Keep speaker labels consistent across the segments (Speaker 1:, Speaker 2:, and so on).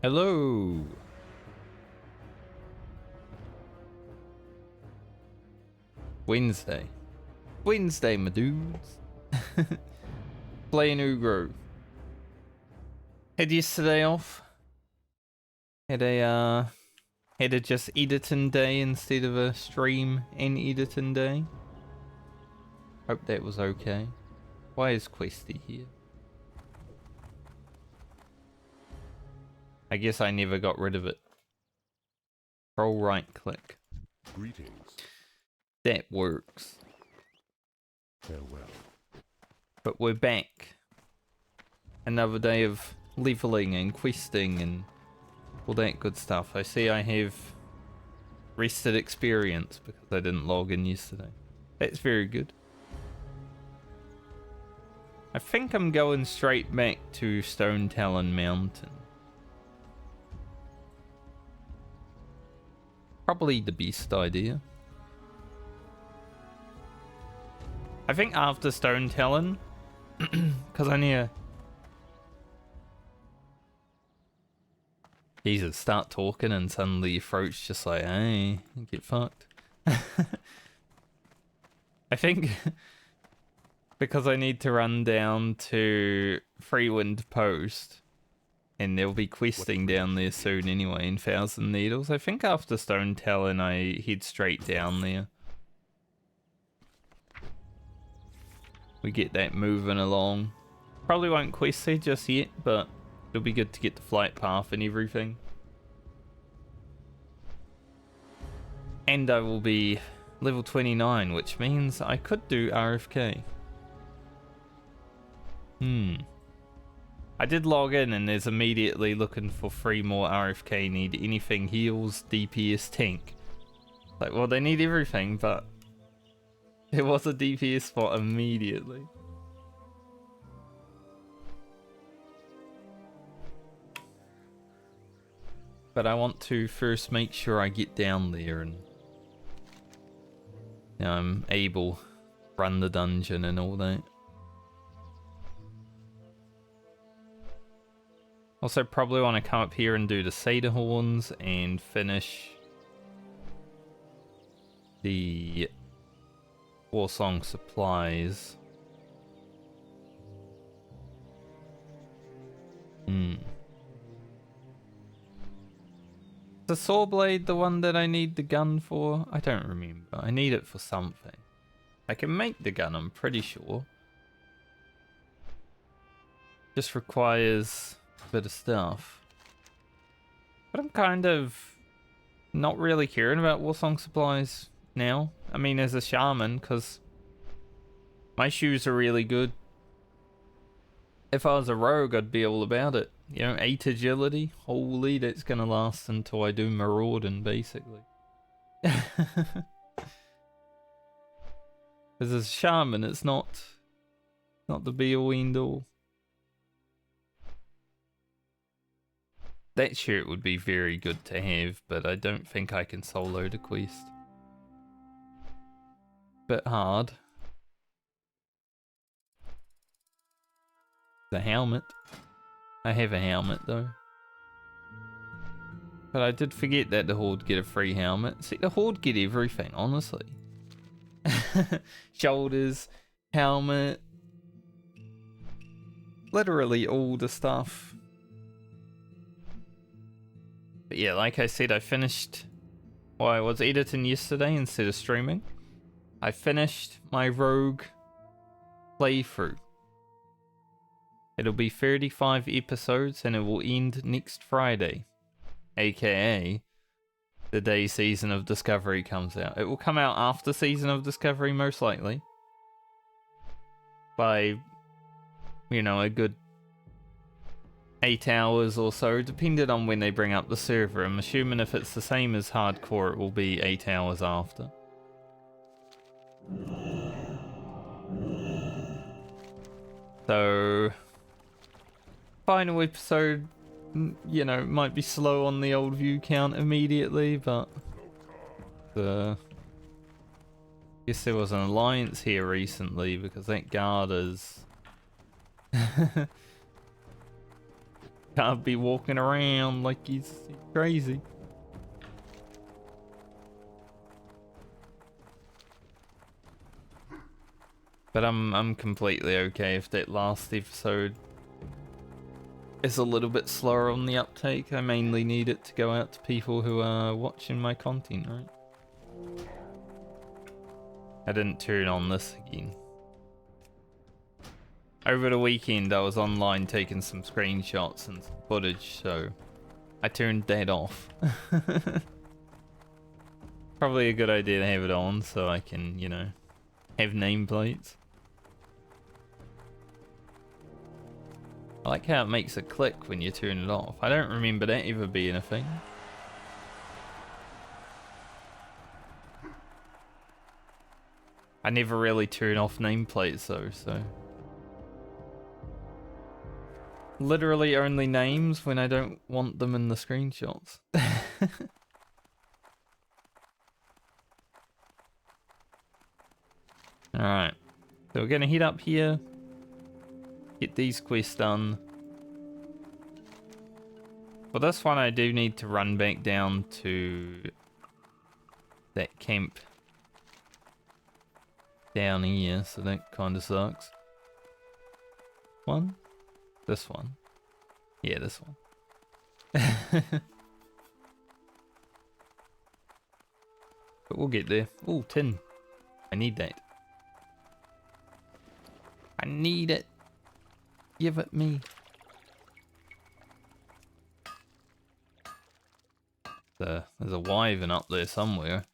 Speaker 1: Hello. Wednesday, my dudes. Playing Ugro. Had yesterday off. Had a just editing day instead of a stream and editing day. Hope that was okay. Why is Questy here? I guess I never got rid of it. Control right click.
Speaker 2: Greetings.
Speaker 1: That works.
Speaker 2: Farewell.
Speaker 1: But we're back. Another day of leveling and questing and all that good stuff. I see I have rested experience because I didn't log in yesterday. That's very good. I think I'm going straight back to Stone Talon Mountain. Probably the best idea. I think after Stone Talon, because I need a... Jesus, start talking and suddenly your throat's just like, hey, get fucked. I think because I need to run down to Freewind Post, and there'll be questing down there soon anyway in Thousand Needles. I think after Stone Talon I head straight down there. We get that moving along. Probably won't quest there just yet, but it'll be good to get the flight path and everything. And I will be level 29, which means I could do RFK. I did log in and there's immediately looking for 3 more RFK. Need anything heals, DPS, tank. Like, well, they need everything, but there was a DPS spot immediately. But I want to first make sure I get down there and I'm able to run the dungeon and all that. Also probably want to come up here and do the Cedar Horns and finish the Warsong supplies. The saw blade the one that I need the gun for? I don't remember. I need it for something. I can make the gun, I'm pretty sure. Just requires a bit of stuff. But I'm kind of not really caring about Warsong supplies now. I mean, as a shaman, because my shoes are really good. If I was a rogue, I'd be all about it. You know, 8 agility. Holy, that's gonna last until I do marauding, basically. Because as a shaman, it's not the be-all, end-all. That shirt would be very good to have, but I don't think I can solo the quest. Bit hard. The helmet. I have a helmet though. But I did forget that the Horde get a free helmet. See, the Horde get everything, honestly. Shoulders, helmet. Literally all the stuff. But yeah, like I said, I finished... Well, I was editing yesterday instead of streaming. I finished my Rogue playthrough. It'll be 35 episodes and it will end next Friday. AKA the day Season of Discovery comes out. It will come out after Season of Discovery, most likely. By, you know, a good 8 hours or so, depending on when they bring up the server. I'm assuming if it's the same as hardcore, it will be 8 hours after. So, final episode, you know, might be slow on the old view count immediately, but guess there was an alliance here recently because that guard is Can't be walking around like he's crazy. But I'm completely okay if that last episode is a little bit slower on the uptake. I mainly need it to go out to people who are watching my content, right? I didn't turn on this again. Over the weekend I was online taking some screenshots and some footage, so I turned that off. Probably a good idea to have it on so I can, you know, have nameplates. I like how it makes a click when you turn it off. I don't remember that ever being a thing. I never really turn off nameplates though, so... Literally only names when I don't want them in the screenshots. Alright. So we're gonna head up here. Get these quests done. For this one I do need to run back down to that camp down here, so that kinda sucks. One? This one. Yeah, this one. But we'll get there. Ooh, tin. I need that. I need it. Give it me. There's a wyvern up there somewhere.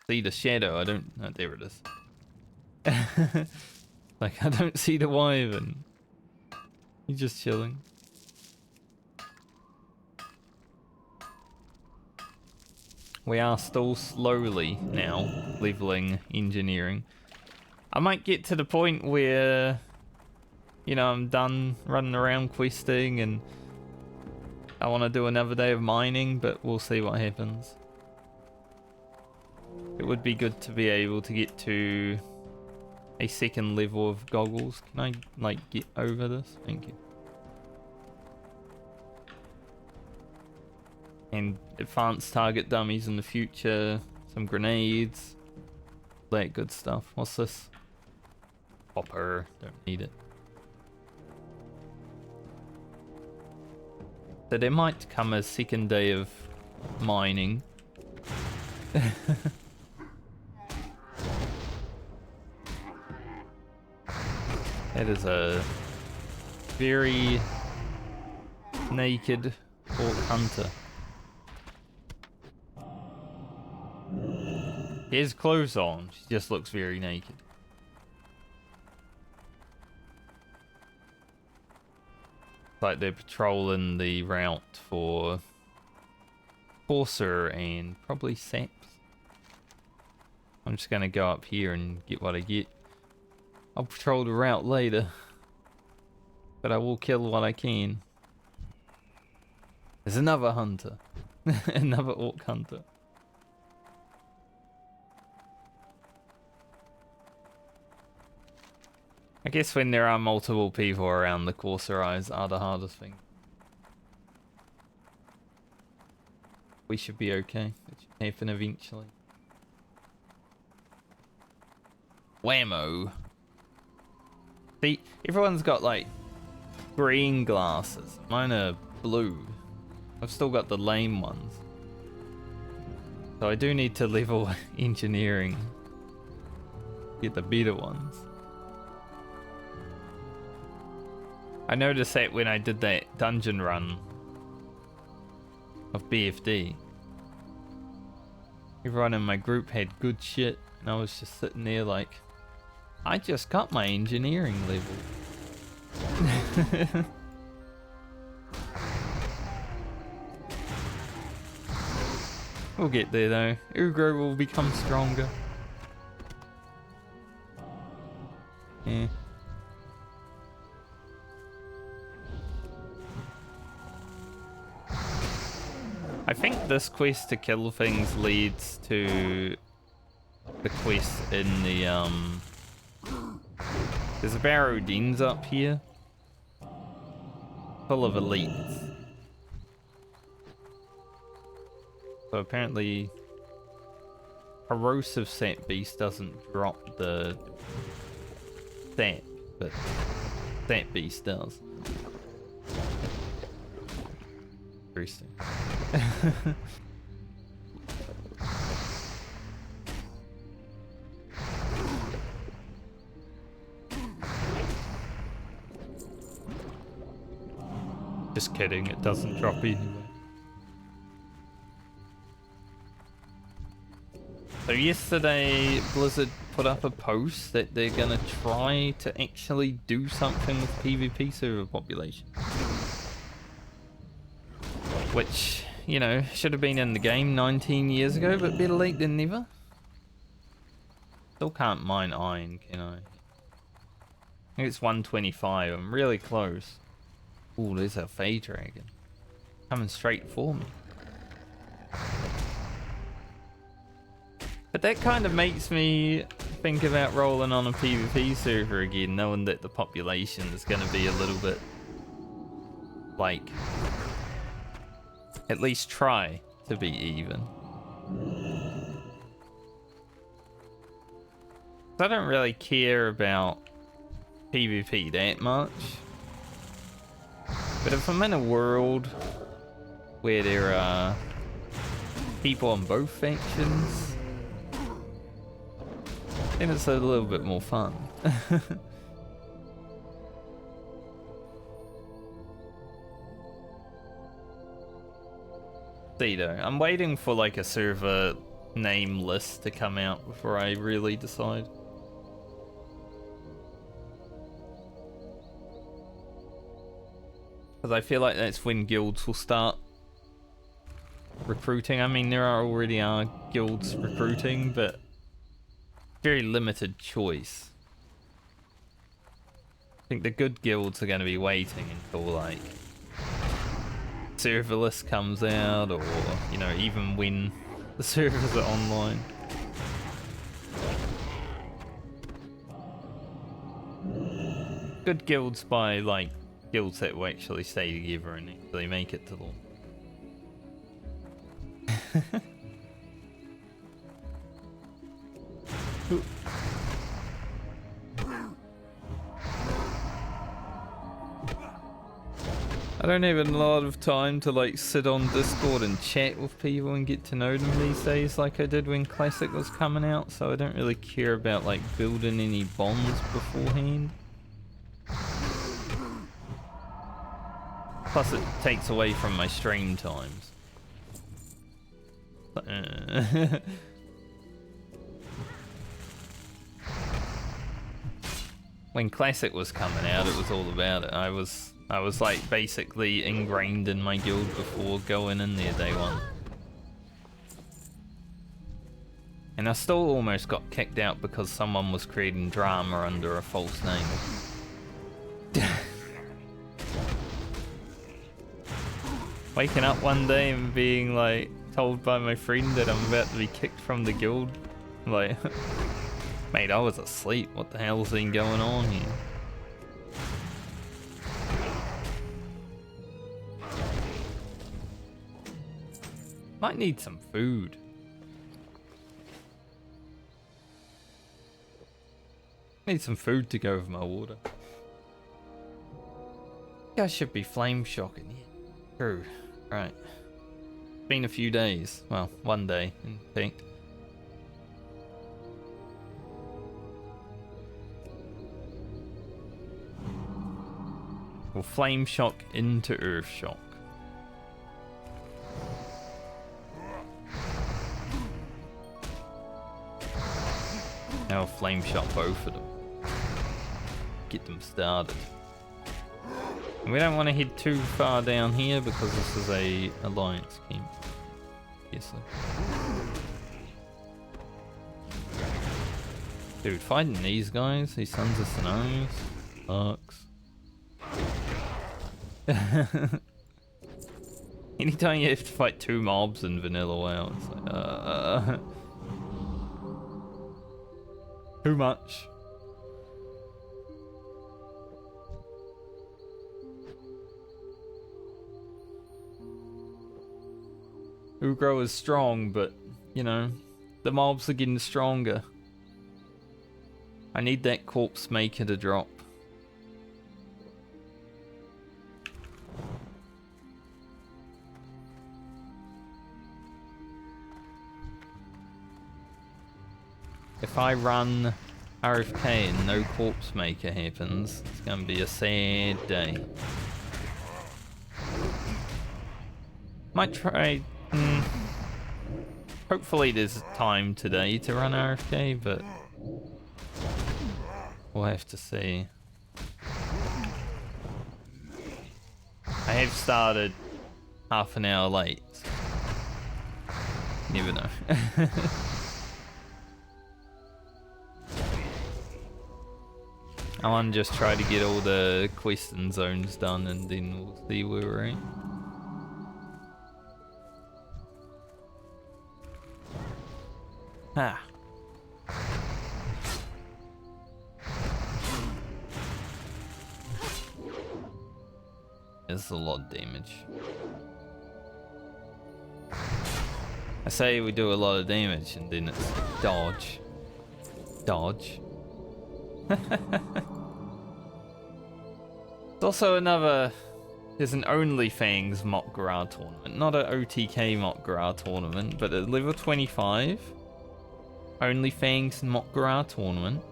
Speaker 1: See the shadow, I don't... Oh, there it is. Like, I don't see the wyvern. He's just chilling. We are still slowly now leveling engineering. I might get to the point where, you know, I'm done running around questing and I want to do another day of mining, but we'll see what happens. It would be good to be able to get to a second level of goggles. Can I, like, get over this? Thank you. And advanced target dummies in the future. Some grenades. That good stuff. What's this? Copper. Don't need it. So there might come a second day of mining. That is a very naked orc hunter. He has clothes on, she just looks very naked. It's like they're patrolling the route for Courser and probably Saps. I'm just gonna go up here and get what I get. I'll patrol the route later, but I will kill what I can. There's another hunter. Another orc hunter. I guess when there are multiple people around, the Courser eyes are the hardest thing. We should be okay. It should happen eventually. Whammo. See, everyone's got like green glasses. Mine are blue. I've still got the lame ones. So I do need to level engineering. Get the better ones. I noticed that when I did that dungeon run of BFD. Everyone in my group had good shit, and I was just sitting there like, I just got my engineering level. We'll get there though. Ugro will become stronger. Yeah. I think this quest to kill things leads to the quest in the there's a Barrow Dens up here full of elites. So apparently corrosive scent beast doesn't drop the scent, but scent beast does. Interesting. Just kidding, it doesn't drop anyway. So yesterday, Blizzard put up a post that they're gonna try to actually do something with PvP server population. Which, you know, should have been in the game 19 years ago, but better late than never. Still can't mine iron, can I? I think it's 125, I'm really close. Ooh, there's a Fey Dragon. Coming straight for me. But that kind of makes me think about rolling on a PvP server again, knowing that the population is going to be a little bit, like, at least try to be even. I don't really care about PvP that much. But if I'm in a world where there are people on both factions, then it's a little bit more fun. See though, I'm waiting for like a server name list to come out before I really decide. Because I feel like that's when guilds will start recruiting. I mean, there already are guilds recruiting, but very limited choice. I think the good guilds are going to be waiting until like serverless comes out, or you know, even when the servers are online. Good guilds by like guilds that will actually stay together and actually make it to launch. I don't have a lot of time to like sit on Discord and chat with people and get to know them these days like I did when Classic was coming out, so I don't really care about like building any bonds beforehand. Plus it takes away from my stream times. When Classic was coming out, it was all about it. I was like basically ingrained in my guild before going in there day one. And I still almost got kicked out because someone was creating drama under a false name. Waking up one day and being like told by my friend that I'm about to be kicked from the guild. I'm like, mate, I was asleep. What the hell's been going on here? Might need some food. Need some food to go with my water. I think I should be flame shocking here. True. Right. Been a few days. Well, one day, in fact. We'll flame shock into earth shock. Now I'll flame shock both of them. Get them started. And we don't want to head too far down here because this is a alliance camp. Yes, sir. Dude, fighting these guys, these Sons of Snows, sucks. Anytime you have to fight two mobs in vanilla WoW, it's like, too much. Ugro is strong, but, you know, the mobs are getting stronger. I need that corpse maker to drop. If I run RFK and no corpse maker happens, it's gonna be a sad day. Might try... hopefully there's time today to run RFK, but we'll have to see. I have started half an hour late. So never know. I want to just try to get all the questing zones done and then we'll see where we're at. Ah. It's a lot of damage. I say we do a lot of damage and then it's dodge. Dodge. There's also another... There's an OnlyFans mock Gra tournament. Not an OTK mock Gra tournament, but at level 25. OnlyFans mock Gra tournament.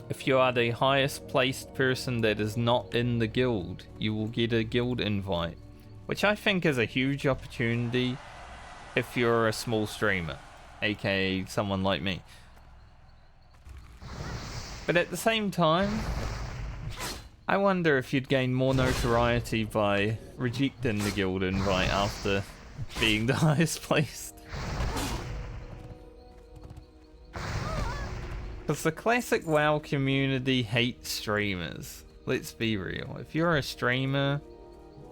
Speaker 1: If you are the highest placed person that is not in the guild, you will get a guild invite. Which I think is a huge opportunity if you're a small streamer. AKA someone like me. But at the same time, I wonder if you'd gain more notoriety by rejecting the guild invite after being the highest placed. Because the classic WoW community hates streamers. Let's be real. If you're a streamer,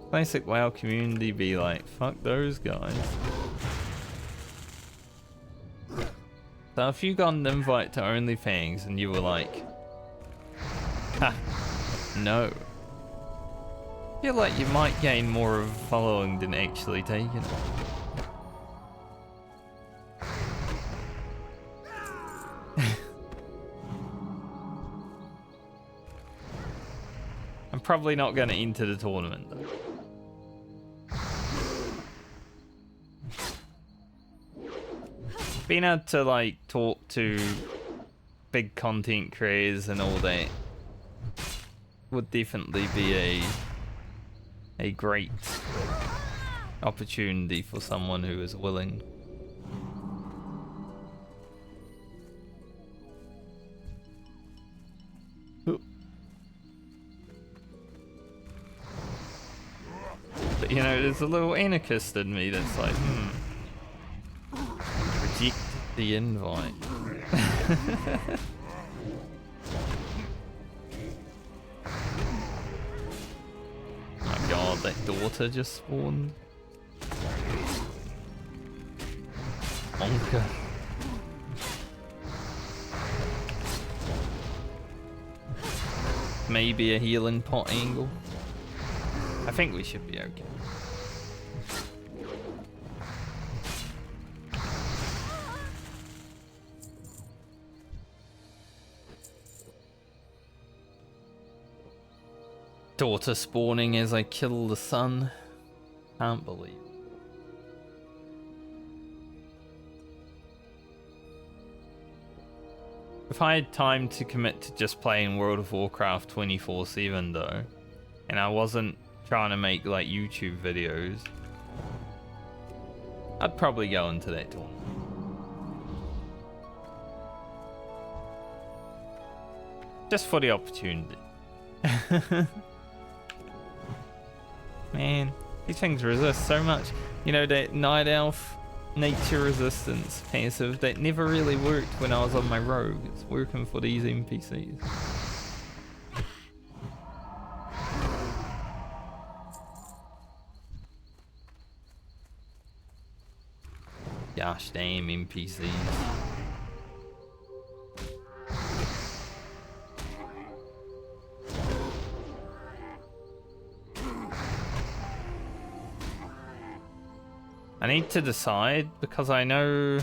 Speaker 1: classic WoW community be like, fuck those guys. So if you got an invite to OnlyFans and you were like, ha, no. I feel like you might gain more of a following than actually taking it. I'm probably not going to enter the tournament though. Being able to like talk to big content creators and all that would definitely be a great opportunity for someone who is willing. But you know, there's a little anarchist in me that's like, reject the invite. My god, that daughter just spawned. Bonker. Maybe a healing pot angle. I think we should be okay. Daughter spawning as I kill the sun. Can't believe it. If I had time to commit to just playing World of Warcraft 24/7 though, and I wasn't trying to make like YouTube videos, I'd probably go into that tournament. Just for the opportunity. Man, these things resist so much. You know, that Night Elf nature resistance passive that never really worked when I was on my rogue. It's working for these NPCs. Gosh damn NPCs. I need to decide because I know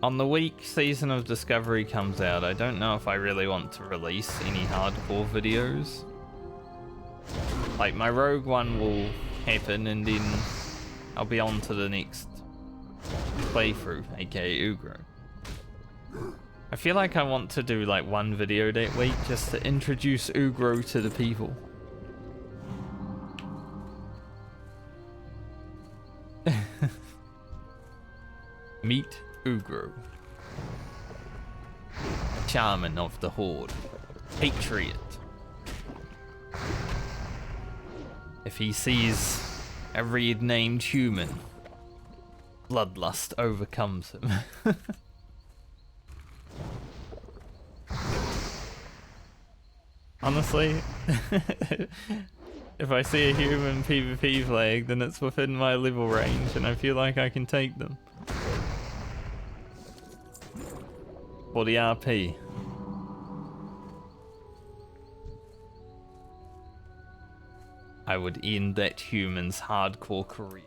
Speaker 1: on the week Season of Discovery comes out, I don't know if I really want to release any hardcore videos. Like my Rogue one will happen and then I'll be on to the next playthrough, aka Ugro. I feel like I want to do like one video that week just to introduce Ugro to the people. Meet Ugro. Shaman of the Horde. Patriot. If he sees a red-named human, bloodlust overcomes him. Honestly, if I see a human PvP flag, then it's within my level range and I feel like I can take them. For the RP. I would end that human's hardcore career.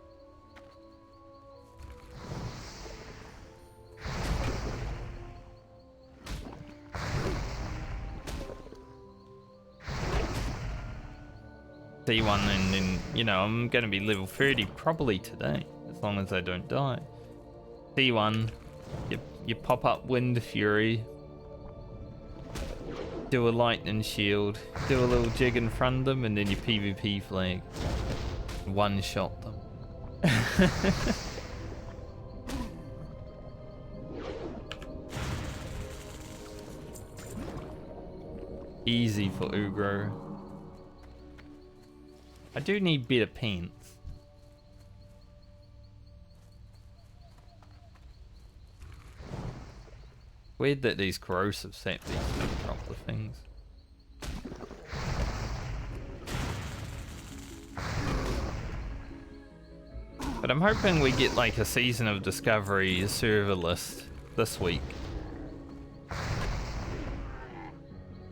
Speaker 1: D1 and then, you know, I'm gonna be level 30 probably today, as long as I don't die. D1, you pop up Wind Fury, do a lightning shield, do a little jig in front of them, and then your PvP flag. One shot them. Easy for Ugro. I do need better pants. Weird that these corrosive set these don't drop the things. But I'm hoping we get like a Season of Discovery server list this week.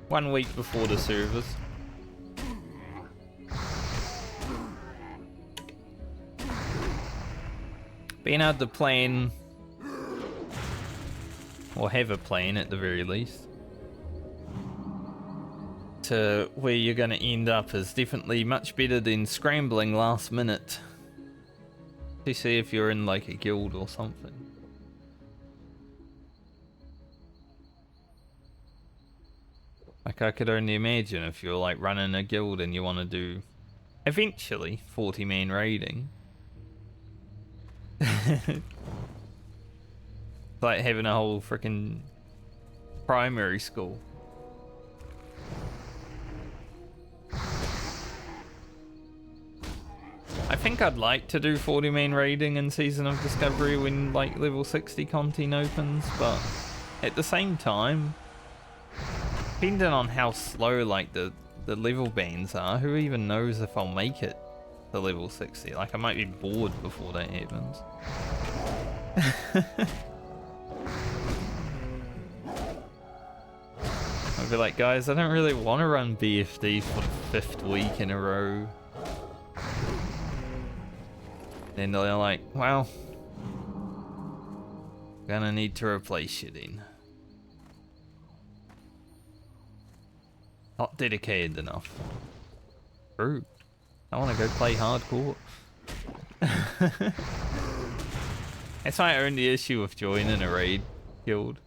Speaker 1: 1 week before the servers. Being able to plan, or have a plan at the very least, to where you're going to end up is definitely much better than scrambling last minute to see if you're in like a guild or something. Like I could only imagine if you're like running a guild and you want to do eventually 40-man raiding. It's like having a whole freaking primary school. I think I'd like to do 40-man raiding in Season of Discovery when like level 60 content opens, but at the same time, depending on how slow like the level bands are, who even knows if I'll make it to level 60? Like I might be bored before that happens. I'll be like, guys, I don't really want to run BFD for the 5th week in a row. Then they're like, well, gonna need to replace you then. Not dedicated enough. True. I want to go play hardcore. That's my only issue with joining a raid guild.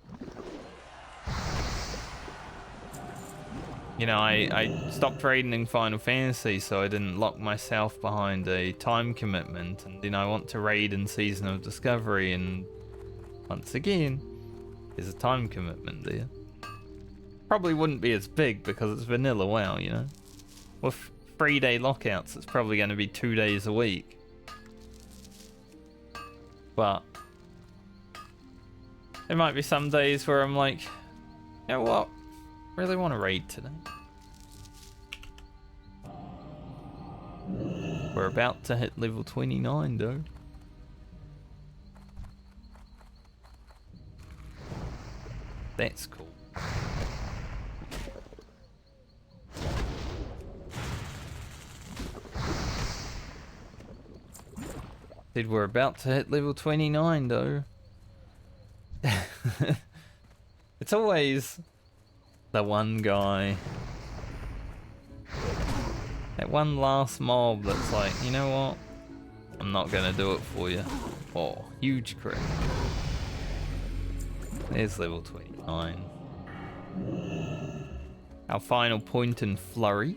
Speaker 1: You know, I stopped raiding in Final Fantasy, so I didn't lock myself behind a time commitment, and then I want to raid in Season of Discovery, and once again, there's a time commitment there. Probably wouldn't be as big because it's vanilla WoW, you know. With 3-day lockouts, it's probably going to be 2 days a week. But there might be some days where I'm like, you know what? Really want to raid today. We're about to hit level 29 though. That's cool. Said we're about to hit level 29 though. It's always the one guy. That one last mob that's like, you know what? I'm not gonna do it for you. Oh, huge crit. There's level 29. Our final point in Flurry.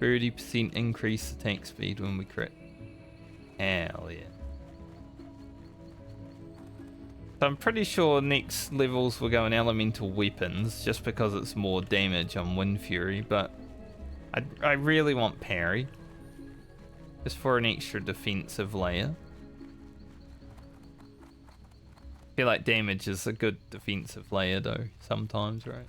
Speaker 1: 30% increase attack speed when we crit. Hell yeah. So I'm pretty sure next levels we're going elemental weapons just because it's more damage on Wind Fury, but I really want parry. Just for an extra defensive layer. I feel like damage is a good defensive layer though, sometimes, right?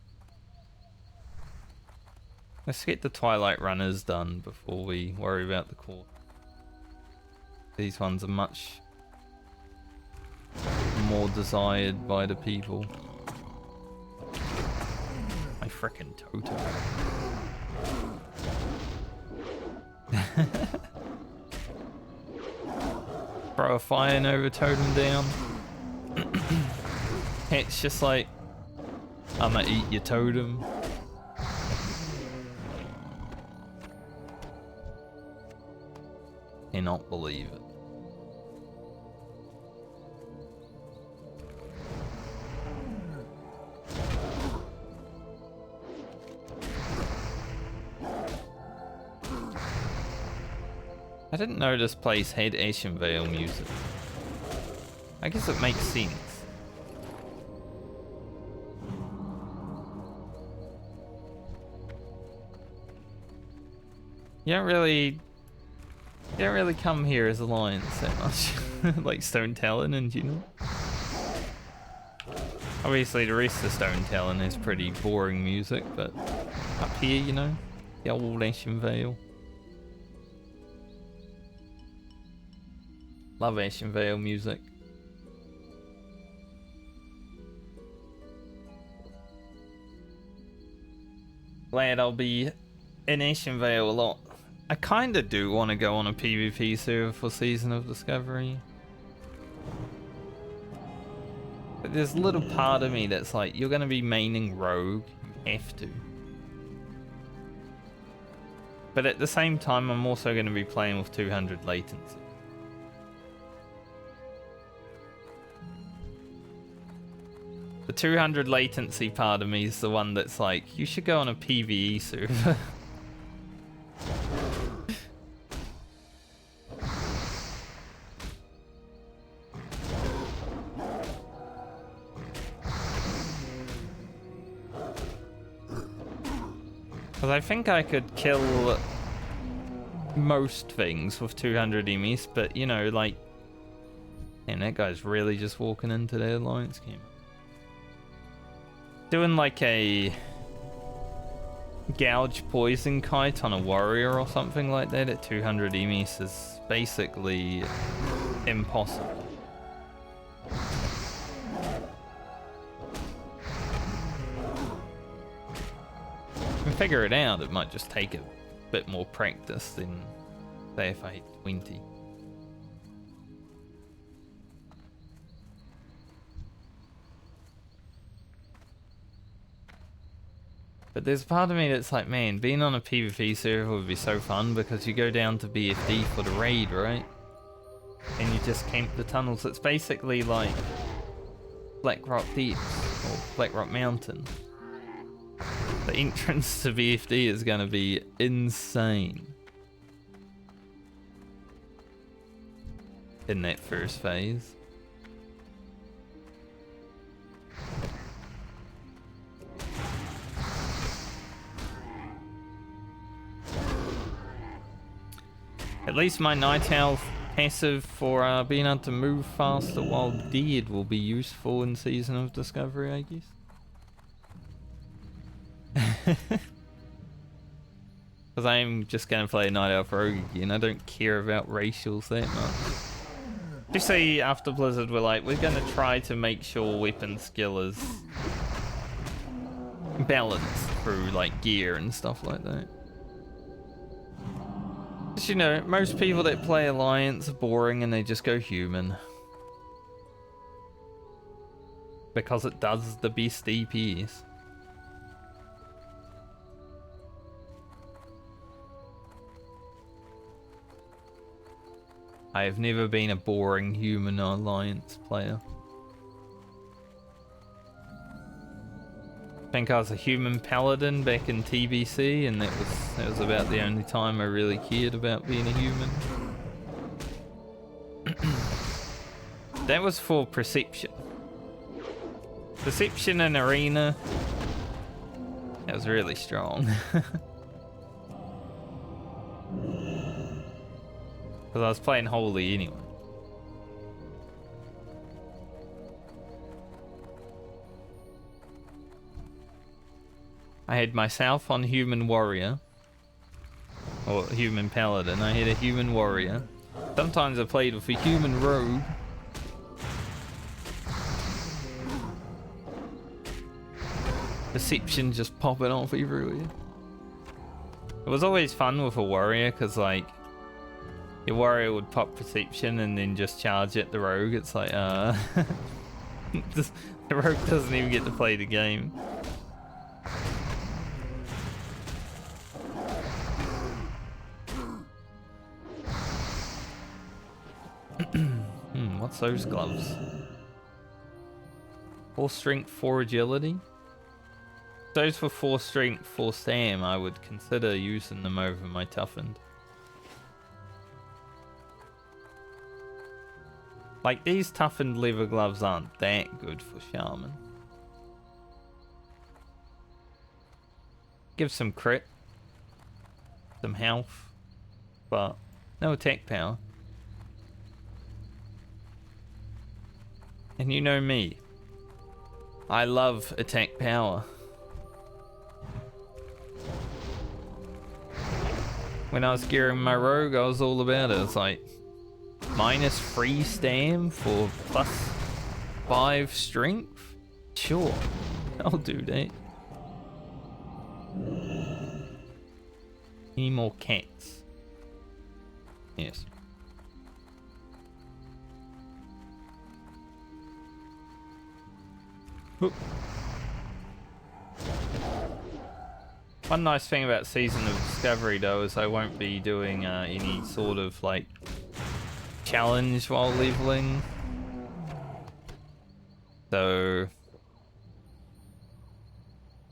Speaker 1: Let's get the Twilight Runners done before we worry about the core. These ones are much more desired by the people. My frickin' totem. Throw a fire nova totem down. It's just like, I'ma eat your totem. Cannot believe it. I didn't know this place had Ashenvale music. I guess it makes sense. You don't really come here as Alliance that much. Like Stone Talon in general. Obviously the rest of Stone Talon is pretty boring music, but up here, you know, the old Ashenvale. Love Ashenvale music. Glad I'll be in Ashenvale a lot. I kinda do want to go on a PvP server for Season of Discovery. But there's a little part of me that's like, you're gonna be maining Rogue, you have to. But at the same time, I'm also gonna be playing with 200 latency. The 200 latency part of me is the one that's like, you should go on a PvE server. Because I think I could kill most things with 200 MS, but you know, like, man, that guy's really just walking into the Alliance camp. Doing like a gouge poison kite on a warrior or something like that at 200 MS is basically impossible. You can figure it out, it might just take a bit more practice than say if I hit 20. But there's a part of me that's like, man, being on a PvP server would be so fun because you go down to BFD for the raid, right? And you just camp the tunnels. It's basically like Black Rock Deeps or Black Rock Mountain. The entrance to BFD is going to be insane in that first phase. At least my Night Owl passive for being able to move faster while dead will be useful in Season of Discovery, I guess. Because I'm just going to play Night Elf Rogue again. I don't care about racials that much. Especially after Blizzard were like, we're going to try to make sure weapon skill is balanced through like gear and stuff like that. Plus, you know, most people that play Alliance are boring and they just go human. Because it does the best DPS. I have never been a boring human Alliance player. I think I was a human paladin back in TBC, and that was about the only time I really cared about being a human. That was for perception. Perception and arena. That was really strong. Because I was playing holy anyway. I had myself on human warrior. Or human paladin. I had a human warrior. Sometimes I played with a human rogue. Perception just popping off everywhere. It was always fun with a warrior because, like, your warrior would pop perception and then just charge at the rogue. It's like, the rogue doesn't even get to play the game. What's those gloves? 4 strength, 4 agility. Those for 4 strength, 4 stam, I would consider using them over my toughened. Like, these toughened leather gloves aren't that good for Shaman. Give some crit, some health, but no attack power. And you know me, I love attack power. When I was gearing my rogue, I was all about it. It's like -3 stam for +5 strength. Sure, I'll do that. Any more cats? Yes. Oop. One nice thing about Season of Discovery though is I won't be doing any sort of like challenge while leveling. So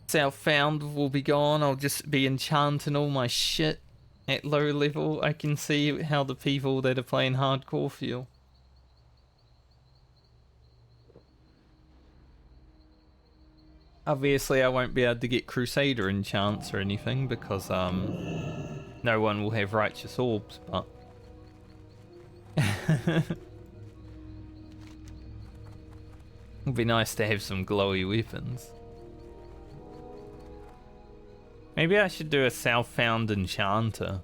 Speaker 1: Self-Found will be gone. I'll just be enchanting all my shit at low level. I can see how the people that are playing hardcore feel. Obviously, I won't be able to get Crusader enchants or anything because no one will have Righteous Orbs, but it'd be nice to have some glowy weapons. Maybe I should do a Self-Found enchanter.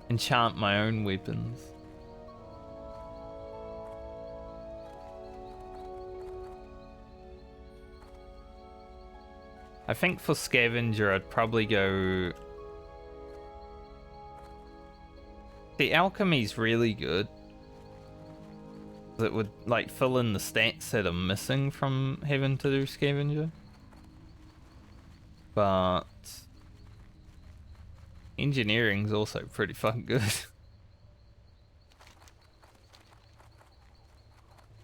Speaker 1: Enchant my own weapons. I think for Scavenger, I'd probably go... The Alchemy's really good. It would, like, fill in the stats that I'm missing from having to do Scavenger. But... Engineering's also pretty fucking good.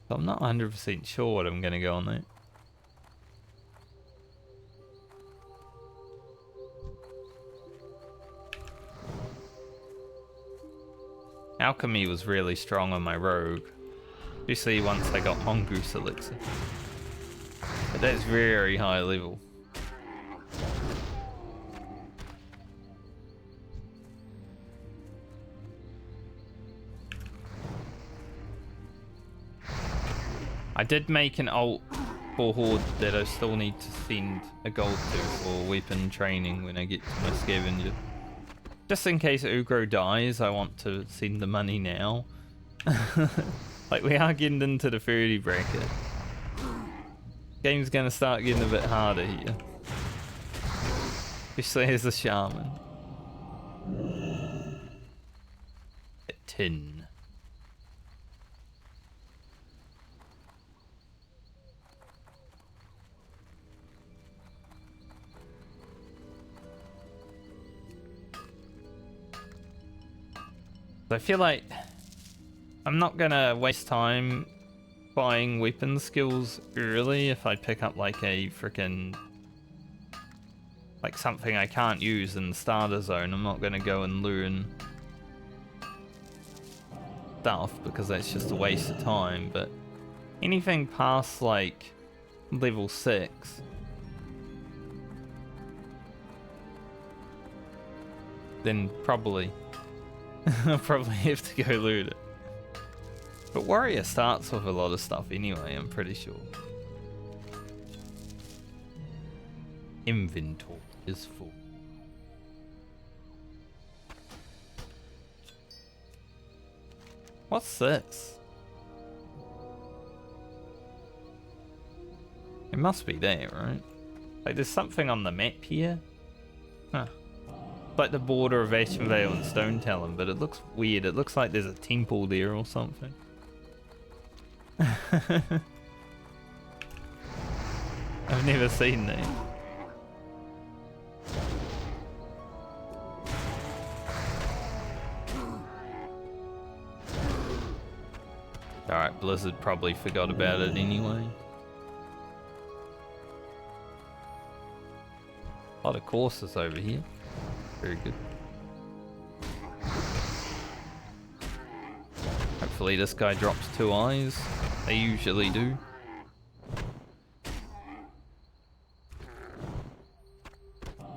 Speaker 1: So I'm not 100% sure what I'm gonna go on there. Alchemy was really strong on my rogue, especially once I got Mongoose Elixir. But that's very high level. I did make an ult for Horde that I still need to send a gold to for weapon training when I get to my Scavenger. Just in case Ugro dies, I want to send the money now. Like, we are getting into the 30 bracket. Game's gonna start getting a bit harder here. Especially as a shaman. A tin. I feel like I'm not gonna waste time buying weapon skills early if I pick up like a freaking like something I can't use in the starter zone. I'm not gonna go and learn stuff because that's just a waste of time, but anything past like level 6 then probably I'll probably have to go loot it. But Warrior starts with a lot of stuff anyway, I'm pretty sure. Inventory is full. What's this? It must be there, right? Like there's something on the map here. Huh. Like the border of Ashenvale and Stone Talon, but it looks weird. It looks like there's a temple there or something. I've never seen that. Alright, Blizzard probably forgot about it anyway. A lot of courses over here. Very good. Hopefully this guy drops 2 eyes. They usually do.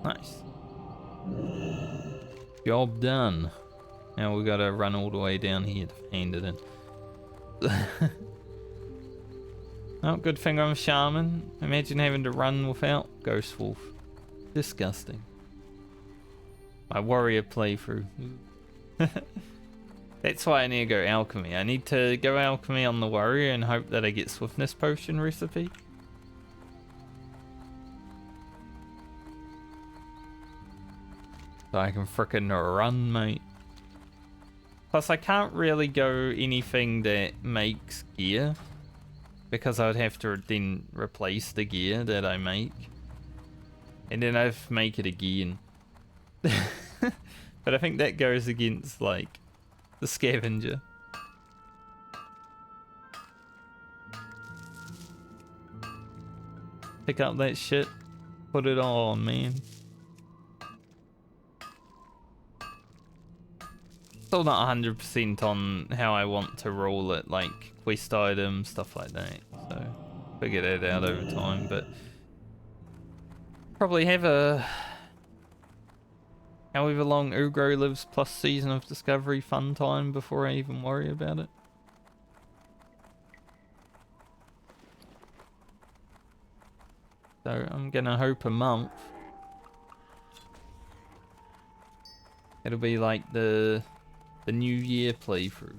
Speaker 1: Nice. Job done. Now we gotta run all the way down here to hand it in. Oh, good thing I'm a shaman. Imagine having to run without Ghost Wolf. Disgusting. My warrior playthrough. That's why I need to go alchemy. I need to go alchemy on the warrior and hope that I get swiftness potion recipe. So I can frickin' run, mate. Plus I can't really go anything that makes gear, because I would have to then replace the gear that I make. And then I'd make it again. But I think that goes against like the scavenger. Pick up that shit, put it on, man. Still not 100% on how I want to roll it, like quest items, stuff like that. So figure that out over time, but probably have a however long Ugro lives plus season of discovery fun time before I even worry about it. So I'm gonna hope a month. It'll be like the New Year playthrough.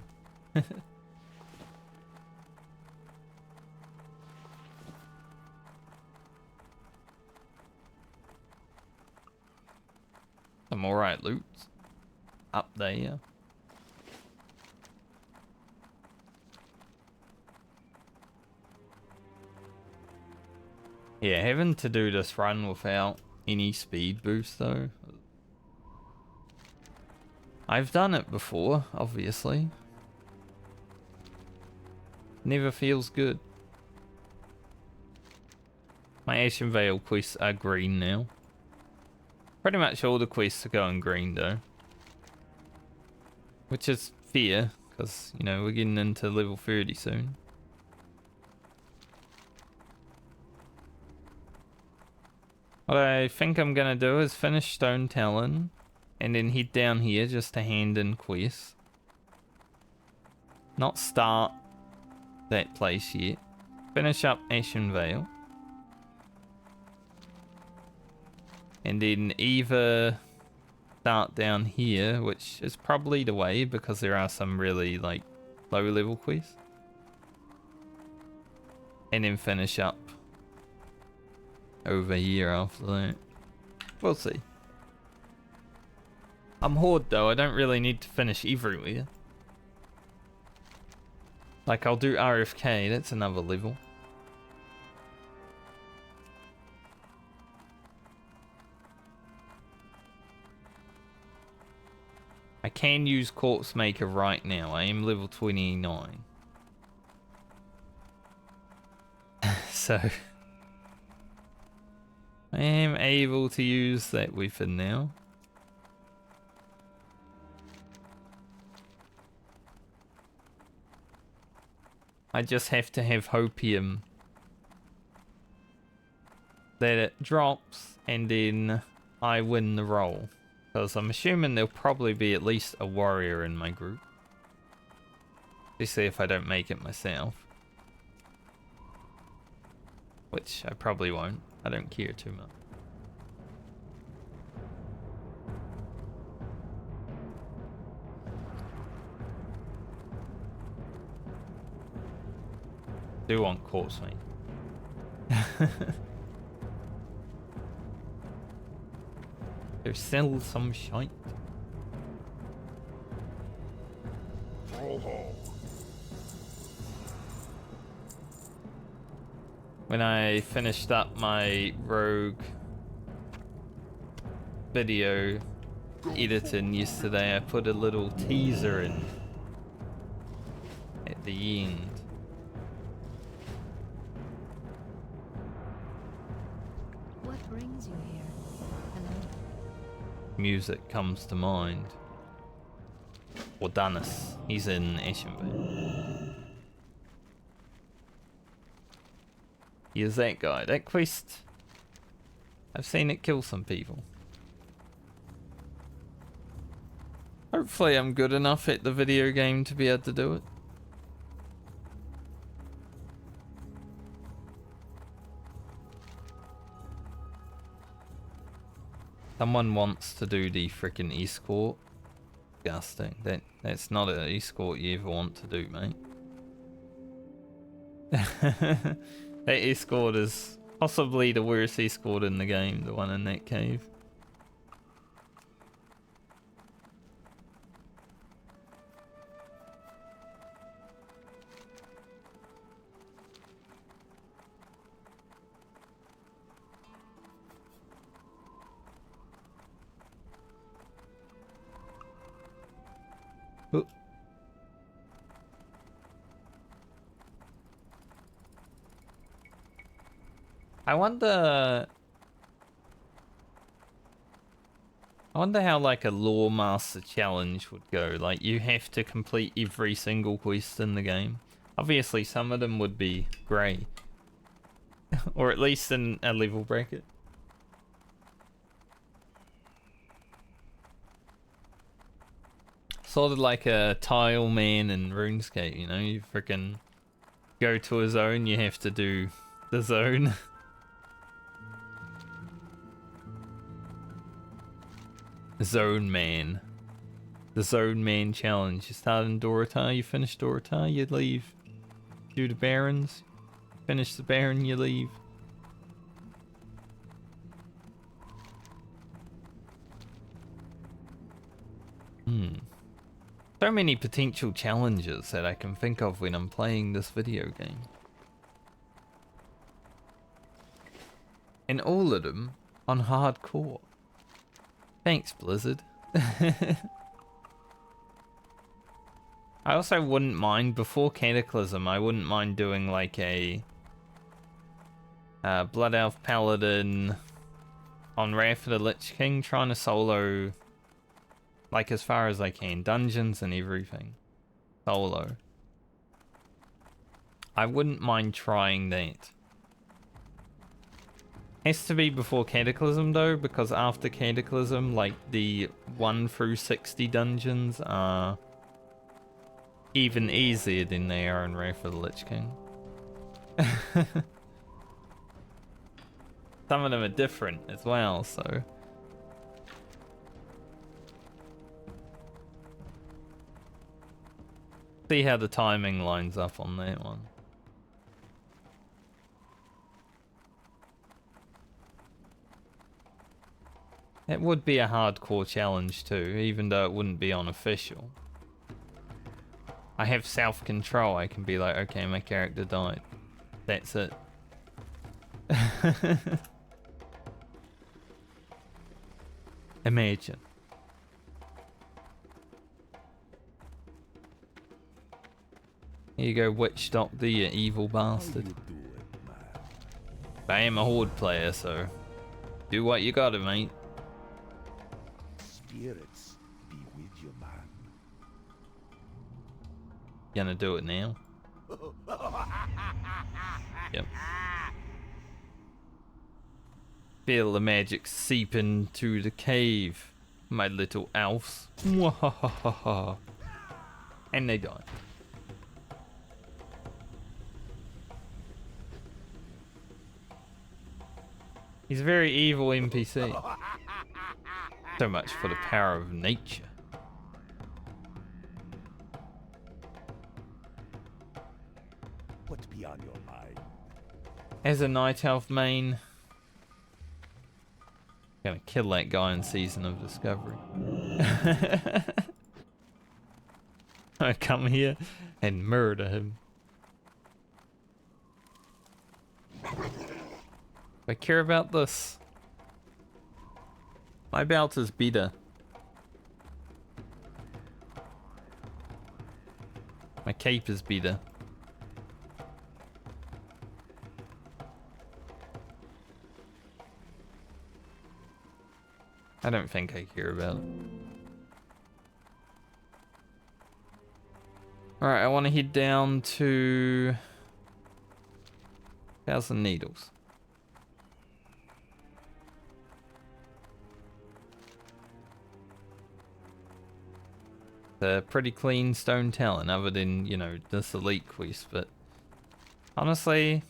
Speaker 1: Some alright loot up there. Yeah, having to do this run without any speed boost though. I've done it before, obviously. Never feels good. My Ashenvale quests are green now. Pretty much all the quests are going green though. Which is fair, because, you know, we're getting into level 30 soon. What I think I'm gonna do is finish Stone Talon and then head down here just to hand in quests. Not start that place yet. Finish up Ashenvale. And then either start down here, which is probably the way because there are some really like low level quests. And then finish up over here after that. We'll see. I'm Horde though, I don't really need to finish everywhere. Like I'll do RFK, that's another level. I can use Corpse Maker right now, I am level 29. So I am able to use that weapon now. I just have to have hopium that it drops and then I win the roll. Because I'm assuming there'll probably be at least a warrior in my group. Let's see if I don't make it myself. Which I probably won't. I don't care too much. Do want corpse mate. There's still some shite. When I finished up my rogue video editing yesterday, I put a little teaser in at the end.
Speaker 3: What brings you here? Hello?
Speaker 1: Music comes to mind. Or Dennis, he's in Ashenvale. He is that guy. That quest, I've seen it kill some people. Hopefully I'm good enough at the video game to be able to do it. Someone wants to do the freaking escort. Disgusting. That's not an escort you ever want to do, mate. That escort is possibly the worst escort in the game, the one in that cave. Oh. I wonder how like a lore master challenge would go. Like you have to complete every single quest in the game. Obviously some of them would be grey. Or at least in a level bracket. Sort of like a tile man in RuneScape, you know, you freaking go to a zone, you have to do the zone. Zone Man. The Zone Man challenge. You start in Dorotar, you finish Dorotar, you leave. Do the Barons, finish the Baron, you leave. So many potential challenges that I can think of when I'm playing this video game. And all of them on hardcore. Thanks, Blizzard. I also wouldn't mind, before Cataclysm, I wouldn't mind doing like a Blood Elf Paladin on Wrath of the Lich King, trying to solo like as far as I can, dungeons and everything. Solo. I wouldn't mind trying that. Has to be before Cataclysm though, because after Cataclysm, like the 1 through 60 dungeons are even easier than they are in Wrath of the Lich King. Some of them are different as well, so. See how the timing lines up on that one. It would be a hardcore challenge too, even though it wouldn't be unofficial. I have self-control. I can be like, okay, my character died. That's it. Imagine. Here you go, Witch Doctor, you evil bastard. I am a Horde player, so do what you gotta, mate.
Speaker 4: Spirits be with you, man.
Speaker 1: Gonna do it now. Yep. Feel the magic seep into the cave, my little elves. Mwahahaha. And they die. He's a very evil NPC. So much for the power of nature.
Speaker 4: What be on your mind?
Speaker 1: As a night elf main, gonna kill that guy in Season of Discovery. I come here and murder him. I care about this. My belt is better. My cape is better. I don't think I care about it. Alright, I want to head down to 1,000 Needles. A pretty clean stone talent, other than, you know, this elite quest, but honestly,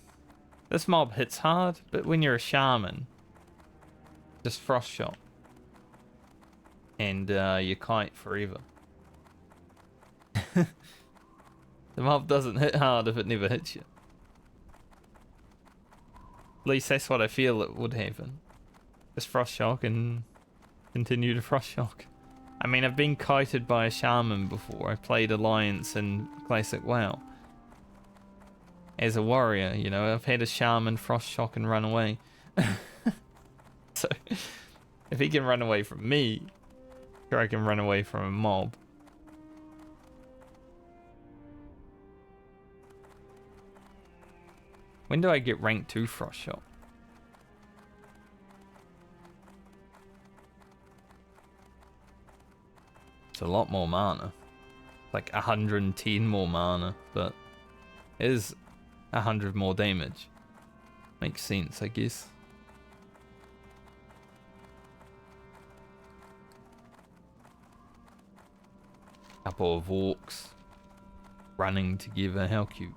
Speaker 1: this mob hits hard, but when you're a shaman, just frost shot. And you kite forever. The mob doesn't hit hard if it never hits you. At least that's what I feel it would happen. Just frost shock and continue to frost shock. I mean, I've been kited by a shaman before. I played Alliance in Classic WoW. As a warrior, you know, I've had a shaman frost shock and run away. So, if he can run away from me, sure I can run away from a mob. When do I get rank 2 frost shock? It's a lot more mana. Like 110 more mana, but it is 100 more damage. Makes sense, I guess. Couple of orcs running together, how cute.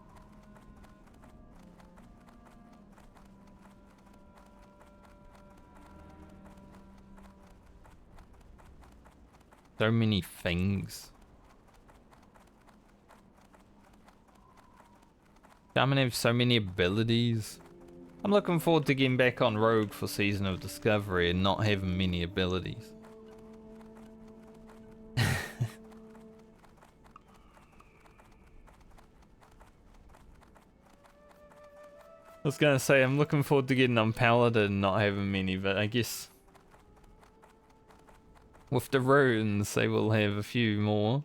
Speaker 1: So many things. Shaman have so many abilities. I'm looking forward to getting back on Rogue for Season of Discovery and not having many abilities. I was gonna say, I'm looking forward to getting on Paladin and not having many, but I guess with the runes, they will have a few more.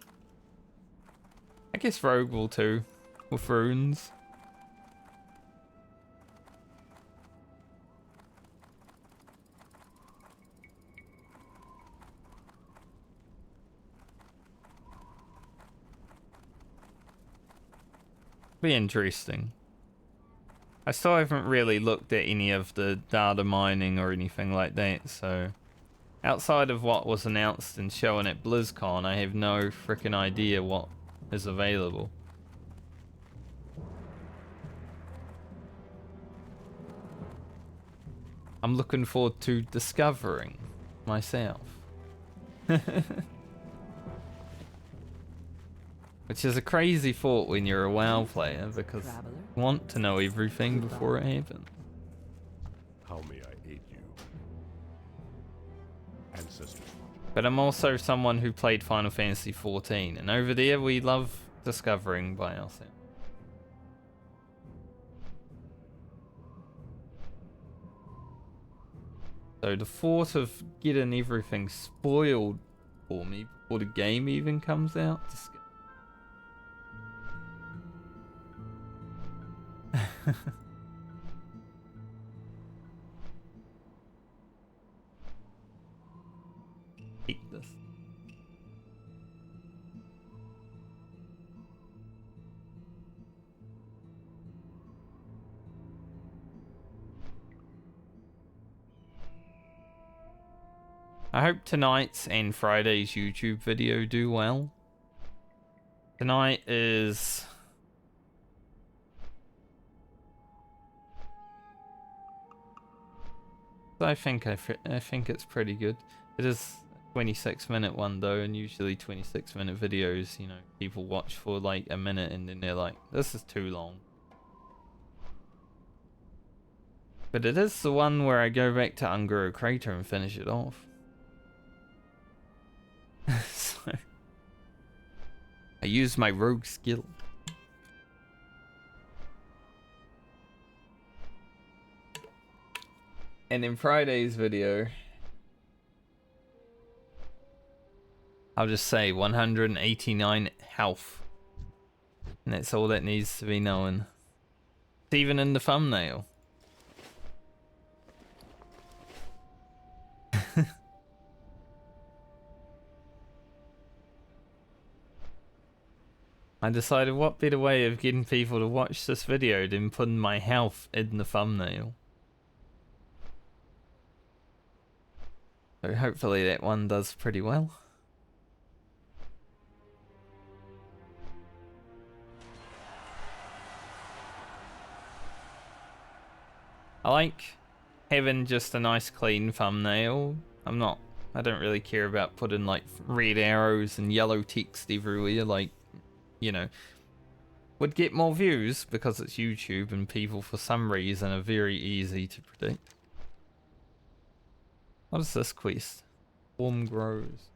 Speaker 1: I guess Rogue will too, with runes. Be interesting. I still haven't really looked at any of the data mining or anything like that, so outside of what was announced and shown at BlizzCon, I have no freaking idea what is available. I'm looking forward to discovering myself. Which is a crazy thought when you're a WoW player, because you want to know everything before it happens.
Speaker 2: How may I aid you? Ancestors.
Speaker 1: But I'm also someone who played Final Fantasy 14, and over there we love discovering by ourselves. So the thought of getting everything spoiled for me before the game even comes out. Hate this. I hope tonight's and Friday's YouTube video do well. Tonight is... I think it's pretty good. It is a 26-minute one though, and usually 26-minute videos, you know, people watch for like a minute and then they're like, this is too long. But it is the one where I go back to Ungoro Crater and finish it off. So I use my rogue skill. And in Friday's video, I'll just say 189 health. And that's all that needs to be known. It's even in the thumbnail. I decided what better way of getting people to watch this video than putting my health in the thumbnail. So hopefully that one does pretty well. I like having just a nice clean thumbnail. I don't really care about putting like red arrows and yellow text everywhere, like, you know, would get more views because it's YouTube and people for some reason are very easy to predict. What is this quest? Form grows.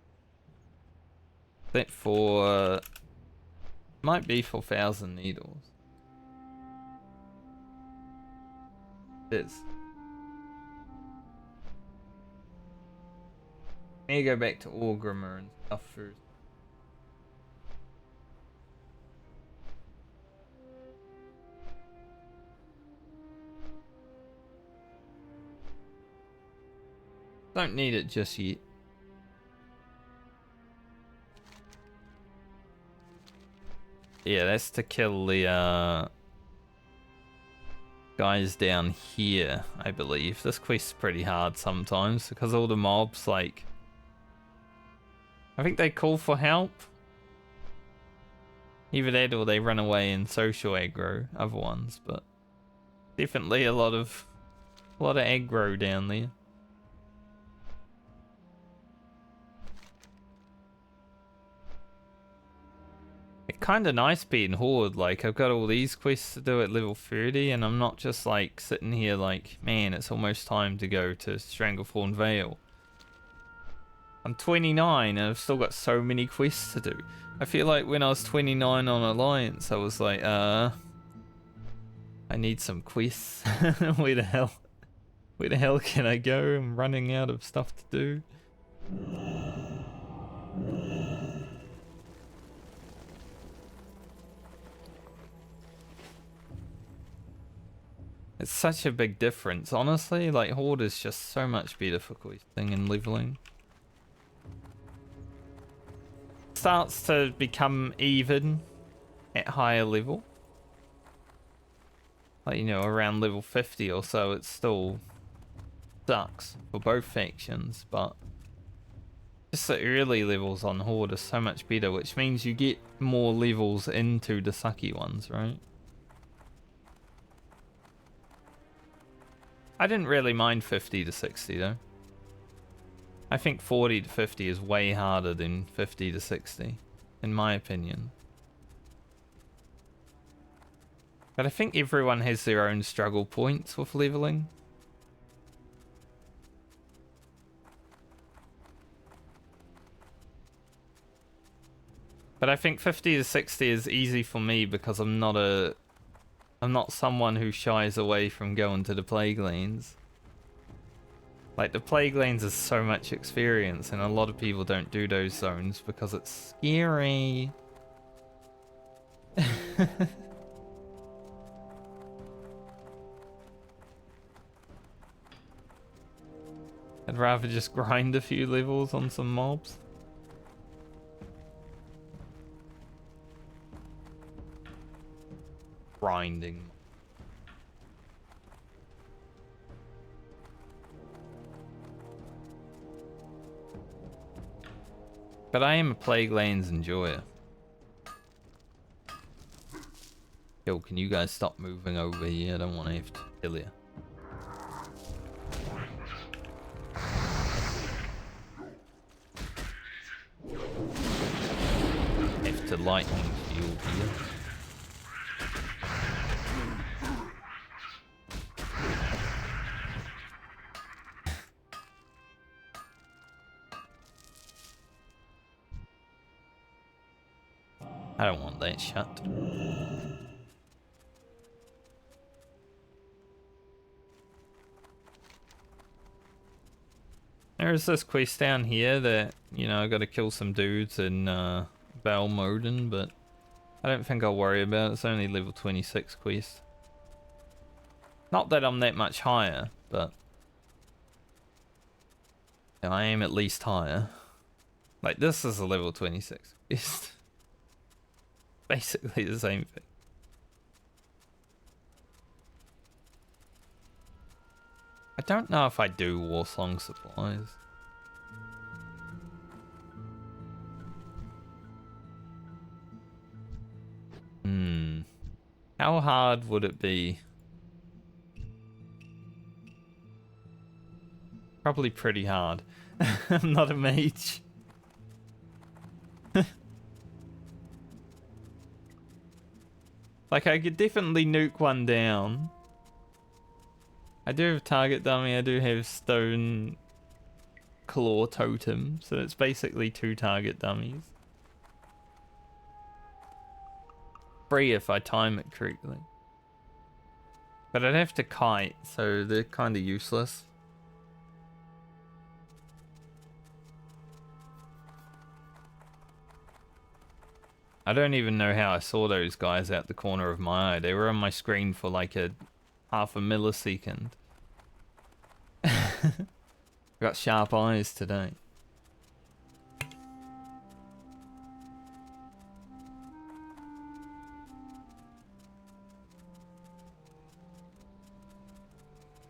Speaker 1: That for... might be for 1,000 needles. It is. Let me go back to Orgrimmar and stuff first. Don't need it just yet. Yeah, that's to kill the guys down here, I believe. This quest's pretty hard sometimes because all the mobs, like, I think they call for help. Either that or they run away and social aggro other ones, but definitely a lot of aggro down there. It's kind of nice being Horde, like I've got all these quests to do at level 30 and I'm not just like sitting here like, man, it's almost time to go to Stranglethorn Vale. I'm 29 and I've still got so many quests to do. I feel like when I was 29 on Alliance, I was like, I need some quests. Where the hell can I go? I'm running out of stuff to do. It's such a big difference, honestly. Like, Horde is just so much better for questing and leveling. Starts to become even at higher level. Like, you know, around level 50 or so, it still sucks for both factions, but just the early levels on Horde are so much better, which means you get more levels into the sucky ones, right? I didn't really mind 50 to 60 though. I think 40 to 50 is way harder than 50 to 60, in my opinion. But I think everyone has their own struggle points with leveling. But I think 50 to 60 is easy for me because I'm not someone who shies away from going to the plague lanes. Like, the plague lanes is so much experience, and a lot of people don't do those zones because it's scary. I'd rather just grind a few levels on some mobs. Grinding. But I am a Plague Lanes enjoyer. Yo, can you guys stop moving over here? I don't want to have to kill you. Have to lightning field here. I don't want that shut. There's this quest down here that, you know, I gotta kill some dudes in Balmodin, but I don't think I'll worry about it. It's only level 26 quest. Not that I'm that much higher, but I am at least higher. Like, this is a level 26 quest. Basically the same thing. I don't know if I do Warsong supplies. How hard would it be? Probably pretty hard. I'm not a mage. Like, I could definitely nuke one down. I do have target dummy, I do have stone claw totem, so it's basically 2 target dummies. 3 if I time it correctly. But I'd have to kite, so they're kind of useless. I don't even know how I saw those guys out the corner of my eye. They were on my screen for like a half a millisecond. Got sharp eyes today.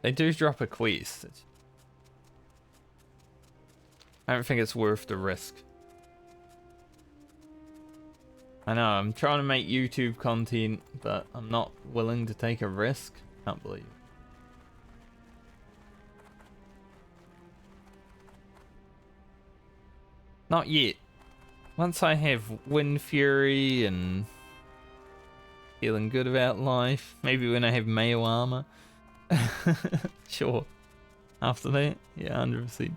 Speaker 1: They do drop a quest. I don't think it's worth the risk. I know, I'm trying to make YouTube content, but I'm not willing to take a risk. Can't believe it. Not yet. Once I have Wind Fury and feeling good about life, maybe when I have Mayo armor. Sure. After that, yeah, 100%.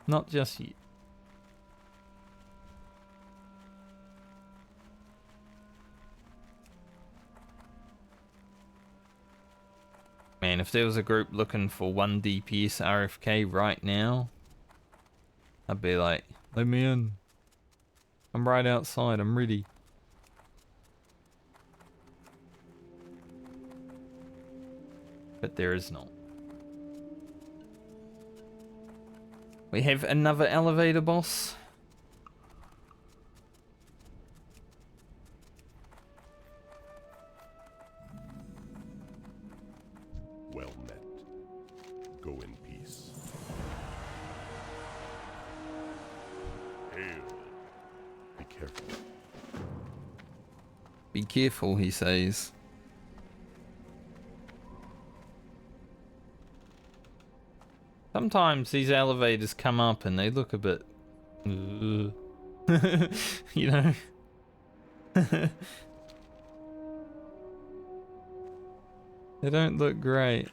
Speaker 1: Not just yet. Man, if there was a group looking for 1 DPS RFK right now, I'd be like, let me in. I'm right outside, I'm ready. But there is not. We have another elevator boss.
Speaker 2: Well met. Go in peace. Hail. Be careful.
Speaker 1: Be careful, he says. Sometimes these elevators come up and they look a bit... you know? They don't look great.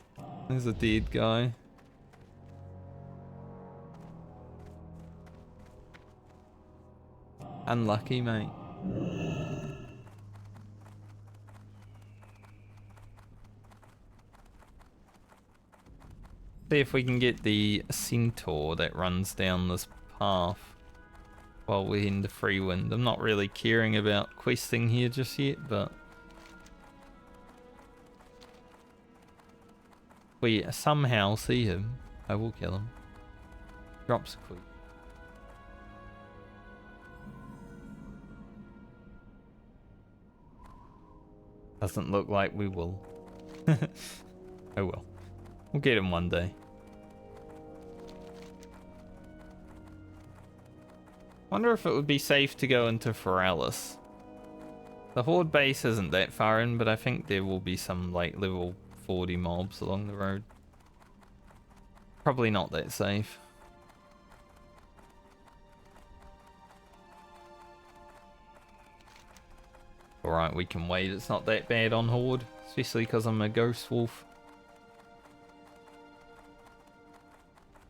Speaker 1: There's a dead guy. Unlucky, mate. See if we can get the centaur that runs down this path while we're in the free wind. I'm not really caring about questing here just yet, but if we somehow see him, I will kill him. Drops a quick. Doesn't look like we will. Oh well. We'll get him one day. Wonder if it would be safe to go into Foralis. The Horde base isn't that far in, but I think there will be some like level 40 mobs along the road. Probably not that safe. Alright, we can wait. It's not that bad on Horde, especially because I'm a ghost wolf.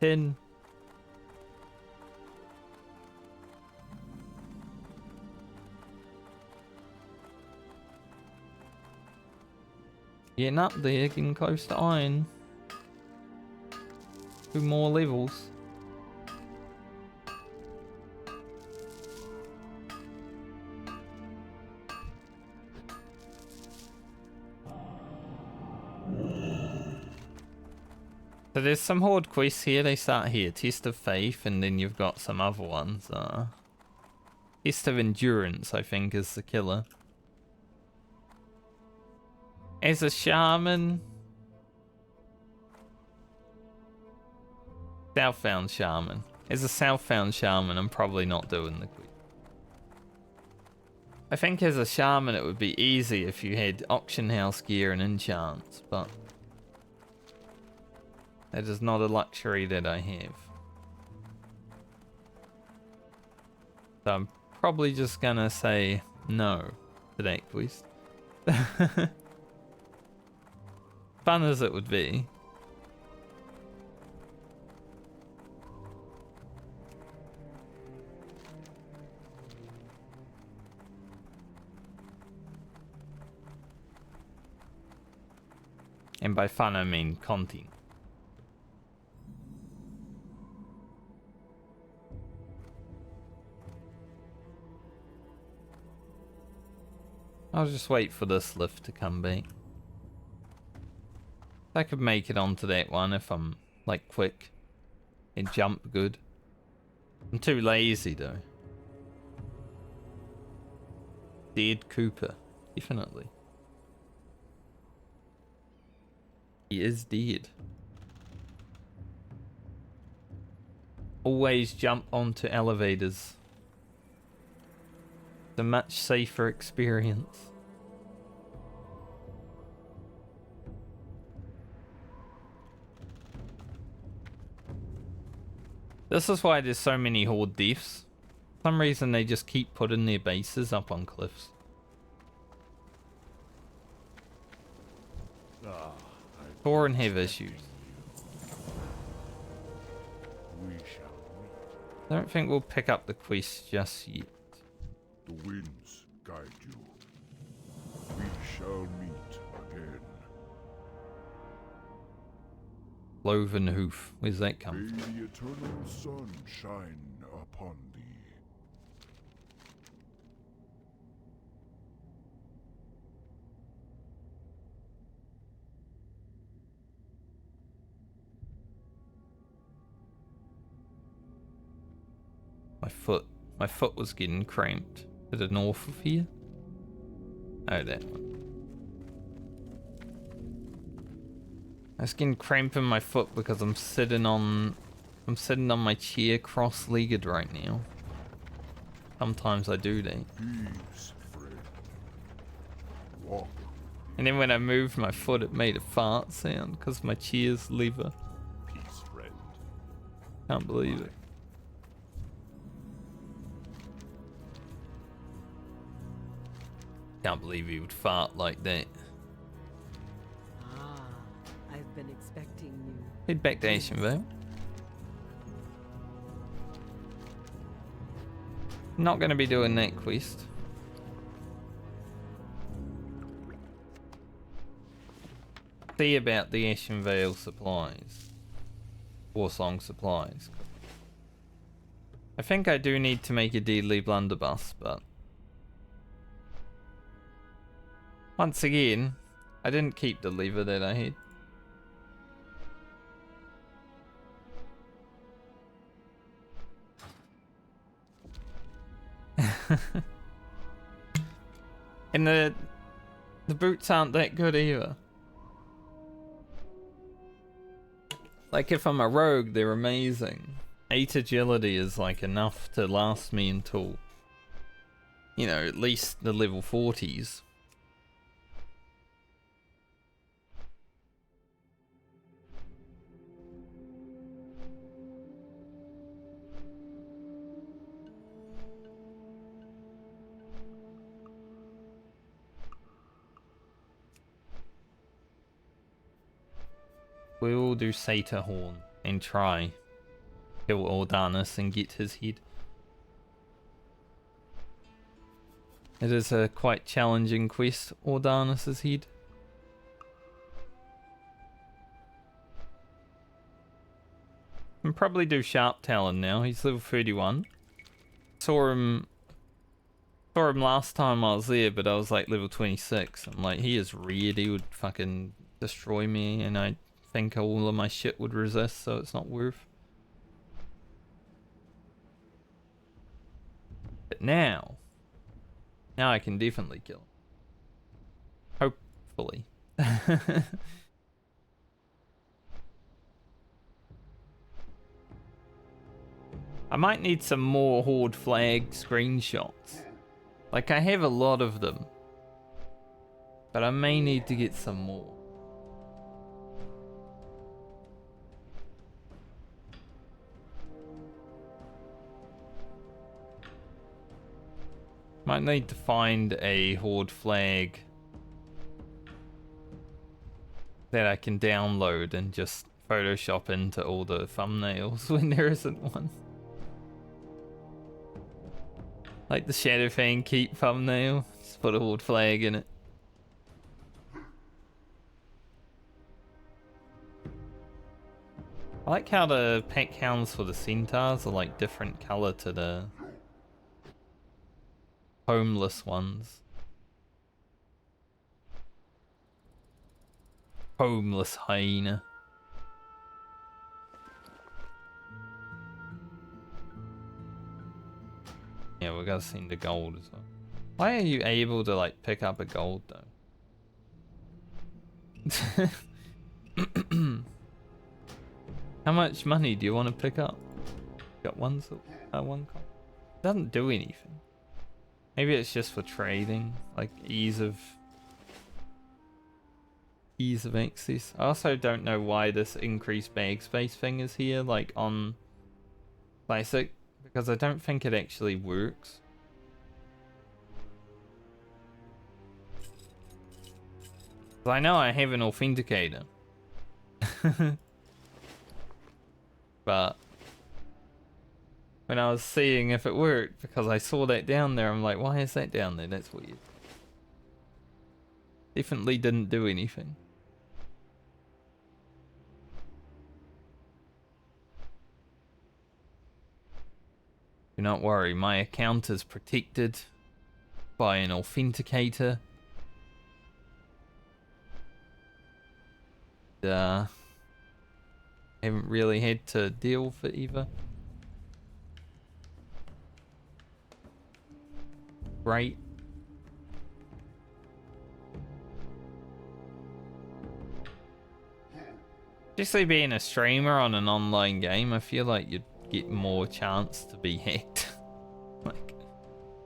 Speaker 1: 10. Getting up there, getting close to iron. 2 more levels. So there's some Horde quests here, they start here. Test of Faith, and then you've got some other ones. Test of Endurance, I think, is the killer. As a Shaman... Southbound Shaman. As a Southbound Shaman, I'm probably not doing the quest. I think as a Shaman it would be easy if you had auction house gear and enchants, but... that is not a luxury that I have. So I'm probably just gonna say no to that quest. Fun as it would be. And by fun I mean content. I'll just wait for this lift to come back. I could make it onto that one if I'm like quick and jump good. I'm too lazy though. Dead Cooper, definitely. He is dead. Always jump onto elevators. It's a much safer experience. This is why there's so many Horde deaths. For some reason they just keep putting their bases up on cliffs. Thorin have issues.
Speaker 2: We shall meet.
Speaker 1: I don't think we'll pick up the quest just yet.
Speaker 2: The winds guide you. We shall meet again.
Speaker 1: Cloven Hoof. Where's that come
Speaker 2: May
Speaker 1: from?
Speaker 2: the eternal sun shine upon thee.
Speaker 1: My foot was getting cramped. To the north of here? Oh, that one. I was getting cramp in my foot because I'm sitting on my chair cross-legged right now. Sometimes I do that.
Speaker 2: Peace, friend. Walk.
Speaker 1: And then when I moved my foot, it made a fart sound because my chair's lever.
Speaker 2: Peace, friend.
Speaker 1: Can't believe it. Can't believe he would fart like that.
Speaker 5: Ah, I've been expecting you.
Speaker 1: Head back to Ashenvale. Not going to be doing that quest. See about the Ashenvale supplies. Warsong supplies. I think I do need to make a deadly blunderbuss, but once again, I didn't keep the lever that I had. And the boots aren't that good either. Like if I'm a rogue, they're amazing. 8 agility is like enough to last me until, you know, at least the level 40s. We will do Satyr Horn and try kill Ordanus and get his head. It is a quite challenging quest, Ordanus' head. Can probably do Sharp Talon now, he's level 31. Saw him last time I was there, but I was like level 26. I'm like, he is red, he would fucking destroy me, and I think all of my shit would resist, so it's not worth. But now I can definitely kill him. Hopefully. I might need some more Horde flag screenshots. Like, I have a lot of them, but I may need to get some more. Might need to find a Horde flag that I can download and just Photoshop into all the thumbnails when there isn't one. Like the Shadowfang Keep thumbnail, just put a Horde flag in it. I like how the pack hounds for the centaurs are like different colour to the homeless ones. Homeless hyena. Yeah, we gotta send the gold as well. Why are you able to like pick up a gold though? How much money do you want to pick up? Got one card. Doesn't do anything. Maybe it's just for trading, like ease of access. I also don't know why this increased bag space thing is here, like on Classic, because I don't think it actually works. I know I have an authenticator. But when I was seeing if it worked, because I saw that down there, I'm like, why is that down there? That's weird. Definitely didn't do anything. Do not worry, my account is protected by an authenticator. Haven't really had to deal with it either. Great. Especially being a streamer on an online game, I feel like you'd get more chance to be hacked. Like,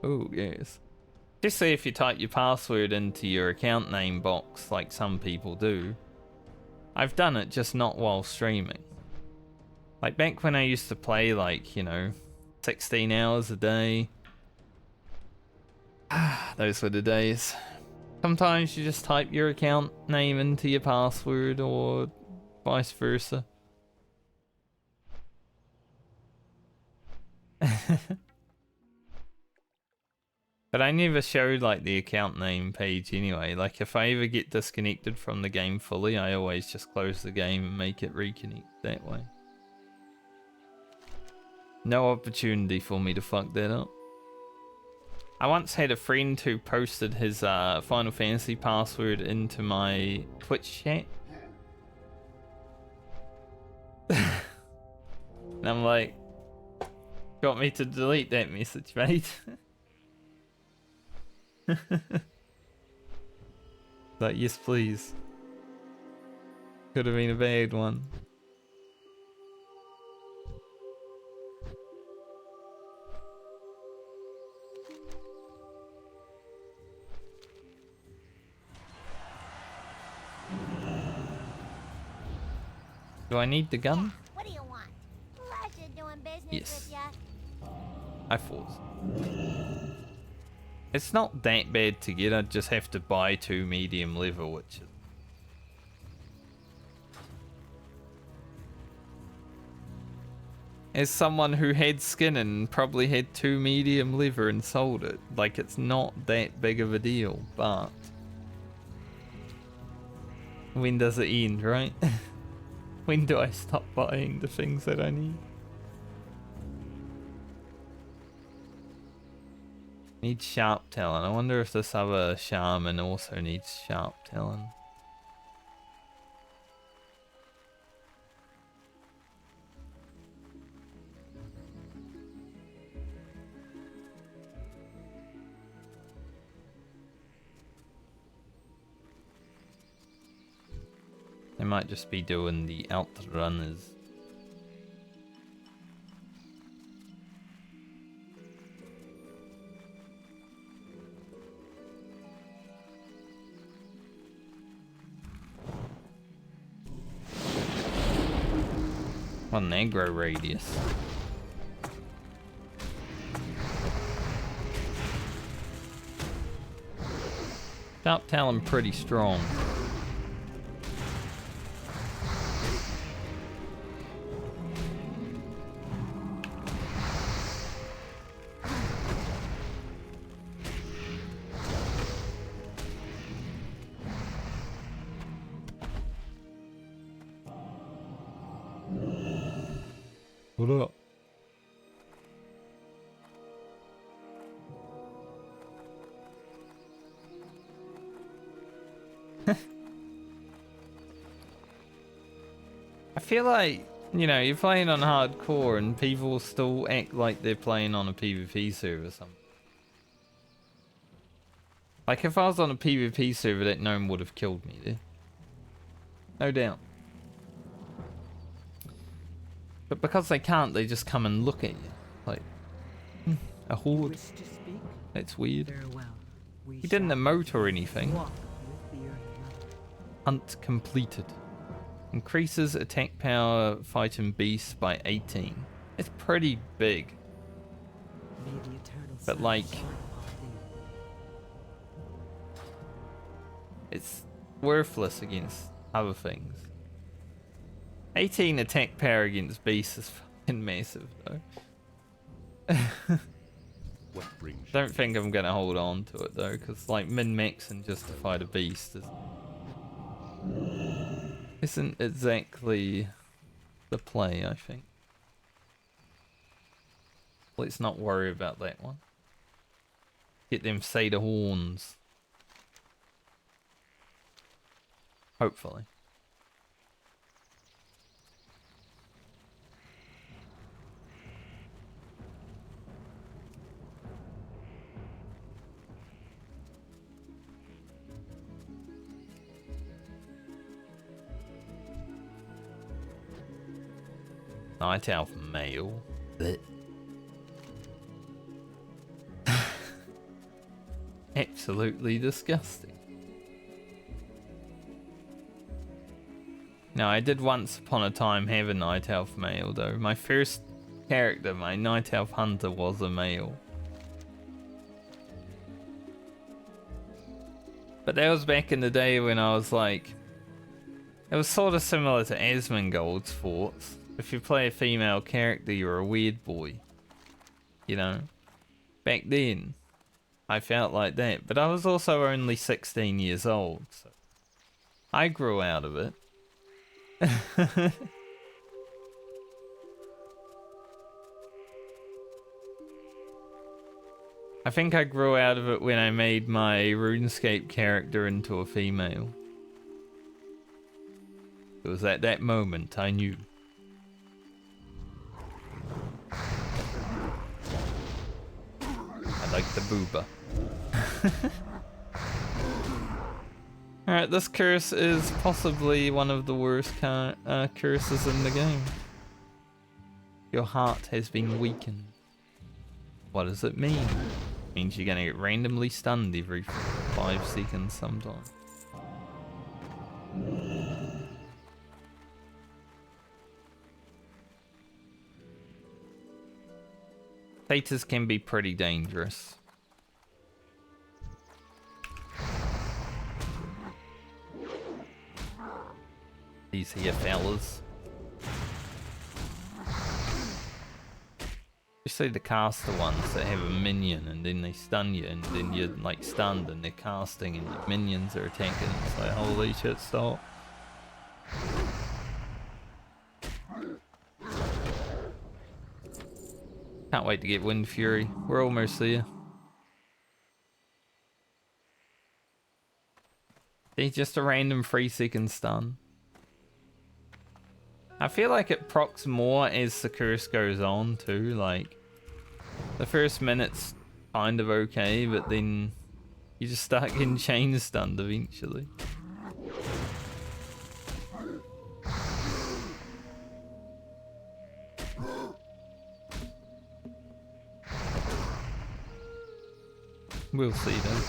Speaker 1: oh yes. Especially if you type your password into your account name box like some people do. I've done it, just not while streaming. Like back when I used to play like, you know, 16 hours a day. Those were the days. Sometimes you just type your account name into your password or vice versa. But I never showed like the account name page anyway. Like if I ever get disconnected from the game fully, I always just close the game and make it reconnect that way. No opportunity for me to fuck that up. I once had a friend who posted his Final Fantasy password into my Twitch chat. And I'm like, you want me to delete that message, mate? Like, yes, please. Could have been a bad one. Do I need the gun?
Speaker 6: What do you want? Pleasure doing business
Speaker 1: Yes.
Speaker 6: with ya.
Speaker 1: I thought. It's not that bad to get. I just have to buy 2 medium liver, which is... As someone who had skin and probably had 2 medium liver and sold it, like it's not that big of a deal, but... When does it end, right? When do I stop buying the things that I need? Need sharp talon. I wonder if this other shaman also needs sharp talon. They might just be doing the outrunners. One aggro radius. Sharp talon pretty strong. What up? I feel like, you know, you're playing on hardcore and people still act like they're playing on a PvP server or something. Like if I was on a PvP server, that gnome would have killed me there. No doubt. But because they can't, they just come and look at you. Like, a horde.
Speaker 5: Wish to speak?
Speaker 1: That's weird.
Speaker 5: Farewell. We
Speaker 1: He didn't
Speaker 5: shall
Speaker 1: emote or anything.
Speaker 5: walk with the earth.
Speaker 1: Hunt completed. Increases attack power fighting beasts by 18. It's pretty big.
Speaker 5: May the eternal
Speaker 1: But
Speaker 5: sun
Speaker 1: like,
Speaker 5: shine upon thee.
Speaker 1: it's worthless against other things. 18 attack power against beasts is fucking massive though.
Speaker 4: What brings
Speaker 1: Don't think I'm gonna hold on to it though, because like min-maxing just to fight a beast isn't exactly the play, I think. Let's not worry about that one. Get them Seder horns. Hopefully. Night Elf male. Blech. Absolutely disgusting. No, I did once upon a time have a Night Elf male though. My first character, my Night Elf hunter, was a male. But that was back in the day when I was like... It was sort of similar to Asmongold's Forts. If you play a female character, you're a weird boy. You know? Back then. I felt like that. But I was also only 16 years old, so I grew out of it. I think I grew out of it when I made my RuneScape character into a female. It was at that moment I knew. I like the booba. Alright, this curse is possibly one of the worst curses in the game. Your heart has been weakened. What does it mean? It means you're gonna get randomly stunned every 5 seconds sometime. Taters can be pretty dangerous. These here fellas. Especially the caster ones that have a minion and then they stun you and then you're like stunned and they're casting and your minions are attacking. It's like, holy shit, stop. Can't wait to get Wind Fury. We're almost there. It's just a random 3-second stun. I feel like it procs more as the curse goes on too, like the first minute's kind of okay, but then you just start getting chain stunned eventually. We'll see though.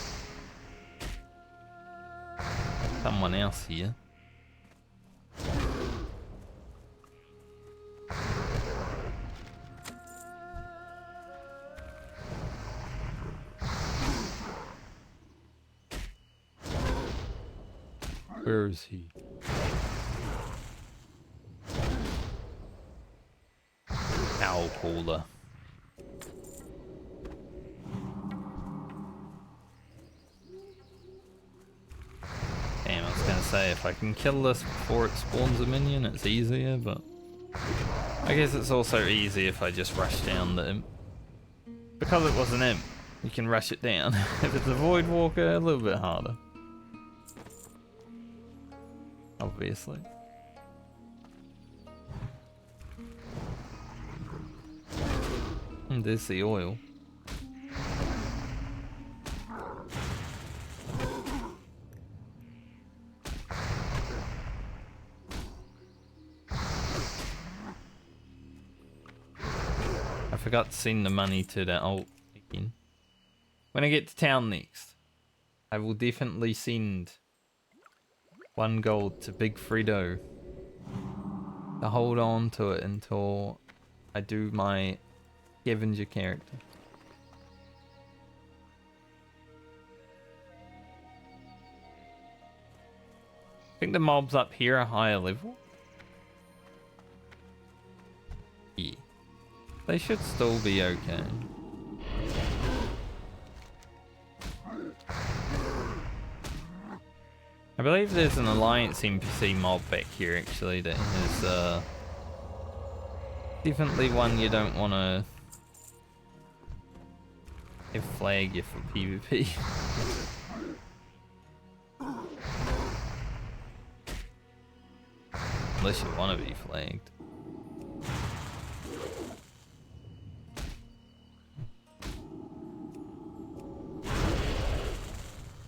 Speaker 1: Someone else here. Where is he? Owl cooler. Damn, I was gonna say if I can kill this before it spawns a minion, it's easier, but I guess it's also easy if I just rush down the imp. Because it was an imp, you can rush it down. If it's a void walker, a little bit harder. Obviously. And there's the oil. I forgot to send the money to the alt again. When I get to town next, I will definitely send 1 gold to Big Fredo to hold on to it until I do my scavenger character. I think the mobs up here are higher level. Yeah. They should still be okay. I believe there's an Alliance NPC mob back here actually that is definitely one you don't want to have flag you for PvP. Unless you want to be flagged.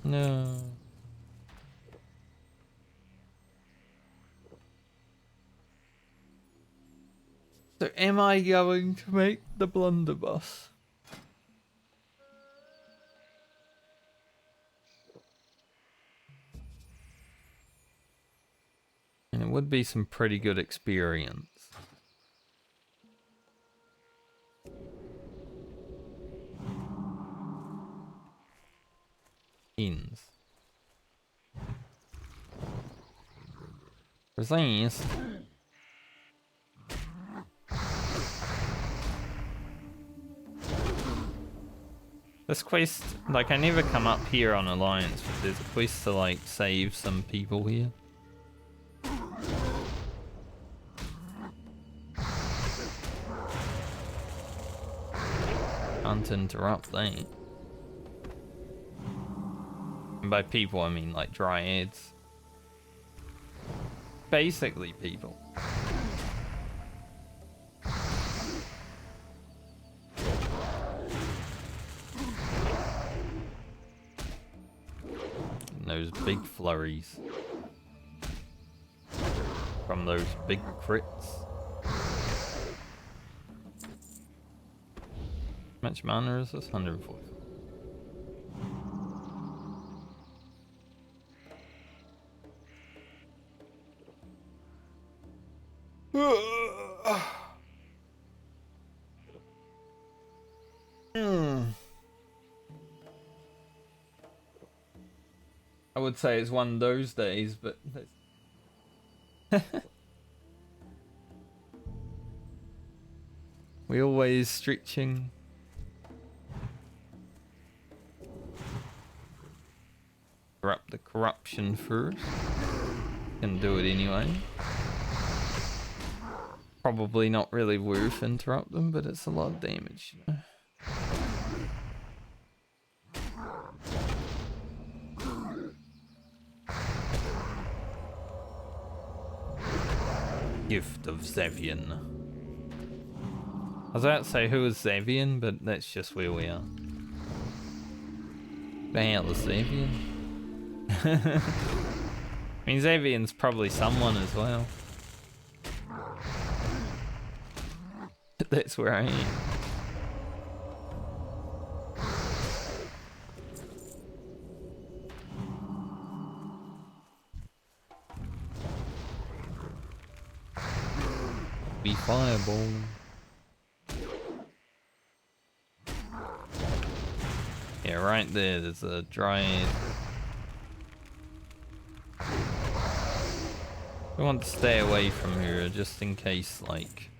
Speaker 1: No. So am I going to make the blunderbuss? And it would be some pretty good experience. Ends. Resist. This quest, like, I never come up here on Alliance, but there's a quest to, like, save some people here. Can't interrupt that. And by people, I mean, like, dryads. Basically people. And those big flurries. From those big crits. How much mana is this? 140. I would say it's one of those days, but we always stretching. Corrupt the corruption first. Can do it anyway. Probably not really worth interrupt them, but it's a lot of damage, you know. Gift of Zevian. I was about to say who is Zevian, but that's just where we are. The hell is Zevian? I mean, Zevian's probably someone as well. But that's where I am. Be fireball. Yeah, right there, there's a dryad. We want to stay away from her just in case, like,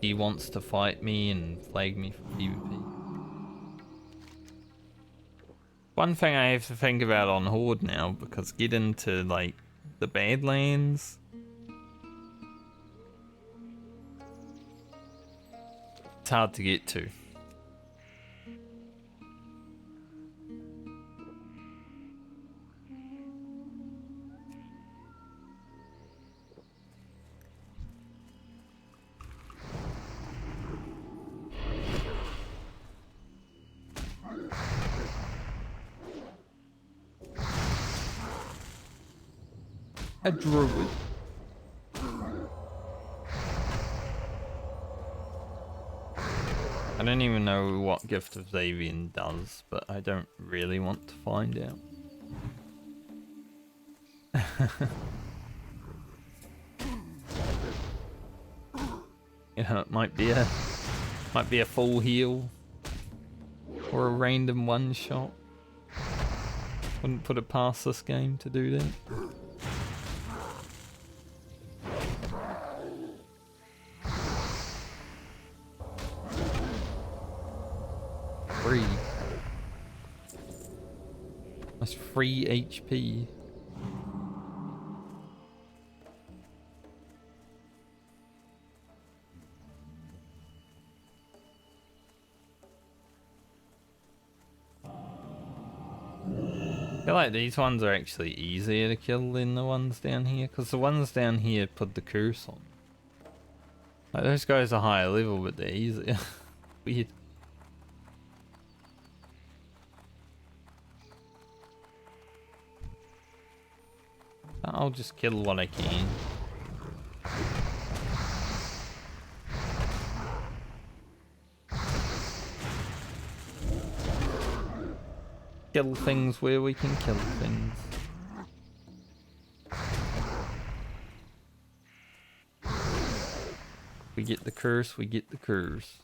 Speaker 1: he wants to fight me and flag me for PvP. One thing I have to think about on Horde now, because get into, like, the Badlands. It's hard to get to. A druid. I don't even know what Gift of Zavian does, but I don't really want to find out. You know, it might be a full heal or a random one shot. Wouldn't put it past this game to do that. Free. That's free HP. I feel like these ones are actually easier to kill than the ones down here, because the ones down here put the curse on. Like, those guys are higher level, but they're easier. Weird. I'll just kill what I can. Kill things where we can kill things. We get the curse, we get the curse.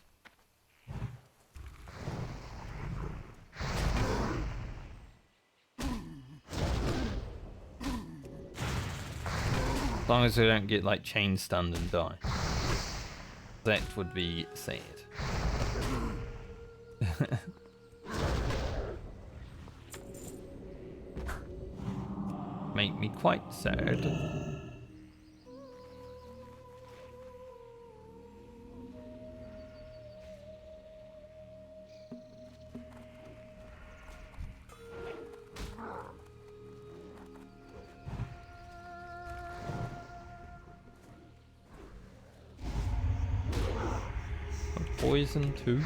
Speaker 1: As long as we don't get like chain stunned and die. That would be sad. make me quite sad. Poison too.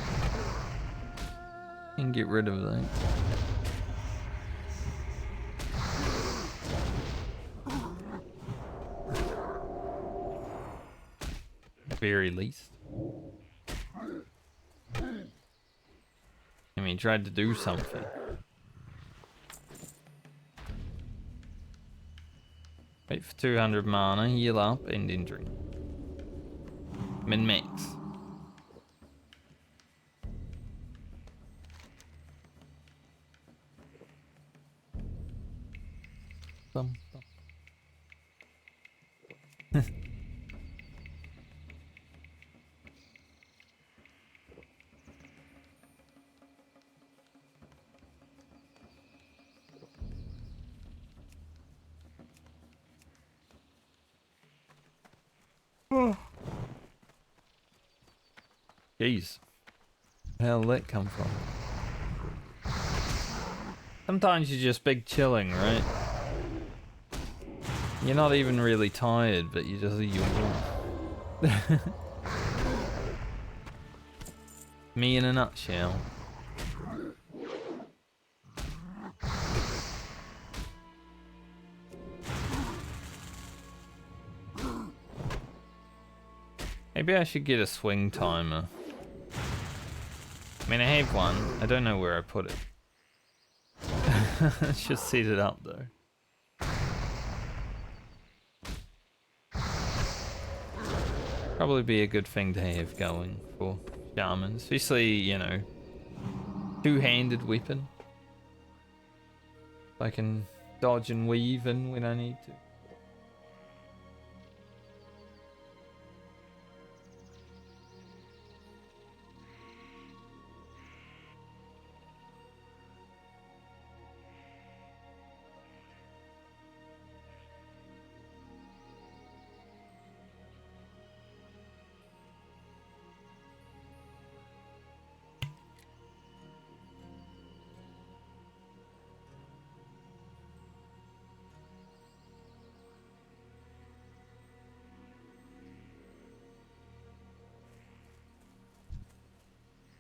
Speaker 1: Can get rid of that. Very least. I mean, tried to do something. Wait for 200 mana, heal up, and injury. Min max. Bum, bum. Jeez. Where the hell did that come from? Sometimes you're just big chilling, right? You're not even really tired, but you just yawn. Me in a nutshell. Maybe I should get a swing timer. I mean, I have one. I don't know where I put it. I should set it up though. Probably be a good thing to have going for Shaman, especially, you know, two-handed weapon. I can dodge and weave in when I need to.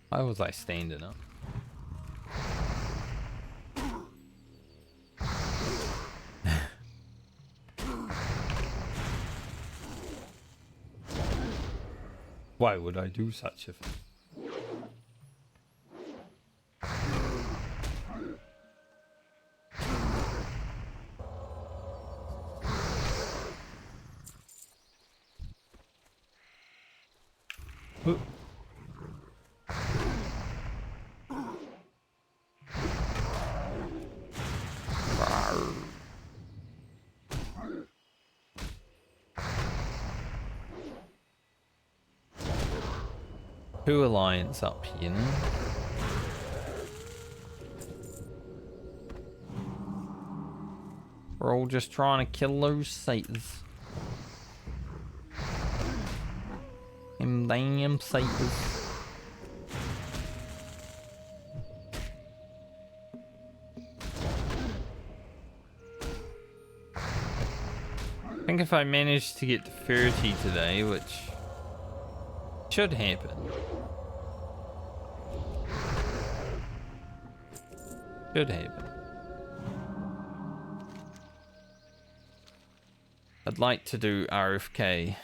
Speaker 1: Why was I standing up? Why would I do such a thing? Ooh. Two alliance up here now. We're all just trying to kill those satyrs. Them damn satyrs. I think if I manage to get to 30 today, which should happen. Should happen. I'd like to do RFK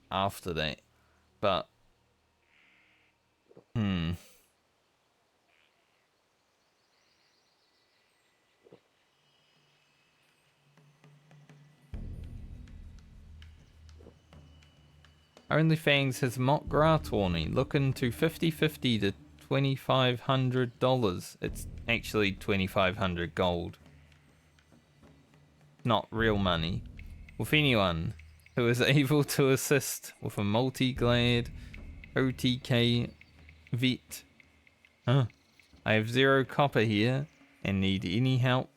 Speaker 1: after that, but OnlyFans has mock gra tourney looking to 50-50 to $2,500. It's actually 2,500 gold. Not real money. With anyone who is able to assist with a multi-glad OTK vet. I have 0 copper here and need any help.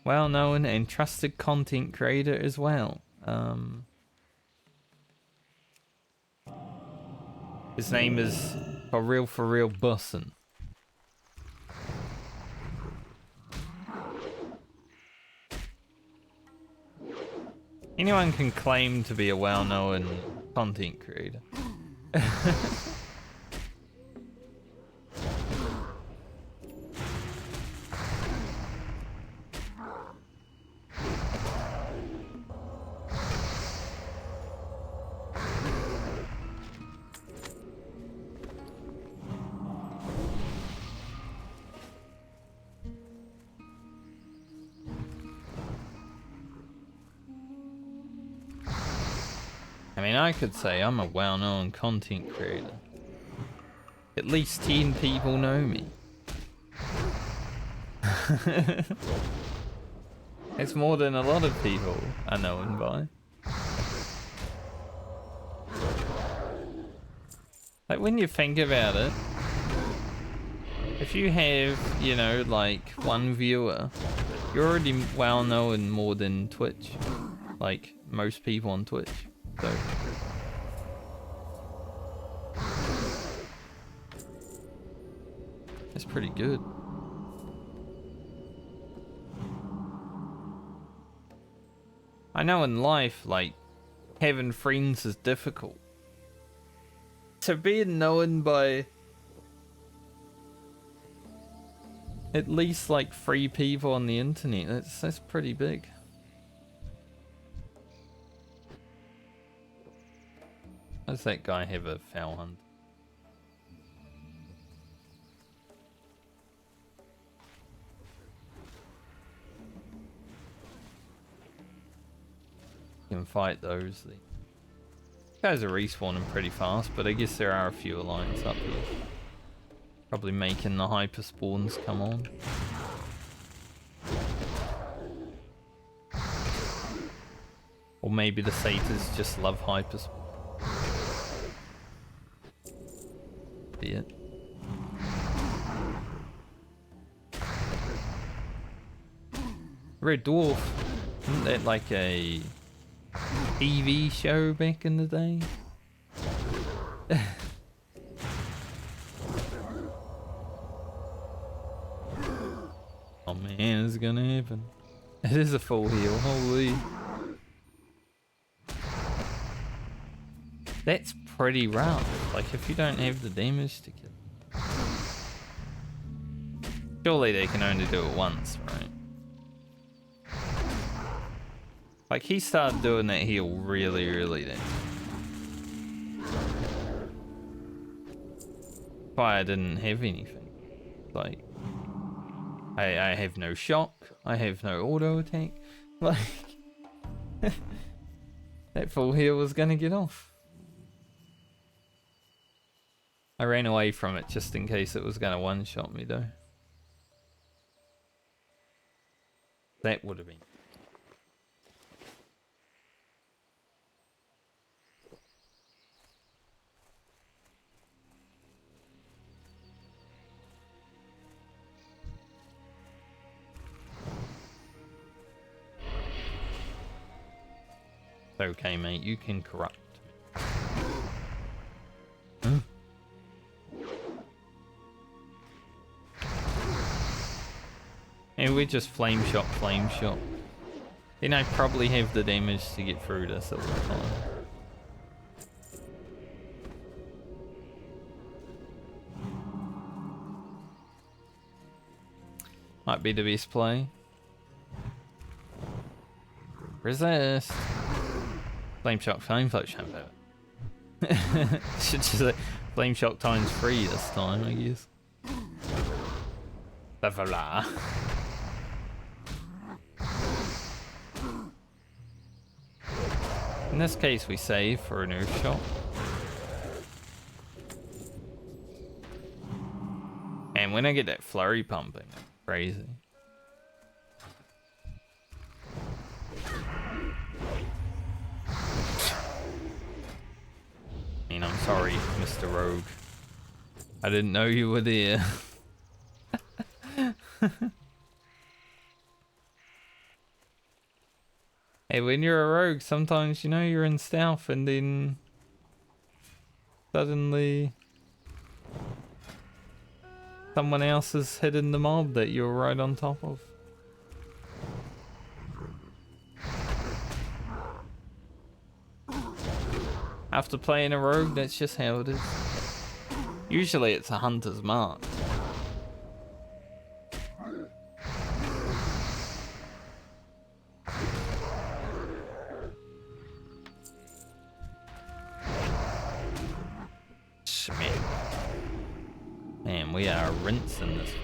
Speaker 1: well-known and trusted content creator as well. His name is for real Bussin. Anyone can claim to be a well-known content creator. I mean, I could say I'm a well-known content creator. At least 10 people know me. It's more than a lot of people are known by. Like, when you think about it, if you have, you know, like, one viewer, you're already well known more than Twitch. Like, most people on Twitch. So it's pretty good. I know in life, like, having friends is difficult. So being known by at least like 3 people on the internet, that's pretty big. Does that guy have a foul hunt? You can fight those. These guys are respawning pretty fast, but I guess there are a few alliance up here. Probably making the hyper spawns come on. Or maybe the satyrs just love hyper spawns. Be it. Red Dwarf, isn't that like a TV show back in the day? Oh man, it's gonna happen. It is a full heal, holy. That's pretty rough. Like, if you don't have the damage to kill. Surely they can only do it once, right? Like, he started doing that heal really early then. That's why I didn't have anything. Like, I have no shock, I have no auto attack. Like, that full heal was gonna get off. I ran away from it just in case it was gonna one-shot me though. That would have been. It's okay, mate, you can corrupt me. Huh? And we just flame shot. Then I probably have the damage to get through this all the time. Might be the best play. Resist. Flame shock, shampoo. Should just say flame shock times 3 this time, I guess. Blah. In this case, we save for an earth shot. And when I get that flurry pumping, it's crazy. I mean, I'm sorry, Mr. Rogue. I didn't know you were there. Hey, when you're a rogue, sometimes you know you're in stealth and then suddenly someone else has hidden the mob that you're right on top of. After playing a rogue, that's just how it is. Usually it's a hunter's mark. Schmick. Man, we are rinsing this.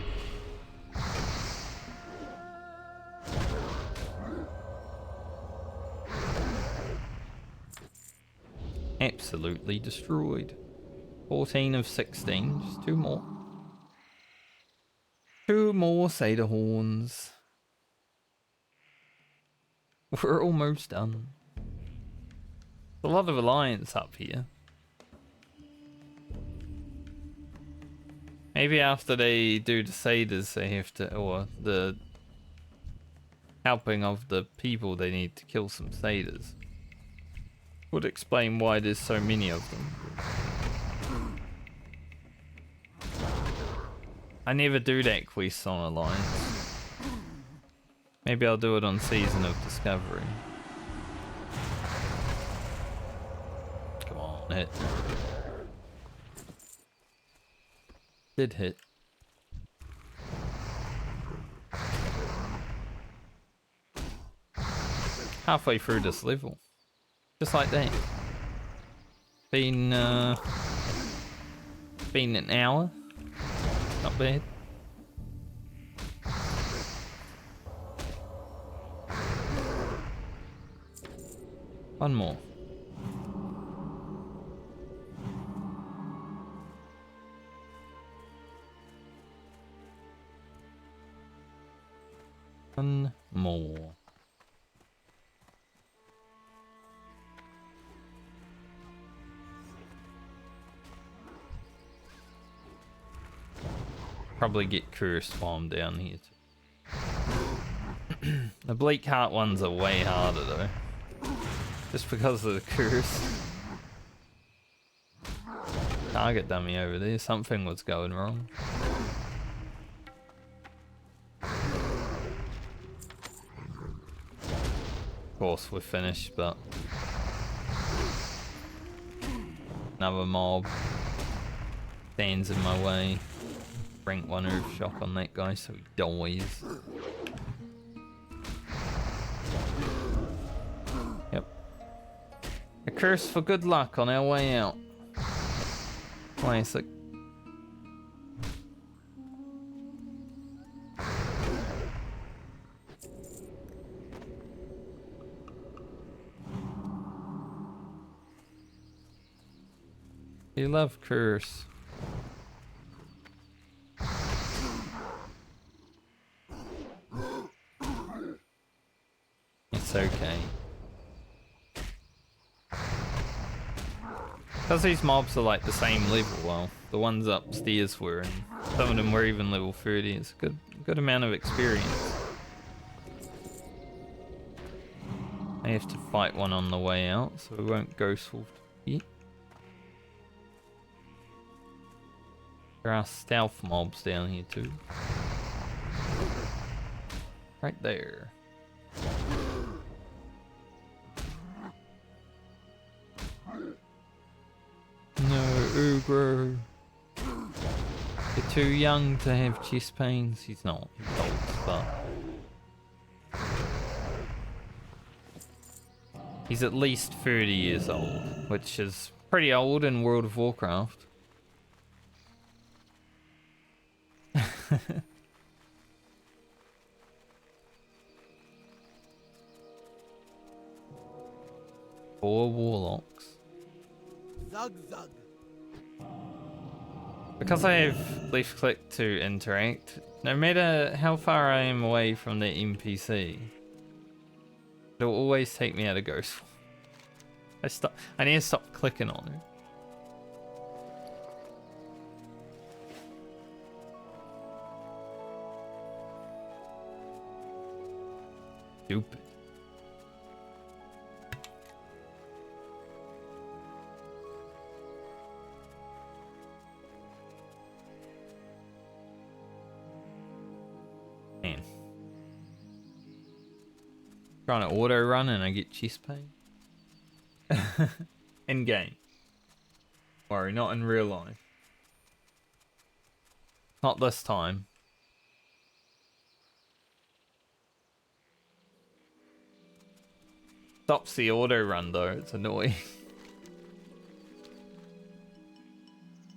Speaker 1: Absolutely destroyed. 14 of 16, just 2 more. 2 more Seder horns. We're almost done. A lot of alliance up here. Maybe after they do the Satyrs, they have to, or the helping of the people, they need to kill some Satyrs. Would explain why there's so many of them. I never do that quest on Alliance. Maybe I'll do it on Season of Discovery. Come on, hit. Did hit. Halfway through this level. Just like that. Been an hour. Not bad. One more. One more. Probably get cursed while I'm down here too. The Bleak Heart ones are way harder though. Just because of the curse. Target dummy over there, something was going wrong. Of course we're finished, but another mob stands in my way. Rank 1 Earth Shock on that guy so he dies. Yep. A curse for good luck on our way out. Classic. You love curse. It's okay. Because these mobs are like the same level, well, the ones upstairs were, and some of them were even level 30. It's a good amount of experience. I have to fight one on the way out, so we won't go soft yet. There are stealth mobs down here too. Right there. No, Ugro. You're too young to have chest pains. He's not. He's old, but he's at least 30 years old, which is pretty old in World of Warcraft. Four warlocks.
Speaker 7: Zug zug.
Speaker 1: Because I have left click to interact, no matter how far I am away from the NPC, it'll always take me out of Ghost. I need to stop clicking on it. Stupid. Trying to auto run and I get chest pain. In game. Worry, not in real life. Not this time. Stops the auto run though, it's annoying.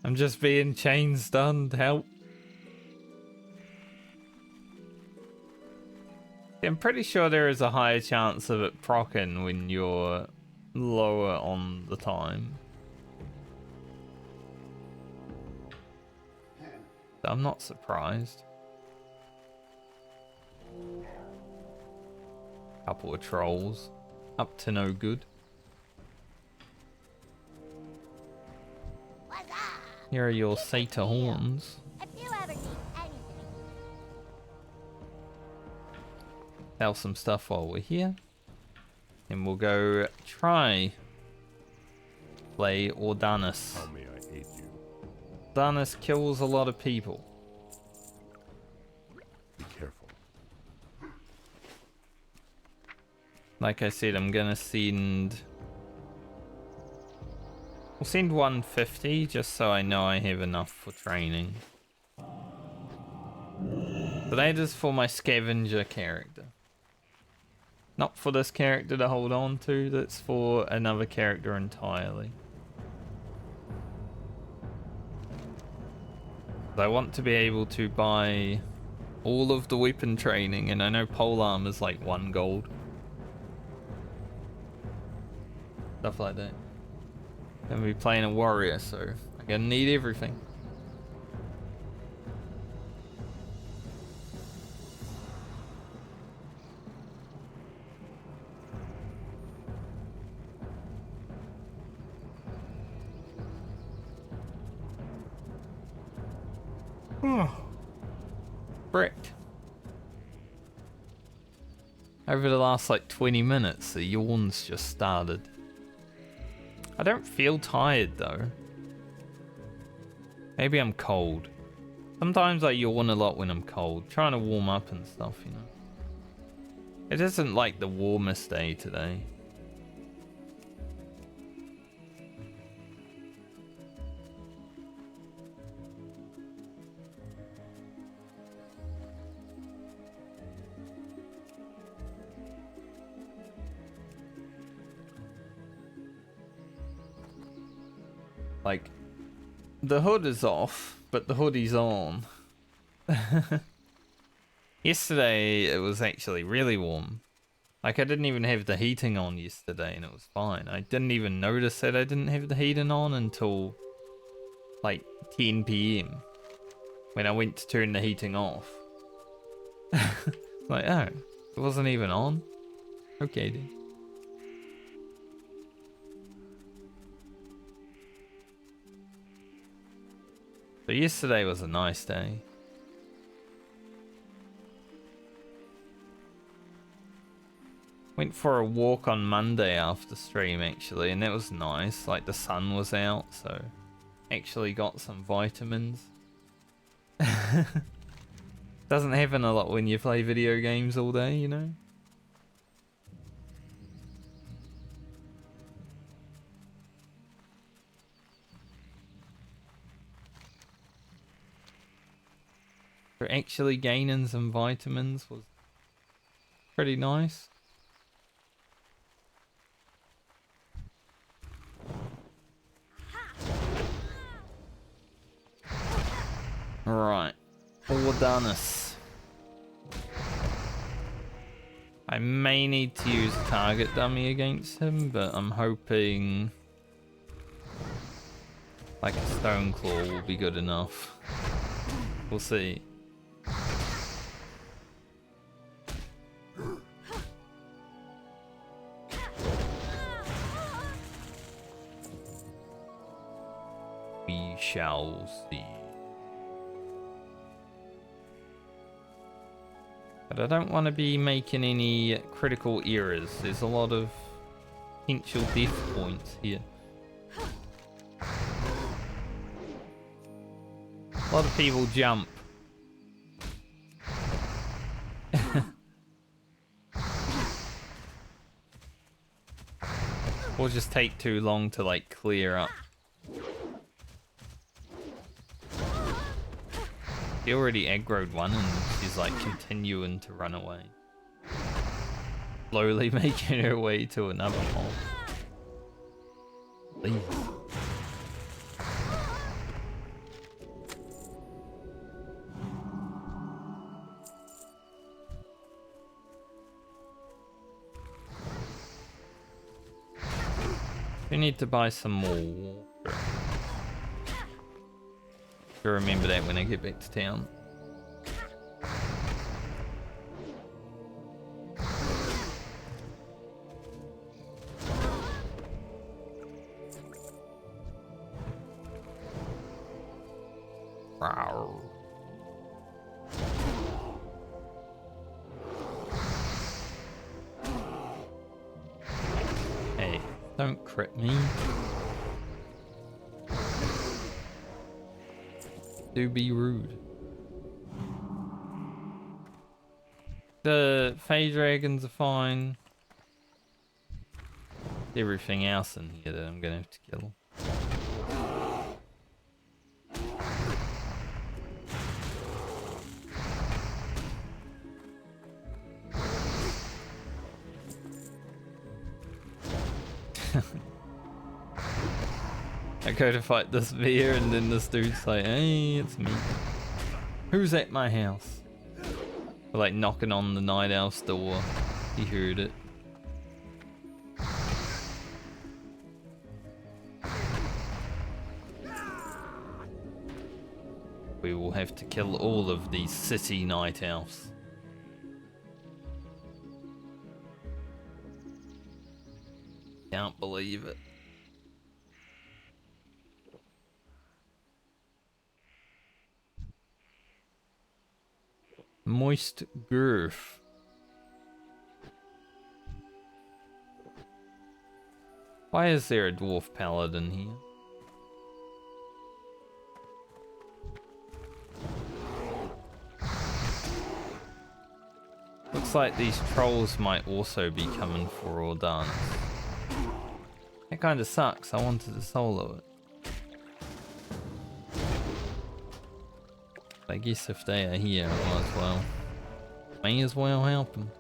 Speaker 1: I'm just being chain stunned, help. I'm pretty sure there is a higher chance of it proccing when you're lower on the time. I'm not surprised. Couple of trolls. Up to no good.
Speaker 6: What's up?
Speaker 1: Here are your satyr horns.
Speaker 6: If you ever need anything,
Speaker 1: Sell some stuff while we're here. And we'll go try play Ordanis.
Speaker 4: How may I aid you?
Speaker 1: Ordanis kills a lot of people.
Speaker 4: Be careful.
Speaker 1: Like I said, I'm gonna send... We'll send 150 just so I know I have enough for training. But that is for my scavenger character. Not for this character to hold on to, that's for another character entirely. I want to be able to buy all of the weapon training, and I know polearm is like 1 gold. Stuff like that. I'm gonna be playing a warrior, so I'm gonna need everything. Brick. Over the last like 20 minutes, the yawns just started. I don't feel tired though. Maybe I'm cold. Sometimes I yawn a lot when I'm cold, trying to warm up and stuff, you know. It isn't like the warmest day today. Like, the hood is off, but the hoodie's on. Yesterday, it was actually really warm. Like, I didn't even have the heating on yesterday, and it was fine. I didn't even notice that I didn't have the heating on until, like, 10 PM. When I went to turn the heating off. Like, oh, it wasn't even on? Okay, then. But yesterday was a nice day. Went for a walk on Monday after stream actually, and that was nice. Like the sun was out, so actually got some vitamins. Doesn't happen a lot when you play video games all day, you know? Actually gaining some vitamins was pretty nice. Alright, Ordanis. I may need to use target dummy against him, but I'm hoping like a stone claw will be good enough. We'll see. We shall see. But I don't want to be making any critical errors. There's a lot of potential death points here. A lot of people jump. Or just take too long to like clear up. She already aggroed one and she's like continuing to run away. Slowly making her way to another mob. Please. We need to buy some more water. I'll remember that when I get back to town. Rawr. Hey, don't crit me. Do be rude. The Fey Dragons are fine. Everything else in here that I'm gonna have to kill. I go to fight this bear and then this dude's like, hey, it's me. Who's at my house? We're like knocking on the night elf's door. He heard it. We will have to kill all of these city night elves. Can't believe it. Moist girth. Why is there a dwarf paladin here? Looks like these trolls might also be coming for all dance. That kind of sucks. I wanted to solo it. I guess if they are here, I may as well help them.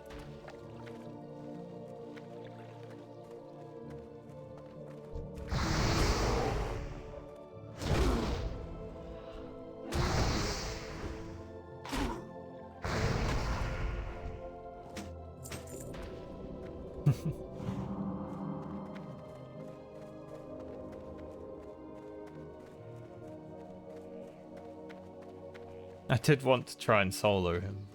Speaker 1: I did want to try and solo him.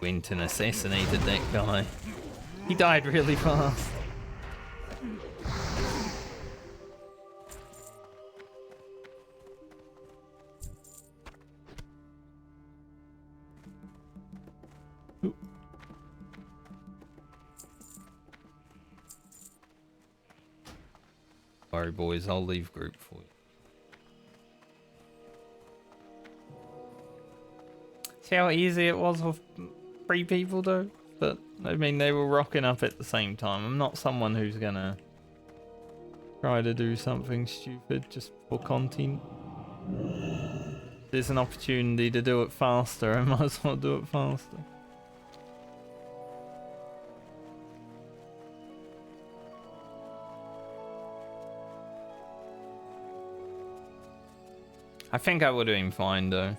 Speaker 1: Went and assassinated that guy. He died really fast. Sorry boys, I'll leave group for you. See how easy it was with 3 people though? But, I mean, they were rocking up at the same time. I'm not someone who's gonna try to do something stupid just for content. There's an opportunity to do it faster, I might as well do it faster. I think I would have been fine though.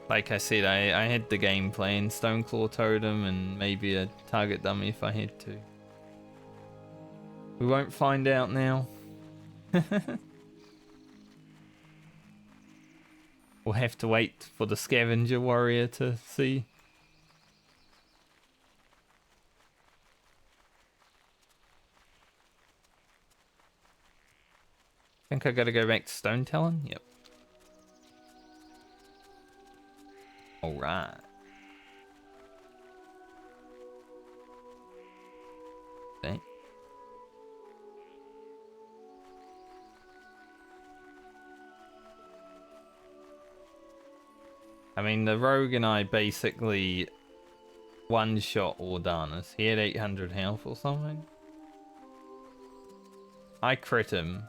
Speaker 1: Like I said, I had the gameplay in Stoneclaw Totem and maybe a target dummy if I had to. We won't find out now. We'll have to wait for the scavenger warrior to see. Think I gotta go back to Stone Talon? Yep. Alright. Okay. I mean, the rogue and I basically one-shot Ordanis. He had 800 health or something. I crit him.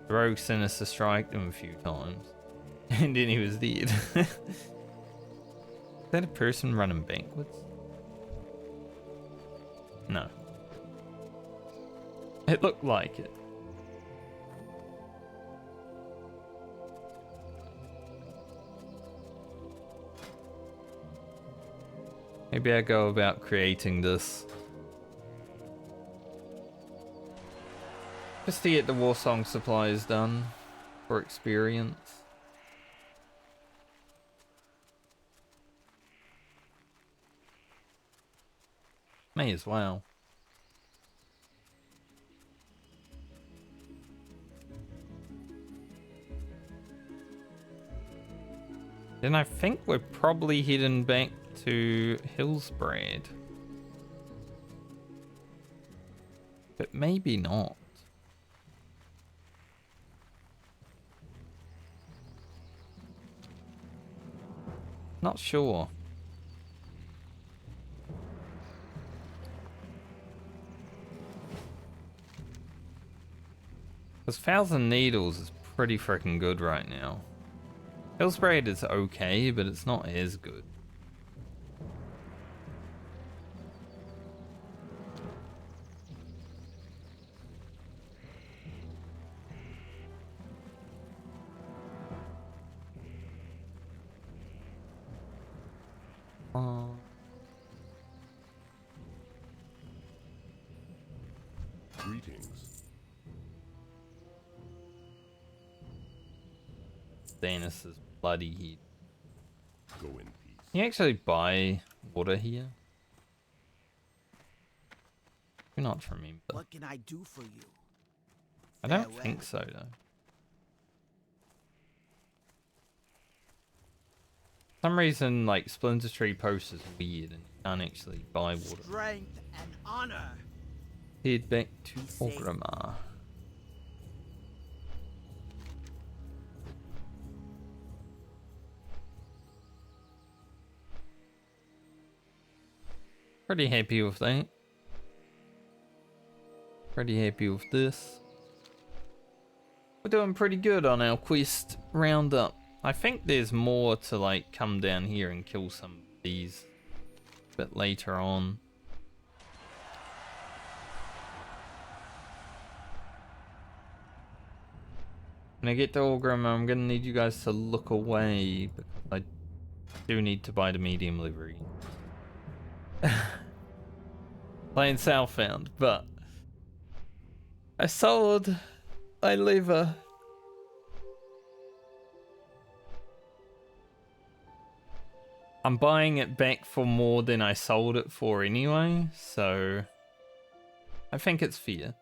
Speaker 1: The rogue sinister striked him a few times. And then he was dead. Is that a person running backwards? No. It looked like it. Maybe I go about creating this just to get the war song supplies done for experience. May as well. Then I think we're probably heading back to Hillsbrad. But maybe not. Not sure. Because Thousand Needles is pretty freaking good right now. Hillsbrad is okay, but it's not as good.
Speaker 4: Greetings.
Speaker 1: Stannis' bloody head.
Speaker 4: Go in peace.
Speaker 1: Can you actually buy water here? Do not remember.
Speaker 7: What can I do for you?
Speaker 1: I don't
Speaker 7: Farewell.
Speaker 1: think so though. For some reason, like Splinter Tree Post is weird and you can't actually buy water.
Speaker 7: Strength and honor.
Speaker 1: Head back to
Speaker 7: Be safe.
Speaker 1: Orgrimmar. Pretty happy with that. Pretty happy with this. We're doing pretty good on our quest roundup. I think there's more to like come down here and kill some of these a bit later on. When I get to Orgrimmar, I'm gonna need you guys to look away because I do need to buy the medium livery. Playing Southbound, but I sold my liver. I'm buying it back for more than I sold it for anyway, so I think it's fair.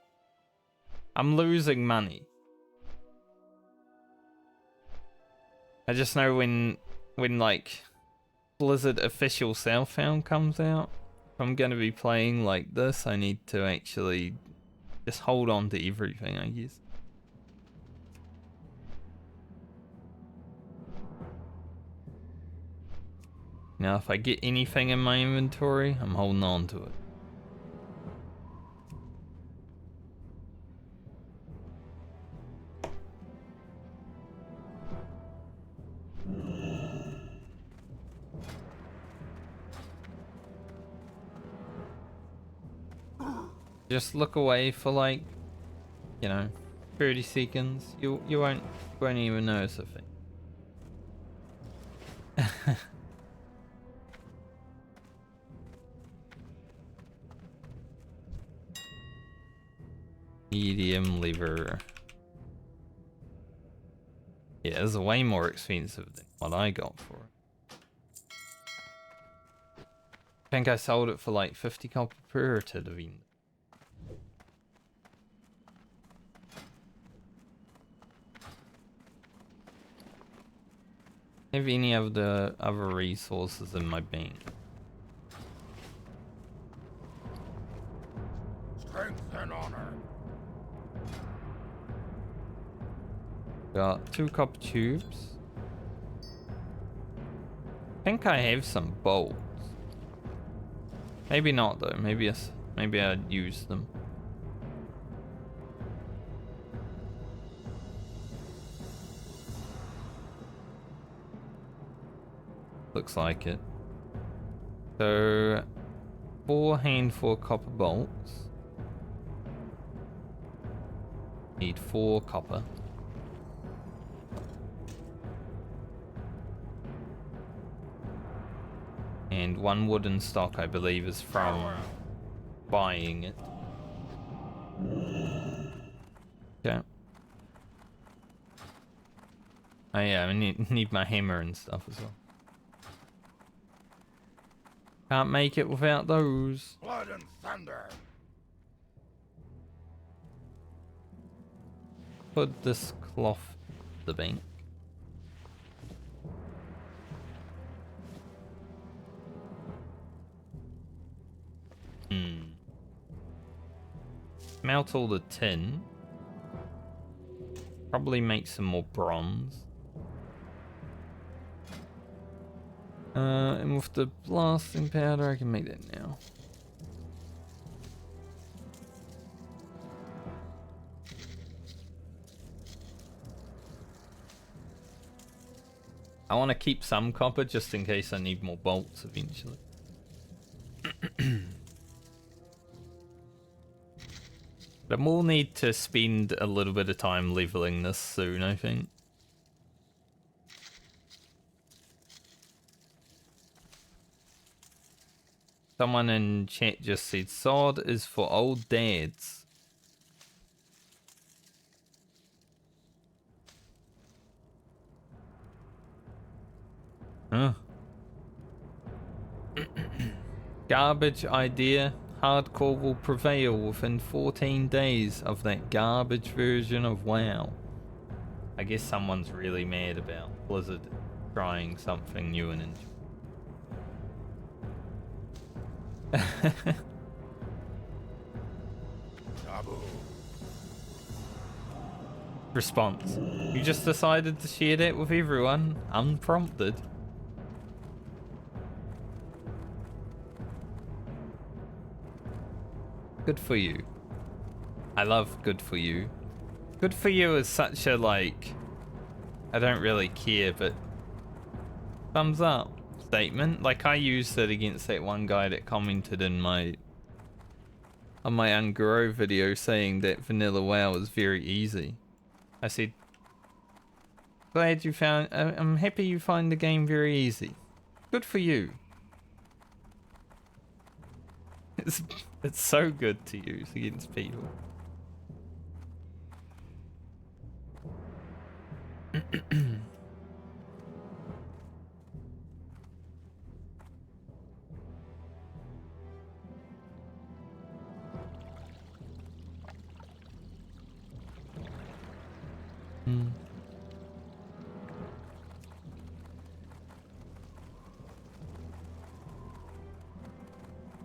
Speaker 1: I'm losing money. I just know when like Blizzard official Southbound comes out, if I'm gonna be playing like this, I need to actually just hold on to everything, I guess. Now, if I get anything in my inventory, I'm holding on to it. Just look away for like, you know, 30 seconds. You won't even notice a thing. Medium liver. Yeah, it's way more expensive than what I got for it. I think I sold it for like 50 copper per to the vendor. Have any of the other resources in my bank?
Speaker 2: Strength and honor.
Speaker 1: Got 2 copper tubes. I think I have some bolts. Maybe not though. Maybe I'd use them. Looks like it. So 4 handful copper bolts. Need 4 copper. And 1 wooden stock, I believe, is from buying it. Okay. Oh yeah, I need my hammer and stuff as well. Can't make it without those.
Speaker 2: Blood and thunder.
Speaker 1: Put this cloth in the bank. Melt all the tin. Probably make some more bronze. And with the blasting powder, I can make that now. I want to keep some copper just in case I need more bolts eventually. But we'll need to spend a little bit of time leveling this soon, I think. Someone in chat just said, sword is for old dads. Huh. Garbage idea. Hardcore will prevail within 14 days of that garbage version of WoW. I guess someone's really mad about Blizzard trying something new and
Speaker 2: Taboo.
Speaker 1: Response. You just decided to share that with everyone, unprompted. Good for you. I love good for you. Good for you is such a, like, I don't really care, but thumbs up statement. Like, I used it against that one guy that commented in on my Ungrow video saying that vanilla WoW is very easy. I said, glad you found, I'm happy you find the game very easy. Good for you. It's so good to use against people.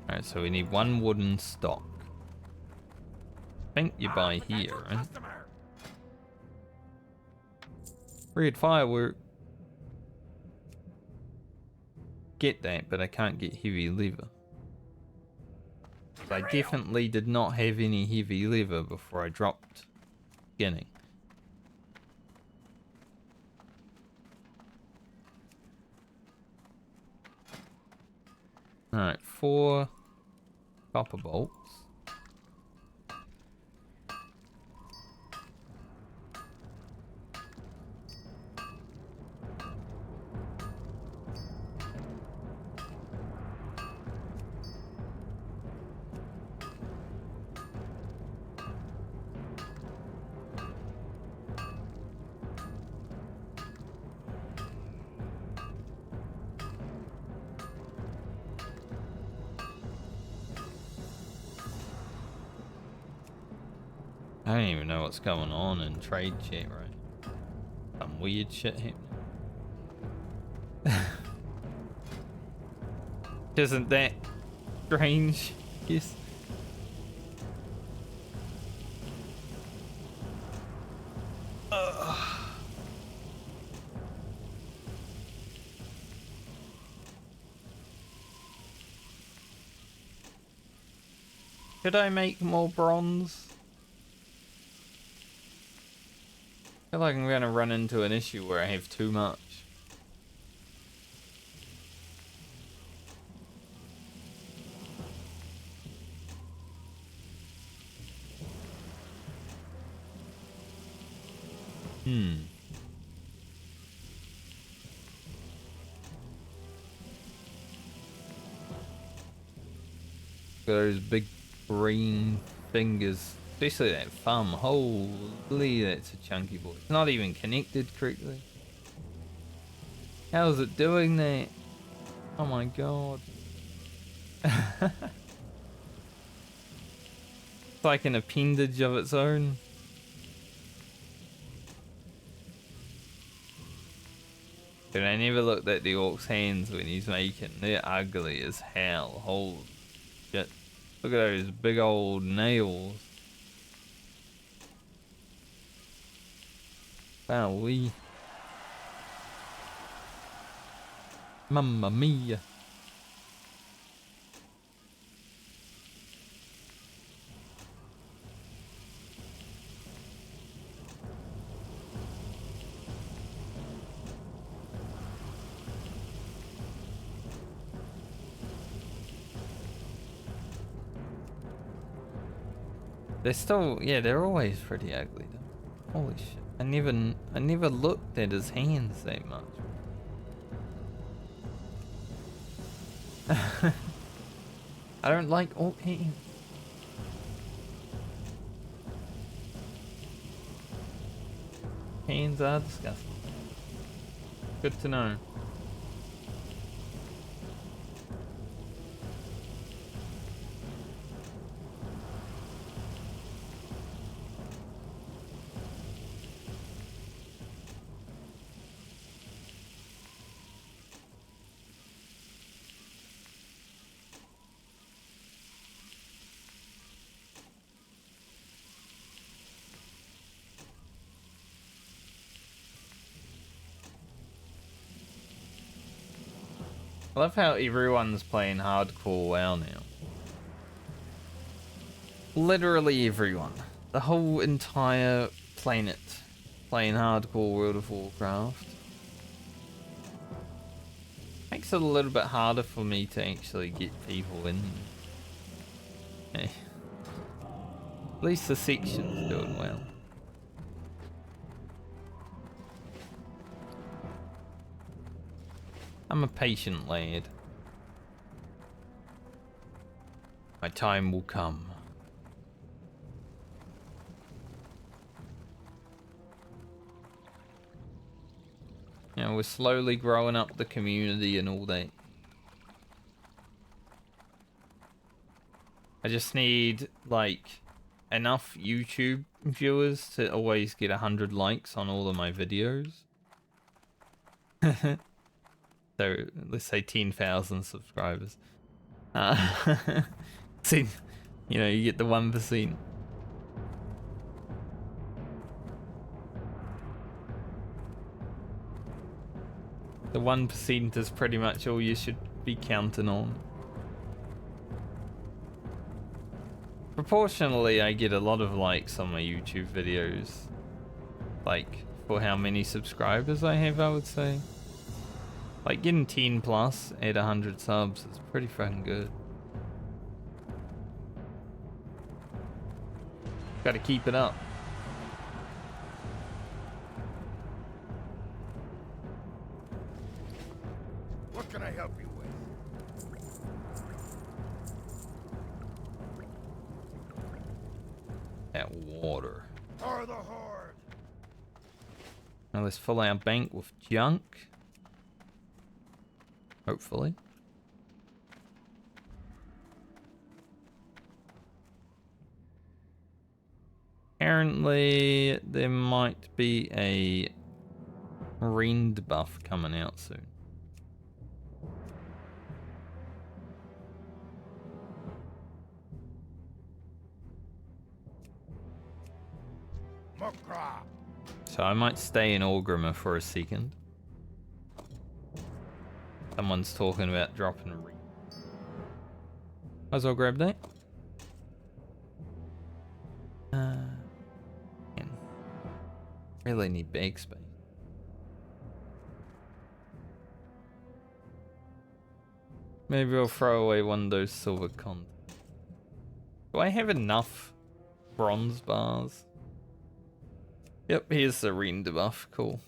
Speaker 1: Alright, so we need 1 wooden stock. I think you buy here, right? Red firework. Get that, but I can't get heavy leather. I definitely did not have any heavy leather before I dropped beginning. Alright, 4 copper bolts. I don't even know what's going on in trade chat, right? Some weird shit happening. Isn't that strange? Yes. Should I make more bronze? I feel like I'm gonna run into an issue where I have too much. Those big green fingers. Especially that thumb. Holy, that's a chunky boy. It's not even connected correctly. How is it doing that? Oh my god. It's like an appendage of its own. But I never looked at the orc's hands when he's making. They're ugly as hell. Holy shit. Look at those big old nails. Wowee. Mamma mia. They're still, yeah, they're always pretty ugly though. Holy shit. I never looked at his hands that much. I don't like orc hands. Hands are disgusting. Good to know. I love how everyone's playing hardcore WoW now. Literally everyone. The whole entire planet playing hardcore World of Warcraft. Makes it a little bit harder for me to actually get people in. Hey. At least the section's doing well. I'm a patient lad. My time will come. You know, we're slowly growing up the community and all that. I just need, like, enough YouTube viewers to always get 100 likes on all of my videos. So, let's say 10,000 subscribers. See, you know, you get the 1%. The 1% is pretty much all you should be counting on. Proportionally, I get a lot of likes on my YouTube videos. Like, for how many subscribers I have, I would say. Like, getting 10 plus at 100 subs is pretty fucking good. Gotta keep it up.
Speaker 2: What can I help you with?
Speaker 1: That water.
Speaker 2: For the horde.
Speaker 1: Now let's fill our bank with junk. Hopefully. Apparently, there might be a rend buff coming out soon.
Speaker 2: Mukra.
Speaker 1: So I might stay in Orgrimmar for a second. Someone's talking about dropping a ring. Might as well grab that. Man. Really need bag space. Maybe I'll throw away one of those silver cons. Do I have enough bronze bars? Yep, here's the rain debuff. Cool.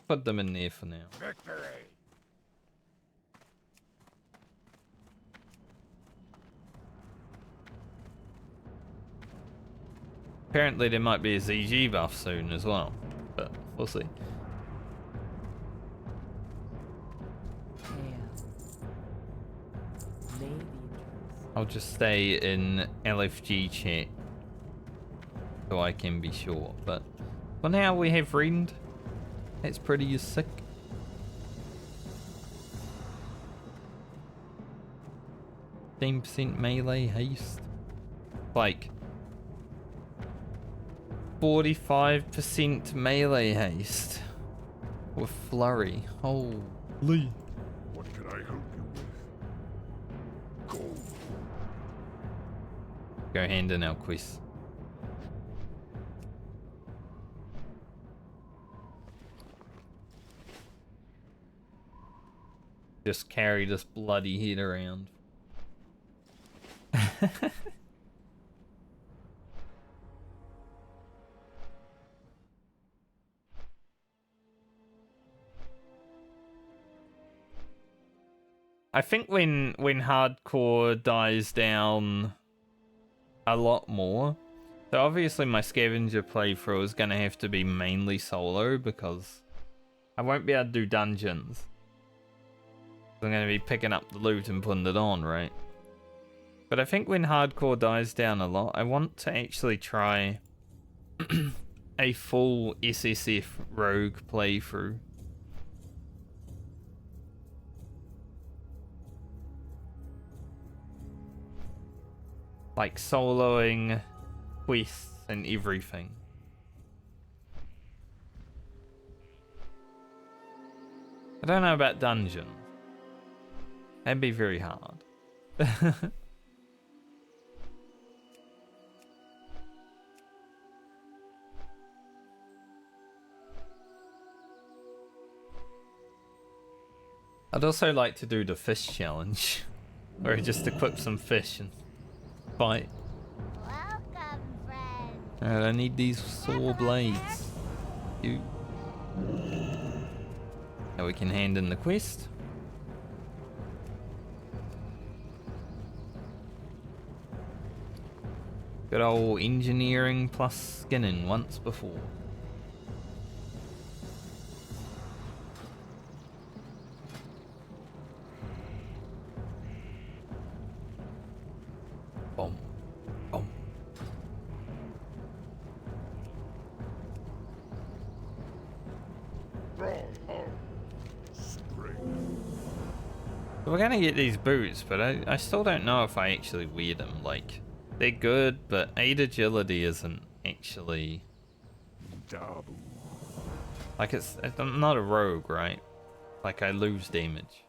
Speaker 1: Put them in there for now.
Speaker 2: Victory.
Speaker 1: Apparently there might be a ZG buff soon as well, but we'll see. I'll just stay in LFG chat so I can be sure, but for now we have Rend. That's pretty sick. %, melee haste. Like 45% melee haste with flurry. Holy.
Speaker 4: What can I help you with? Go.
Speaker 1: Go hand in our quest. Just carry this bloody head around. I think when hardcore dies down a lot more, so obviously my scavenger playthrough is gonna have to be mainly solo because I won't be able to do dungeons. I'm gonna be picking up the loot and putting it on, right? But I think when hardcore dies down a lot, I want to actually try a full SSF rogue playthrough. Like soloing quests and everything. I don't know about dungeons. That'd be very hard. I'd also like to do the fish challenge, where I just equip some fish and fight.
Speaker 6: Welcome, friend.
Speaker 1: Alright, I need these saw blades. You. Now we can hand in the quest. Good old engineering plus skinning once before. Boom. Boom. So we're gonna get these boots, but I still don't know if I actually wear them. Like, they're good, but 8 agility isn't actually... Like, I'm not a rogue, right? Like, I lose damage.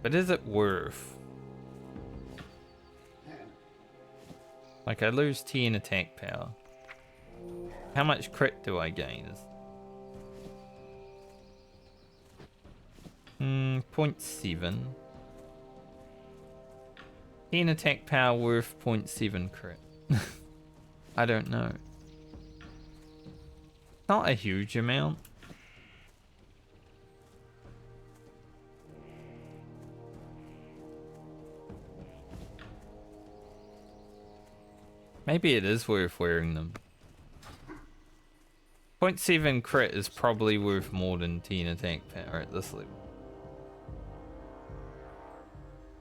Speaker 1: But is it worth? Like, I lose 10 attack power. How much crit do I gain? 0.7. 10 attack power worth 0.7 crit. I don't know. Not a huge amount. Maybe it is worth wearing them. 0.7 crit is probably worth more than 10 attack power at this level.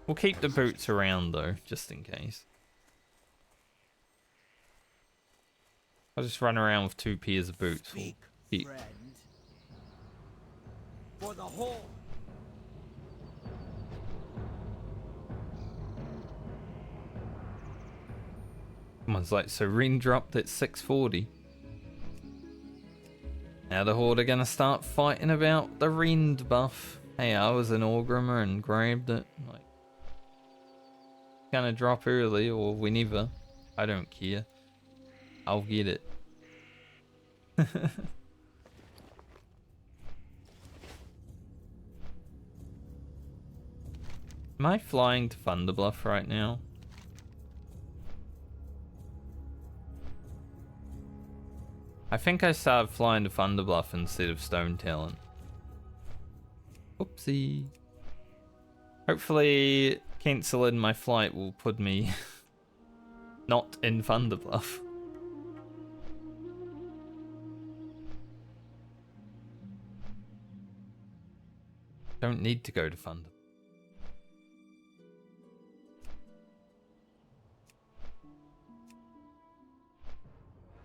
Speaker 1: We'll keep the boots around though, just in case. I'll just run around with 2 pairs of boots.
Speaker 7: Speak,
Speaker 1: Keep.
Speaker 7: friend. For the whole.
Speaker 1: Someone's like, so Ring dropped at 640. Now the Horde are gonna start fighting about the Rind buff. Hey, I was an Orgrimmar and grabbed it. Like, gonna drop early or whenever. I don't care. I'll get it. Am I flying to Thunderbluff right now? I think I started flying to Thunderbluff instead of Stone Talon. Oopsie. Hopefully cancelling my flight will put me not in Thunderbluff. Don't need to go to Thunder.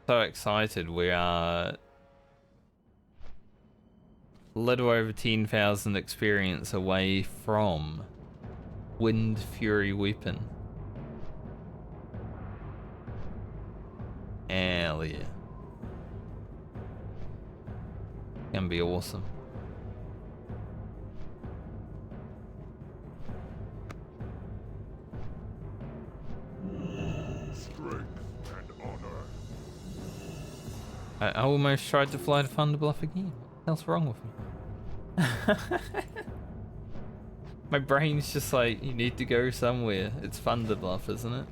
Speaker 1: So excited. We are a little over 10,000 experience away from Wind Fury Weapon. Hell yeah. Gonna be awesome.
Speaker 4: Strength and honor.
Speaker 1: I almost tried to fly to Thunderbluff again. What the hell's wrong with me? My brain's just like, you need to go somewhere. It's Thunderbluff, isn't it?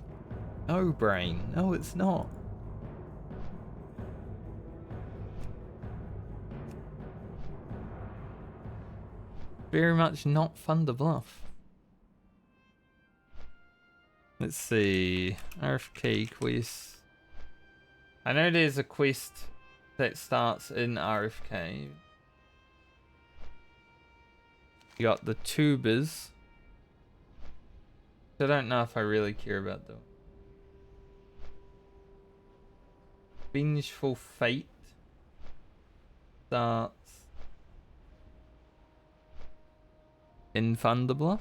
Speaker 1: No, brain. No, it's not. Very much not Thunderbluff. Let's see. RFK quest. I know there's a quest that starts in RFK. You got the tubers. I don't know if I really care about them. Vengeful Fate starts in Thunderbluff.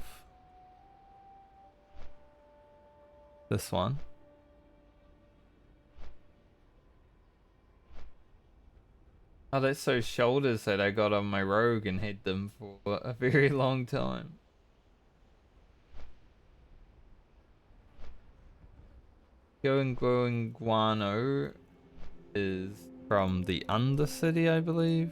Speaker 1: This one. Oh, that's those shoulders that I got on my rogue and had them for a very long time. Going Guano is from the Undercity, I believe.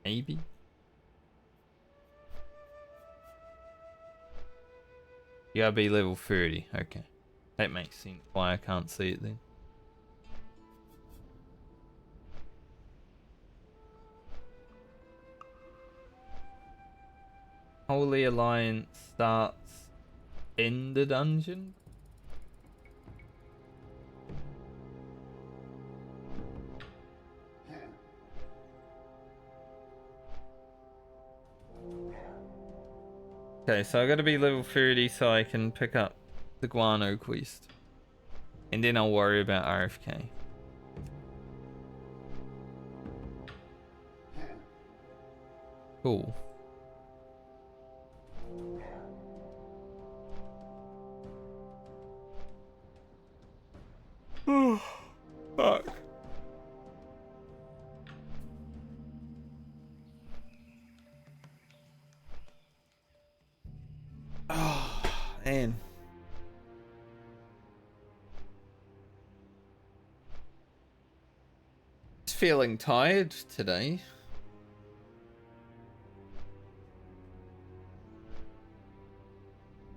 Speaker 1: Maybe. You gotta be level 30. Okay. That makes sense why I can't see it then. Holy Alliance starts in the dungeon? Okay, so I gotta be level 30 so I can pick up the Guano quest. And then I'll worry about RFK. Cool. Oh, fuck. Oh, man. Just feeling tired today.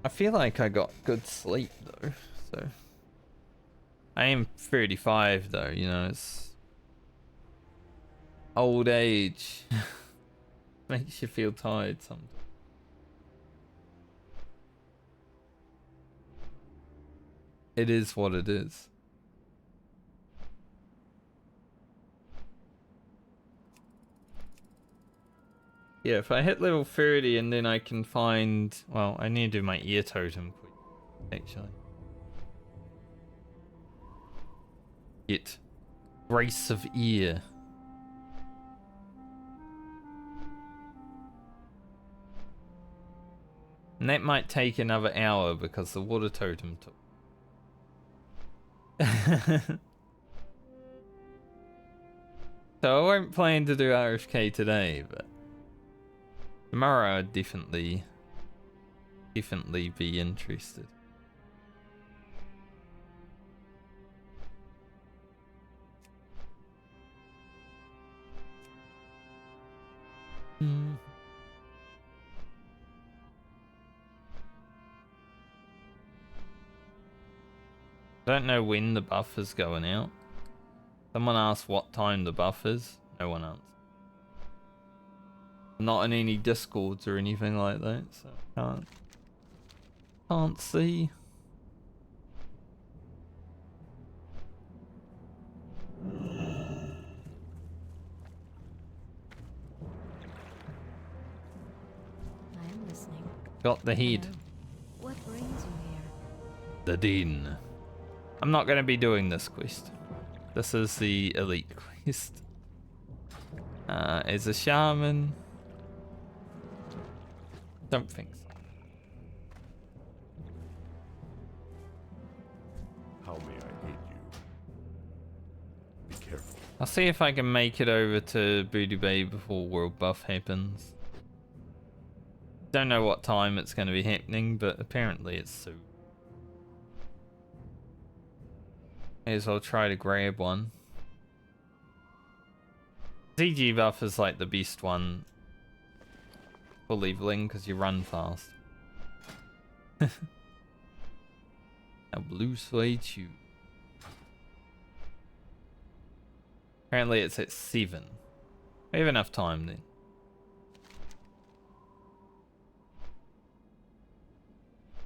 Speaker 1: I feel like I got good sleep though, so. I am 35 though, you know, it's old age. Makes you feel tired sometimes. It is what it is. Yeah, if I hit level 30 and then I can find... Well, I need to do my ear totem quick, actually. Get grace of ear. And that might take another hour because the water totem took. So I won't plan to do RFK today, but tomorrow I'd definitely be interested. I don't know when the buff is going out. Someone asked what time the buff is. No one answered. Not in any discords or anything like that, so can't see.
Speaker 3: I'm listening.
Speaker 1: Got the head.
Speaker 3: Hello. What brings you here?
Speaker 1: The Dean. I'm not going to be doing this quest. This is the elite quest. As a shaman. Don't think so.
Speaker 4: How may I aid you? Be careful.
Speaker 1: I'll see if I can make it over to Booty Bay before world buff happens. Don't know what time it's going to be happening, but apparently it's soon. May as well try to grab one. ZG buff is like the best one for leveling because you run fast. Now blue suede shoe. Apparently it's at 7. We have enough time then.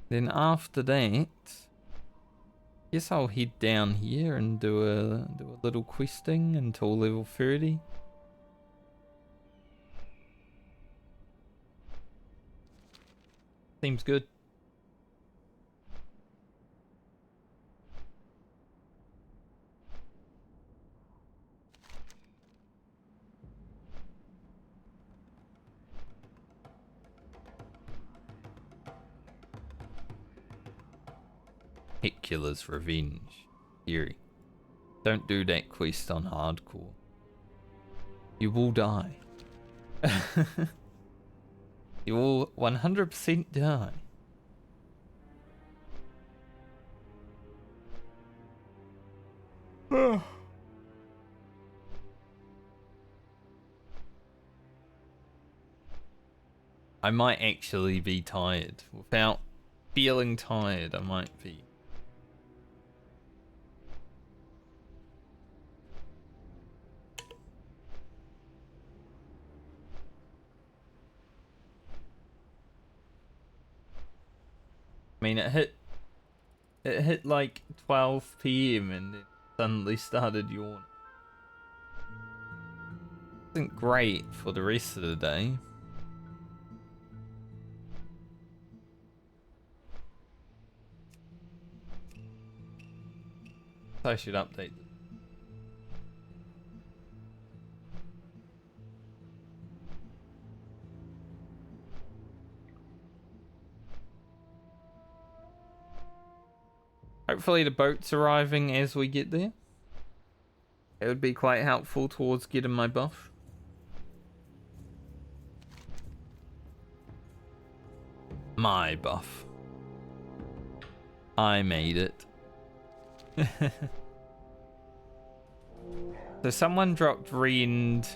Speaker 1: Then after that, guess I'll head down here and do a little questing until level 30. Seems good. Hit Killer's Revenge. Theory. Don't do that quest on hardcore. You will die. You will 100% die. I might actually be tired. Without feeling tired, I might be. I mean, it hit like 12 PM and it suddenly started yawning. Isn't great for the rest of the day. So I should update it. Hopefully the boat's arriving as we get there. It would be quite helpful towards getting my buff. My buff. I made it. So someone dropped Rend.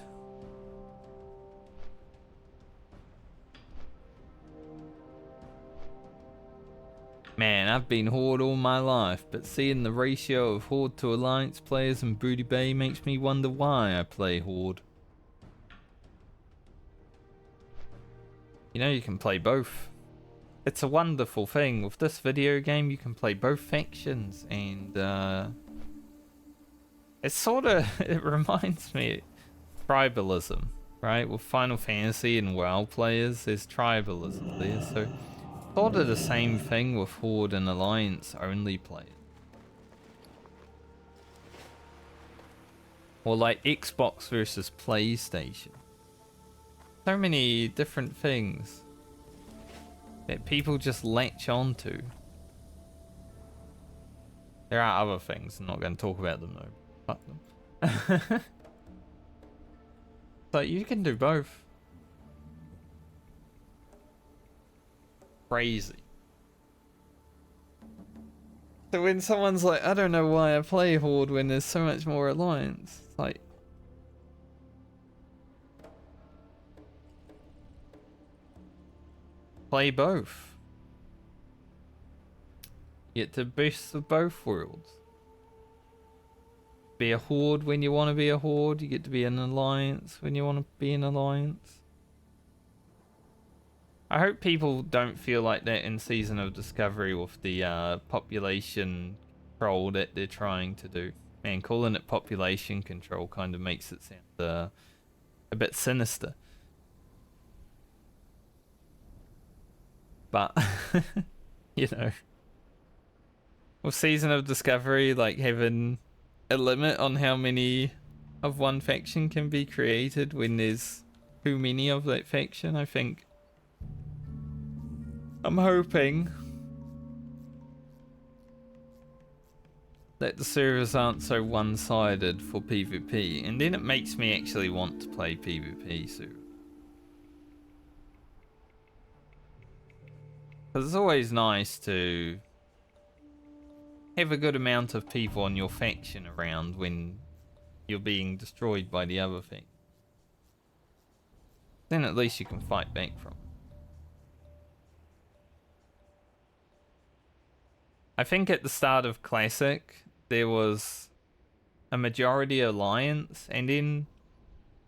Speaker 1: Man, I've been Horde all my life, but seeing the ratio of Horde to Alliance players in Booty Bay makes me wonder why I play Horde. You know, you can play both. It's a wonderful thing. With this video game, you can play both factions, and it's sort of, it reminds me of tribalism, right? With Final Fantasy and WoW players, there's tribalism there, so sort of the same thing with Horde and Alliance only players. Or like Xbox versus PlayStation. So many different things that people just latch onto. There are other things, I'm not going to talk about them though. Fuck them. So you can do both. Crazy. So when someone's like, I don't know why I play Horde when there's so much more Alliance, it's like, play both. Get the best of both worlds. Be a Horde when you want to be a Horde, you get to be an Alliance when you want to be an Alliance. I hope people don't feel like that in Season of Discovery with the population control that they're trying to do. Man, calling it population control kind of makes it sound a bit sinister. But, you know, with Season of Discovery, like having a limit on how many of one faction can be created when there's too many of that faction, I think. I'm hoping that the servers aren't so one-sided for PvP, and then it makes me actually want to play PvP soon. Because it's always nice to have a good amount of people on your faction around when you're being destroyed by the other thing. Then at least you can fight back from it. I think at the start of Classic, there was a majority Alliance, and then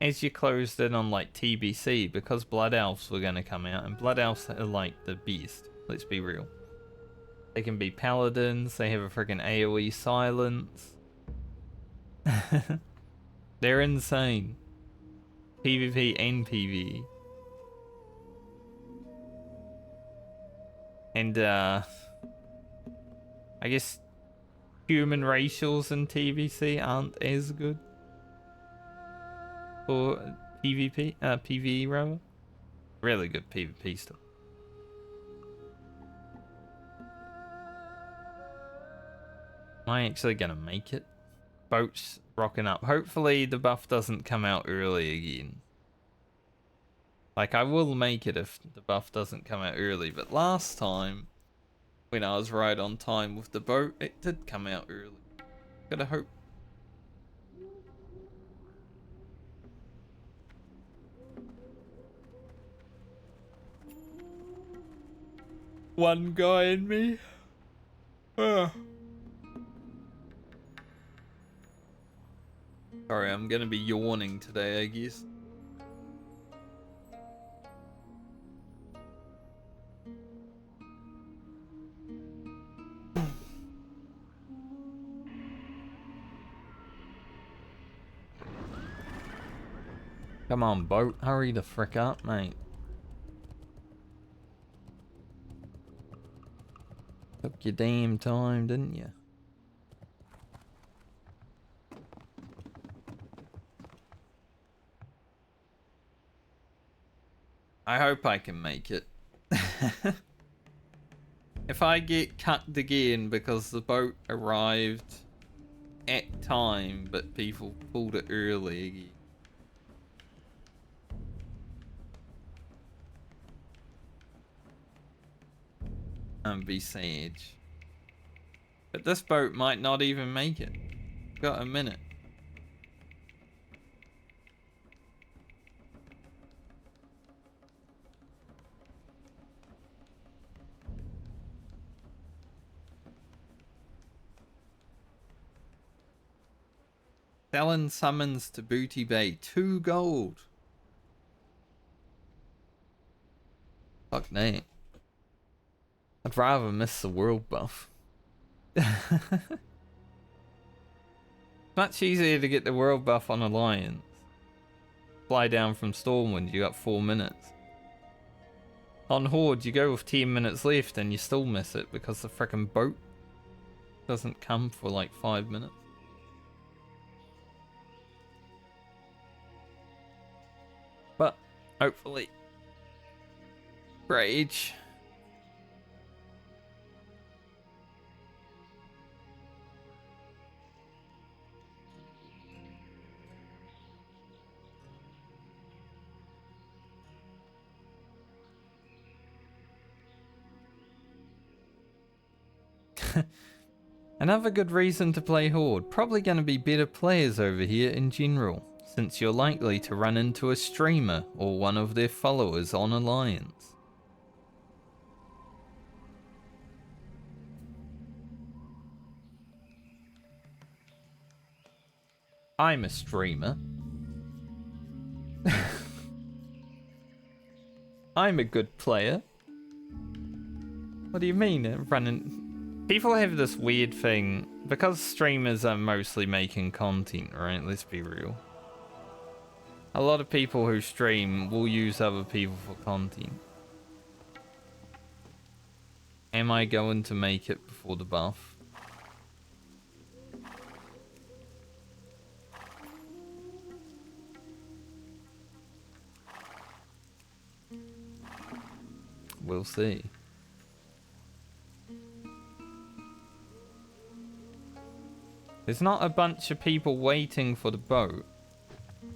Speaker 1: as you closed in on like TBC, because Blood Elves were going to come out, and Blood Elves are like the beast, let's be real. They can be paladins, they have a freaking AoE silence. They're insane. PvP and PvE. And I guess human racials in TBC aren't as good. For PvP, PvE rather. Really good PvP stuff. Am I actually gonna make it? Boats rocking up. Hopefully the buff doesn't come out early again. Like, I will make it if the buff doesn't come out early, but last time, when I was right on time with the boat, it did come out early. Gotta hope. One guy in me. Sorry, I'm gonna be yawning today, I guess. Come on, boat. Hurry the frick up, mate. Took your damn time, didn't you? I hope I can make it. If I get cucked again because the boat arrived at time, but people pulled it early again. And be sage. But this boat might not even make it. Got a minute. Selling summons to Booty Bay. 2 gold. Fuck me. I'd rather miss the world buff. Much easier to get the world buff on Alliance. Fly down from Stormwind, you got 4 minutes. On Horde, you go with 10 minutes left and you still miss it because the frickin' boat doesn't come for like 5 minutes. Hopefully. Rage. Another good reason to play Horde. Probably going to be better players over here in general, since you're likely to run into a streamer or one of their followers on Alliance. I'm a streamer. I'm a good player. What do you mean, running? People have this weird thing, because streamers are mostly making content, right? Let's be real. A lot of people who stream will use other people for content. Am I going to make it before the buff? We'll see. There's not a bunch of people waiting for the boat,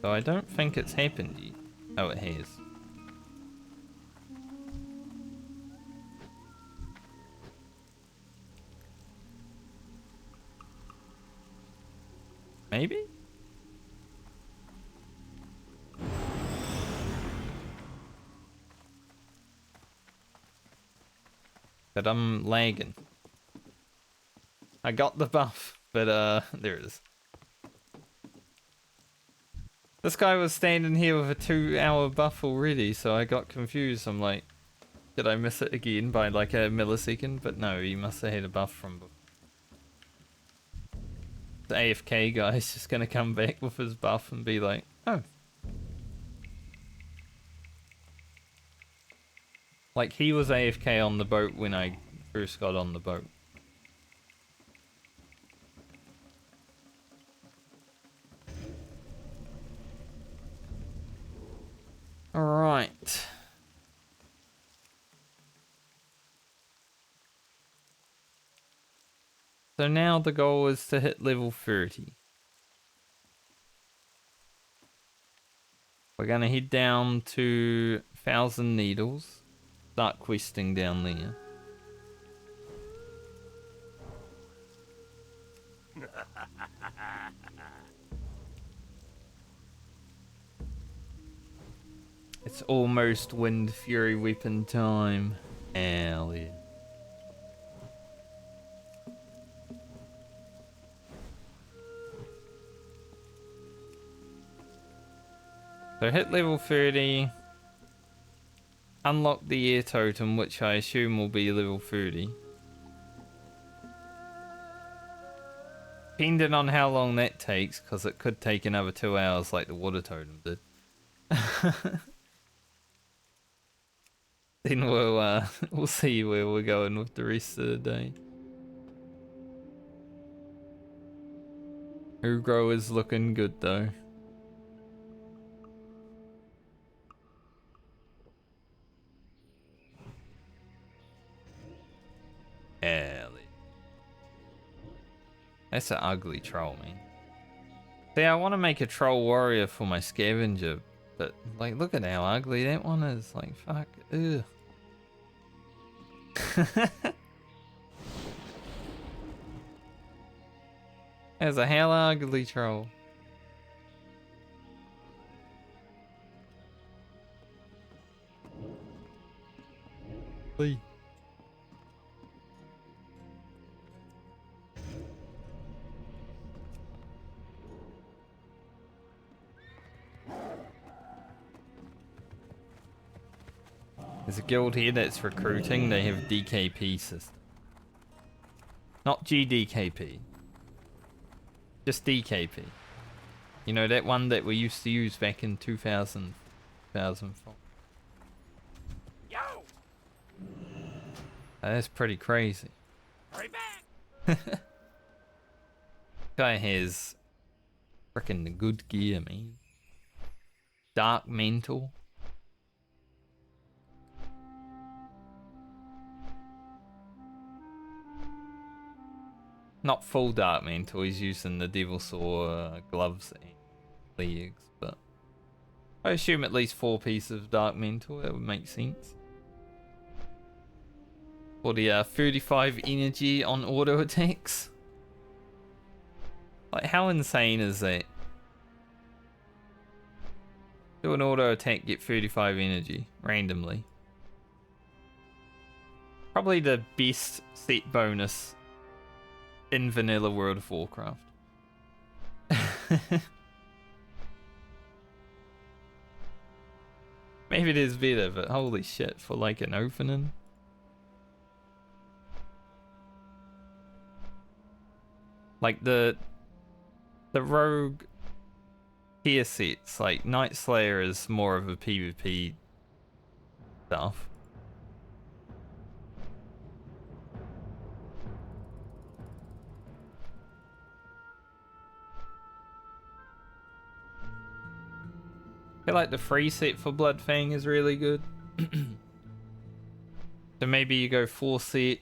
Speaker 1: so I don't think it's happened yet. Oh, it has. Maybe? But I'm lagging. I got the buff, but there it is. This guy was standing here with a 2-hour buff already, so I got confused. I'm like, did I miss it again by like a millisecond? But no, he must have had a buff from before. The AFK guy's just gonna come back with his buff and be like, oh. Like, he was AFK on the boat when I first got on the boat. Alright. So now the goal is to hit level 30. We're gonna head down to 1,000 Needles. Start questing down there. It's almost Wind Fury weapon time. Hell yeah. So hit level 30. Unlock the air totem, which I assume will be level 30. Depending on how long that takes, because it could take another 2 hours like the water totem did. Then we'll see where we're going with the rest of the day. Ugro is looking good though. Hell yeah. That's an ugly troll, man. See, I want to make a troll warrior for my scavenger, but like, look at how ugly that one is. Like, fuck, ugh. That's a hell ugly troll. Please. There's a guild here that's recruiting. They have DKP system. Not GDKP. Just DKP. You know, that one that we used to use back in 2004.
Speaker 7: Yo!
Speaker 1: That's pretty crazy.
Speaker 7: Hurry back!
Speaker 1: Guy has freaking good gear, man. Dark Mental. Not full Dark Mantle, he's using the Devil Saw gloves and legs, but I assume at least 4 pieces of Dark Mantle, that would make sense. For the 35 energy on auto attacks. Like, how insane is that? Do an auto attack, get 35 energy, randomly. Probably the best set bonus in vanilla World of Warcraft. Maybe it is better, but holy shit, for like an opening. Like the rogue tier sets, like Night Slayer is more of a PvP stuff. I feel like the free set for Bloodfang is really good. So maybe you go 4 set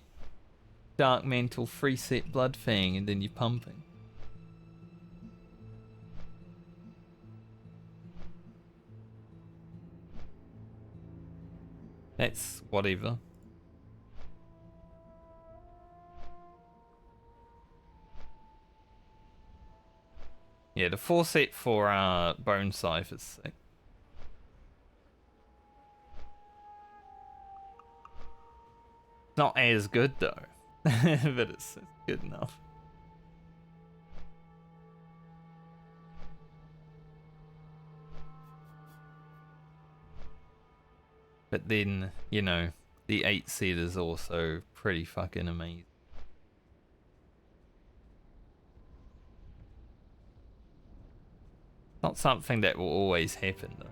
Speaker 1: Dark Mantle, 3 set Bloodfang, and then you're pumping. That's whatever. Yeah, the 4 set for Bone Scythe is sick. Not as good though, but it's good enough. But then, you know, the 8 set is also pretty fucking amazing. Not something that will always happen though.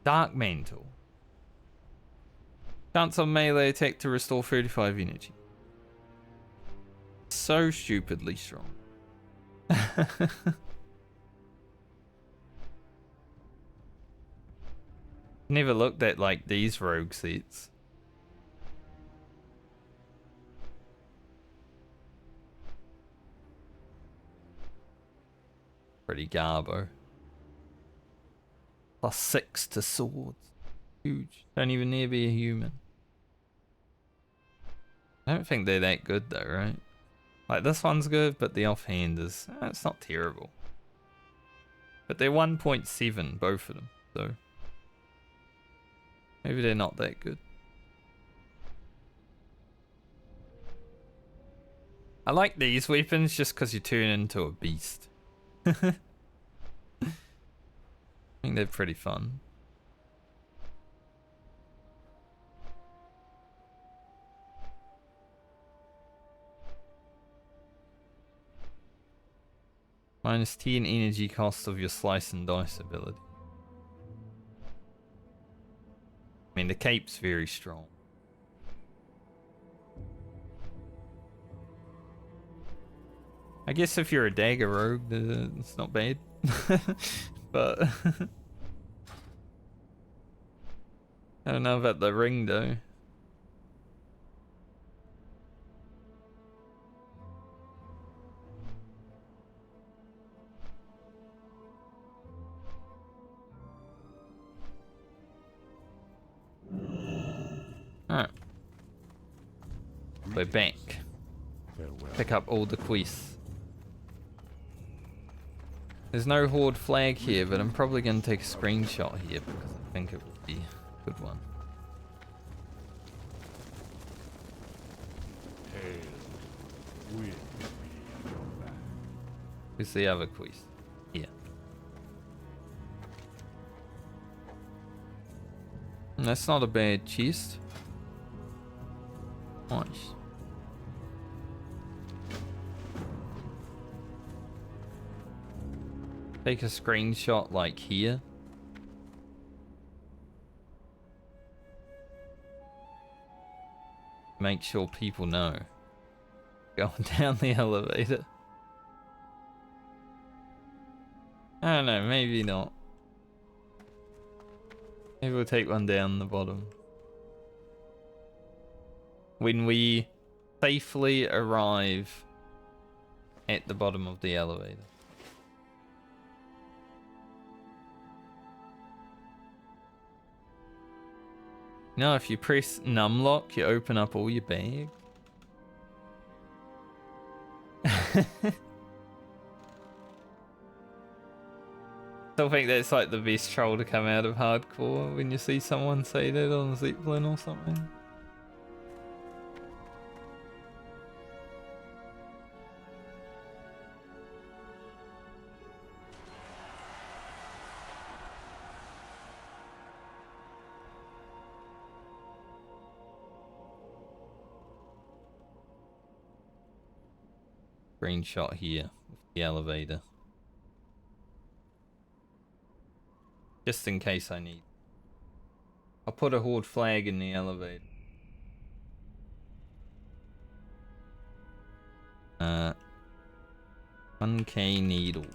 Speaker 1: Dark Mantle. Chance on melee attack to restore 35 energy. So stupidly strong. Never looked at like these rogue sets. Pretty garbo. +6 to swords. Huge. Don't even need to be a human. I don't think they're that good though, right? Like this one's good, but the offhand is... it's not terrible. But they're 1.7, both of them, so... maybe they're not that good. I like these weapons just because you turn into a beast. I think they're pretty fun. -10 energy cost of your slice and dice ability. I mean, the cape's very strong. I guess if you're a dagger rogue, it's not bad. But I don't know about the ring though. Alright. We're back.
Speaker 4: Farewell.
Speaker 1: Pick up all the quests. There's no horde flag here, but I'm probably going to take a screenshot here because I think it would be a good one.
Speaker 4: Hail, wind be your back.
Speaker 1: Who's the other quest? Here. That's not a bad chest. Nice. Take a screenshot like here. Make sure people know. Going down the elevator. I don't know, maybe not. Maybe we'll take one down the bottom. When we safely arrive at the bottom of the elevator. No, if you press numlock, you open up all your bags. Still think that's like the best troll to come out of hardcore when you see someone say that on Zeppelin or something. Screenshot here with the elevator. Just in case I need. I'll put a horde flag in the elevator. 1k needles.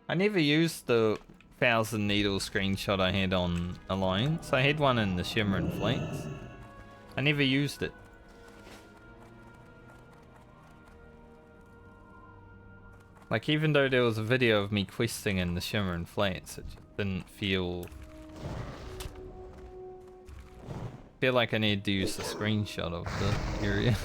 Speaker 1: I never used the 1000 needle screenshot I had on Alliance. I had one in the Shimmer and Flakes. I never used it. Like, even though there was a video of me questing in the Shimmer and Flats, it just didn't feel like I needed to use the screenshot of the area.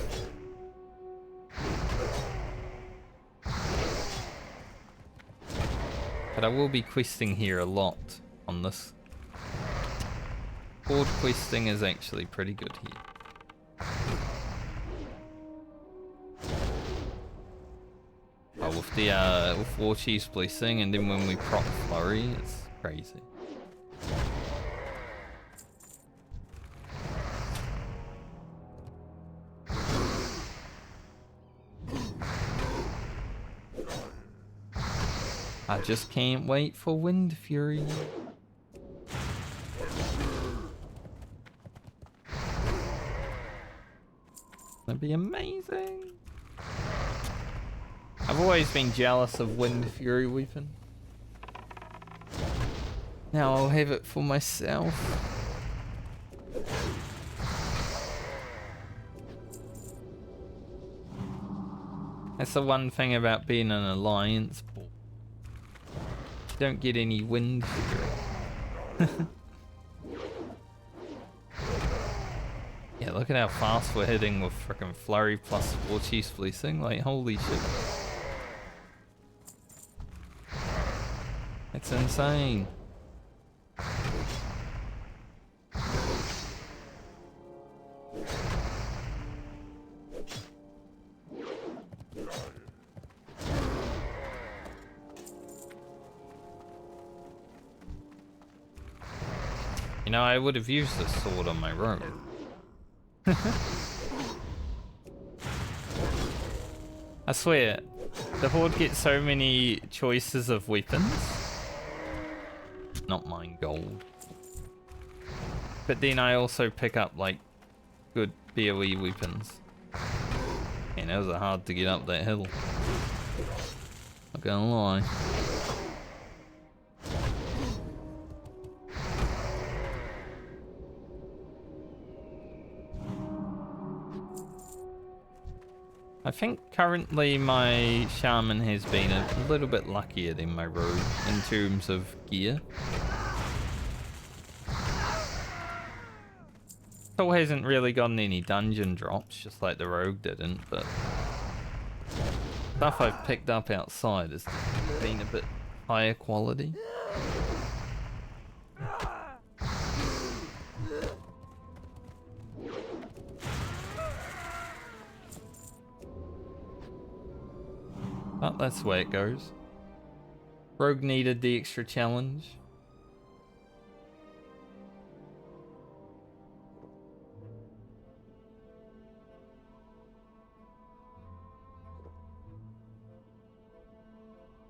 Speaker 1: But I will be questing here a lot on this. Horde questing is actually pretty good here. Oh, with the with War Chief's Blessing, and then when we proc Flurry, it's crazy. I just can't wait for Wind Fury. That'd be amazing. I've always been jealous of Wind Fury weapon. Now I'll have it for myself. That's the one thing about being an Alliance ball. You don't get any Wind Fury. Yeah, look at how fast we're hitting with frickin' Flurry plus War Chief's Blessing. Like, holy shit. It's insane. You know, I would have used this sword on my rogue. I swear, the Horde gets so many choices of weapons. Not mine, gold. But then I also pick up, like, good BOE weapons. And it was hard to get up that hill. Not gonna lie. I think currently my Shaman has been a little bit luckier than my Rogue in terms of gear. Still hasn't really gotten any dungeon drops, just like the Rogue didn't, but stuff I've picked up outside has been a bit higher quality. But that's the way it goes. Rogue needed the extra challenge.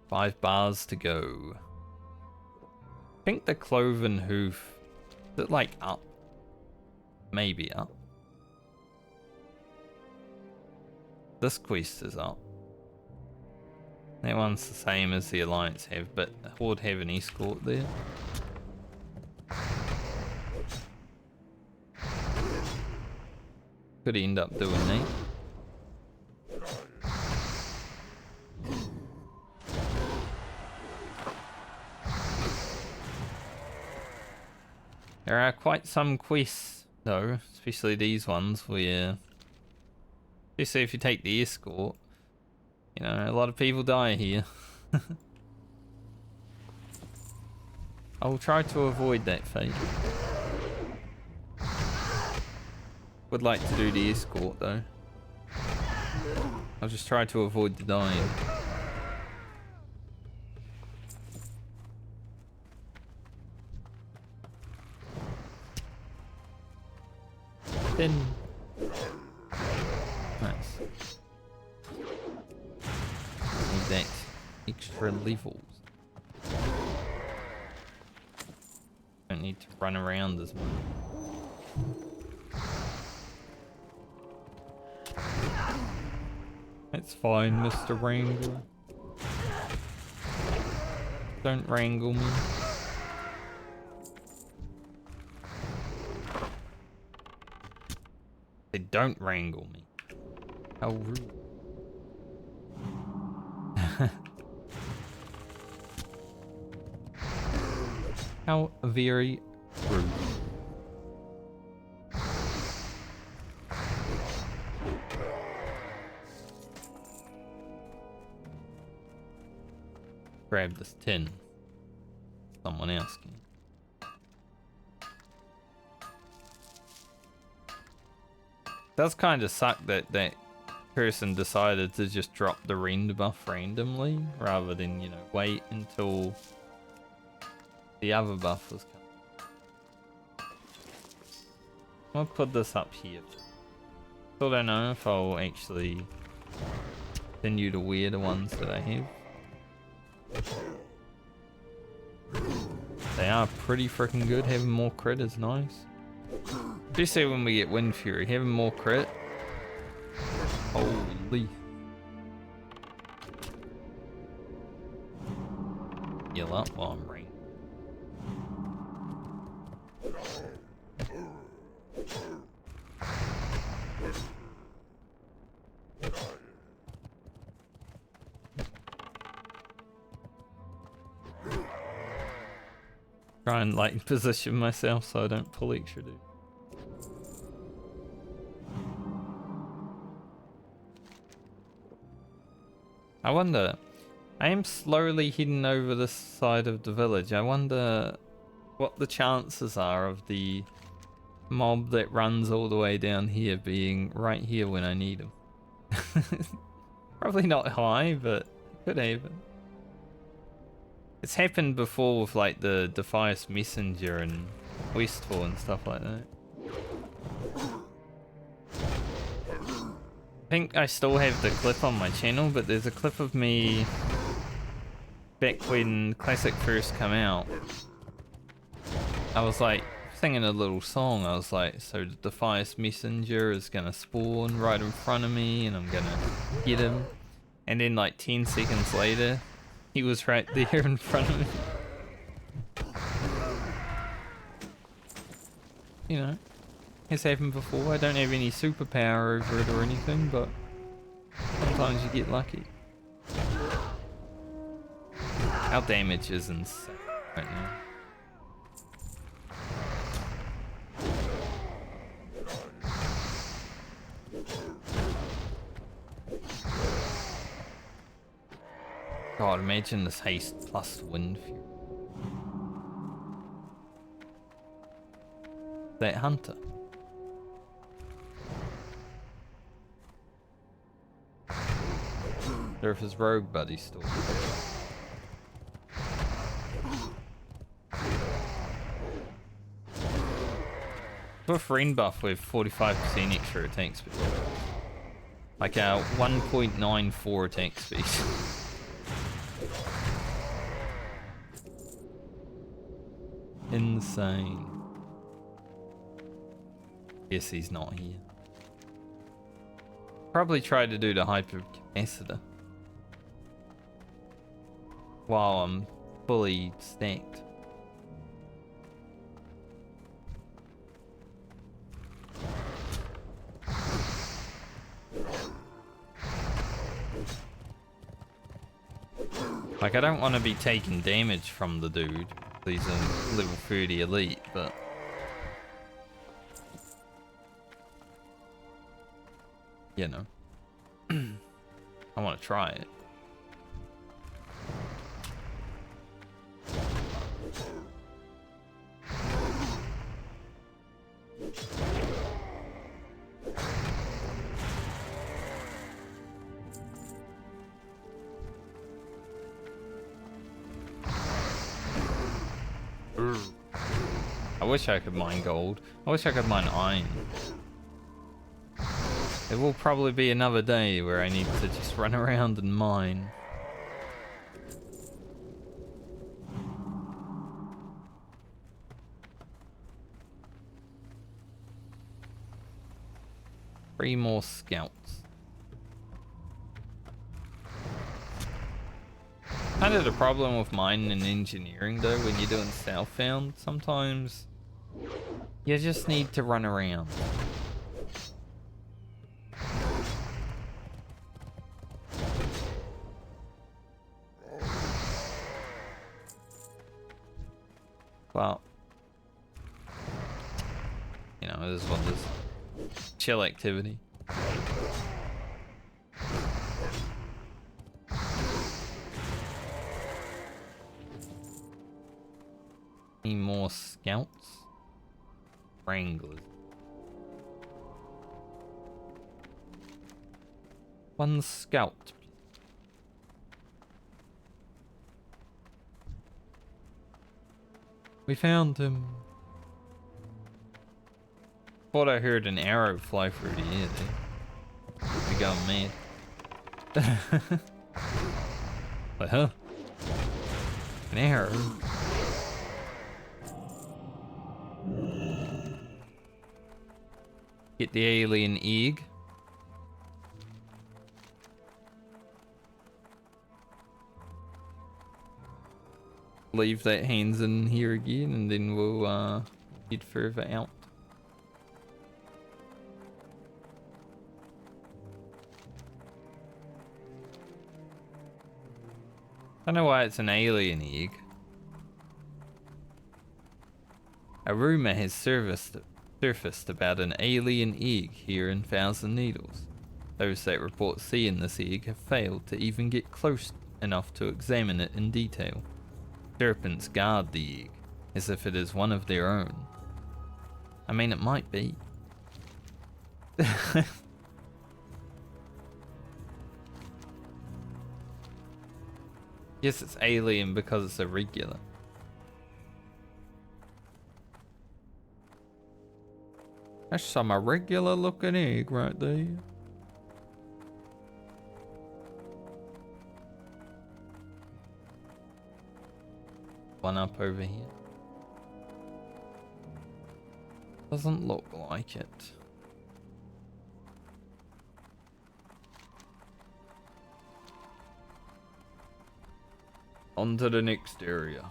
Speaker 1: Five bars to go. I think the cloven hoof, is it like up? Maybe up. This quest is up. That one's the same as the Alliance have, but the Horde have an escort there. Could end up doing that. There are quite some quests, though, especially these ones where, especially if you take the escort, you know, a lot of people die here. I will try to avoid that fate. Would like to do the escort, though. I'll just try to avoid the dying. Then nice. Need that extra levels. Don't need to run around as much. It's fine, Mr. Wrangler. Don't wrangle me. They don't wrangle me. How rude. How very rude. Grab this tin. Someone else can. Does kind of suck that that person decided to just drop the rend buff randomly rather than, you know, wait until the other buff was coming. I'll put this up here. Still don't know if I'll actually continue to wear the ones that I have. They are pretty freaking good. Having more crit is nice. Especially when we get Wind Fury. Having more crit. Holy. Heal up while I'm ring. Try and like position myself so I don't pull extra dude. I wonder, I am slowly heading over this side of the village. I wonder what the chances are of the mob that runs all the way down here being right here when I need him. Probably not high, but it could happen. It's happened before with like the Defias Messenger and Westfall and stuff like that. I think I still have the clip on my channel, but there's a clip of me back when Classic first came out. I was like singing a little song. I was like, so the Defias Messenger is gonna spawn right in front of me and I'm gonna get him. And then like 10 seconds later, he was right there in front of me. You know, it's happened before. I don't have any superpower over it or anything, but sometimes you get lucky. Our damage is insane right now. God, imagine this haste plus wind fury. That hunter. Or if his rogue buddy still. For a friend buff with 45% extra attack speed. Like a 1.94 attack speed. Insane. Guess he's not here. Probably try to do the hyper capacitor while I'm fully stacked. Like, I don't want to be taking damage from the dude. He's a level 30 elite, but... You know. I want to try it. I wish I could mine gold. I wish I could mine iron. There will probably be another day where I need to just run around and mine. Three more scouts. Kind of the problem with mining and engineering though, when you're doing southbound, sometimes you just need to run around. Well, you know, it is what it is. Chill activity. Any more scouts? Wranglers. One scout. We found him. Thought I heard an arrow fly through the air there. We got mad. But huh? An arrow? Get the alien egg. Leave that hands in here again, and then we'll head further out. I don't know why it's an alien egg. A rumor has surfaced about an alien egg here in Thousand Needles. Those that report seeing this egg have failed to even get close enough to examine it in detail. Serpents guard the egg, as if it is one of their own. I mean, it might be. Yes, it's alien because it's irregular. That's some irregular looking egg right there. One up over here. Doesn't look like it. On to the next area.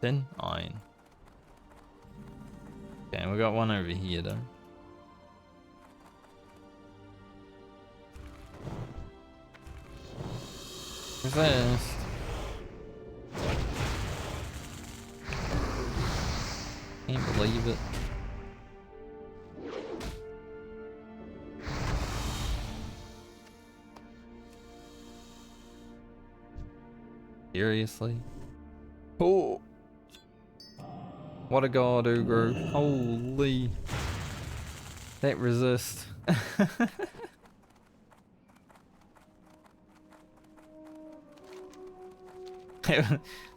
Speaker 1: Then iron. Okay, we got one over here though. Resist. Can't believe it. Seriously? Oh! What a god, Ugro. Holy. That resist.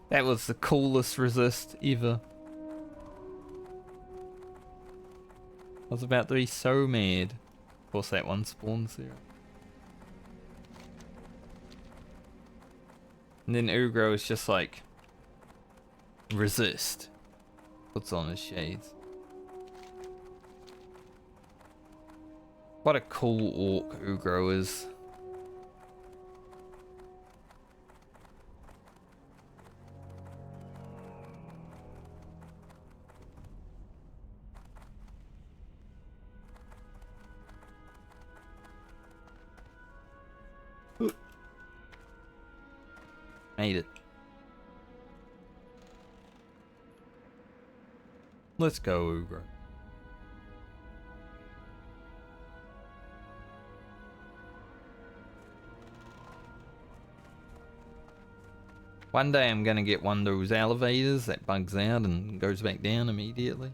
Speaker 1: That was the coolest resist ever. I was about to be so mad. Of course that one spawns there. And then Ugro is just like, resist. Puts on his shades. What a cool orc Ugro is. Made it. Let's go, Ugra. One day I'm gonna get one of those elevators that bugs out and goes back down immediately.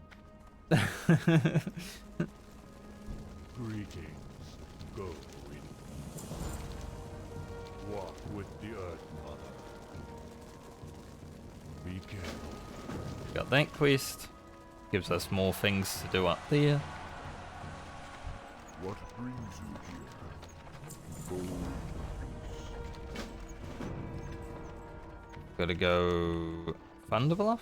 Speaker 4: Greetings. Go in. Walk with the Earth Mother. Be careful.
Speaker 1: Got that quest. Gives us more things to do up there.
Speaker 4: What brings you here? Gold piece.
Speaker 1: Gotta go Thunderbluff?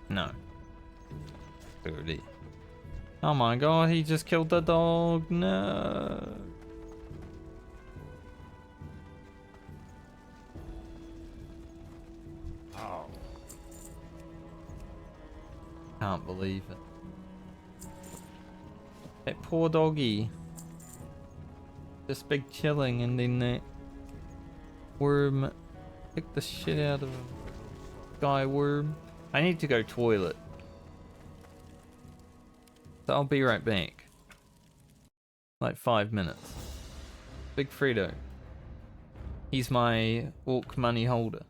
Speaker 1: No. Go there. Oh my god, he just killed the dog. No.
Speaker 4: How?
Speaker 1: Can't believe it. That poor doggy. Just big chilling and then that worm kicked the shit out of him. Sky worm. I need to go toilet. So I'll be right back. Like 5 minutes. Big Fredo. He's my orc money holder.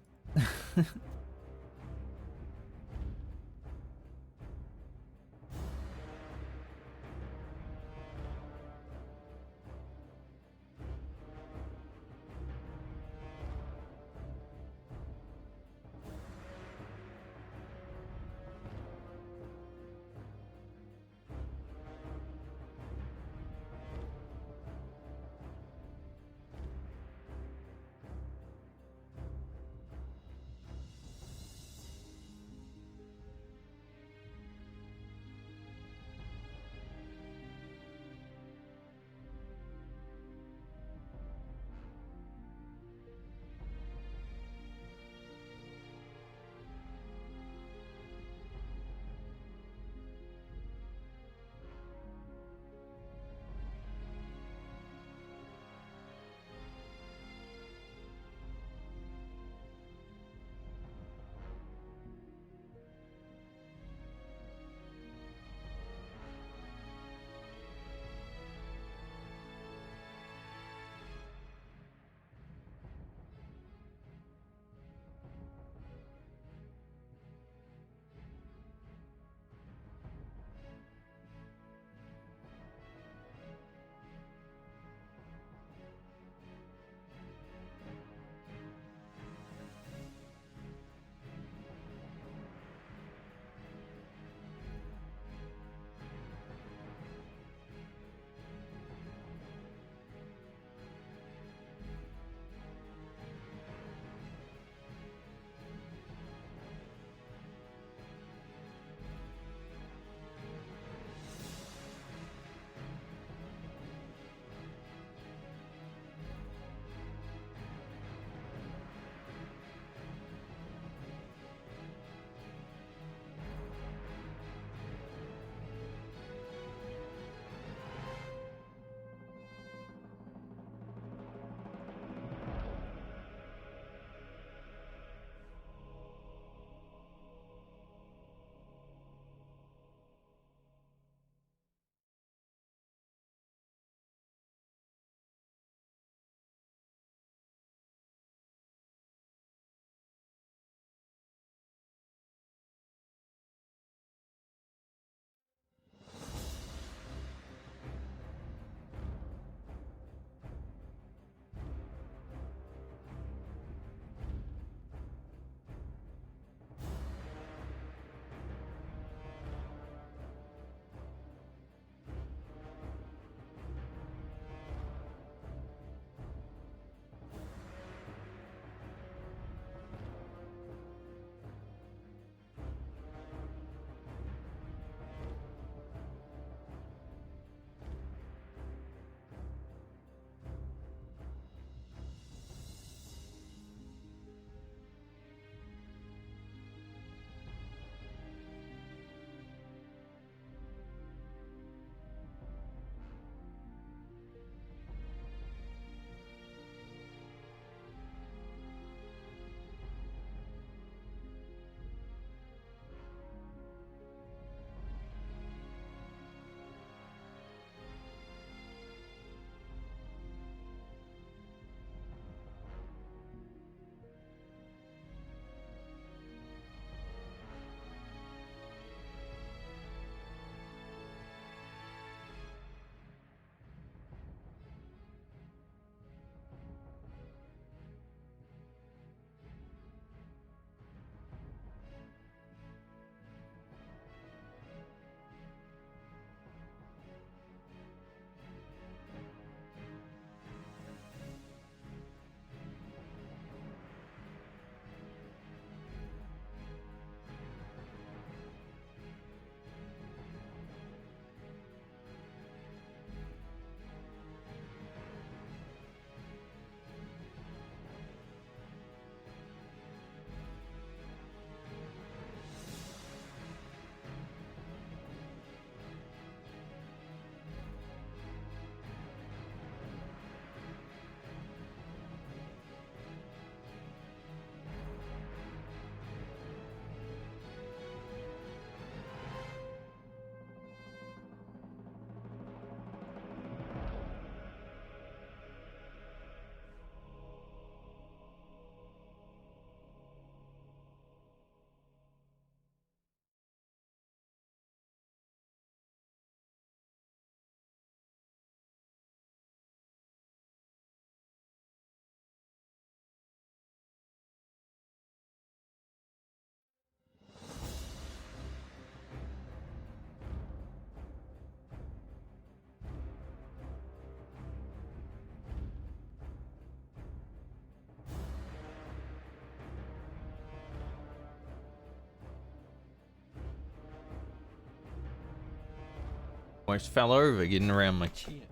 Speaker 1: Almost fell over getting around my chair.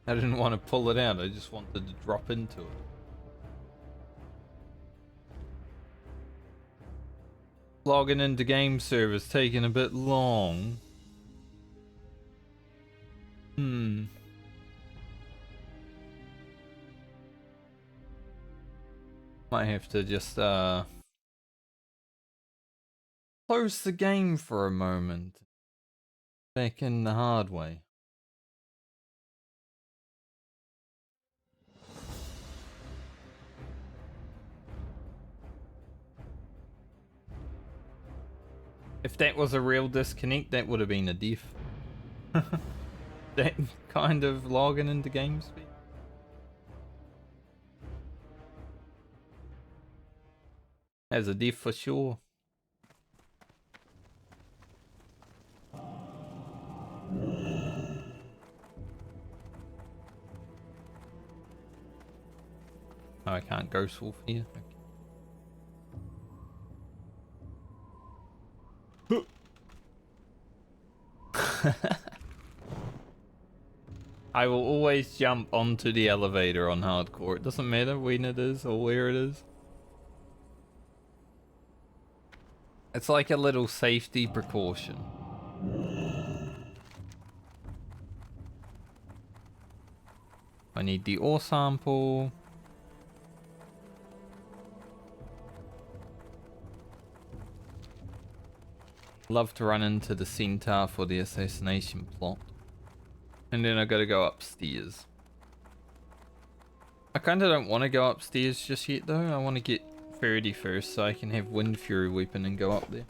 Speaker 1: I didn't want to pull it out, I just wanted to drop into it. Logging into game servers taking a bit long. Might have to just close the game for a moment. Back in the hard way. If that was a real disconnect, that would have been a diff. That kind of logging into game speed. As a diff for sure. Oh, I can't ghost wolf here. Okay. I will always jump onto the elevator on hardcore. It doesn't matter when it is or where it is. It's like a little safety precaution. I need the ore sample. Love to run into the centaur for the assassination plot. And then I gotta go upstairs. I kinda don't want to go upstairs just yet though. I want to get 30 first so I can have Wind Fury weapon and go up there.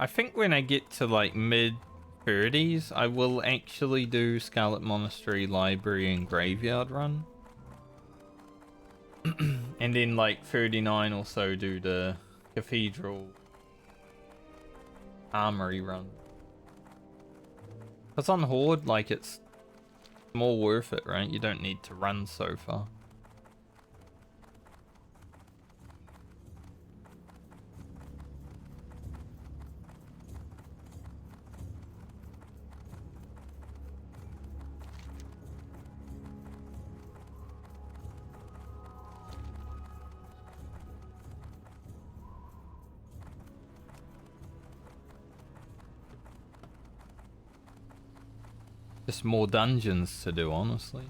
Speaker 1: I think when I get to like mid 30s, I will actually do Scarlet Monastery, Library, and Graveyard run. And then like 39 or so do the Cathedral Armory run. Because on Horde, like it's more worth it, right? You don't need to run so far. Just more dungeons to do, honestly.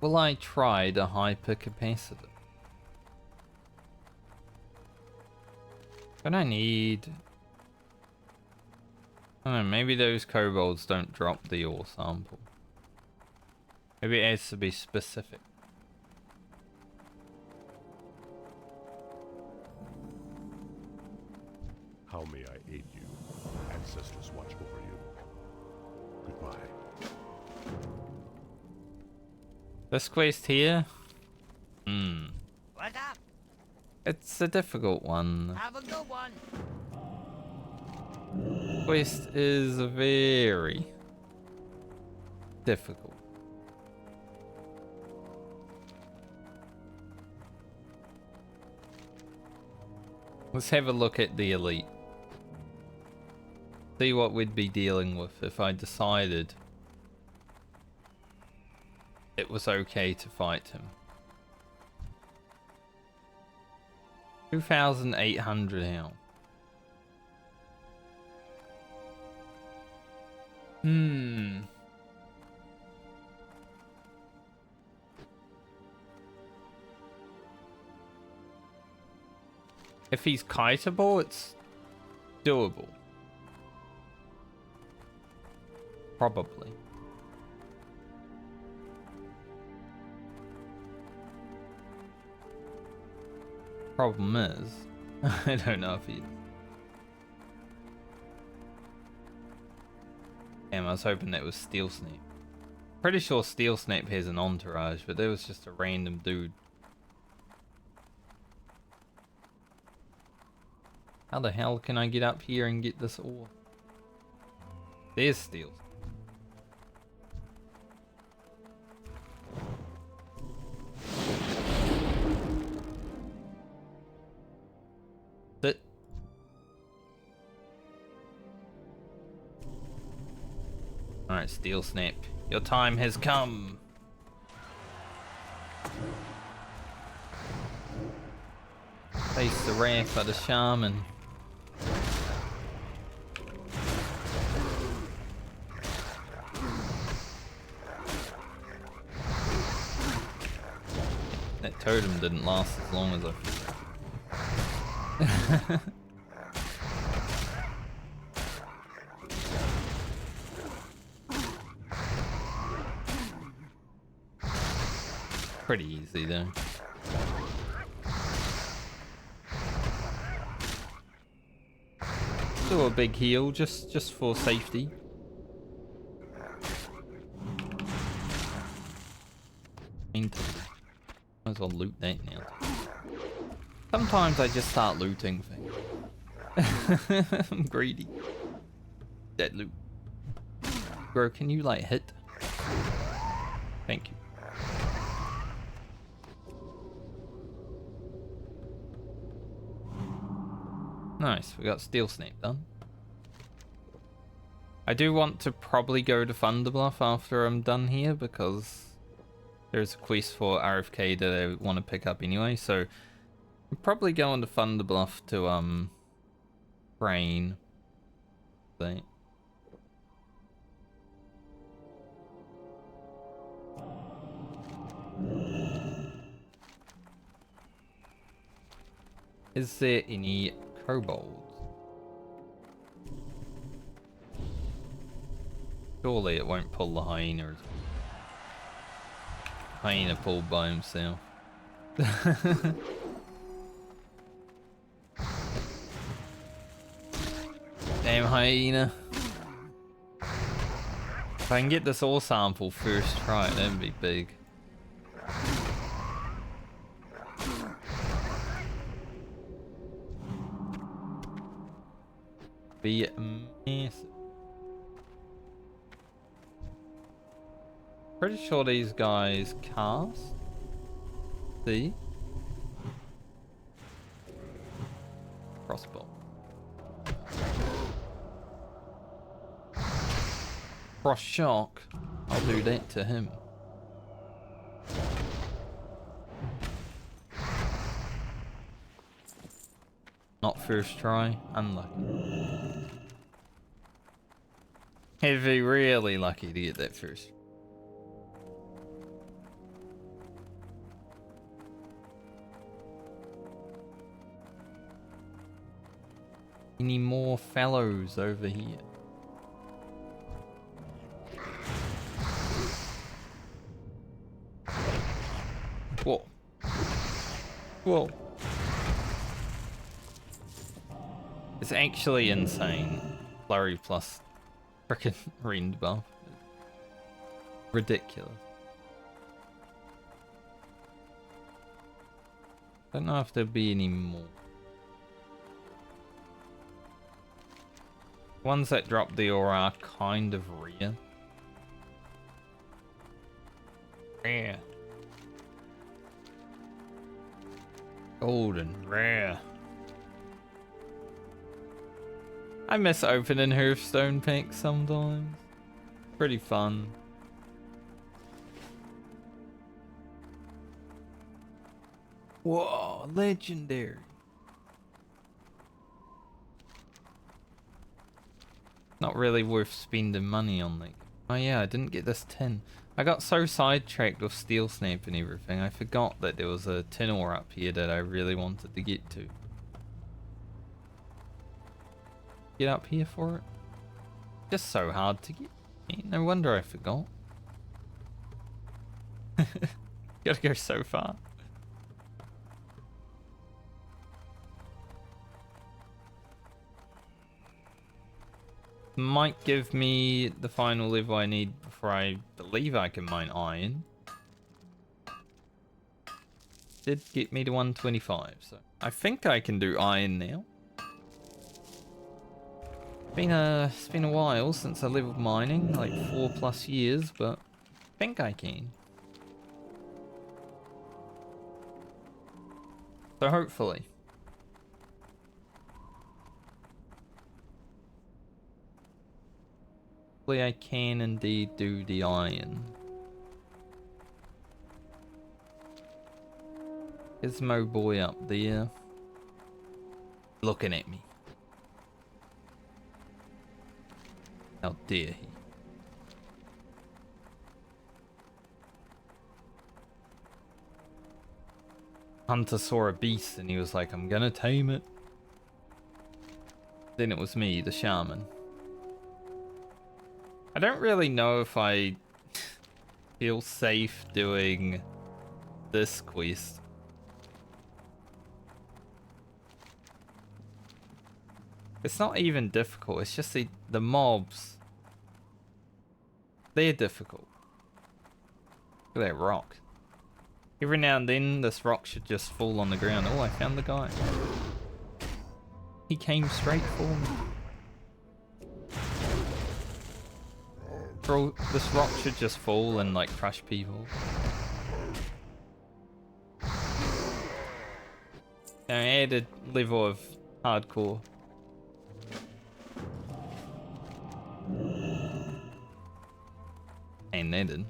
Speaker 1: Will I try the hypercapacitor? But I need... I don't know, maybe those kobolds don't drop the ore sample. Maybe it has to be specific.
Speaker 4: How may I aid you? Ancestors watch over you. Goodbye.
Speaker 1: This quest here?
Speaker 7: What's up?
Speaker 1: It's a difficult one.
Speaker 7: Have a good one.
Speaker 1: Quest is very difficult. Let's have a look at the elite. See what we'd be dealing with if I decided it was okay to fight him. 2,800 health. If he's kiteable, it's doable. Probably. Problem is, I don't know if he. Damn, I was hoping that was Steel Snape. Pretty sure Steel Snape has an entourage, but there was just a random dude. How the hell can I get up here and get this ore? There's Steel. Sit. Alright, Steel Snap. Your time has come. Face the wrath of the Shaman. That totem didn't last as long as I thought. Pretty easy though. Do a big heal just for safety. Might as well loot that now. Sometimes I just start looting things. I'm greedy. Dead loot. Bro, can you like hit? Thank you. Nice, we got Steel Snake done. I do want to probably go to Thunderbluff after I'm done here because there's a quest for RFK that I want to pick up anyway, so I'm probably going to Thunderbluff to train. Is there any kobolds? Surely it won't pull the hyena. Hyena pulled by himself. Damn hyena. If I can get this ore sample first try, that'd be big. Be massive. Pretty sure these guys cast. See? Crossbow. Cross shock. I'll do that to him. Not first try. Unlucky. He'd be really lucky to get that first. Any more fellows over here? Whoa. Whoa. It's actually insane. Flurry plus frickin' rend buff. Ridiculous. Don't know if there'll be any more. Ones that drop the ore are kind of rare. Rare. Golden rare. I miss opening Hearthstone packs sometimes. Pretty fun. Whoa, legendary. Not really worth spending money on, like. Oh yeah, I didn't get this tin. I got so sidetracked with Steel Snap and everything, I forgot that there was a tin ore up here that I really wanted to get to. get up here for it. Just so hard to get. No wonder I forgot. Gotta go so far. Might give me the final level I need before I believe I can mine iron. Did get me to 125, so I think I can do iron now. It's been a while since I leveled mining, like 4+ years, but I think I can. So hopefully. Hopefully I can indeed do the iron. Gizmo boy up there. Looking at me. How dare he? Hunter saw a beast and he was like, I'm gonna tame it. Then it was me, the shaman. I don't really know if I feel safe doing this quest. It's not even difficult, it's just the mobs. They're difficult. Look at that rock. Every now and then this rock should just fall on the ground. Oh, I found the guy. He came straight for me. Bro, this rock should just fall and like crush people. Now added level of hardcore. And they did.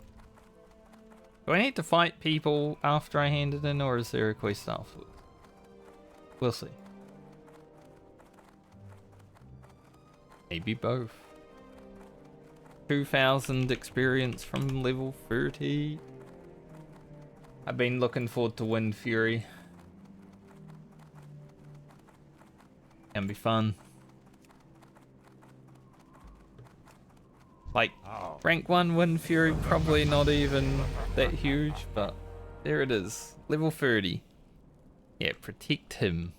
Speaker 1: Do I need to fight people after I hand it in, or is there a quest afterwards? We'll see. Maybe both. 2,000 experience from level 30. I've been looking forward to Wind Fury. Can be fun. Like, rank 1 Wind Fury, probably not even that huge, but there it is. Level 30. Yeah, protect him.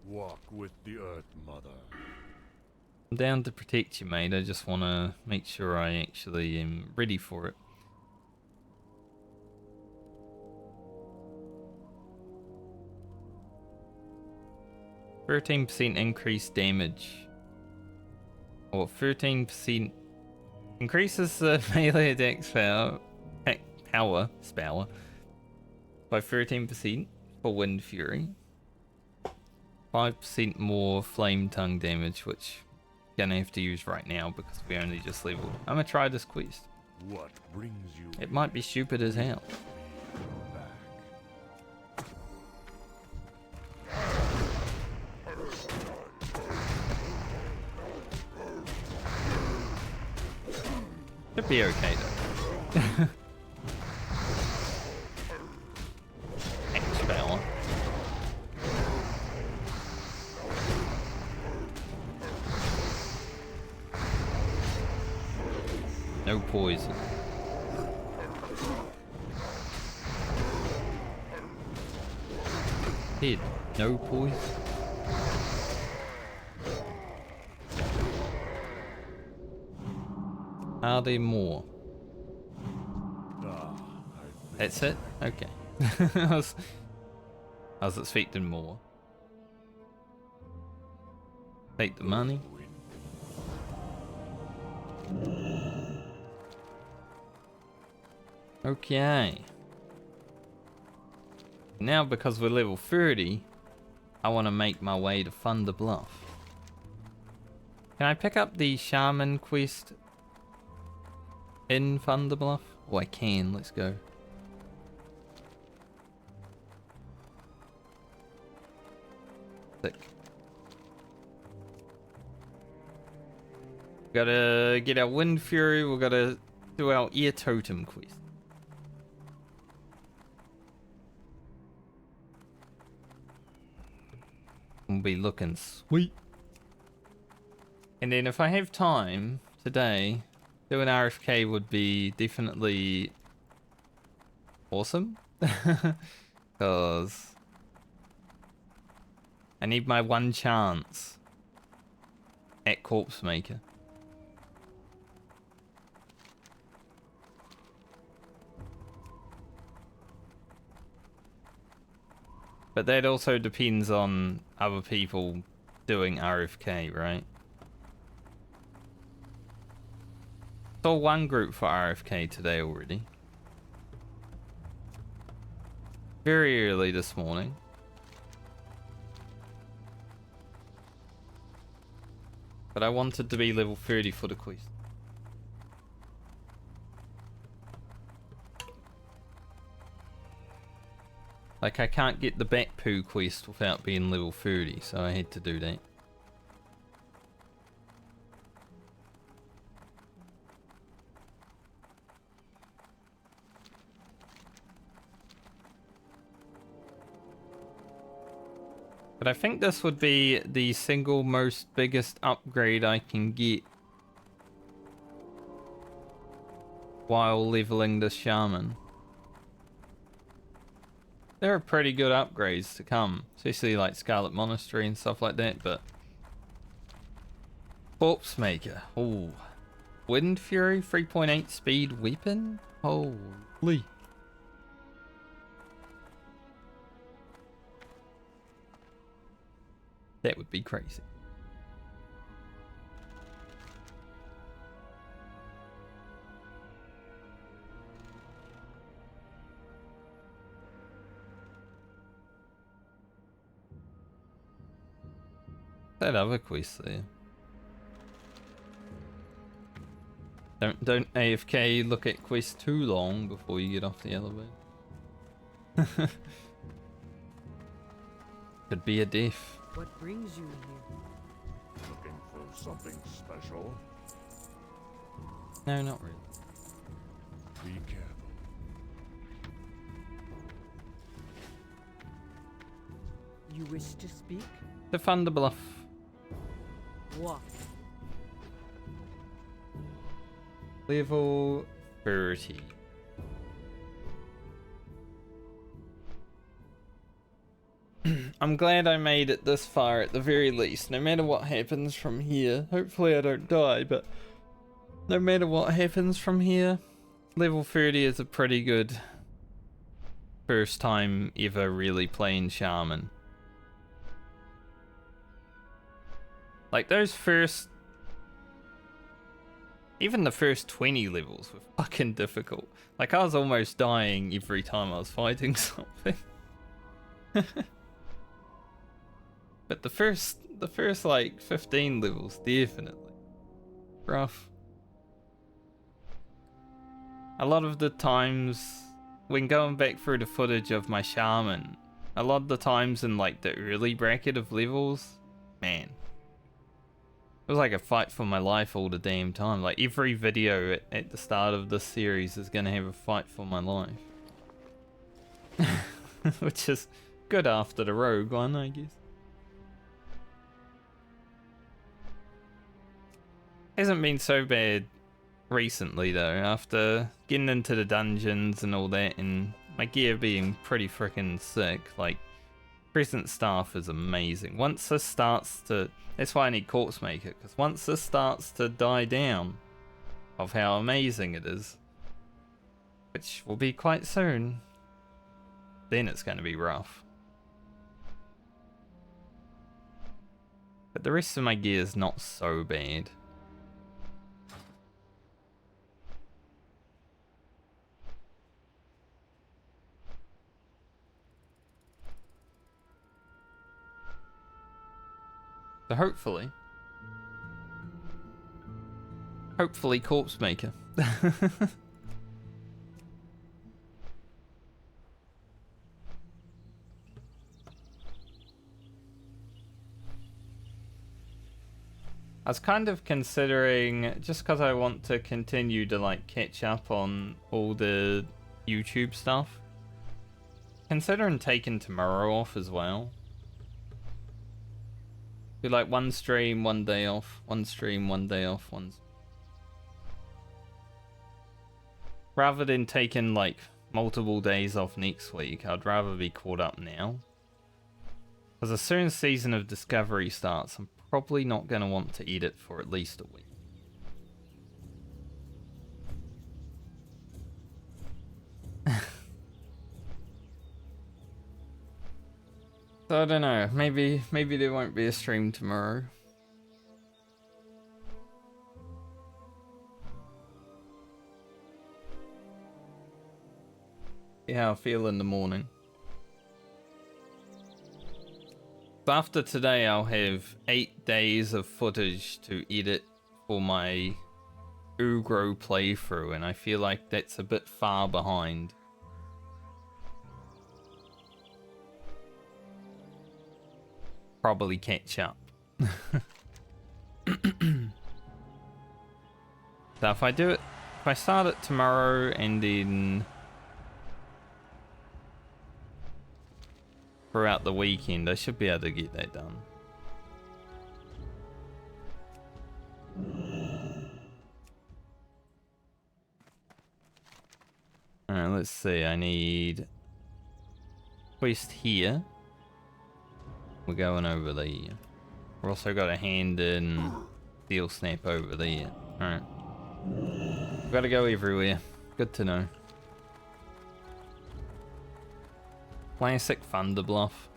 Speaker 4: Walk with the Earth Mother.
Speaker 1: I'm down to protect you, mate. I just want to make sure I actually am ready for it. %13 increased damage. Or 13% increases the melee attack power by 13% for Wind Fury. 5% more flame tongue damage, which I'm gonna have to use right now because we only just leveled. I'm gonna try this quest.
Speaker 4: What brings you?
Speaker 1: It might be stupid as hell. Should be okay though. Ashenvale. No poison. Head. No poison. Are there more? That's it? Okay. I was expecting more. Take the money. Okay. Now because we're level 30, I want to make my way to Thunder Bluff. Can I pick up the Shaman quest in Thunder Bluff? Oh, I can. Let's go. Sick. Gotta get our Wind Fury. We gotta do our Ear Totem quest. We'll be looking sweet. And then if I have time today, doing RFK would be definitely awesome. Because I need my one chance at Corpse Maker. But that also depends on other people doing RFK, right? Saw one group for RFK today already. Very early this morning. But I wanted to be level 30 for the quest. Like, I can't get the Bat Poo quest without being level 30, so I had to do that. But I think this would be the single most biggest upgrade I can get while leveling the Shaman. There are pretty good upgrades to come, especially like Scarlet Monastery and stuff like that, but Corpse Maker, oh, Wind Fury 3.8 speed weapon, holy. That would be crazy. That other quest there. Don't AFK look at quest too long before you get off the elevator. Could be a death.
Speaker 5: What brings you here?
Speaker 4: Looking for something special?
Speaker 1: No, not really.
Speaker 4: Be careful.
Speaker 5: You wish to speak?
Speaker 1: Defend the bluff.
Speaker 5: What?
Speaker 1: Level 30. I'm glad I made it this far at the very least, no matter what happens from here. Hopefully I don't die, but no matter what happens from here, level 30 is a pretty good first time ever really playing Shaman. Like those first... Even the first 20 levels were fucking difficult. Like I was almost dying every time I was fighting something. But the first like 15 levels, definitely rough. A lot of the times when going back through the footage of my Shaman, a lot of the times in like the early bracket of levels, man, it was like a fight for my life all the damn time. Like every video at the start of this series is gonna have a fight for my life. Which is good after the rogue one, I guess. Hasn't been so bad recently though, after getting into the dungeons and all that and my gear being pretty freaking sick. Like, present staff is amazing. Once this starts to... That's why I need Corpse Maker, because once this starts to die down of how amazing it is, which will be quite soon, then it's going to be rough. But the rest of my gear is not so bad. So hopefully Corpse Maker. I was kind of considering, just because I want to continue to like catch up on all the YouTube stuff, considering taking tomorrow off as well. Do like one stream, one day off, one stream, one day off, rather than taking like multiple days off next week, I'd rather be caught up now. Because as soon as Season of Discovery starts, I'm probably not going to want to eat it for at least a week. So I don't know, maybe there won't be a stream tomorrow. See how I feel in the morning. So after today, I'll have 8 days of footage to edit for my Ugro playthrough, and I feel like that's a bit far behind. Probably catch up. So if I start it tomorrow and then throughout the weekend, I should be able to get that done. Alright, let's see. I need quest here. We're going over there. We've also got a hand in Steel Snap over there. Alright. Gotta go everywhere. Good to know. Classic Thunder Bluff.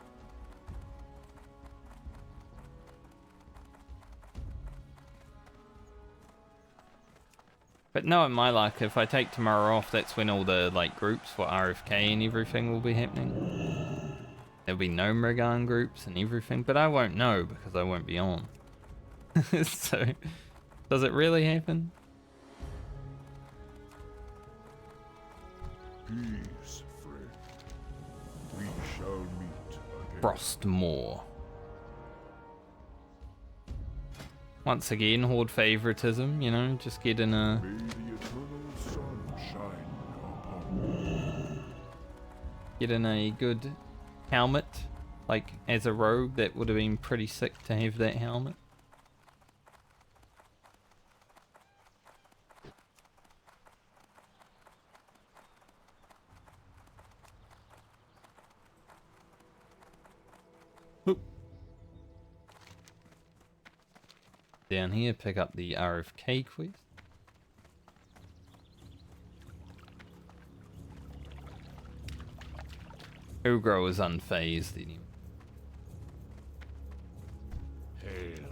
Speaker 1: But no, in my luck, if I take tomorrow off, that's when all the like groups for RFK and everything will be happening. There'll be no Mrigan groups and everything, but I won't know because I won't be on. So, does it really happen?
Speaker 4: Peace, friend. We shall meet again.
Speaker 1: Frostmore. Once again, Horde favoritism, you know, just getting a...
Speaker 4: May the eternal sun shine upon you.
Speaker 1: Getting a good helmet. Like, as a rogue, that would have been pretty sick to have that helmet. Oop. Down here, pick up the RFK quest. Ugro is unfazed anyway.
Speaker 4: Hail.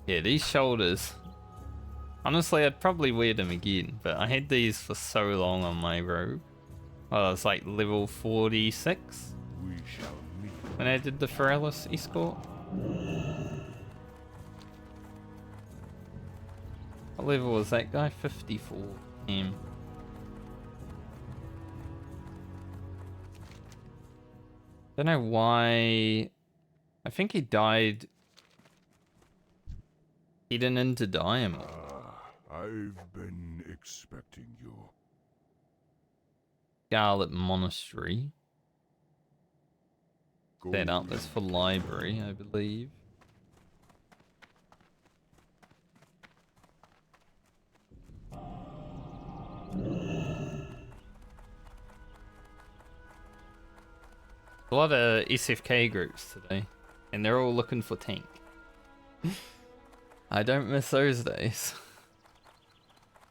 Speaker 1: Yeah, these shoulders. Honestly, I'd probably wear them again, but I had these for so long on my robe. Well, it's like level 46
Speaker 4: We shall meet.
Speaker 1: when I did the Ferellis escort. What level was that guy? 54. Damn. Don't know why. I think he died. He didn't into Diamond.
Speaker 4: I've been expecting you.
Speaker 1: Scarlet Monastery. Set up.
Speaker 4: Gold
Speaker 1: That's for library, I believe. A lot of SFK groups today, and they're all looking for tank. I don't miss those days.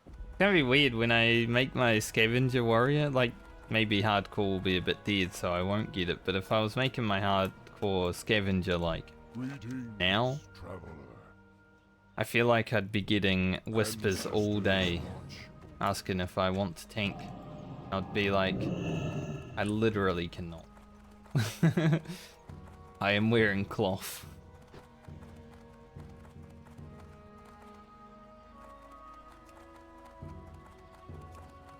Speaker 1: It's gonna be weird when I make my scavenger warrior, like maybe hardcore will be a bit dead so I won't get it, but if I was making my hardcore scavenger like
Speaker 4: Greetings,
Speaker 1: now,
Speaker 4: traveler.
Speaker 1: I feel like I'd be getting whispers all day asking if I want to tank. I'd be like, I literally cannot. I am wearing cloth.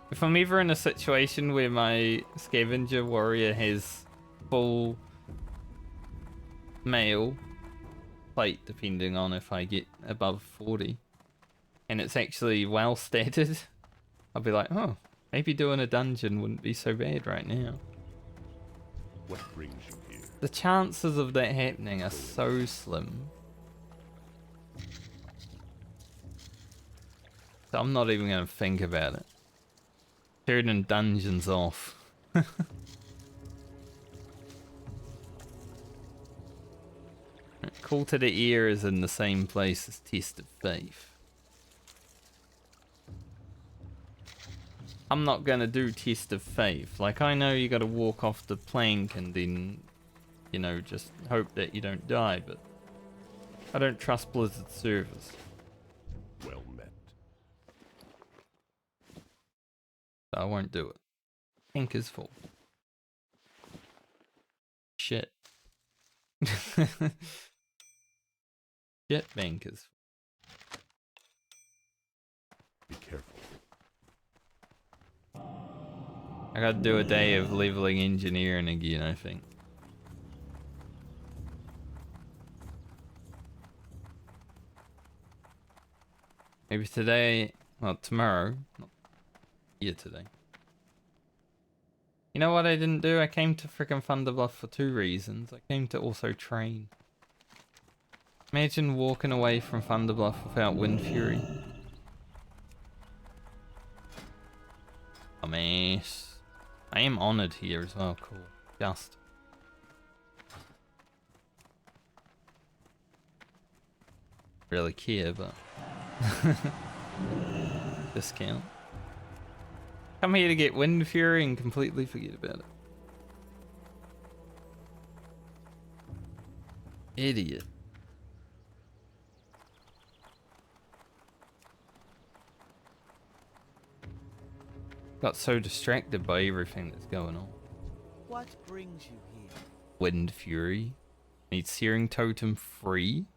Speaker 1: If I'm ever in a situation where my scavenger warrior has full mail plate, depending on if I get above 40, and it's actually well stated, I'll be like, oh, maybe doing a dungeon wouldn't be so bad right now.
Speaker 4: What brings you here?
Speaker 1: The chances of that happening are so slim. So I'm not even going to think about it. Turning dungeons off. Call to the ear is in the same place as Test of Faith. I'm not gonna do Test of Faith. Like, I know you gotta walk off the plank and then, you know, just hope that you don't die, but I don't trust Blizzard's servers.
Speaker 4: Well met.
Speaker 1: So I won't do it. Pink is full. Shit. Shit bank is full.
Speaker 4: Be careful.
Speaker 1: I gotta do a day of leveling engineering again, I think. Maybe today, well, tomorrow, not here today. You know what I didn't do? I came to frickin' Thunderbluff for 2 reasons. I came to also train. Imagine walking away from Thunderbluff without Wind Fury. Oh, mess. I am honored here as well, cool. Just. Really care, but discount. Come here to get Wind Fury and completely forget about it. Idiot. Got so distracted by everything that's going on.
Speaker 8: What brings you here?
Speaker 1: Wind Fury. Need Searing Totem free.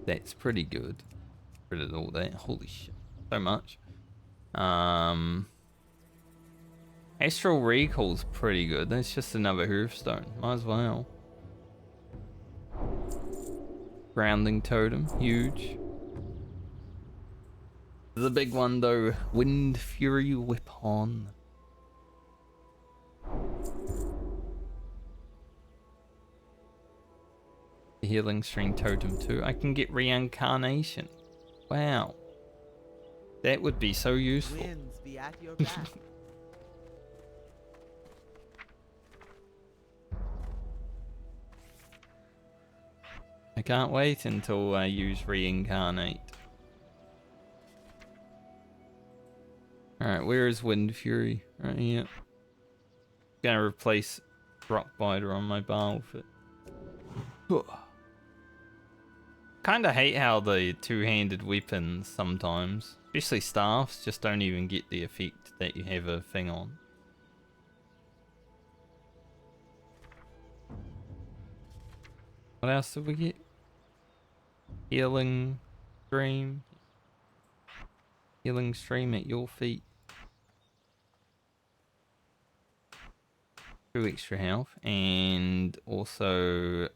Speaker 1: That's pretty good. Rid of all that. Holy shit. So much. Astral Recall's pretty good. That's just another Hearthstone. Might as well. Grounding Totem. Huge. The big one though. Wind Fury Weapon. The Healing String Totem too. I can get Reincarnation. Wow. That would be so useful.
Speaker 8: Winds be at your back.
Speaker 1: I can't wait until I use Reincarnate. Alright, where is Wind Fury? Right here. Gonna replace Rockbiter on my bar with it. Kinda hate how the two-handed weapons sometimes, especially staffs, just don't even get the effect that you have a thing on. What else did we get? Healing Stream. Healing Stream at your feet. 2 extra health. And also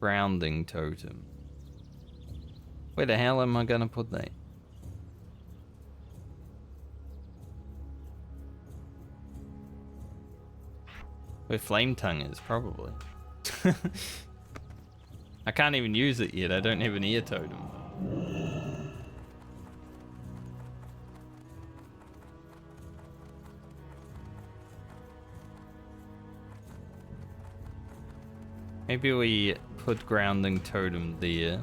Speaker 1: Grounding Totem. Where the hell am I gonna put that? Where Flame Tongue is, probably. I can't even use it yet, I don't have an ear totem. Maybe we put Grounding Totem there.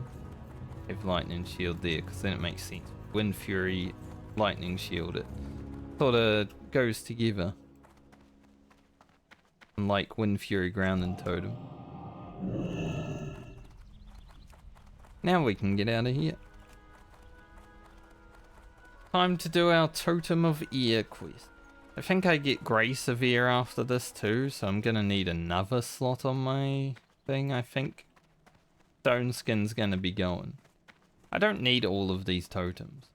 Speaker 1: Have Lightning Shield there, because then it makes sense. Wind Fury, Lightning Shield it. Sort of goes together. Like Wind Fury, Grounding Totem. Now we can get out of here. Time to do our Totem of Ear quest. I think I get Grace of Ear after this too, so I'm gonna need another slot on my thing, I think. Stone Skin's gonna be going. I don't need all of these totems.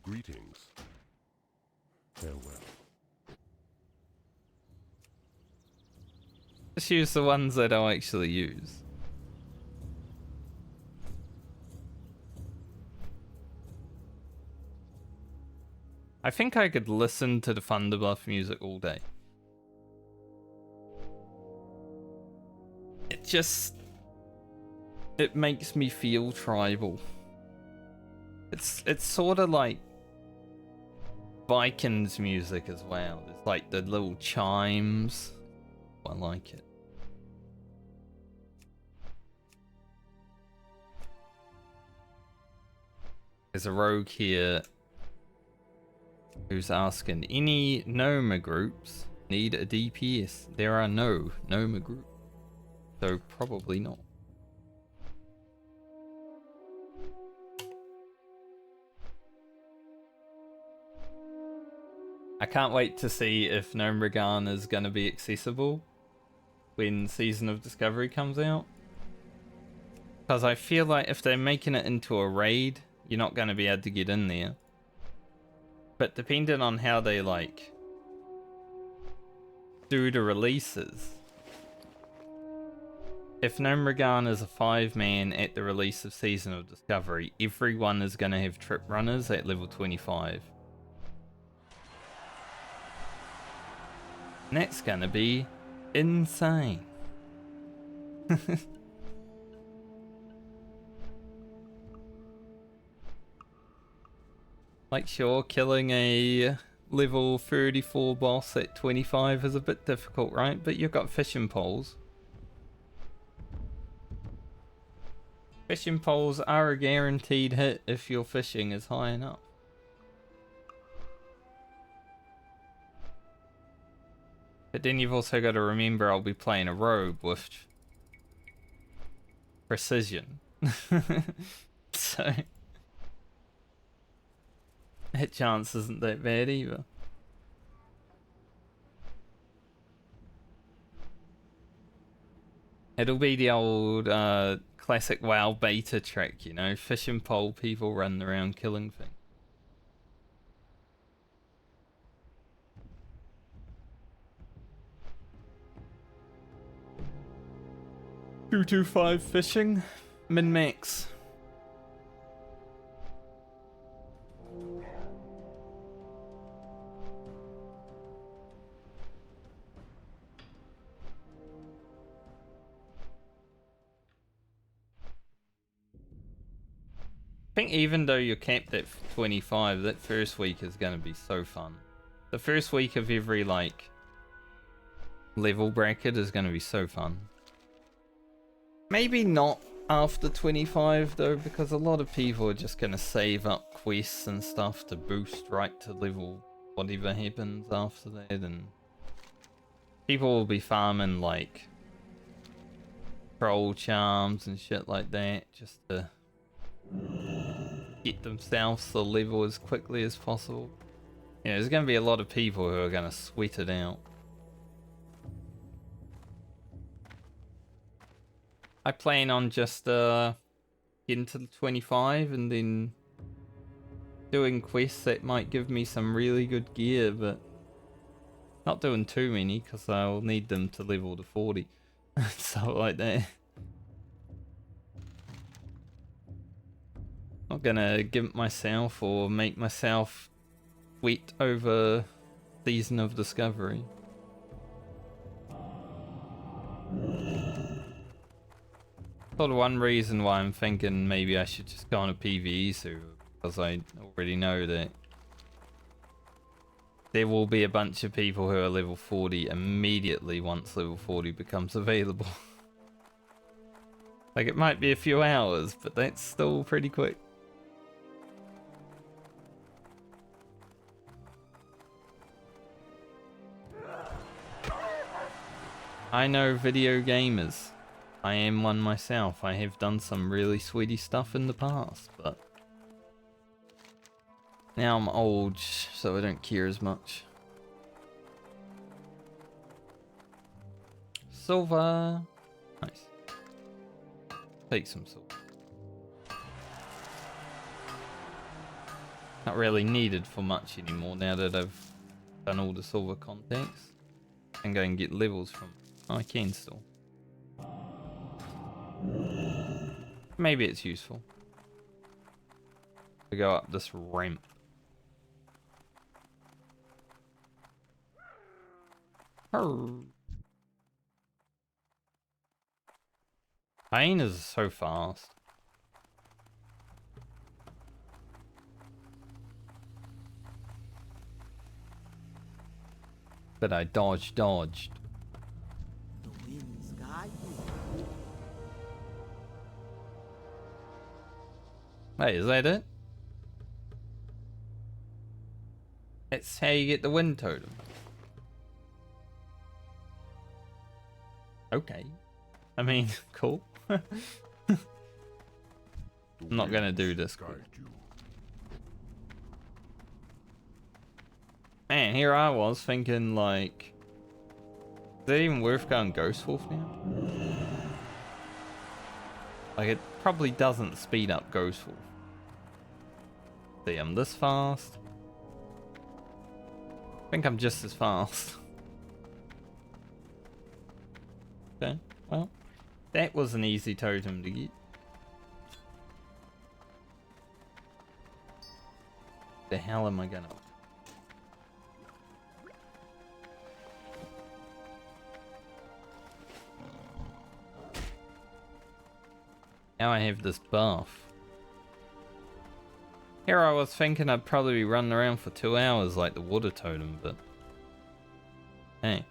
Speaker 4: Greetings. Farewell.
Speaker 1: Just use the ones that I'll actually use. I think I could listen to the Thunderbluff music all day. It makes me feel tribal. It's sort of like Vikings music as well. It's like the little chimes. I like it. There's a rogue here who's asking, any Noma groups need a DPS? There are no Noma groups, so probably not. I can't wait to see if Gnomeregan is going to be accessible when Season of Discovery comes out. Because I feel like if they're making it into a raid, you're not going to be able to get in there. But depending on how they like do the releases, if Gnomeregan is a 5-man at the release of Season of Discovery, everyone is going to have trip runners at level 25. And that's going to be insane. Like, sure, killing a level 34 boss at 25 is a bit difficult, right? But you've got fishing poles. Fishing poles are a guaranteed hit if your fishing is high enough. But then you've also got to remember I'll be playing a rogue with precision. So hit chance isn't that bad either. It'll be the old classic WoW beta trick, you know, fishing pole people running around killing things. .225 fishing, min-max. I think even though you're capped at 25, that first week is going to be so fun. The first week of every, like, level bracket is going to be so fun. Maybe not after 25 though, because a lot of people are just going to save up quests and stuff to boost right to level whatever happens after that, and people will be farming like troll charms and shit like that just to get themselves to level as quickly as possible. You know, there's going to be a lot of people who are going to sweat it out. I plan on just getting to the 25 and then doing quests that might give me some really good gear, but not doing too many because I'll need them to level to 40. Stuff like that. Not gonna gimp myself or make myself wet over Season of Discovery. Sort of one reason why I'm thinking maybe I should just go on a PvE server, because I already know that there will be a bunch of people who are level 40 immediately once level 40 becomes available. Like, it might be a few hours, but that's still pretty quick. I know video gamers. I am one myself. I have done some really sweaty stuff in the past, but now I'm old, so I don't care as much. Silver. Nice. Take some silver. Not really needed for much anymore now that I've done all the silver contacts. And go and get levels from. Oh, I can still. Maybe it's useful to go up this ramp. Her. Hyenas are so fast. But I dodged.
Speaker 8: The winds guide you.
Speaker 1: Wait, is that it? That's how you get the wind totem. Okay. I mean, cool. I'm not gonna do this.
Speaker 4: Guide you.
Speaker 1: Man, here I was thinking like, is it even worth going Ghost Wolf now? Like, it probably doesn't speed up Ghost Wolf. See, I'm this fast. I think I'm just as fast. Okay, well, that was an easy totem to get. The hell am I gonna... Now I have this buff. Here I was thinking I'd probably be running around for 2 hours like the water totem, but... Hey.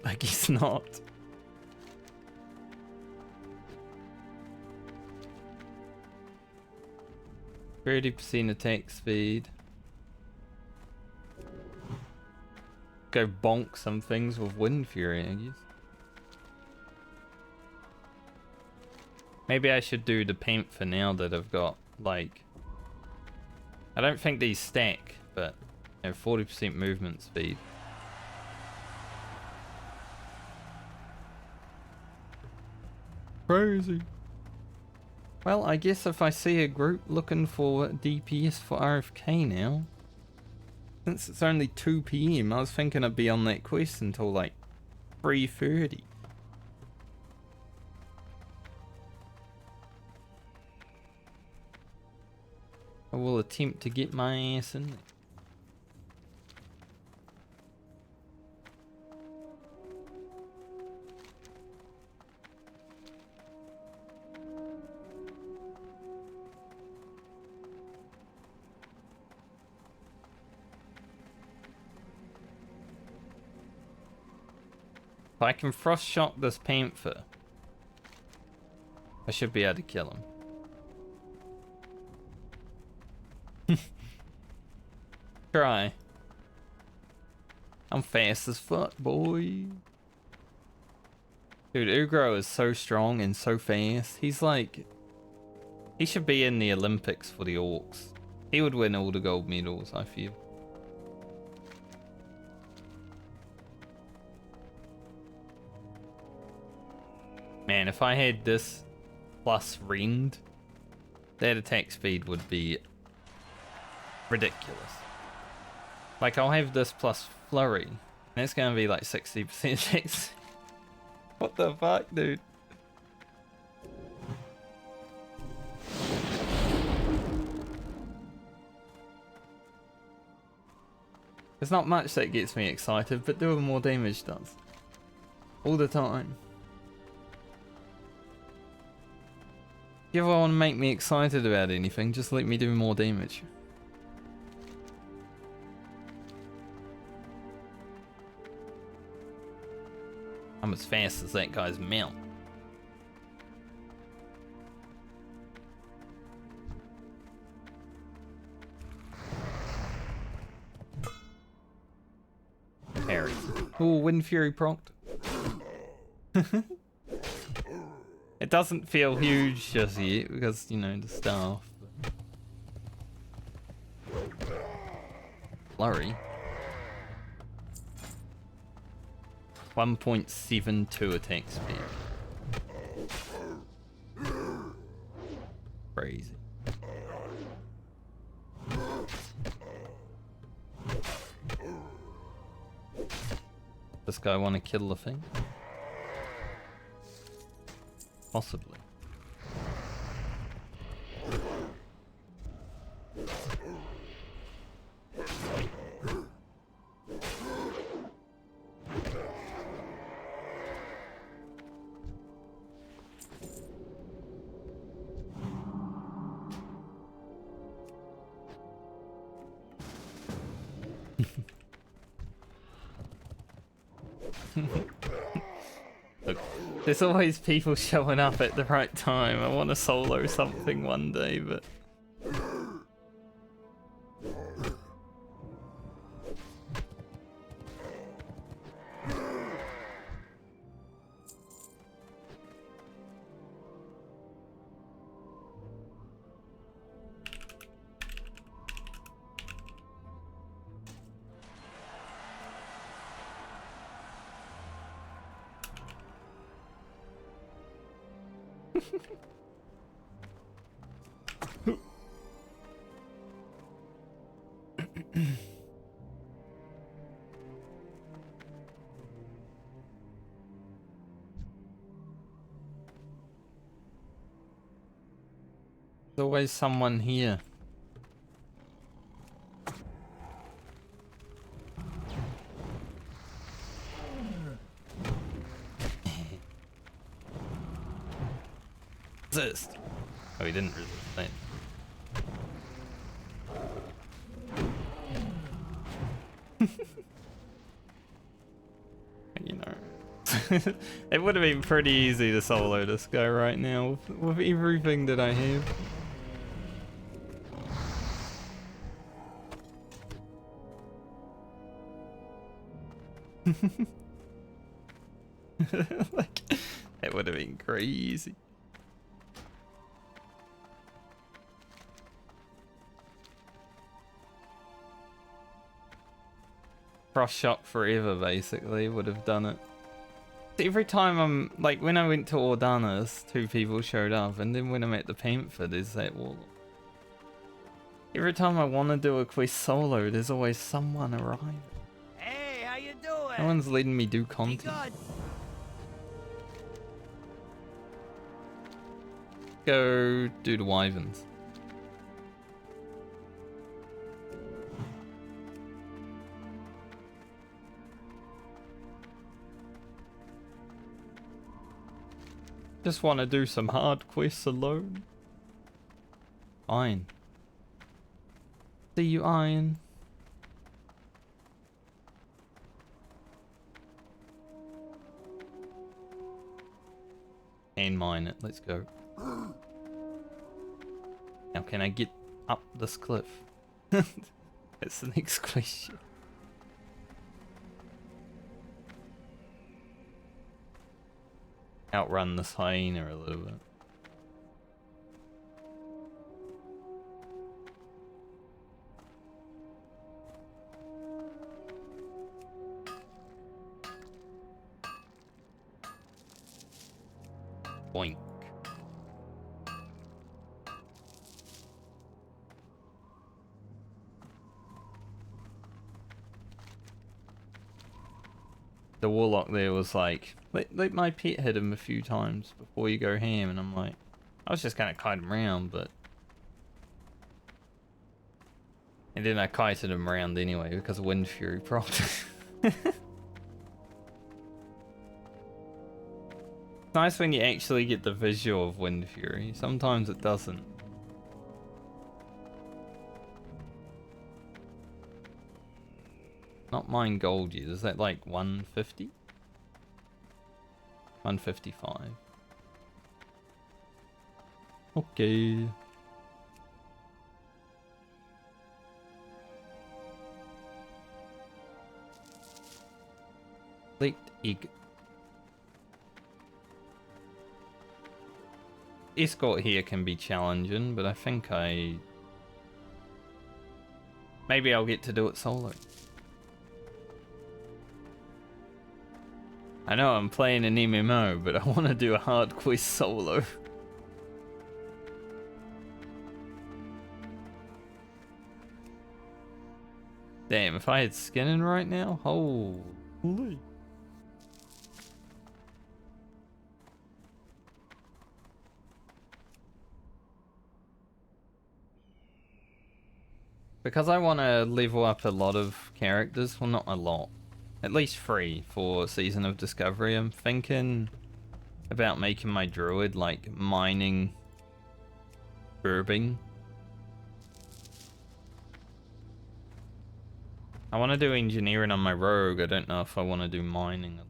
Speaker 1: I guess not. %30 attack speed. Go bonk some things with Wind Fury, I guess. Maybe I should do the paint for now that I've got, like... I don't think these stack, but... You know, 40% movement speed. Crazy. Well, I guess if I see a group looking for DPS for RFK now... Since it's only 2 PM, I was thinking I'd be on that quest until like 3:30. I will attempt to get my ass in there. If I can frost shock this panther, I should be able to kill him. Try. I'm fast as fuck, boy. Dude, Ugro is so strong and so fast. He's like... He should be in the Olympics for the Orcs. He would win all the gold medals, I feel. Man, if I had this plus Rend, that attack speed would be ridiculous. Like, I'll have this plus Flurry, and it's gonna be like 60% attack. What the fuck, dude? There's not much that gets me excited, but doing more damage does. All the time. If you ever want to make me excited about anything, just let me do more damage. I'm as fast as that guy's mount. Parry. Ooh, Wind Fury procced. It doesn't feel huge just yet because, you know, the staff. Flurry. 1.72 attack speed. Crazy. This guy want to kill the thing? Possibly. Look, there's always people showing up at the right time. I want to solo something one day, but... There's always someone here. Resist. Oh, he didn't resist. Right. You know, it would have been pretty easy to solo this guy right now with everything that I have. Like, it would have been crazy. Cross shot forever, basically, would have done it. Every time I'm, like, when I went to Ordanas, 2 people showed up, and then when I'm at the Panther, there's that Warlock. Every time I want to do a quest solo, there's always someone arriving.
Speaker 7: Hey, how you doing?
Speaker 1: No one's letting me do
Speaker 7: Be
Speaker 1: content.
Speaker 7: good.
Speaker 1: Go do the Wyverns. Just want to do some hard quests alone. Fine. See you, Iron. And mine it. Let's go. Now, can I get up this cliff? That's the next question. Outrun this hyena a little bit. Boink. The Warlock there was like, let my pet hit him a few times before you go ham, and I'm like, I was just gonna kite him around, but... And then I kited him around anyway because of Wind Fury propped. It's nice when you actually get the visual of Wind Fury. Sometimes it doesn't. Not mine gold yet. Is that like 150? 155. Okay. Late egg. Escort here can be challenging, but I think maybe I'll get to do it solo. I know I'm playing an MMO, but I want to do a hard quest solo. Damn, if I had skinning right now, holy. Because I want to level up a lot of characters, well, not a lot. At least 3 for Season of Discovery. I'm thinking about making my druid like mining herbing. I want to do engineering on my rogue. I don't know if I want to do mining.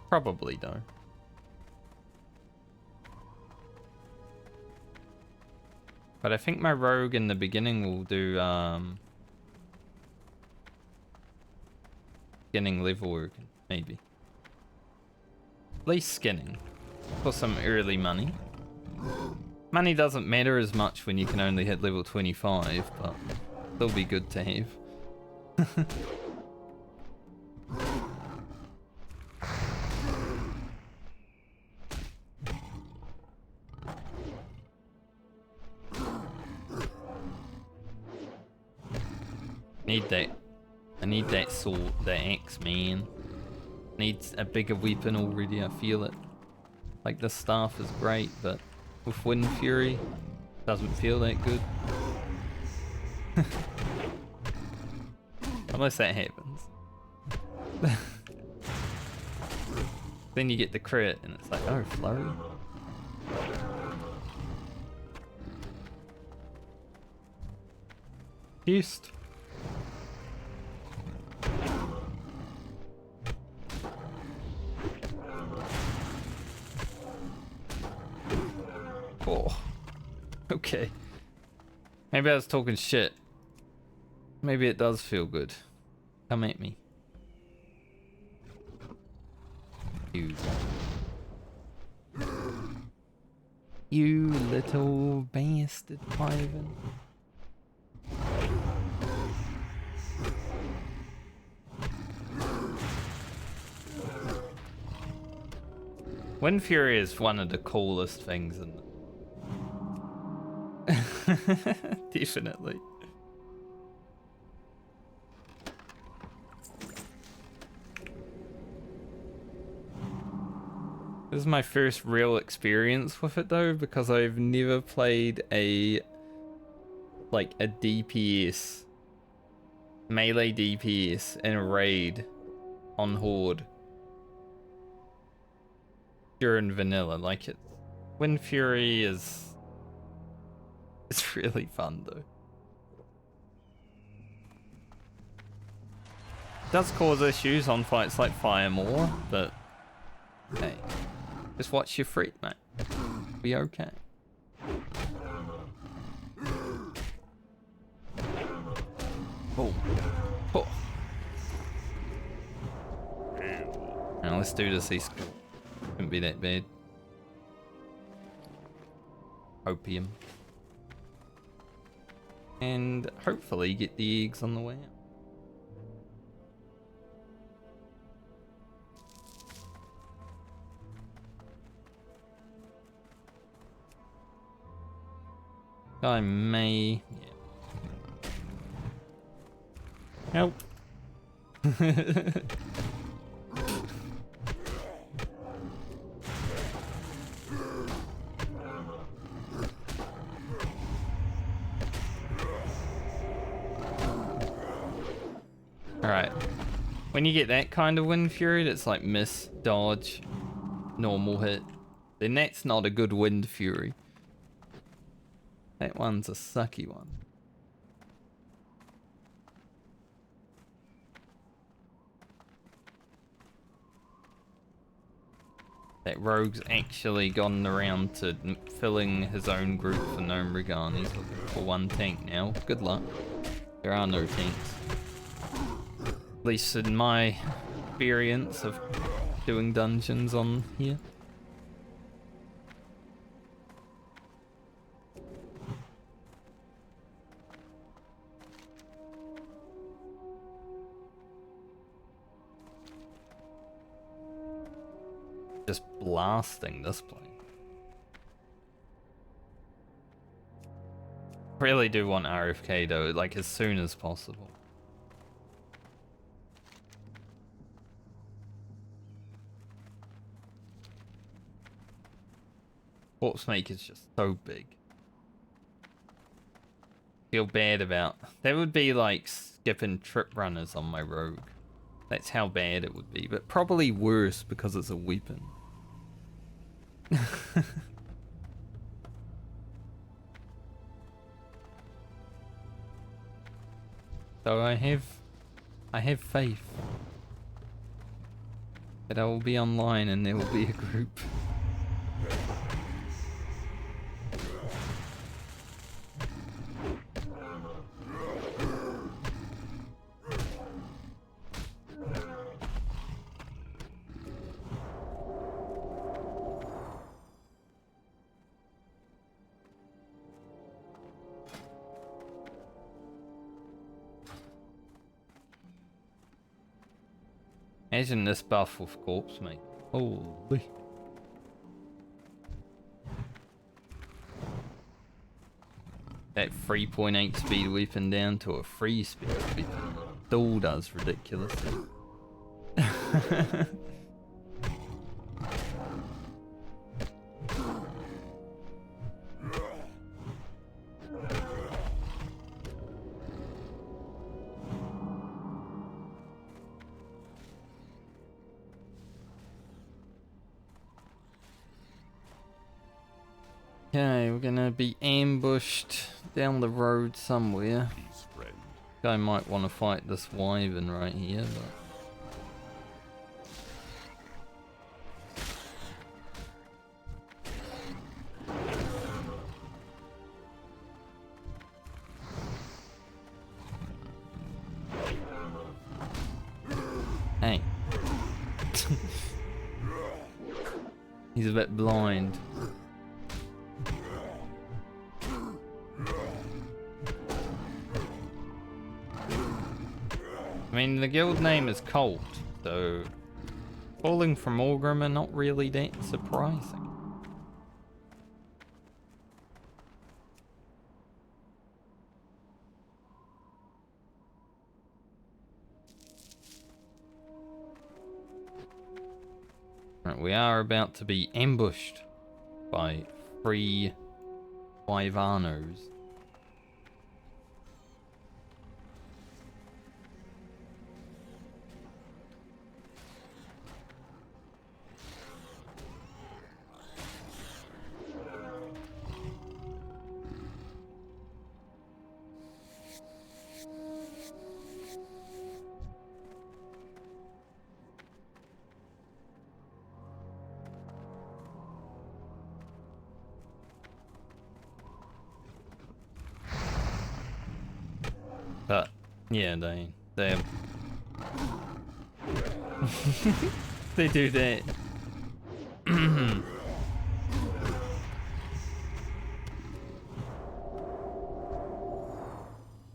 Speaker 1: Probably though. But I think my rogue in the beginning will do skinning level work, maybe. At least skinning for some early money. Money doesn't matter as much when you can only hit level 25, but it'll be good to have. I need that sword, that axe, man. Needs a bigger weapon already, I feel it. Like the staff is great, but with Wind Fury, doesn't feel that good. Unless that happens. Then you get the crit and it's like, oh, flurry. East. Oh. Okay. Maybe I was talking shit. Maybe it does feel good. Come at me. You. You little bastard, Ivan. Wind Fury is one of the coolest things in the... Definitely. This is my first real experience with it though, because I've never played a DPS, melee DPS in a raid on Horde during vanilla. Like it, Wind Fury is, it's really fun though. It does cause issues on fights like Fire More, but hey, just watch your freak, mate. Be okay. Oh. Oh. Now let's do this East School. Couldn't be that bad. Opium. And hopefully get the eggs on the way out. I may... Yeah. Help. Alright. When you get that kind of Wind Fury, that's like miss, dodge, normal hit, then that's not a good Wind Fury. That one's a sucky one. That rogue's actually gone around to filling his own group for Gnome Regan. He's looking for one tank now. Good luck. There are no tanks. At least in my experience of doing dungeons on here. Just blasting this place. Really do want RFK though, like as soon as possible. Corpse Maker's just so big. Feel bad about... That would be like skipping trip runners on my rogue. That's how bad it would be, but probably worse because it's a weapon. So I have faith that I will be online and there will be a group. Imagine this buff with corpse, mate. Holy. That 3.8 speed weapon down to a 3 speed weapon. Still does ridiculous. Okay, we're gonna be ambushed down the road somewhere.
Speaker 4: Peace, friend.
Speaker 1: I might want to fight this wyvern right here, but... Hey. He's a bit blind. I mean, the guild name is Cult, so falling from Orgrim are not really that surprising. Right, we are about to be ambushed by 3 wyvernos. But yeah, they they do that.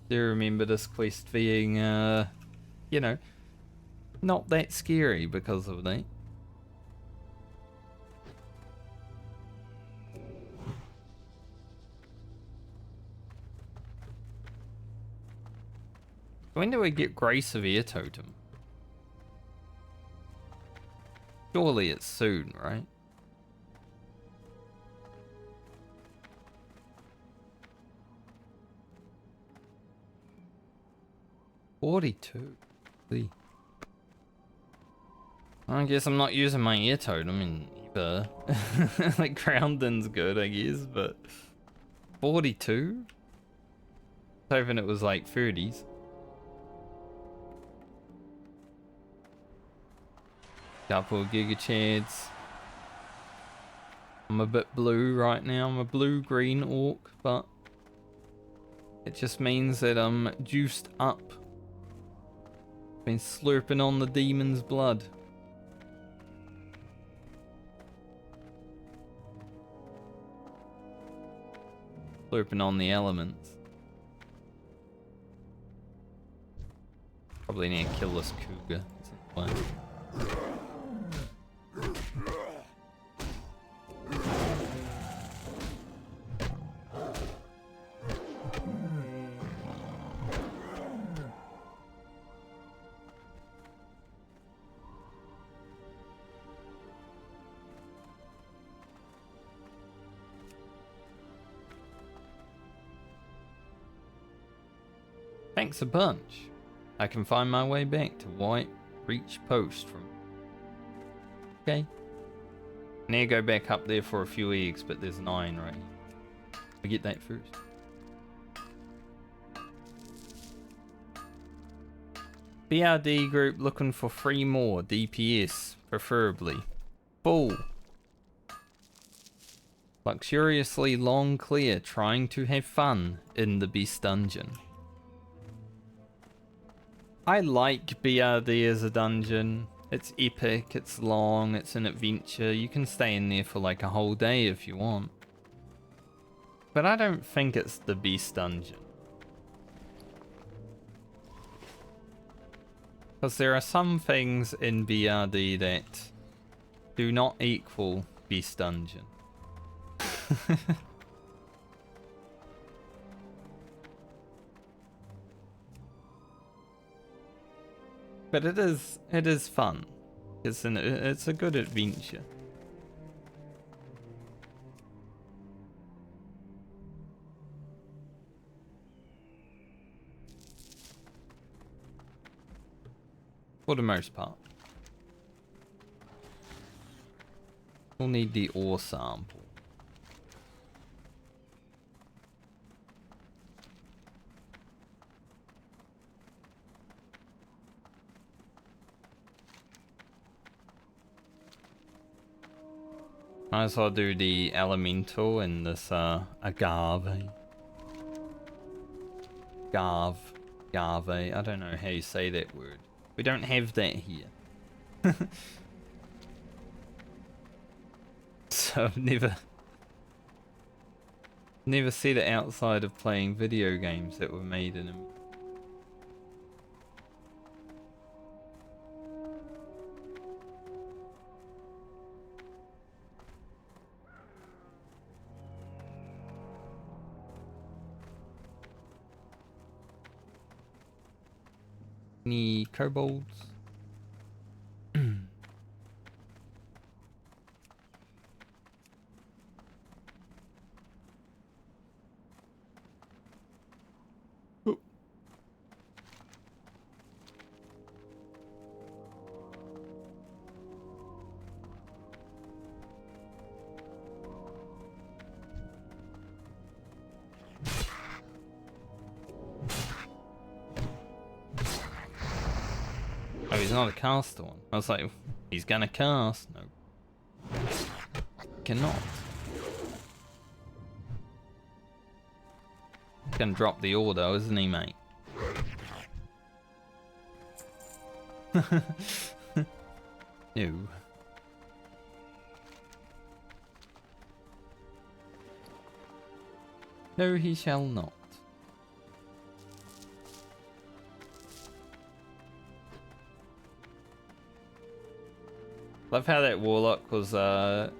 Speaker 1: Do remember this quest being you know, not that scary because of that. When do we get Grace of Air Totem? Surely it's soon, right? $42. I guess I'm not using my Air Totem in either. Like grounding's good, I guess, but 42? Hoping it was like 30s. Couple of Giga Chads. I'm a bit blue right now. I'm a blue-green orc, but it just means that I'm juiced up. Been slurping on the demon's blood. Slurping on the elements. Probably need to kill this cougar. That's the plan. Thanks a bunch. I can find my way back to White Reach Post from... Okay. I need to go back up there for a few eggs, but there's 9 right here. I get that first. BRD group looking for 3 more DPS, preferably. Full. Luxuriously long clear, trying to have fun in the Beast Dungeon. I like BRD as a dungeon. It's epic, it's long, it's an adventure. You can stay in there for like a whole day if you want. But I don't think it's the Beast Dungeon. Because there are some things in BRD that do not equal Beast Dungeon. But it is fun. It's a good adventure. For the most part. We'll need the ore sample. Might as well do the elemental in this agave. Agave. I don't know how you say that word. We don't have that here. So I've never said it outside of playing video games that were made in them. Any kobolds? Oh. Oh, he's not a caster one. I was like, he's gonna cast. No. Cannot. He's gonna drop the order, isn't he, mate? No. No, he shall not. Love how that warlock was ooh.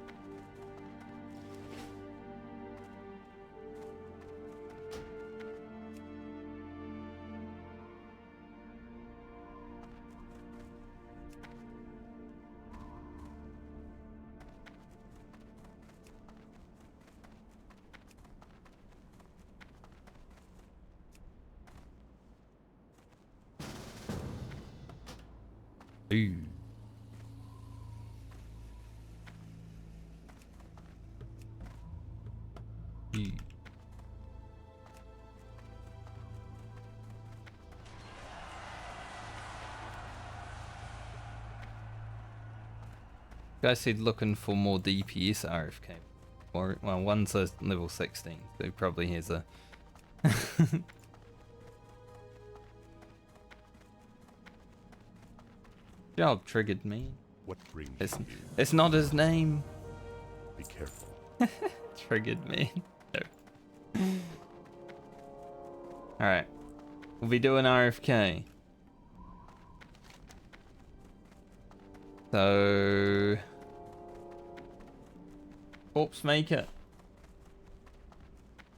Speaker 1: Ooh. Guy said looking for more DPS RFK. Or, well, one's a level 16, so he probably has a... Job triggered me.
Speaker 4: What brings you here?
Speaker 1: It's not his name.
Speaker 4: Be careful.
Speaker 1: Triggered me. No. Alright. We'll be doing RFK. So... Corpse Maker.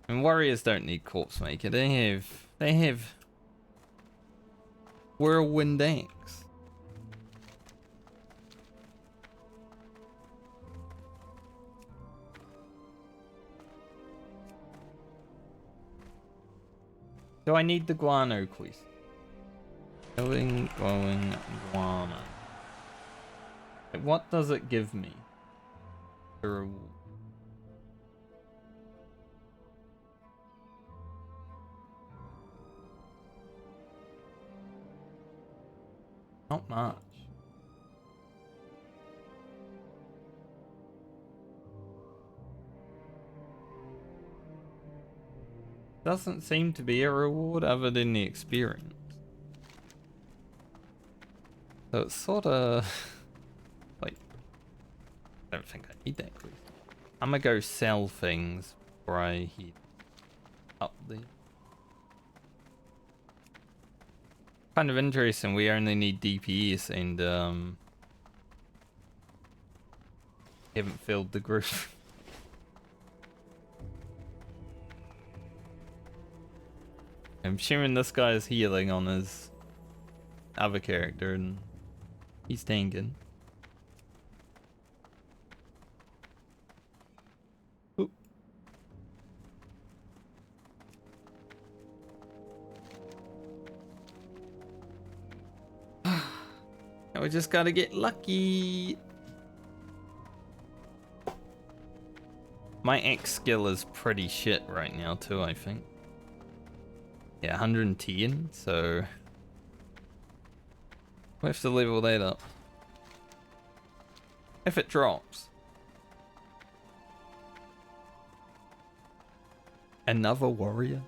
Speaker 1: And warriors don't need Corpse Maker. They have Whirlwind Axe. Do I need the guano quest? Glowing guano. What does it give me? The reward. Not much. Doesn't seem to be a reward other than the experience. So it's sort of like, I don't think I need that quick. I'm gonna go sell things before I heat up the. Kind of interesting. We only need DPS and haven't filled the group. I'm assuming this guy is healing on his other character and he's tanking. Oop. We just gotta get lucky. My X skill is pretty shit right now too, I think. Yeah, 110, so we have to level that up. If it drops. Another warrior?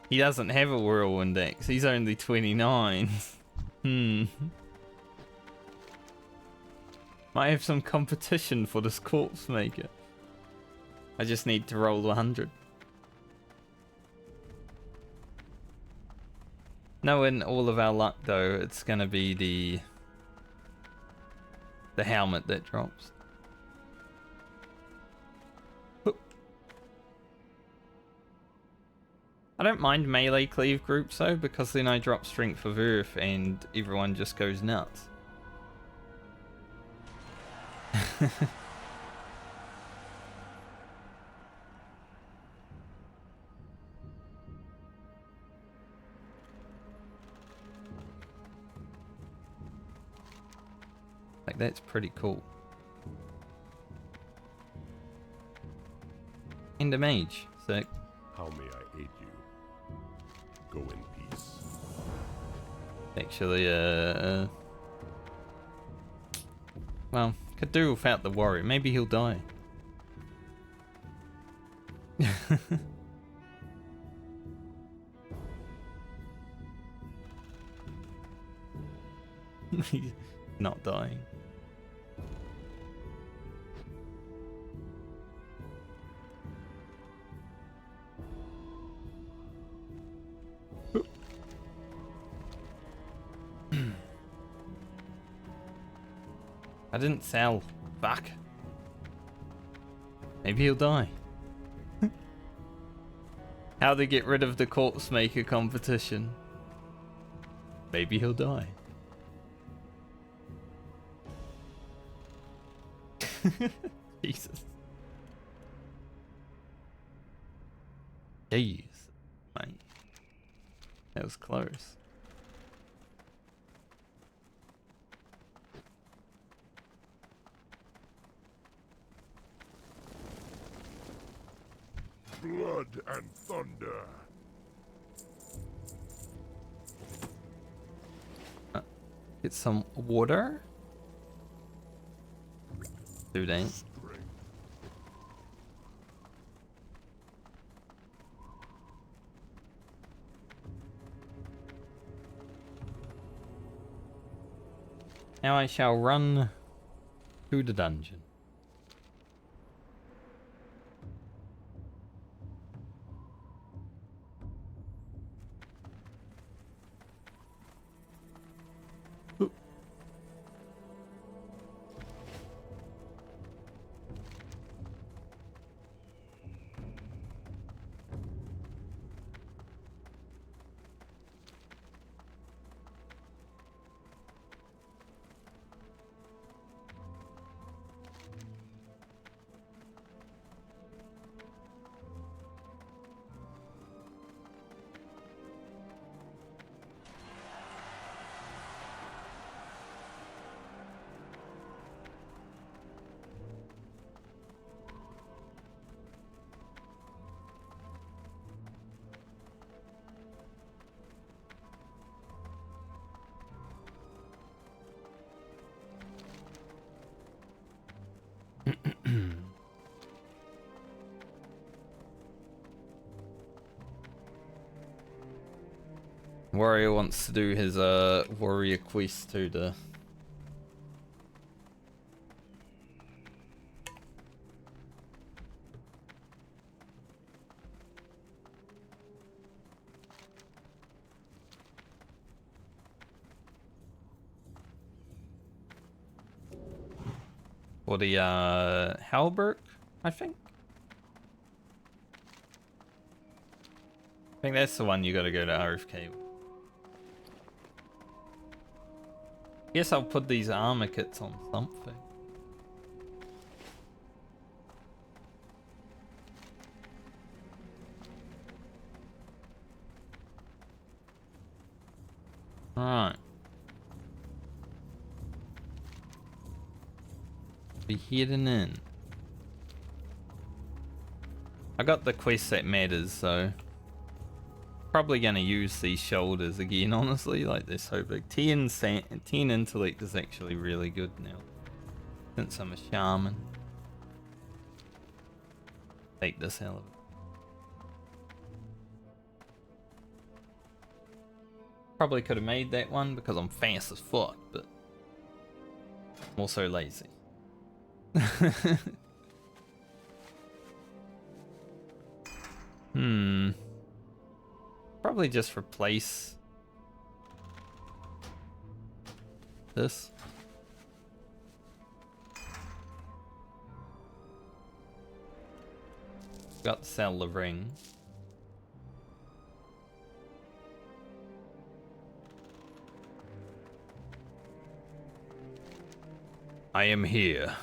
Speaker 1: He doesn't have a whirlwind axe, he's only 29. Might have some competition for this corpse maker. I just need to roll 100. Knowing all of our luck though, it's gonna be the helmet that drops. I don't mind melee cleave groups though, because then I drop strength of earth and everyone just goes nuts. Like, that's pretty cool. And a mage, sick.
Speaker 4: How may I aid you? Go in peace.
Speaker 1: Actually, well, could do without the warrior. Maybe he'll die. He's not dying. I didn't sell. Fuck. Maybe he'll die. How to get rid of the corpse maker competition. Maybe he'll die. Jesus. Jeez. Man. That was close.
Speaker 2: Blood and thunder.
Speaker 1: Get some water. Do that.
Speaker 2: Strength.
Speaker 1: Now I shall run to the dungeon. Warrior wants to do his warrior quest too to for the Halberg, I think. I think that's the one you gotta go to RFK. Guess I'll put these armor kits on something. Alright. Be heading in. I got the quest that matters, so probably gonna use these shoulders again, honestly. Like, they're so big. 10 intellect is actually really good now, since I'm a shaman. Take this hell of it. Probably could have made that one because I'm fast as fuck, but I'm also lazy. Probably just replace this. Got to sell the ring. I am here.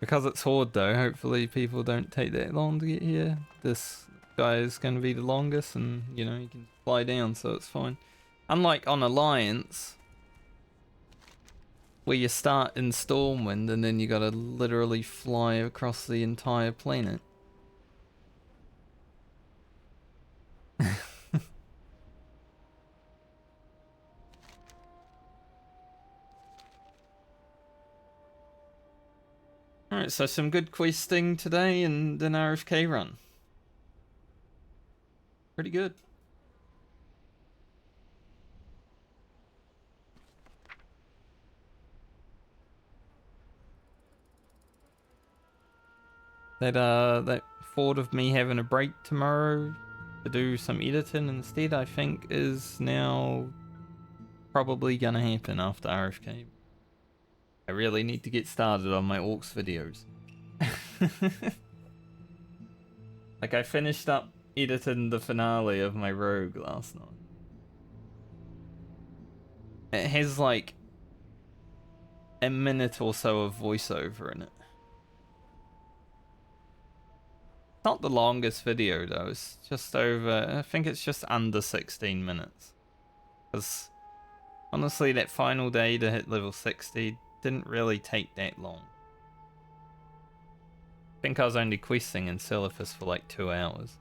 Speaker 1: Because it's Horde though, hopefully people don't take that long to get here. This guy is going to be the longest and, you know, you can fly down, so it's fine. Unlike on Alliance, where you start in Stormwind and then you gotta literally fly across the entire planet. Alright, so some good questing today and an RFK run. Pretty good. That thought of me having a break tomorrow to do some editing instead, I think is now probably gonna happen after RFK. I really need to get started on my Orcs videos. Like, I finished up editing the finale of my Rogue last night. It has like a minute or so of voiceover in it. It's not the longest video though, it's just over, I think it's just under 16 minutes. Because honestly, that final day to hit level 60 didn't really take that long. I think I was only questing in Silithus for like 2 hours.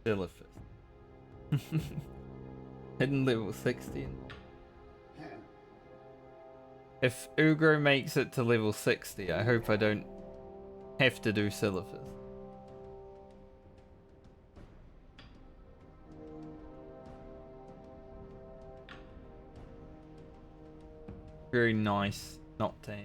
Speaker 1: Silithus. Hidden level 60. If Ugro makes it to level 60, I hope I don't have to do Silithus. Very nice not to have.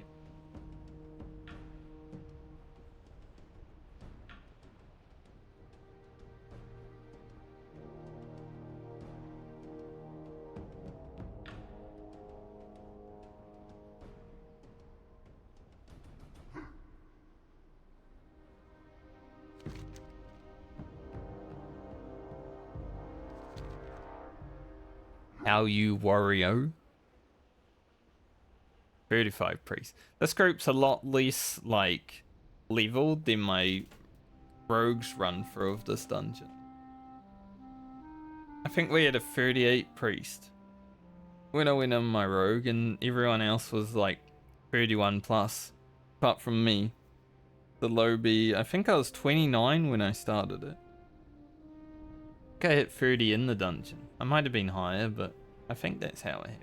Speaker 1: How you Wario? 35 priest. This group's a lot less like leveled than my rogues run through of this dungeon. I think we had a 38 priest when I went on my rogue, and everyone else was like 31 plus. Apart from me. The low B, I think I was 29 when I started it. I think I hit 30 in the dungeon. I might have been higher, but I think that's how I hit.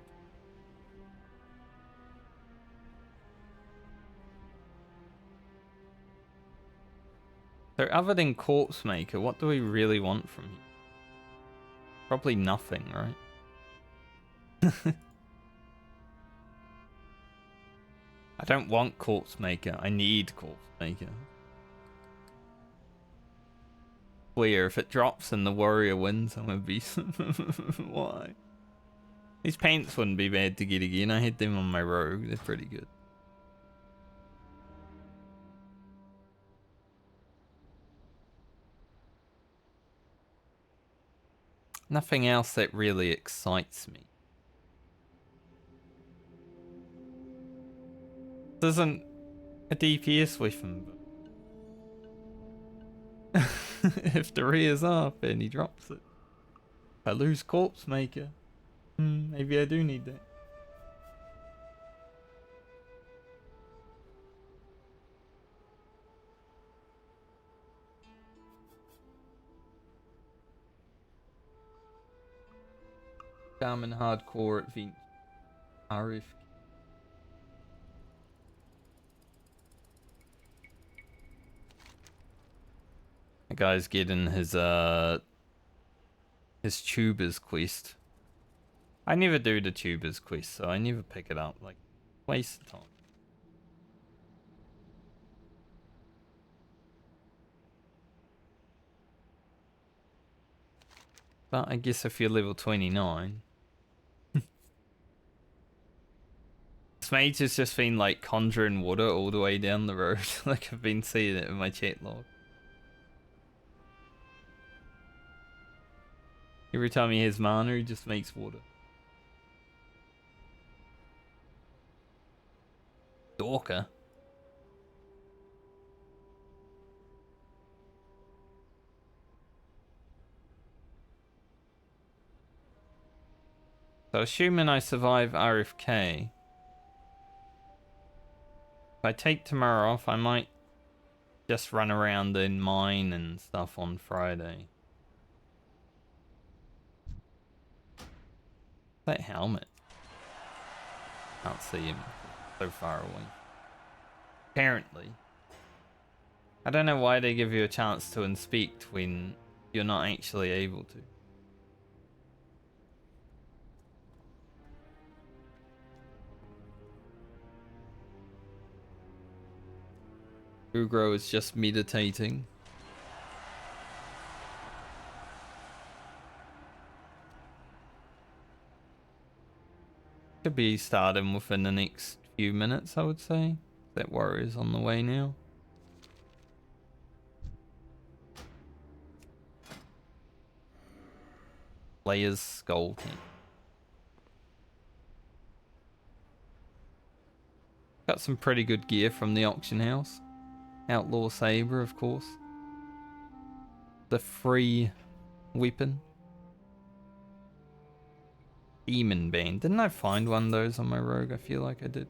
Speaker 1: So other than Corpse Maker, what do we really want from here? Probably nothing, right? I don't want Corpse Maker. I need Corpse Maker. Clear. If it drops and the warrior wins, I'm gonna be... Why? These paints wouldn't be bad to get again. I had them on my rogue. They're pretty good. Nothing else that really excites me. This isn't a DPS weapon, but if the rear's up and he drops it, if I lose Corpse Maker, maybe I do need that. Shaman hardcore at Vent. RFK. The guy's getting his tubers quest. I never do the tubers quest, so I never pick it up. Like, waste of time. But I guess if you're level 29. This mage has just been like conjuring water all the way down the road. Like I've been seeing it in my chat log. Every time he has mana, he just makes water. Stalker. So assuming I survive RFK, if I take tomorrow off, I might just run around in mine and stuff on Friday. That helmet. Can't see him. So far away. Apparently. I don't know why they give you a chance to inspect when you're not actually able to. Ugro is just meditating. Could be starting within the next few minutes, I would say. That warrior's on the way now. Layer's Skull King. Got some pretty good gear from the auction house. Outlaw Saber, of course. The free weapon. Demon Bane. Didn't I find one of those on my rogue? I feel like I did.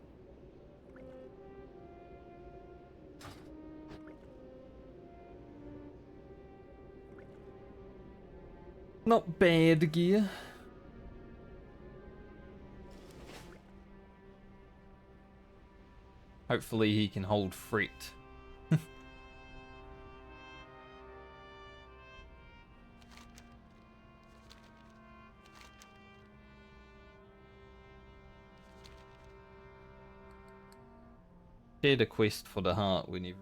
Speaker 1: Not bad gear. Hopefully he can hold fret. Shared a quest for the heart whenever.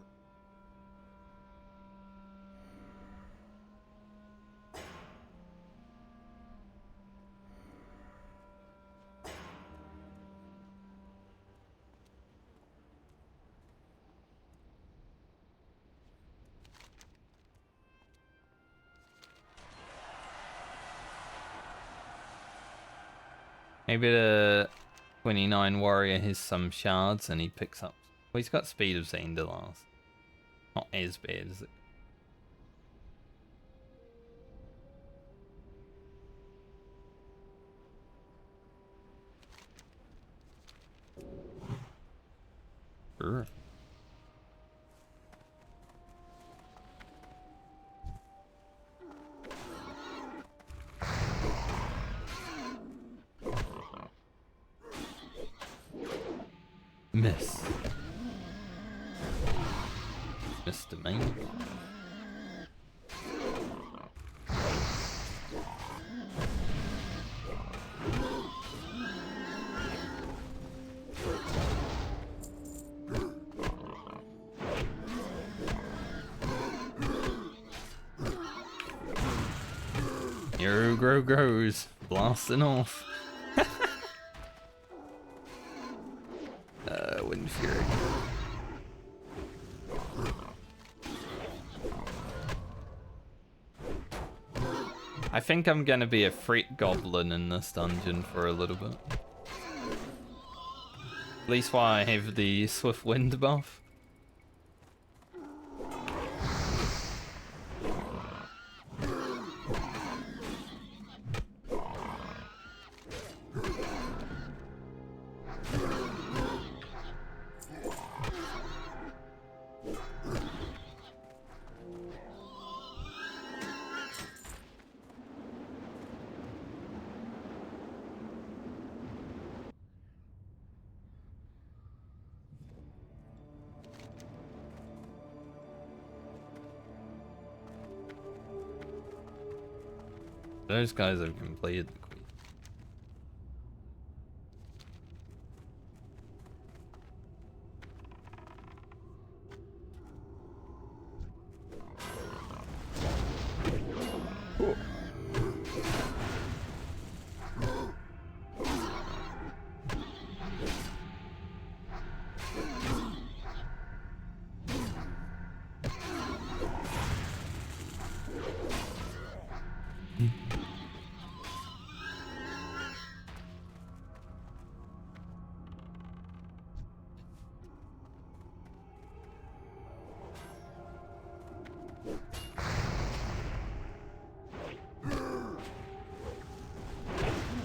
Speaker 1: Maybe the 29 warrior has some shards and he picks up. Well, he's got speed of Zandalas. Not as bad as it. Sure. Miss. Mr. Main. Hero grows, blasting off. Wind Fury. I think I'm gonna be a freak goblin in this dungeon for a little bit. At least while I have the swift wind buff. Those guys have completed the quest.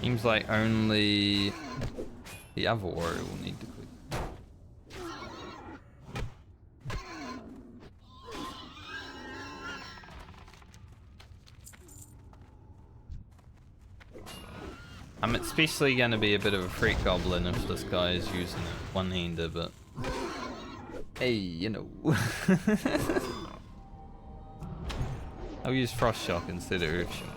Speaker 1: Seems like only the other warrior will need to quit. I'm especially going to be a bit of a freak goblin if this guy is using it one-hander, but hey, you know. I'll use Frost Shock instead of Earth Shock.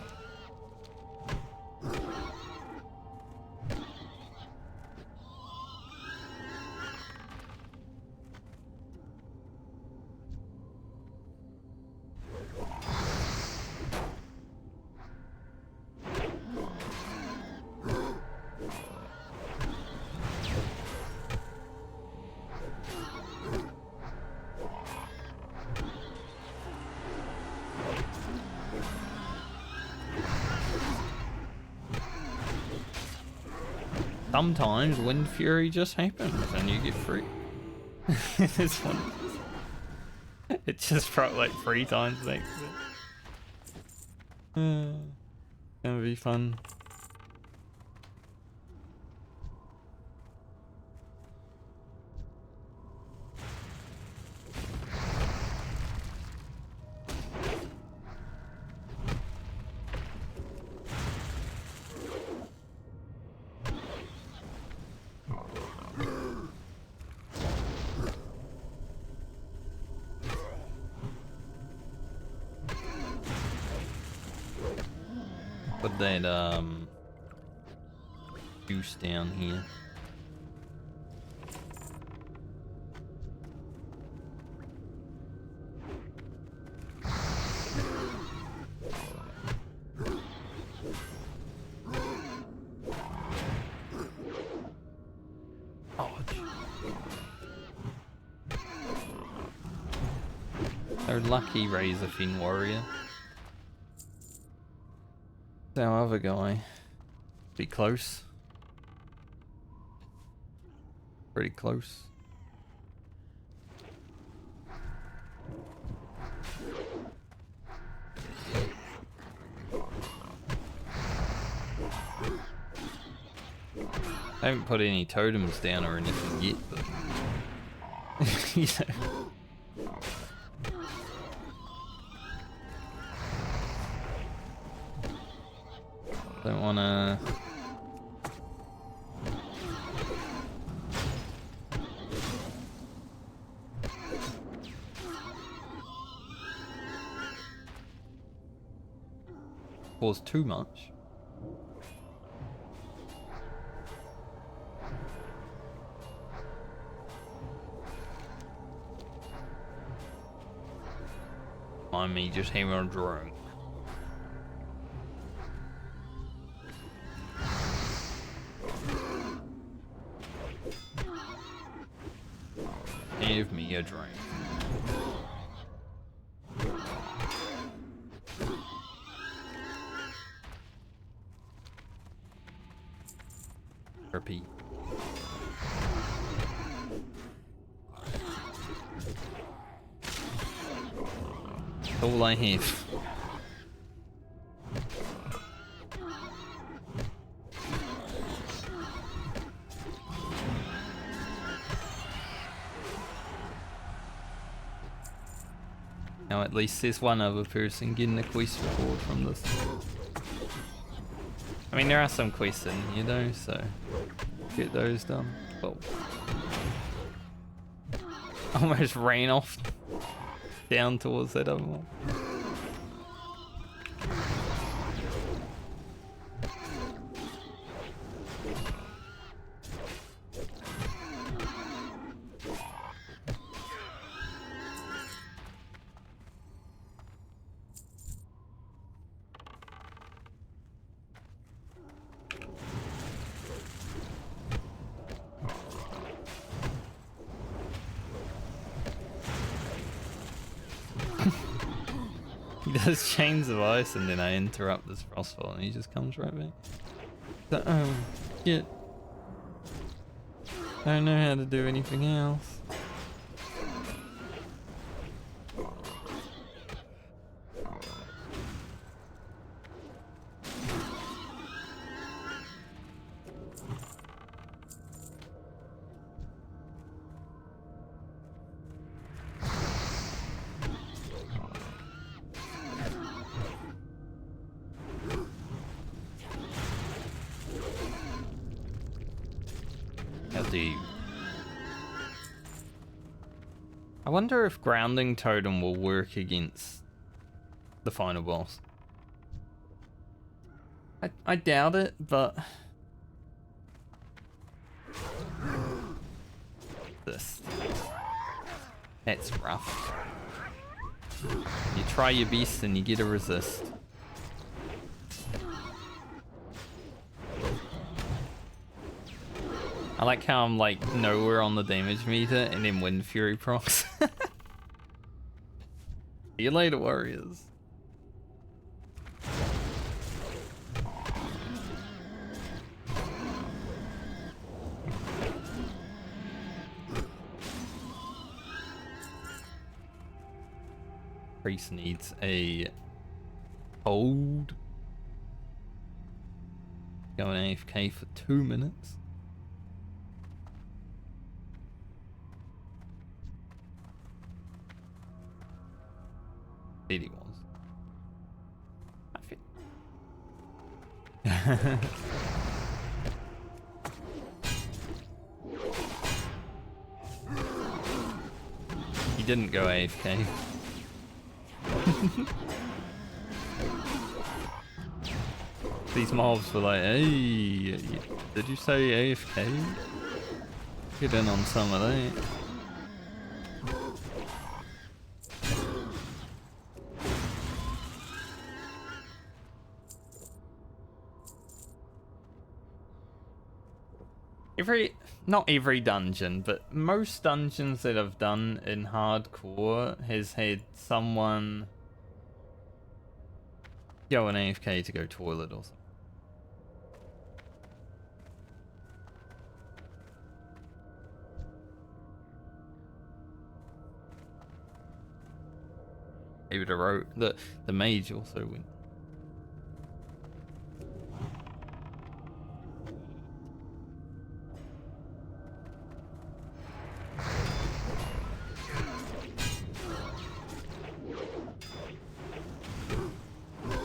Speaker 1: Sometimes Wind Fury just happens and you get free. It's fun. It just felt like 3 times next to it. Gonna be fun. Put that juice down here. Oh, lucky Razorfin warrior. Our other guy. Be close. Pretty close. I haven't put any totems down or anything yet, but you know. Don't wanna cause too much. Mind me just having a drink. Give me a drink. Repeat. That's all I have. Now at least there's one other person getting a quest reward from this. I mean, there are some quests in here though, so get those done. Oh. Almost ran off down towards that other one. He does chains of ice and then I interrupt this frostfall and he just comes right back. So, oh, shit. I don't know how to do anything else. I wonder if grounding totem will work against the final boss. I doubt it, but that's rough. You try your best and you get a resist. I like how I'm like nowhere on the damage meter and then Wind Fury procs. See you later, warriors. Priest needs a hold. Going AFK for 2 minutes. He was. I feel. He didn't go AFK. These mobs were like, hey, did you say AFK? Get in on some of that. Not every dungeon, but most dungeons that I've done in hardcore has had someone go an AFK to go toilet or something. Maybe the mage also went.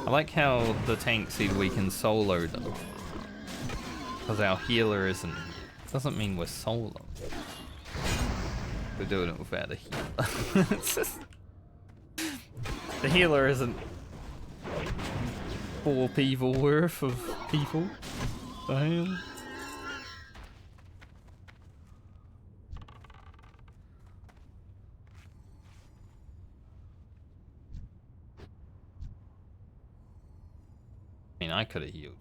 Speaker 1: I like how the tank said we can solo them. Because our healer isn't. Doesn't mean we're solo. We're doing it without a healer. It's just, the healer isn't 4 people worth of people. The hell? I mean, I could have healed.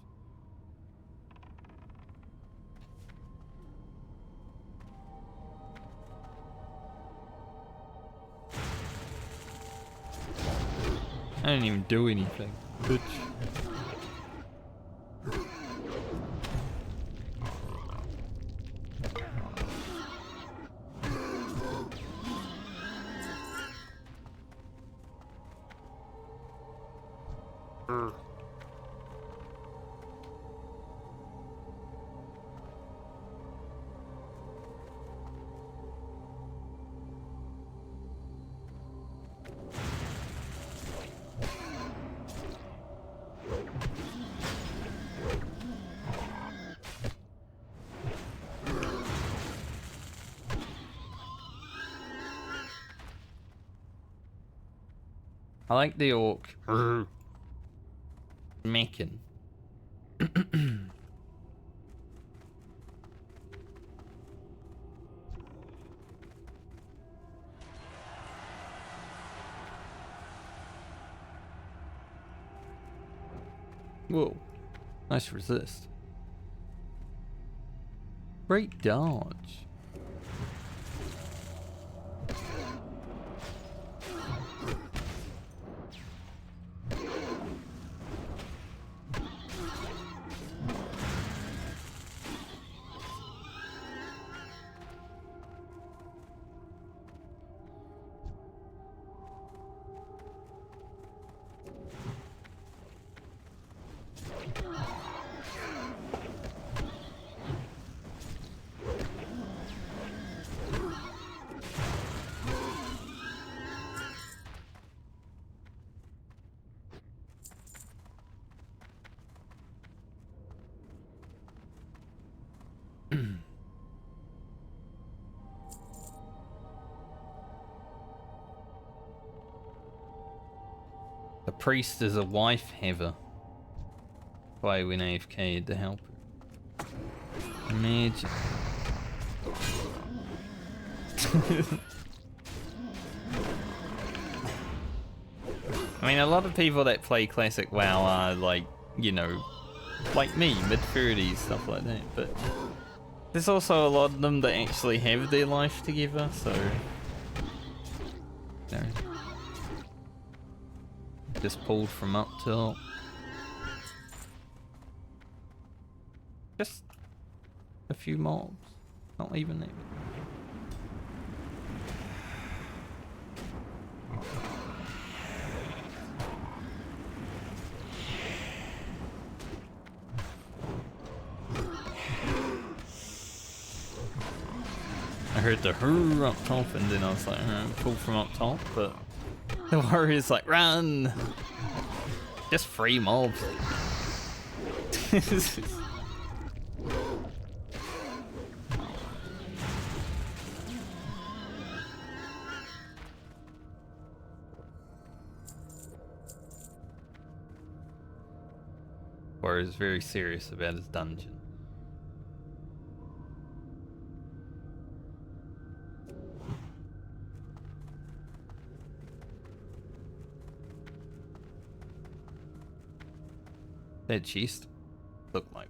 Speaker 1: I didn't even do anything, bitch. I like the orc. Making. Whoa. Nice resist. Great dodge. The priest is a wife haver. Why when AFK had to help her. Imagine. I mean, a lot of people that play classic WoW are like, you know, like me, mid-30s, stuff like that, but there's also a lot of them that actually have their life together, so... You know, just pulled from up top. Just a few mobs, not even that. I heard the hurr up top and then I was like, pull from up top, but the warrior's like, run! Just 3 mobs. Warrior's very serious about his dungeon. That chest looked like.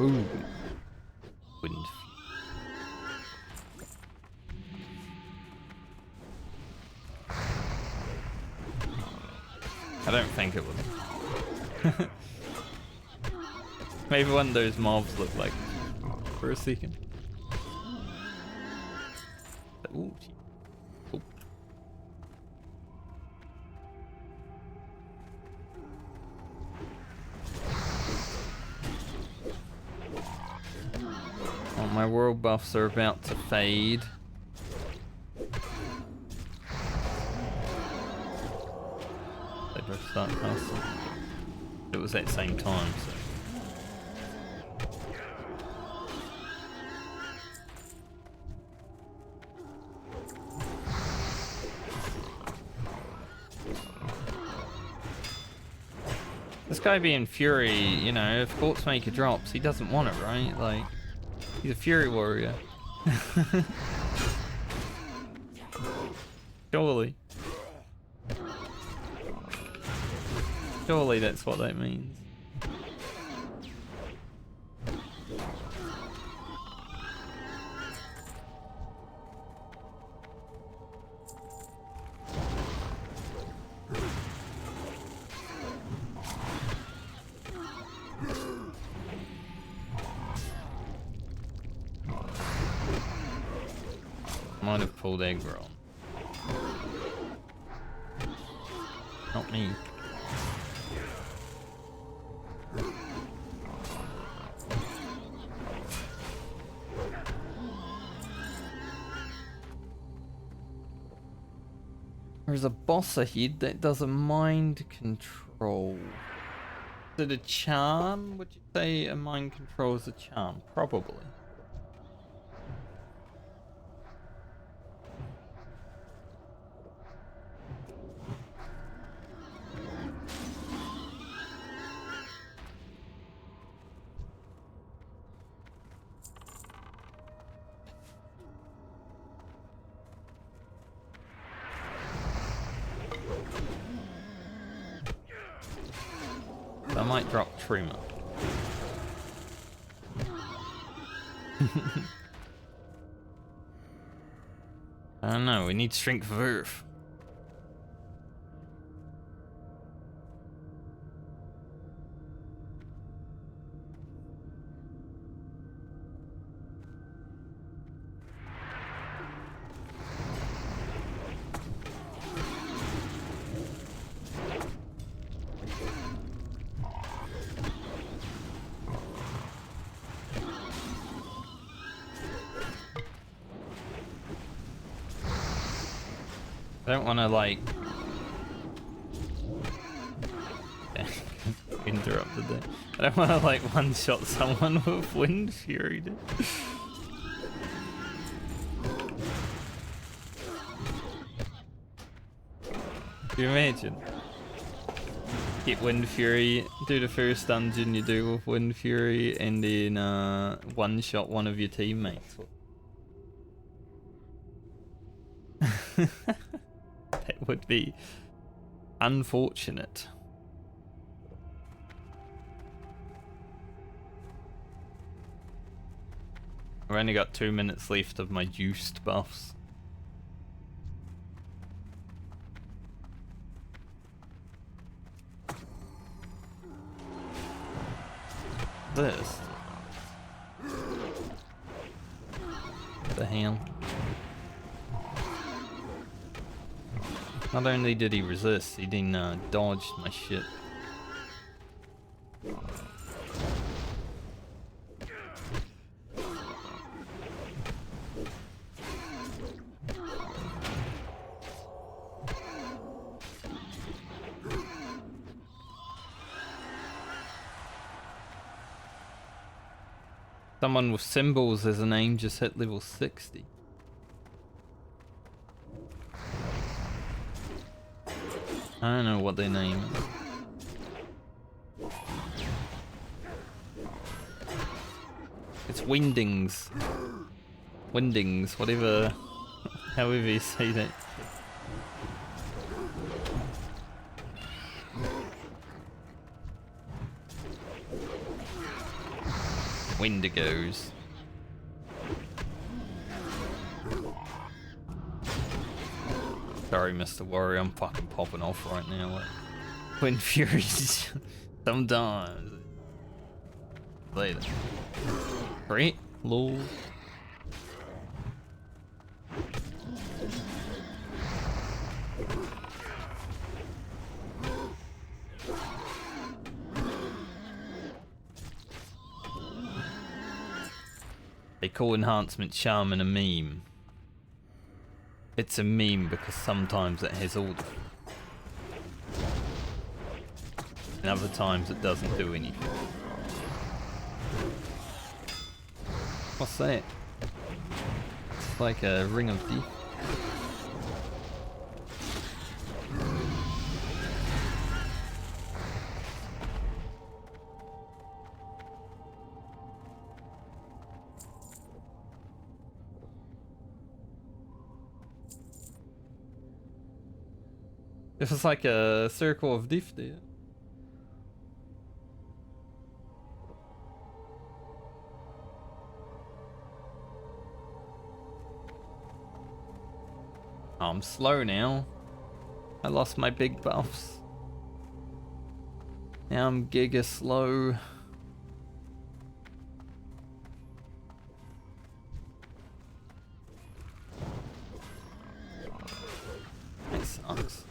Speaker 1: Ooh. Wind. I don't think it was. Maybe one of those mobs looked like for a second. Ooh. Ooh. Oh, my world buffs are about to fade. that castle. It was at the same time, so. This guy being Fury, you know, if Quartzmaker drops, he doesn't want it, right? Like, he's a Fury warrior. Surely. Surely that's what that means. Might have pulled aggro. Not me. There's a boss ahead that does a mind control. Is it a charm? Would you say a mind control is a charm? Probably. I might drop Trima. I don't know, we need strength of earth. I don't want to like interrupted there. I don't want to like one-shot someone with Wind Fury. Dude. Can you imagine? Get Wind Fury, do the first dungeon you do with Wind Fury, and then one-shot one of your teammates. That would be unfortunate. I've only got 2 minutes left of my juiced buffs. This? What the hell? Not only did he resist, he then dodged my shit. Someone with symbols as a name just hit level 60. I don't know what their name is. It's Windings. Windings, whatever. However you say that. Wendigos. Sorry, Mr. Warrior, I'm fucking popping off right now. Like, Wind Furies. Sometimes. Later. Great. Lol. They call enhancement Shaman a meme. It's a meme because sometimes it has all the... And other times it doesn't do anything. What's that? It's like a ring of death. It was like a circle of death there. Oh, I'm slow now. I lost my big buffs. Now I'm giga slow. That sucks.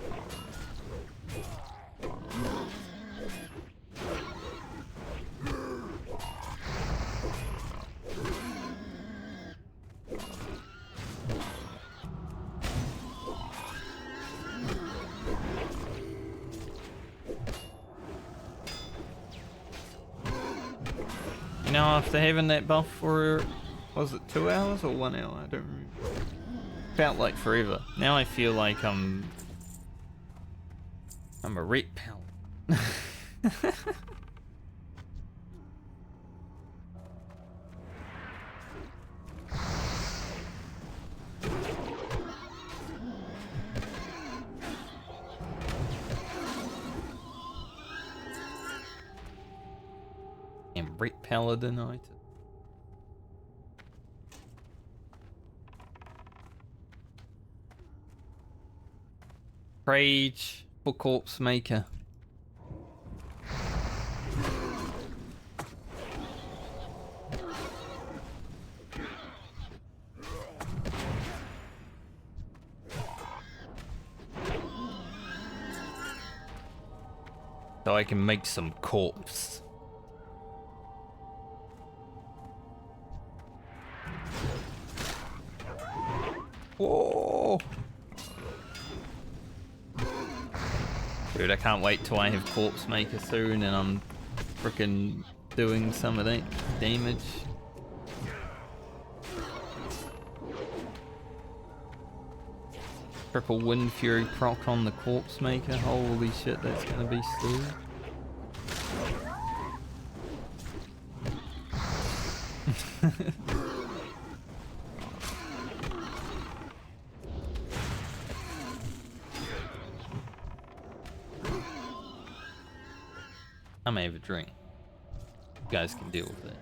Speaker 1: You know, after having that buff for, was it 2 hours or 1 hour? I don't remember. Felt like forever. Now I feel like I'm a ret pal. And ret paladin item. Rage for corpse maker. So I can make some corpse. Whoa! Dude, I can't wait till I have corpse maker soon and I'm freaking doing some of that damage. Triple Wind Fury proc on the corpse maker. Holy shit, that's gonna be stupid. I may have a drink. You guys can deal with it.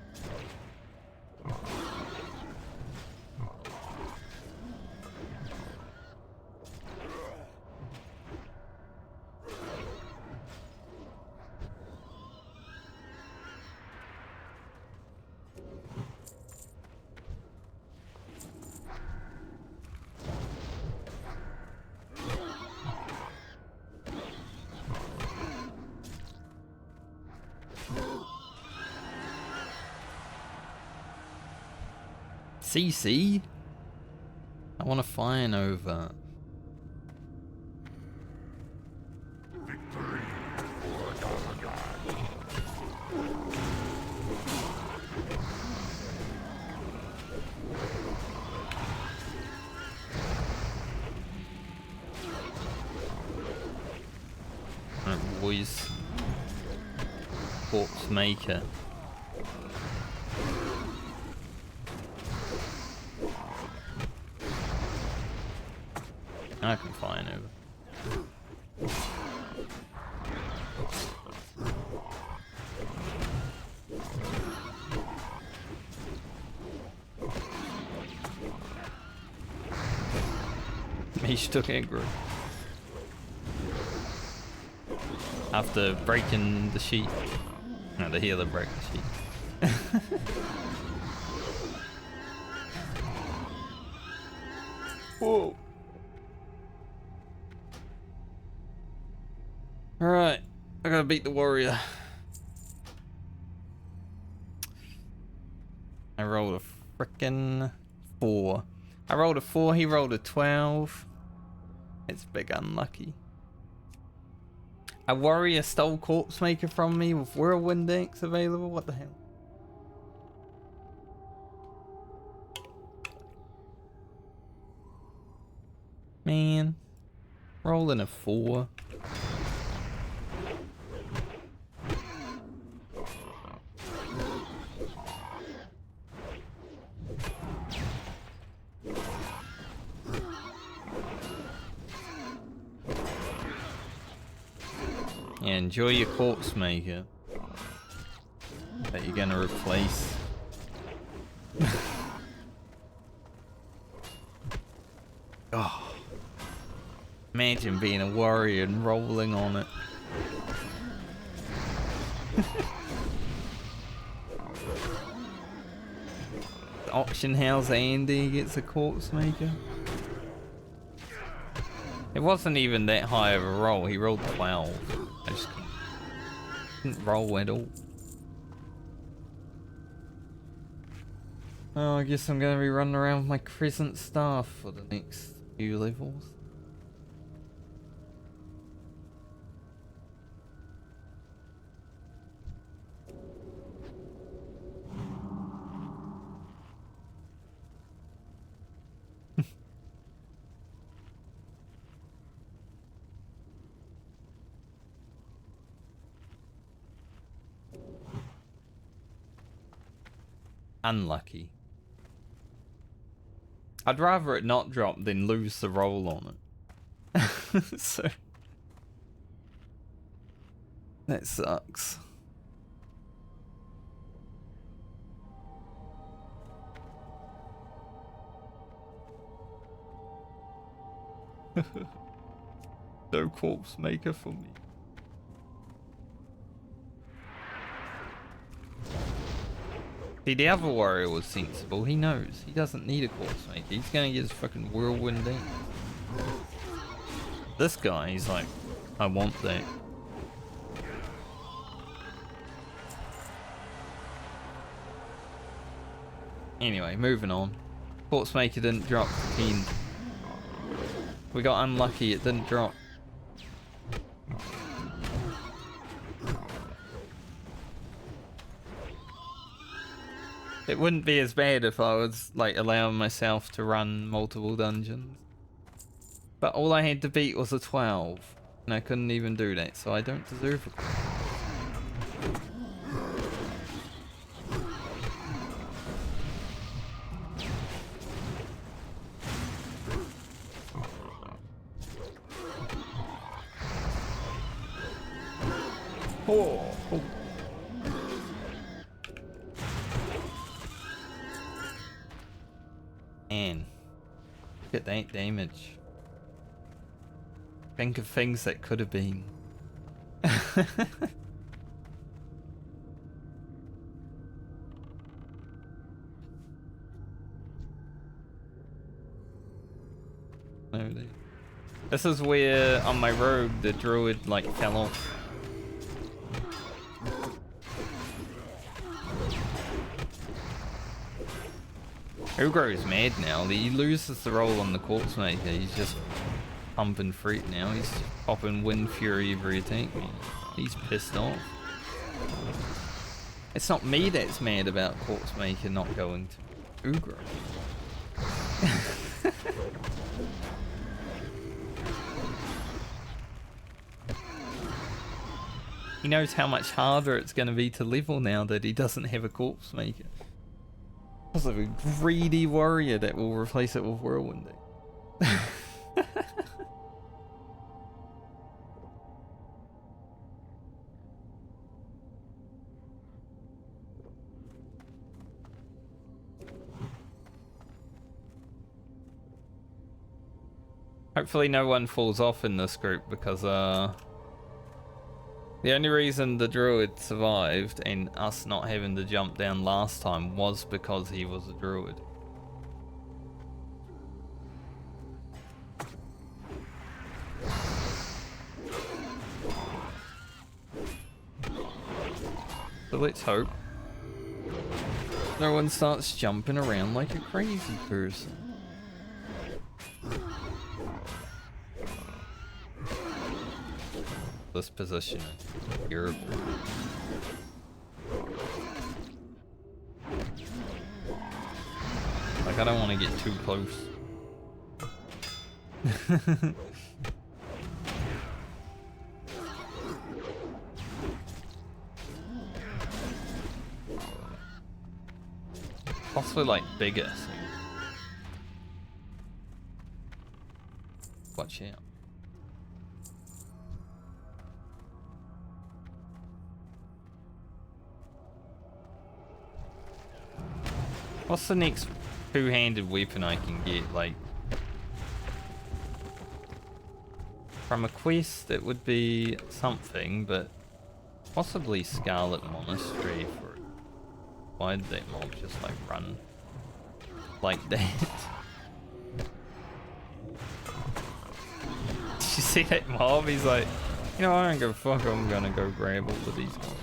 Speaker 1: CC? I want to fine over.
Speaker 2: Victory for Dargon.
Speaker 1: Alright, boys. Corpse maker. I can fine over. He took aggro. After breaking the sheet. No, the healer broke the sheet. Whoa. Alright, I gotta beat the warrior. I rolled a frickin' 4. I rolled a 4, he rolled a 12. It's big unlucky. A warrior stole Corpse Maker from me with Whirlwind decks available? What the hell? Man. Rolling a 4. Yeah, enjoy your Corpse Maker that you're gonna replace. Oh, imagine being a warrior and rolling on it. The auction house Andy gets a Corpse Maker. It wasn't even that high of a roll. He rolled 12. I just couldn't roll at all. Oh, I guess I'm gonna be running around with my crescent staff for the next few levels. Unlucky. I'd rather it not drop than lose the roll on it. So that sucks. No Corpse Maker for me. See, the other warrior was sensible. He knows. He doesn't need a Corpse Maker. He's gonna get his fucking Whirlwind in. This guy, he's like, I want that. Anyway, moving on. Corpse Maker didn't drop to 10. We got unlucky, it didn't drop. It wouldn't be as bad if I was like allowing myself to run multiple dungeons. But all I had to beat was a 12. And I couldn't even do that, so I don't deserve it. Oh. Man, look at that damage. Think of things that could have been. This is where on my road the druid like fell off. Ugro is mad now. He loses the roll on the Corpse Maker. He's just pumping fruit now. He's popping Wind Fury every attack. Man. He's pissed off. It's not me that's mad about Corpse Maker not going to Ugro. He knows how much harder it's going to be to level now that he doesn't have a Corpse Maker. Because of a greedy warrior that will replace it with Whirlwind. Hopefully no one falls off in this group because the only reason the druid survived and us not having to jump down last time was because he was a druid. So let's hope no one starts jumping around like a crazy person. this position in Europe. Like, I don't want to get too close. Possibly like bigger. So. Watch out. What's the next two-handed weapon I can get? Like, from a quest, it would be something, but possibly Scarlet Monastery for it. Why did that mob just like run like that? Did you see that mob? He's like, you know, I don't give a fuck, I'm gonna go grab all of these guys.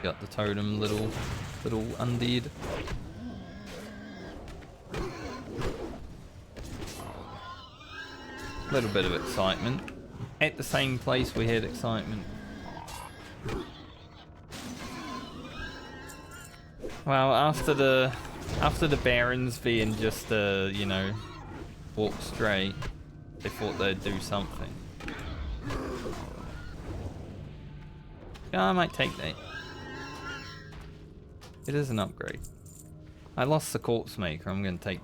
Speaker 1: Got the totem, little undead. Little bit of excitement. At the same place we had excitement. Well, after the Barons being just you know, walk straight, they thought they'd do something. Yeah, I might take that. It is an upgrade. I lost the corpse maker. I'm gonna take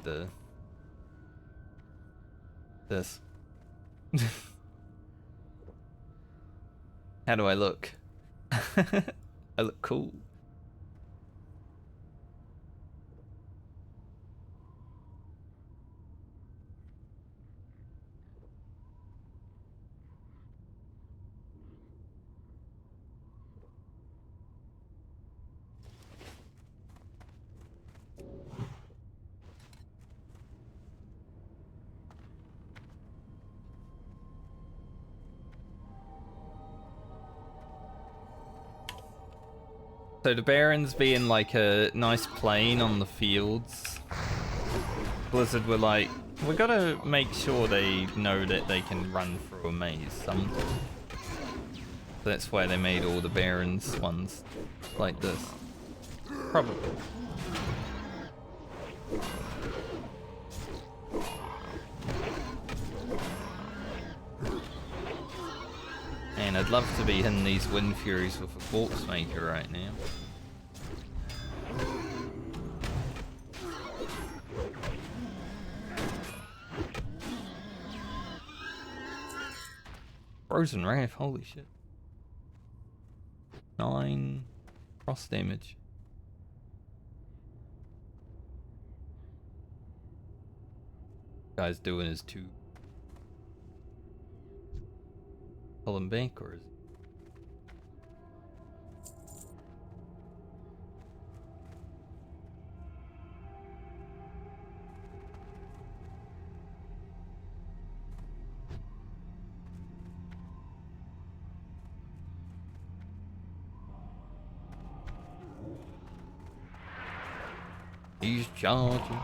Speaker 1: this. How do I look? I look cool. So the Barons being like a nice plain on the fields, Blizzard were like, we gotta make sure they know that they can run through a maze sometime. That's why they made all the Barons ones like this. Probably. And I'd love to be in these Wind Furies with a corpse maker right now. Frozen Wrath, holy shit. 9 cross damage. Guy's doing his 2. Pull him back, or is it? He's charging.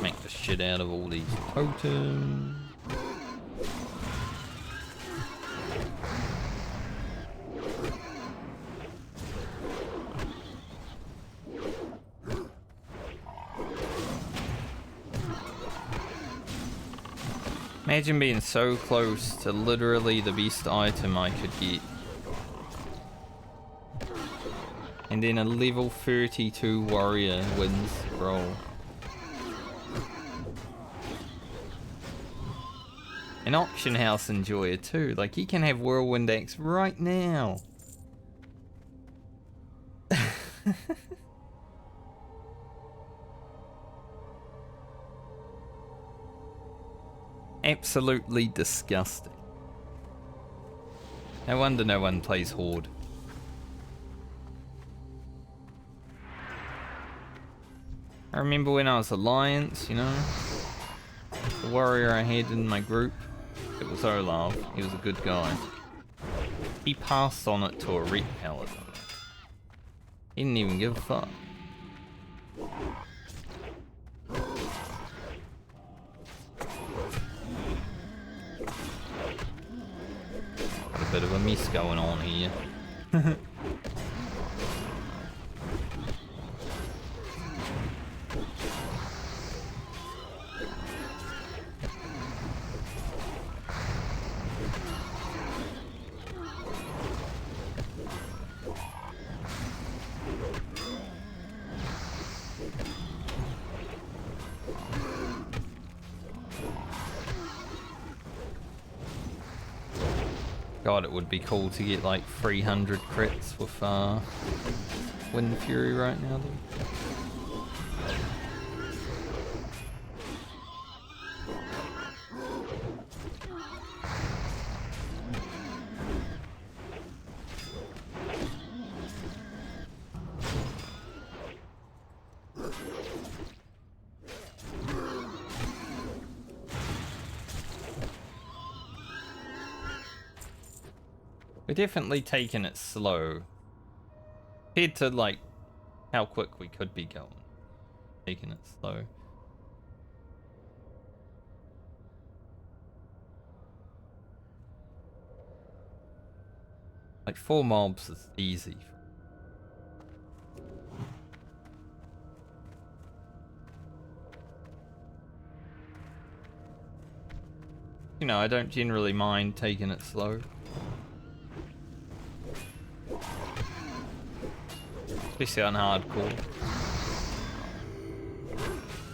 Speaker 1: Make the shit out of all these totems. Imagine being so close to literally the best item I could get. And then a level 32 warrior wins the roll. An auction house enjoyer too. Like, he can have Whirlwind Axe right now. Absolutely disgusting. No wonder no one plays Horde. I remember when I was Alliance, you know, the warrior I had in my group, it was Olaf. He was a good guy. He passed on it to a red paladin. He didn't even give a fuck. Got a bit of a mess going on here. God, it would be cool to get like 300 crits with Wind Fury right now, though. We're definitely taking it slow. Compared to like how quick we could be going. Taking it slow. Like 4 mobs is easy. You know, I don't generally mind taking it slow. Especially on hardcore.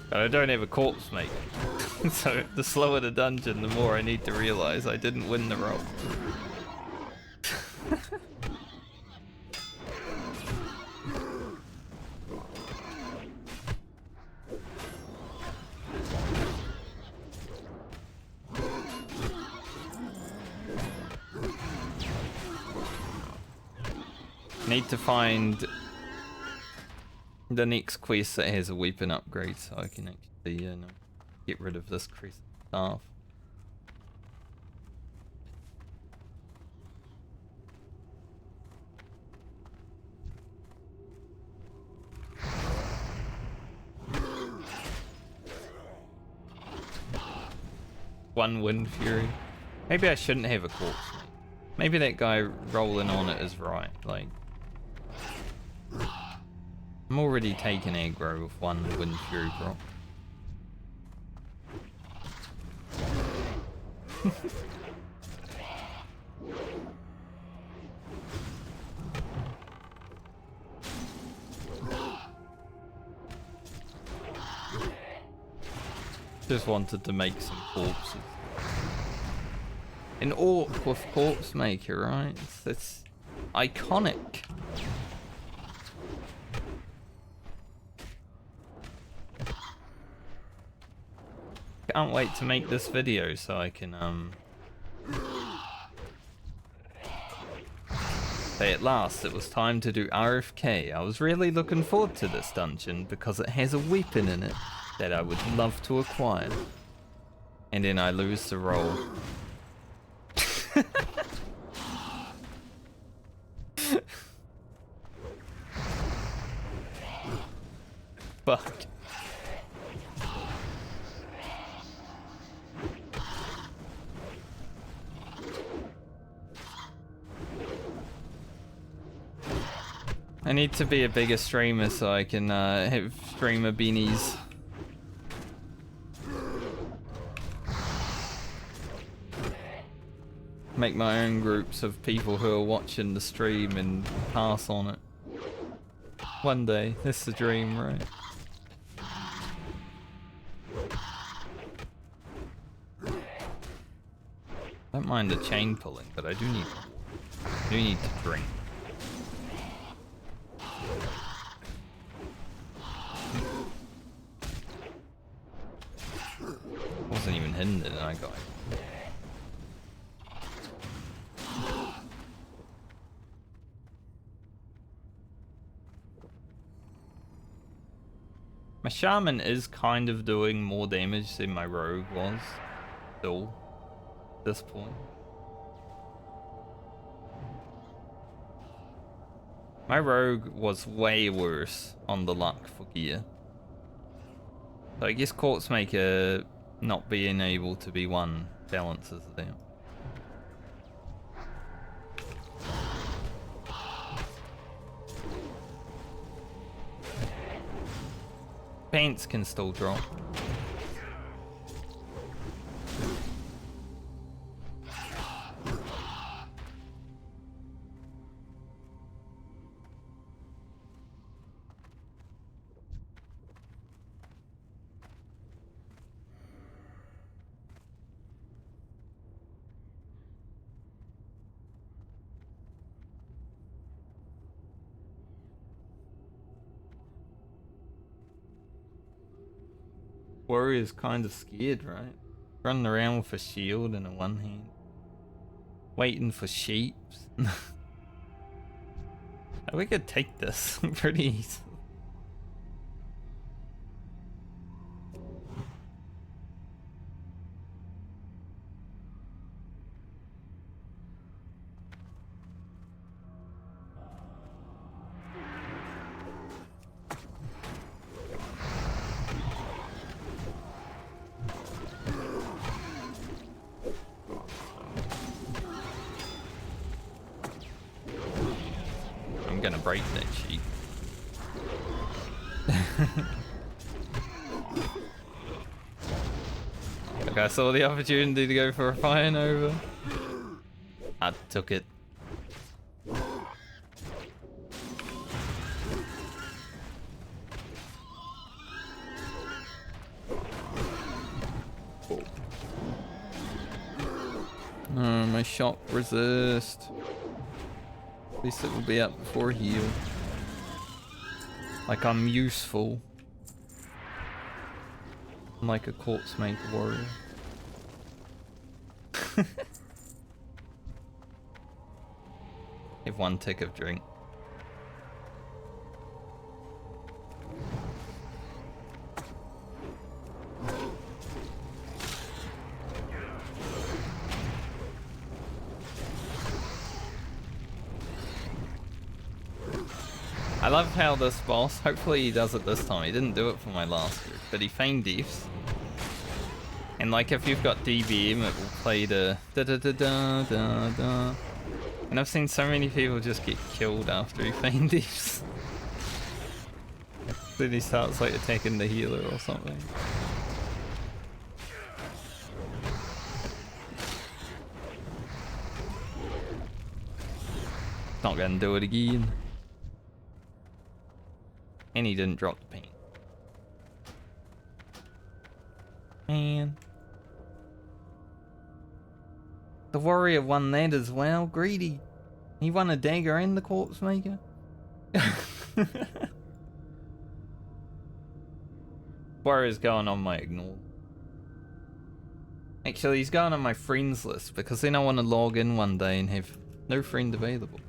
Speaker 1: But I don't have a corpse mate. So the slower the dungeon, the more I need to realise I didn't win the roll. Need to find the next quest that has a weapon upgrade so I can actually get rid of this crescent staff. One Wind Fury. Maybe I shouldn't have a corpse. Maybe that guy rolling on it is right. Like, I'm already taking aggro with one Wind Fury prop. Just wanted to make some corpses. An orc with corpse maker, right? It's iconic. Can't wait to make this video so I can say at last it was time to do RFK. I was really looking forward to this dungeon because it has a weapon in it that I would love to acquire. And then I lose the roll. Fuck. I need to be a bigger streamer so I can have streamer beanies. Make my own groups of people who are watching the stream and pass on it. One day, this is the dream, right? Don't mind the chain pulling, but I do need to drink. Wasn't even hindered and I got it. My Shaman is kind of doing more damage than my Rogue was, still, at this point. My Rogue was way worse on the luck for gear. So I guess Quartz Maker not being able to be one balances it out. Paints can still drop. Warrior's kind of scared, right? Running around with a shield in a one hand. Waiting for sheeps. We could take this pretty easily. I'm gonna break that sheep. Look, I saw the opportunity to go for a fire nova. I took it. Oh, my shock resist. At least it will be up before heal. Like I'm useful. I'm like a Quartz Maker warrior. Have one tick of drink. I love how this boss, hopefully he does it this time. He didn't do it for my last group, but he feigned defs. And like if you've got DBM, it will play the da da da da da da. And I've seen so many people just get killed after he feigned defs. Then he starts like attacking the healer or something. Not gonna do it again. And he didn't drop the paint. Man. The warrior won that as well. Greedy. He won a dagger and the Corpse Maker. Warrior's going on my ignore. Actually, he's going on my friends list because then I want to log in one day and have no friend available.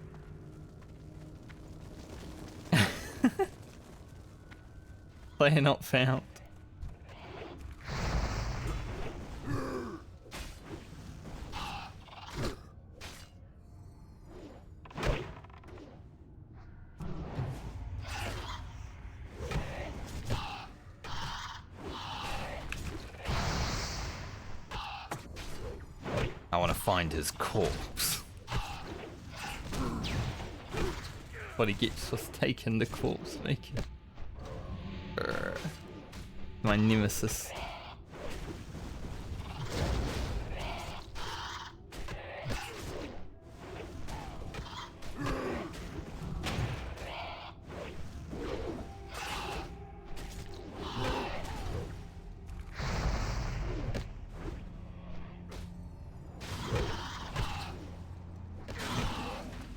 Speaker 1: Player not found. I want to find his corpse. What he gets was taking the Corpse Maker. My nemesis.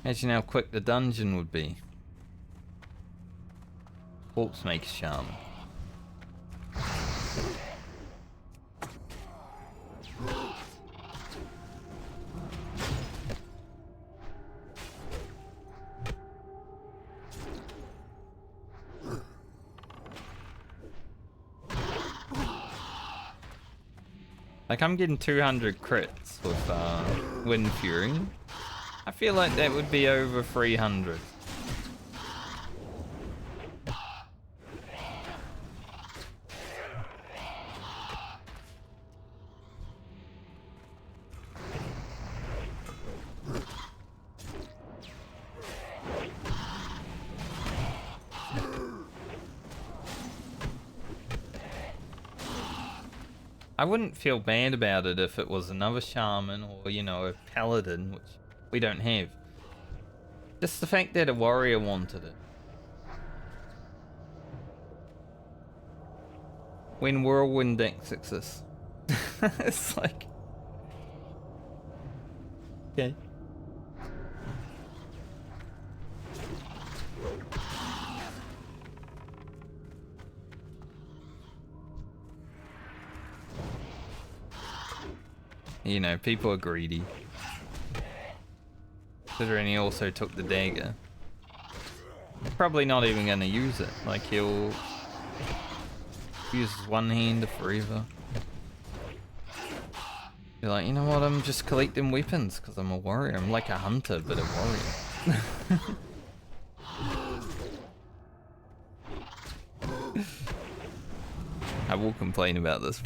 Speaker 1: Imagine how quick the dungeon would be. Corpse Maker Shaman. Like, I'm getting 200 crits with Wind Fury. I feel like that would be over 300. I wouldn't feel bad about it if it was another Shaman or, you know, a Paladin, which we don't have. Just the fact that a warrior wanted it. When Whirlwind decks exist. It's like... Okay. You know, people are greedy. Considering he also took the dagger. Probably not even gonna use it. Like, he'll use one hand forever. You're like, you know what, I'm just collecting weapons because I'm a warrior. I'm like a hunter, but a warrior. I will complain about this.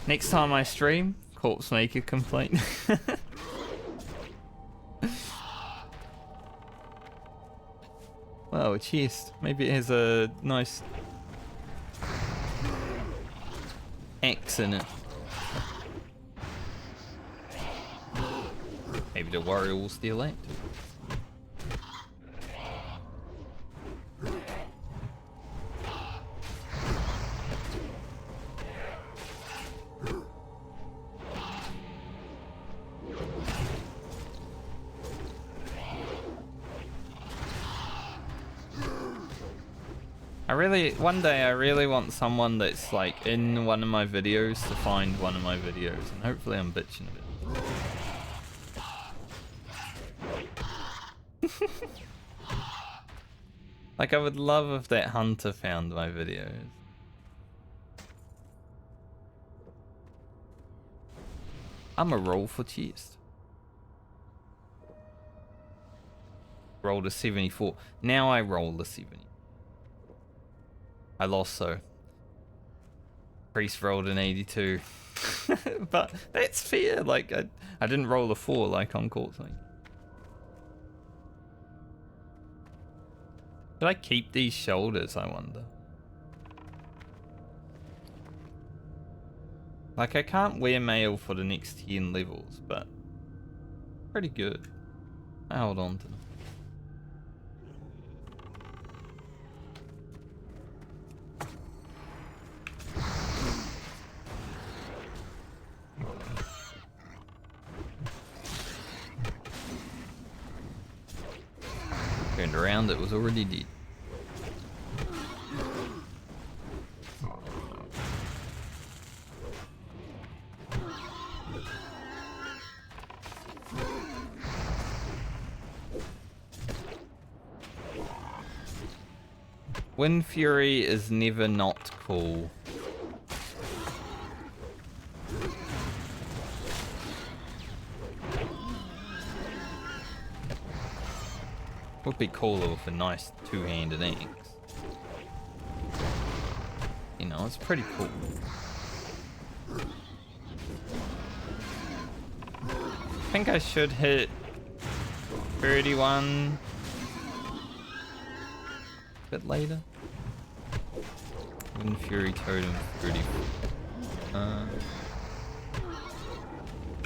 Speaker 1: Next time I stream, Corpse Maker complaint. Wow, a chest. Maybe it has a nice axe in it. Maybe the warrior will steal that. One day I really want someone that's like in one of my videos to find one of my videos, and hopefully I'm bitching a bit. Like, I would love if that hunter found my videos. I'm a roll for chest. Rolled a 74. Now I roll a 70. I lost, so Priest rolled an 82. But that's fair. Like, I didn't roll a 4 like on Courtney. Should I keep these shoulders, I wonder? Like, I can't wear mail for the next 10 levels, but pretty good. I hold on to them. Turned around, it was already dead. Wind Fury is never not cool. Would be cooler with a nice two-handed axe. You know, it's pretty cool. I think I should hit 31 a bit later. Wind Fury Totem 34.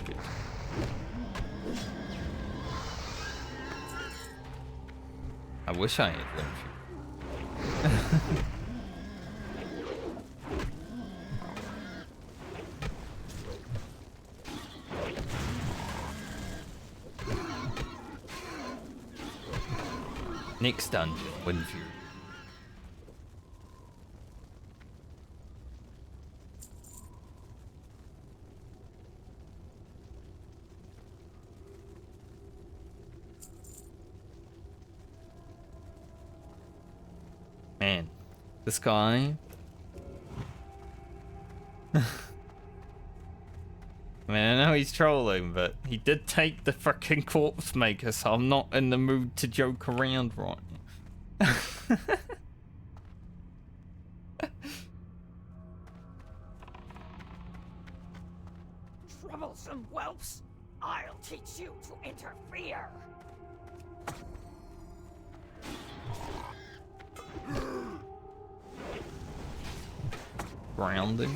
Speaker 1: Good. I wish I had Wind Fury. Next dungeon, Wind Fury. Man, this guy I mean, I know he's trolling, but he did take the frickin' corpse maker, so I'm not in the mood to joke around right now.
Speaker 7: Troublesome whelps! I'll teach you to interfere!
Speaker 1: Grounding.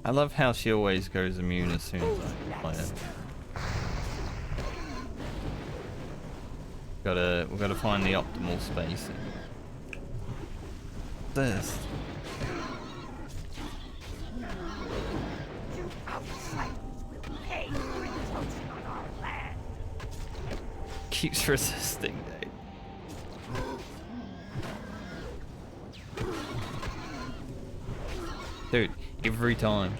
Speaker 1: I love how she always goes immune as soon as I play it. We gotta find the optimal spacing. This.
Speaker 7: You outsiders will pay for encroaching on our land!
Speaker 1: Keeps resisting, dude. Dude, every time.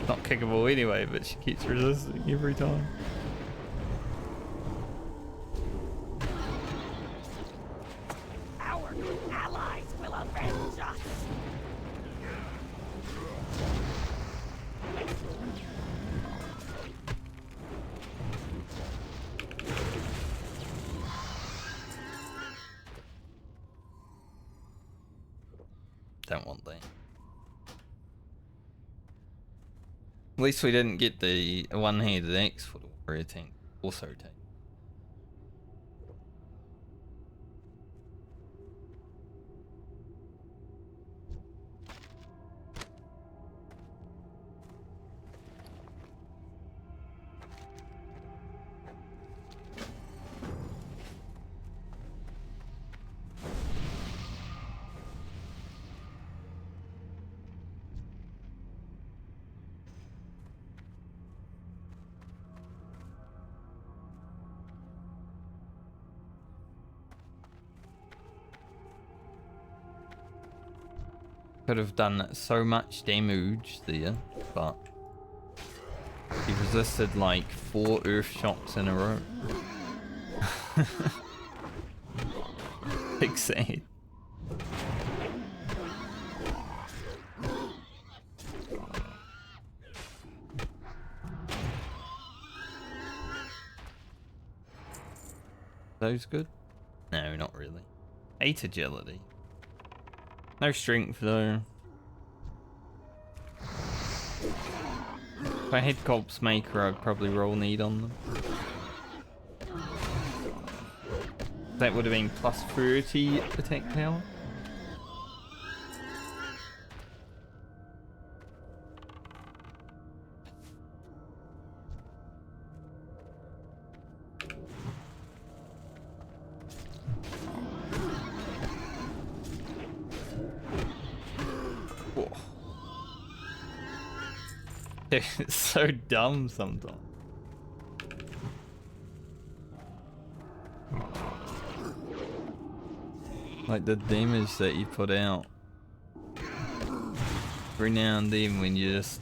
Speaker 1: Not kickable anyway, but she keeps resisting every time.
Speaker 7: Our good allies will avenge us!
Speaker 1: Don't want that. At least we didn't get the one-handed axe for the warrior tank. Also tank. Could have done so much damage there, but he resisted like 4 earth shocks in a row. Big sad. Those good? No, not really. 8 agility. No strength though. If I had corpse maker, I'd probably roll need on them. That would have been plus 30 attack power. It's so dumb sometimes. Like the damage that you put out. Every now and then when you just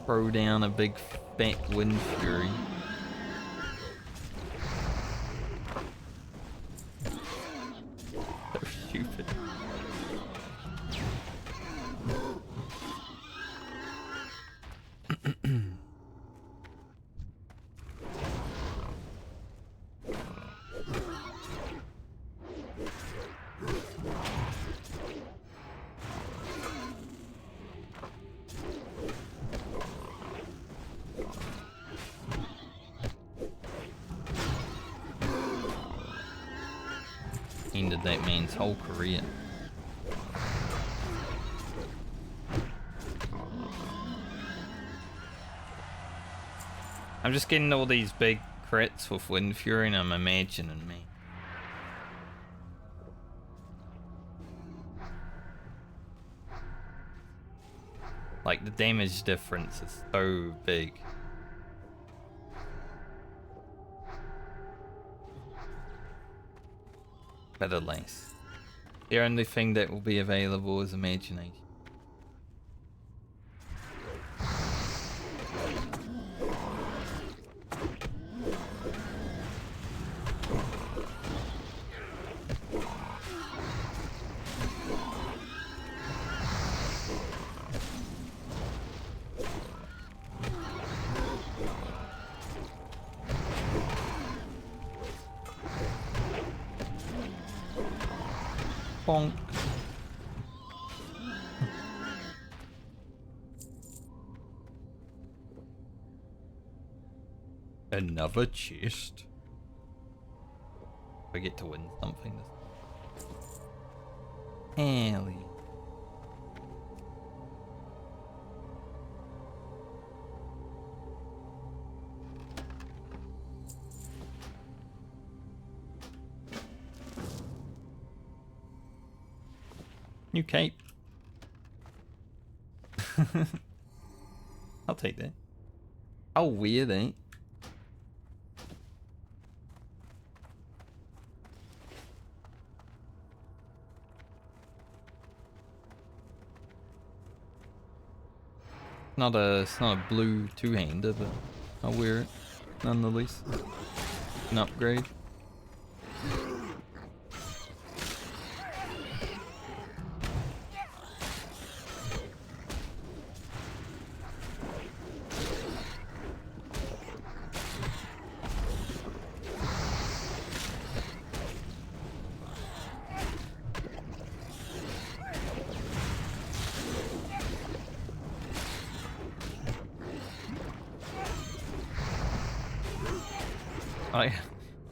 Speaker 1: throw down a big fat wind fury. So stupid. Ended that man's whole career. I'm just getting all these big crits with Wind Fury and I'm imagining me. Like the damage difference is so big. But alas, the only thing that will be available is imagination. Bonk. Another chest. I get to win something. Hell yeah. New cape. I'll take that. How weird, eh? It's not a blue two-hander, but I'll wear it nonetheless. An upgrade.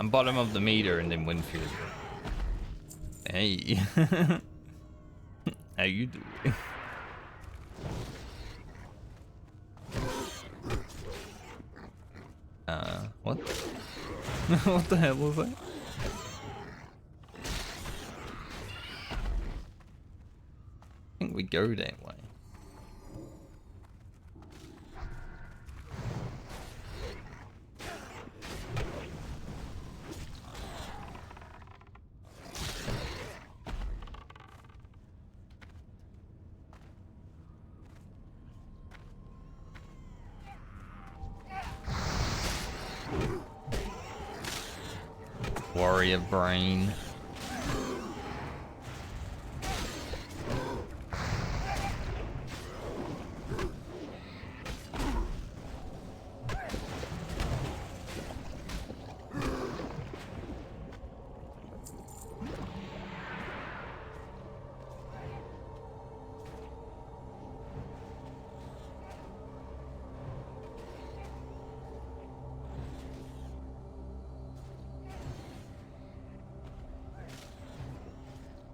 Speaker 1: I'm bottom of the meter and then Winfield. Hey. How you doing? What? What the hell was that? I think we go that way. Warrior brain.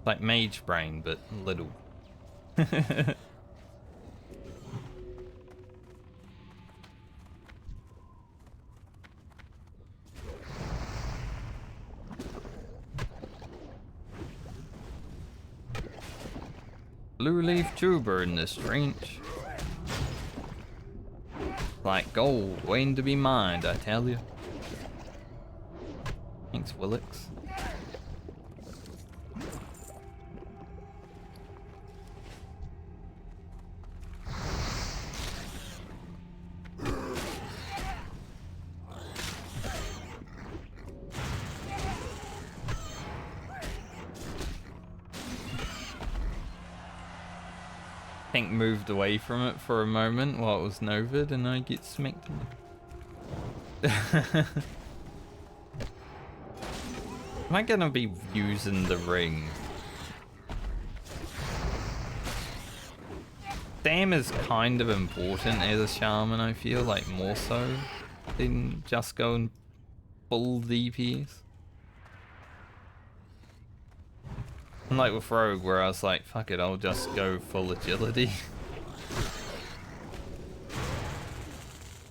Speaker 1: Like mage brain, but little. Blue leaf tuber in this trench. Like gold, waiting to be mined, I tell you. Thanks, Willix. Moved away from it for a moment while it was Novid and I get smacked in the... Am I gonna be using the ring? Damn is kind of important as a shaman, I feel, like more so than just going full DPS. Unlike with Rogue, where I was like, fuck it, I'll just go full agility.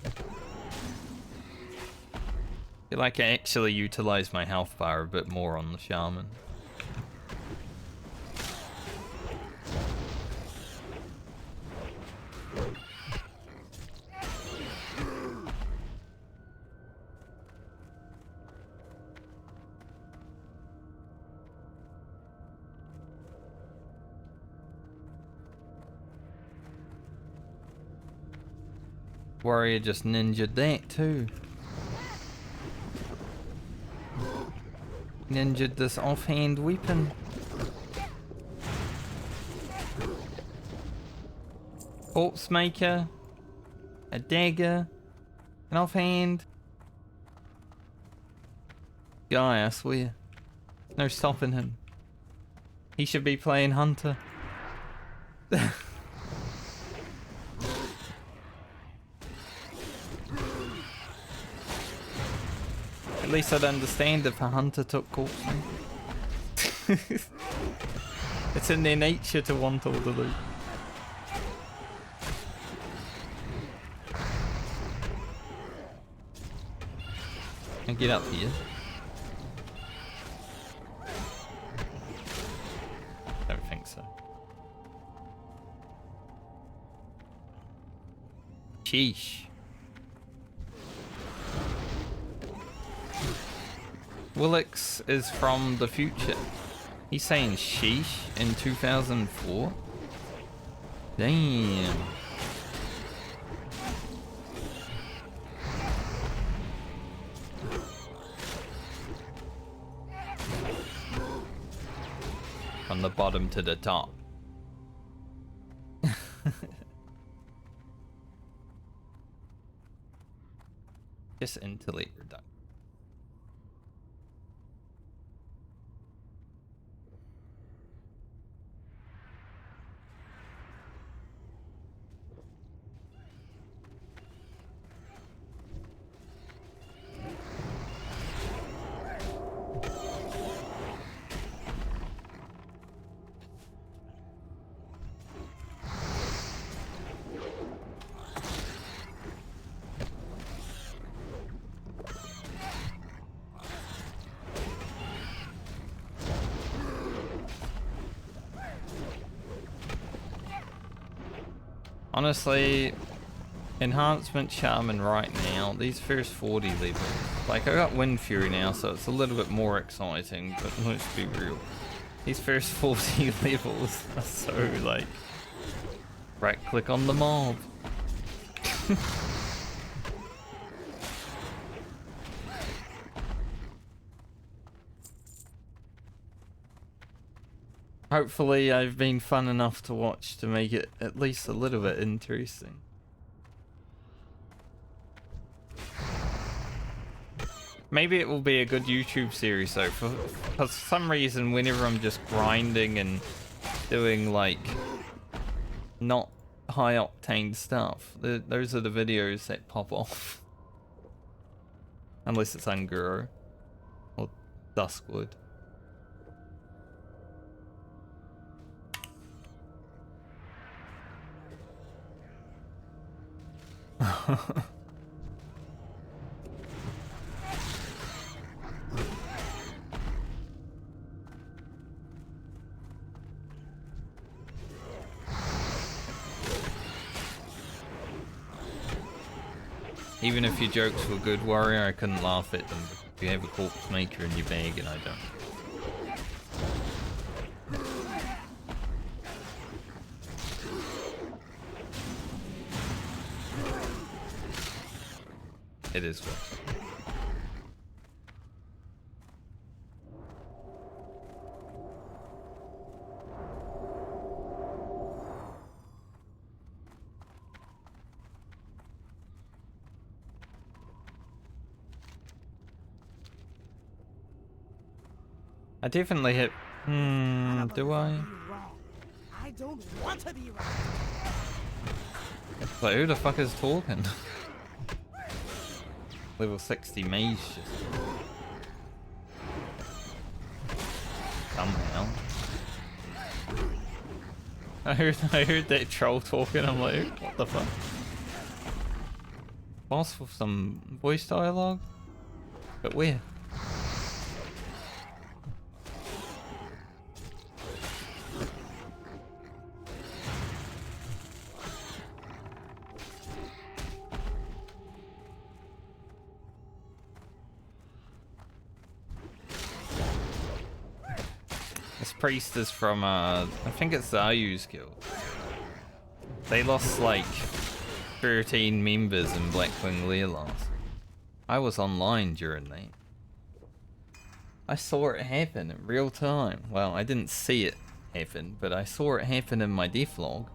Speaker 1: I feel like I actually utilize my health bar a bit more on the Shaman. Warrior just ninja'd that too. Ninja'd this offhand weapon. Corpse maker, a dagger, an offhand. Guy, I swear. No stopping him. He should be playing Hunter. At least I'd understand if a hunter took corpsing. It's in their nature to want all the loot. And get up here. Don't think so. Sheesh. Willix is from the future. He's saying sheesh in 2004? Damn. From the bottom to the top. Just intellect reduction. Honestly, enhancement Shaman right now, these first 40 levels, like I got Wind Fury now, so it's a little bit more exciting, but let's be real. These first 40 levels are so like, right click on the mob. Hopefully I've been fun enough to watch to make it at least a little bit interesting. Maybe it will be a good YouTube series though. For some reason, whenever I'm just grinding and doing like not high octane stuff, those are the videos that pop off. Unless it's Anguro or Duskwood. Even if your jokes were good, Warrior, I couldn't laugh at them. If you have a corpse maker in your bag and I don't. It is good. I definitely hit. Do I?
Speaker 8: I don't want to be right.
Speaker 1: Like, who the fuck is talking? Level 60 mage just... Somehow. I heard that troll talking, I'm like, what the fuck? Boss with some voice dialogue? But where? Priest is from I think it's the Ayu's guild. They lost like 13 members in Blackwing Lair last. I was online during that. I saw it happen in real time. Well, I didn't see it happen, but I saw it happen in my devlog.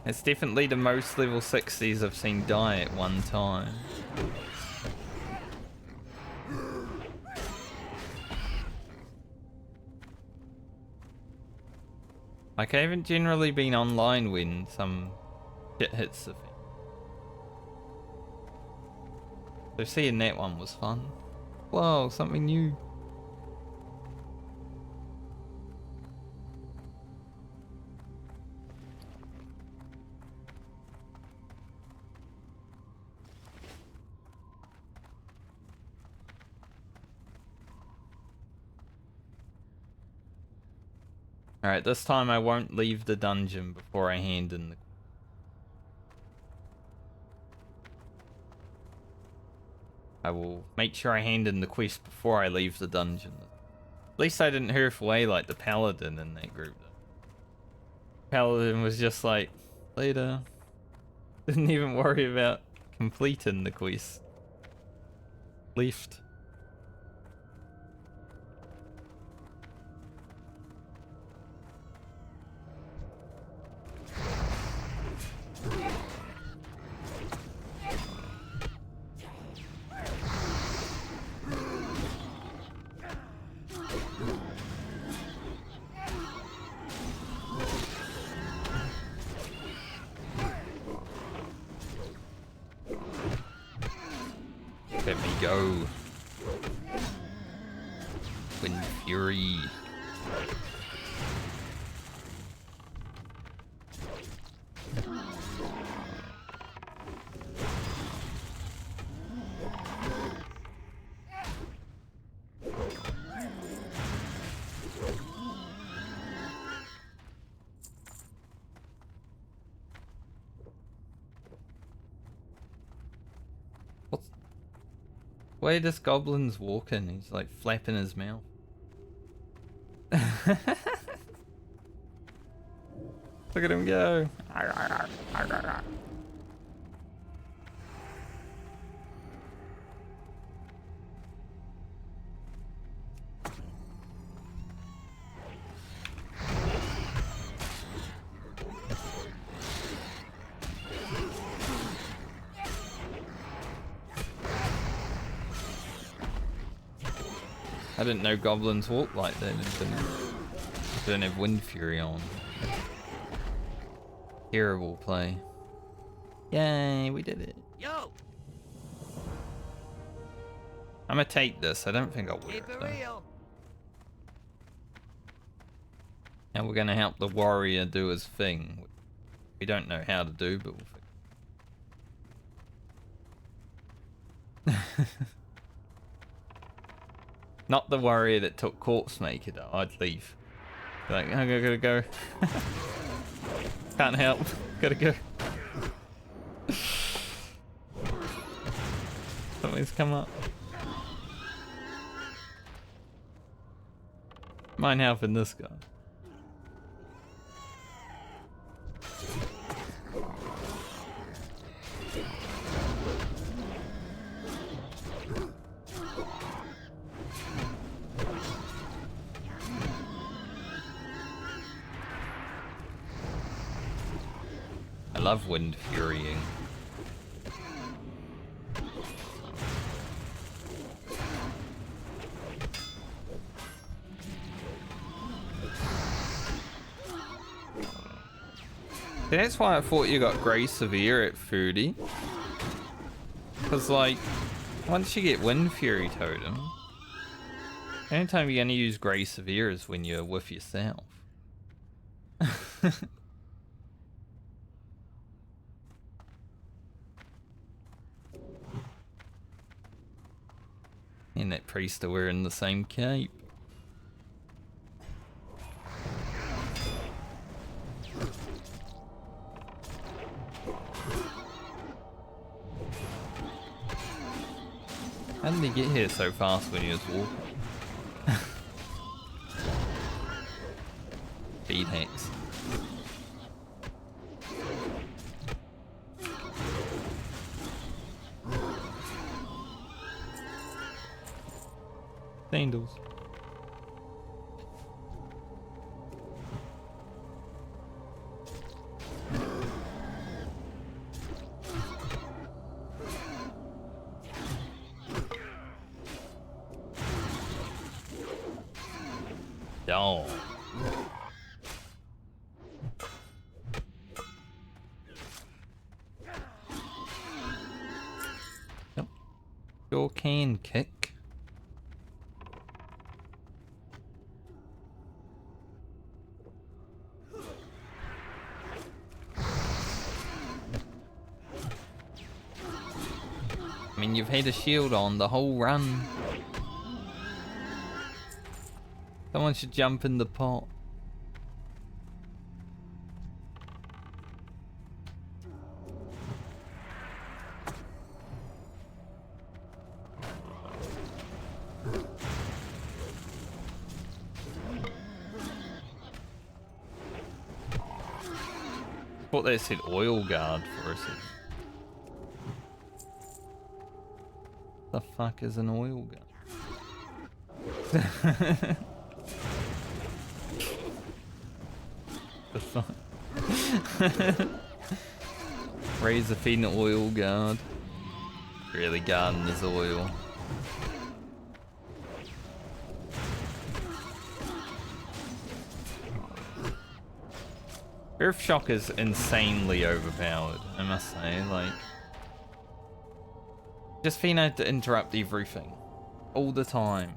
Speaker 1: It's definitely the most level 60s I've seen die at one time. Like, I haven't generally been online when some shit hits the thing. So seeing that one was fun. Whoa, something new. Alright, this time I won't leave the dungeon before I hand in the... I will make sure I hand in the quest before I leave the dungeon. At least I didn't hurf away like the paladin in that group. Paladin was just like, later. Didn't even worry about completing the quest. Left. Let me go. Wind Fury. Why does Goblin's walking? He's like flapping his mouth. Look at him go. I didn't know goblins walk like that. Didn't have Wind Fury on. Terrible play. Yay, we did it.
Speaker 8: Yo,
Speaker 1: I'm gonna take this. I don't think I'll wear
Speaker 8: keep
Speaker 1: it
Speaker 8: it
Speaker 1: though.
Speaker 8: real.
Speaker 1: And we're gonna help the warrior do his thing. We don't know how to do, but we'll figure. Not the warrior that took Corpse Maker though. I'd leave. Be like, I gotta go. Can't help. Gotta go. Something's come up. Mind helping this guy. I love Wind Furying. That's why I thought you got Grey Severe at 30. Because, like, once you get Wind Fury Totem, the only time you're going to use Grey Severe is when you're with yourself. And that priest are wearing the same cape. How did he get here so fast when he was walking? Speed hacks. Sandals. Oh. Sure can kick. I mean, you've had a shield on the whole run. Someone should jump in the pot. Thought they said oil guard for a second. The fuck is an oil guard? The fuck? Razor feeding oil guard. Really guarding his oil. Earth Shock is insanely overpowered, I must say. Like, just being able to interrupt everything all the time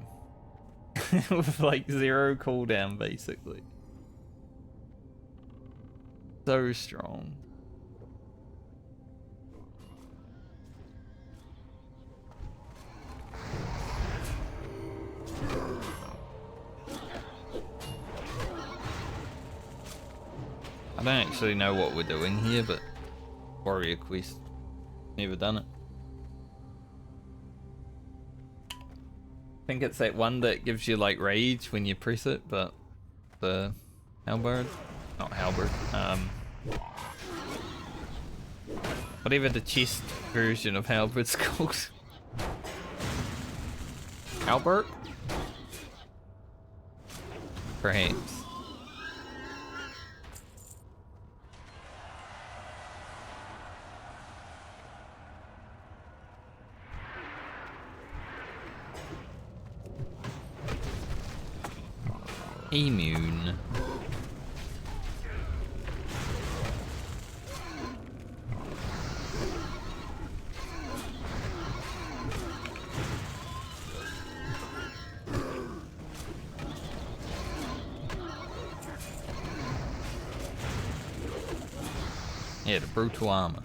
Speaker 1: with like 0 cooldown, basically. So strong. I don't actually know what we're doing here, but warrior quest. Never done it. I think it's that one that gives you like rage when you press it, but the halberd, not halberd, whatever the chest version of halberd's called. Halberd? Perhaps. Immune. Yeah, the brutal armor.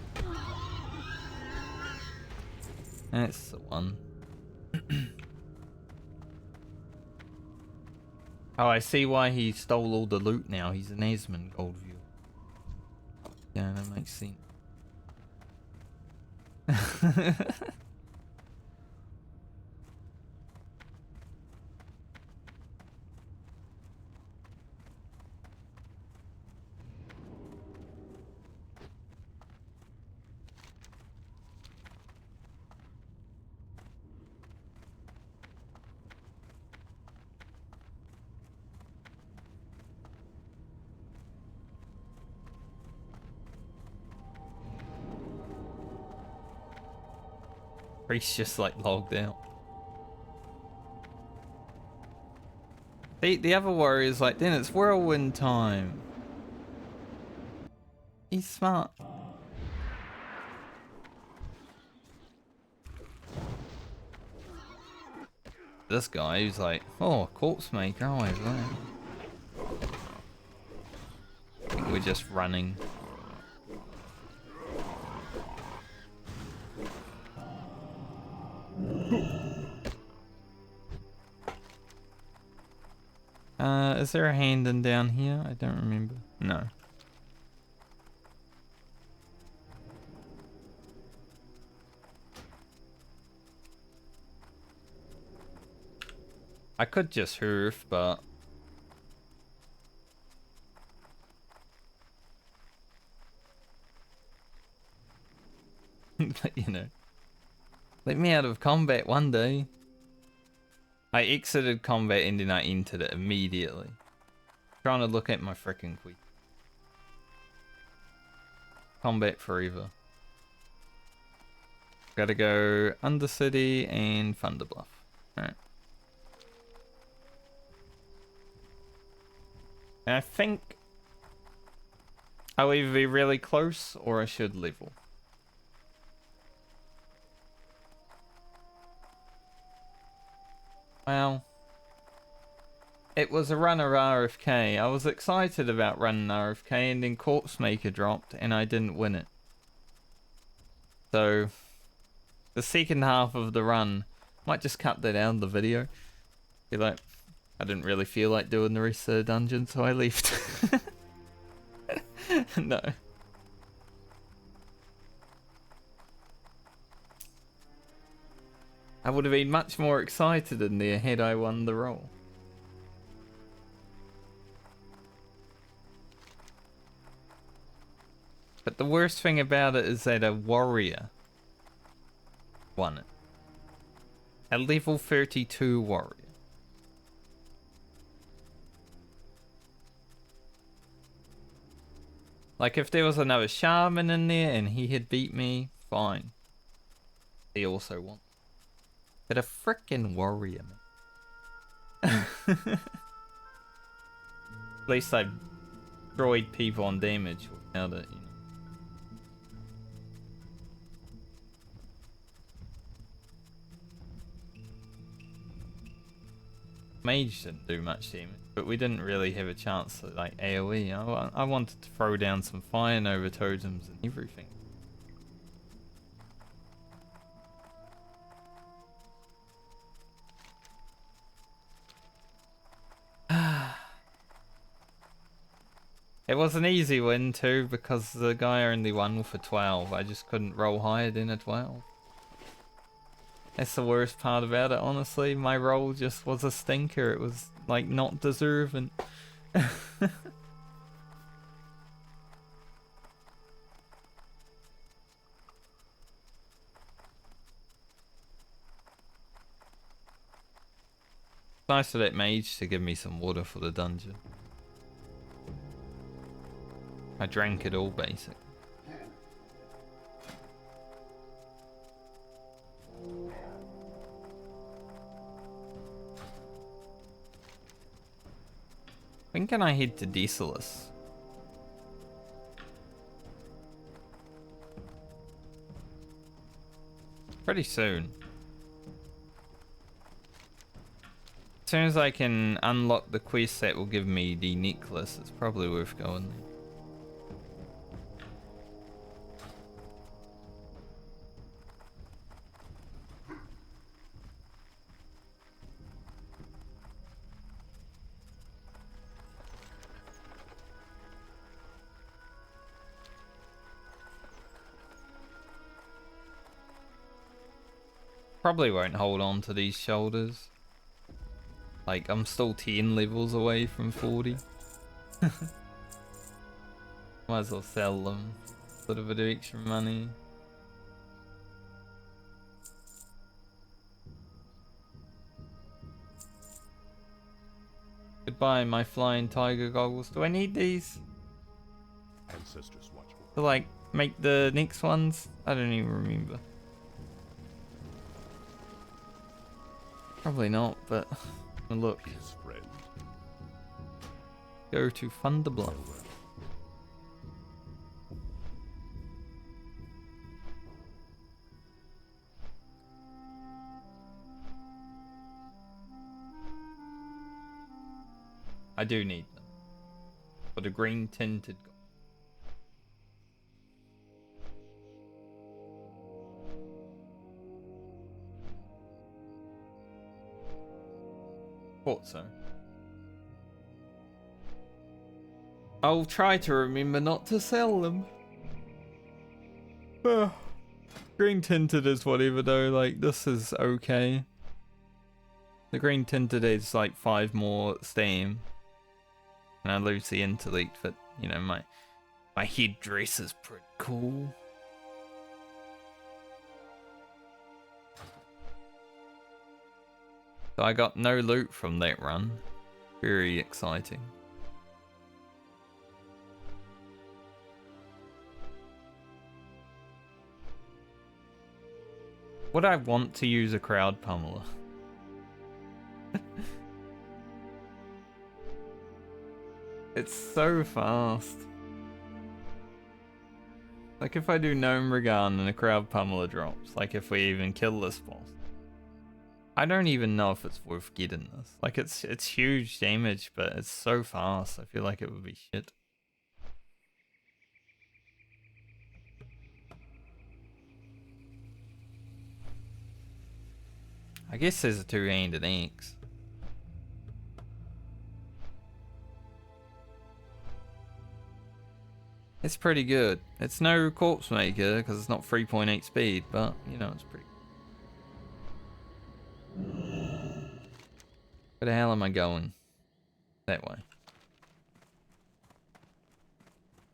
Speaker 1: That's the one. Oh, I see why he stole all the loot now. He's an Asmon Goldview. Yeah, that makes sense. Priest just like logged out. The other warrior's like, then it's whirlwind time. He's smart. This guy who's like, oh, corpse maker, always right. I think we're just running. Is there a hand in down here? I don't remember. No. I could just hoof, but but you know, let me out of combat one day. I exited combat and then I entered it immediately. Trying to look at my freaking quest. Combat forever. Gotta go Undercity and Thunderbluff. Alright. And I think I'll either be really close or I should level. Well, it was a runner RFK. I was excited about running RFK, and then Corpse Maker dropped, and I didn't win it. So, the second half of the run, might just cut that out of the video. Be like, I didn't really feel like doing the rest of the dungeon, so I left. No. I would have been much more excited in there had I won the role. But the worst thing about it is that a warrior won it. A level 32 warrior. Like, if there was another shaman in there and he had beat me, fine. He also won. But a frickin' warrior, man. At least I destroyed people on damage without it, you know. Mage didn't do much damage, but we didn't really have a chance to like AoE. I wanted to throw down some Fire Nova totems and everything. It was an easy win too, because the guy only won with a 12. I just couldn't roll higher than a 12. That's the worst part about it, honestly. My roll just was a stinker. It was like not deserving. Nice of that mage to give me some water for the dungeon. I drank it all, basically. When can I head to Desolus? Pretty soon. As soon as I can unlock the quest that will give me the necklace, it's probably worth going there. Probably won't hold on to these shoulders. Like, I'm still 10 levels away from 40. Might as well sell them. A little bit of extra money. Goodbye, my flying tiger goggles. Do I need these?
Speaker 4: Ancestors watch over.
Speaker 1: To, like, make the next ones? I don't even remember. Probably not, but look.
Speaker 4: His friend.
Speaker 1: Go to Fund the Bluff. I do need them. For the green tinted gold. Thought so. I'll try to remember not to sell them. Green tinted is whatever though, like this is okay. The green tinted is like 5 more steam. And I lose the intellect, but you know, my headdress is pretty cool. So I got no loot from that run. Very exciting. Would I want to use a crowd pummeler? It's so fast. Like if I do Gnome Regan and a crowd pummeler drops, like if we even kill this boss, I don't even know if it's worth getting this. Like, it's huge damage, but it's so fast. I feel like it would be shit. I guess there's a two-handed axe. It's pretty good. It's no corpse maker because it's not 3.8 speed, but you know, it's pretty. Where the hell am I going? That way.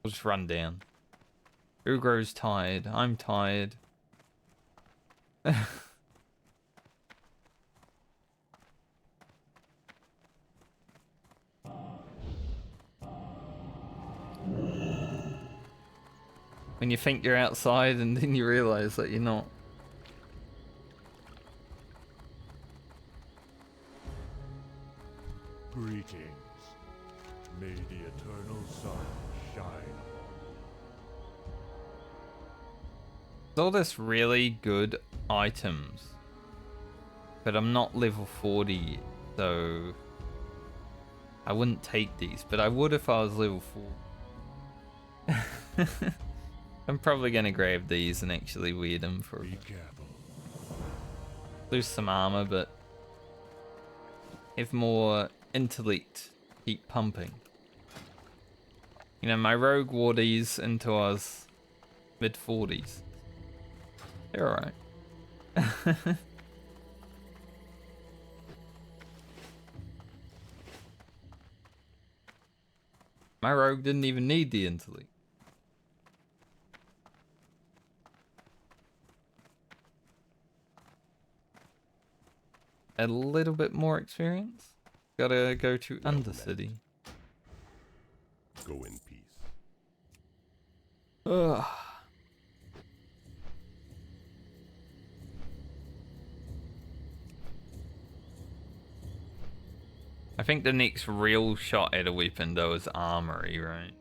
Speaker 1: We'll just run down. Who grows tired? I'm tired. When you think you're outside and then you realize that you're not.
Speaker 4: Greetings. May the eternal sun shine upon
Speaker 1: There's all this really good items. But I'm not level 40 yet, so I wouldn't take these, but I would if I was level 4. I'm probably gonna grab these and actually wear them for a
Speaker 4: you.
Speaker 1: bit.
Speaker 4: Be careful.
Speaker 1: Lose some armor, but have more intellect. Keep pumping. You know, my rogue wore these into us mid-40s. They're alright. My rogue didn't even need the intellect. A little bit more experience. Gotta go to Undercity.
Speaker 4: Go in peace.
Speaker 1: Ugh. I think the next real shot at a weapon though is armory, right?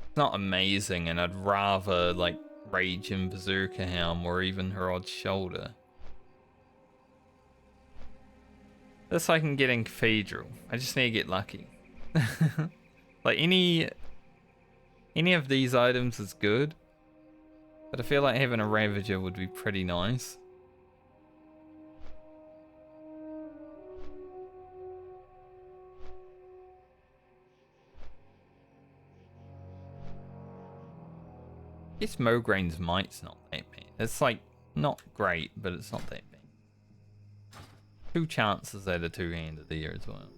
Speaker 1: It's not amazing, and I'd rather like Rage and Berserker Helm or even Herod's Shoulder. This I can get in Cathedral. I just need to get lucky. Like any of these items is good, but I feel like having a Ravager would be pretty nice. Guess Mograin's Might's not that bad. It's like not great, but it's not that bad. 2 chances at a two-handed here as well.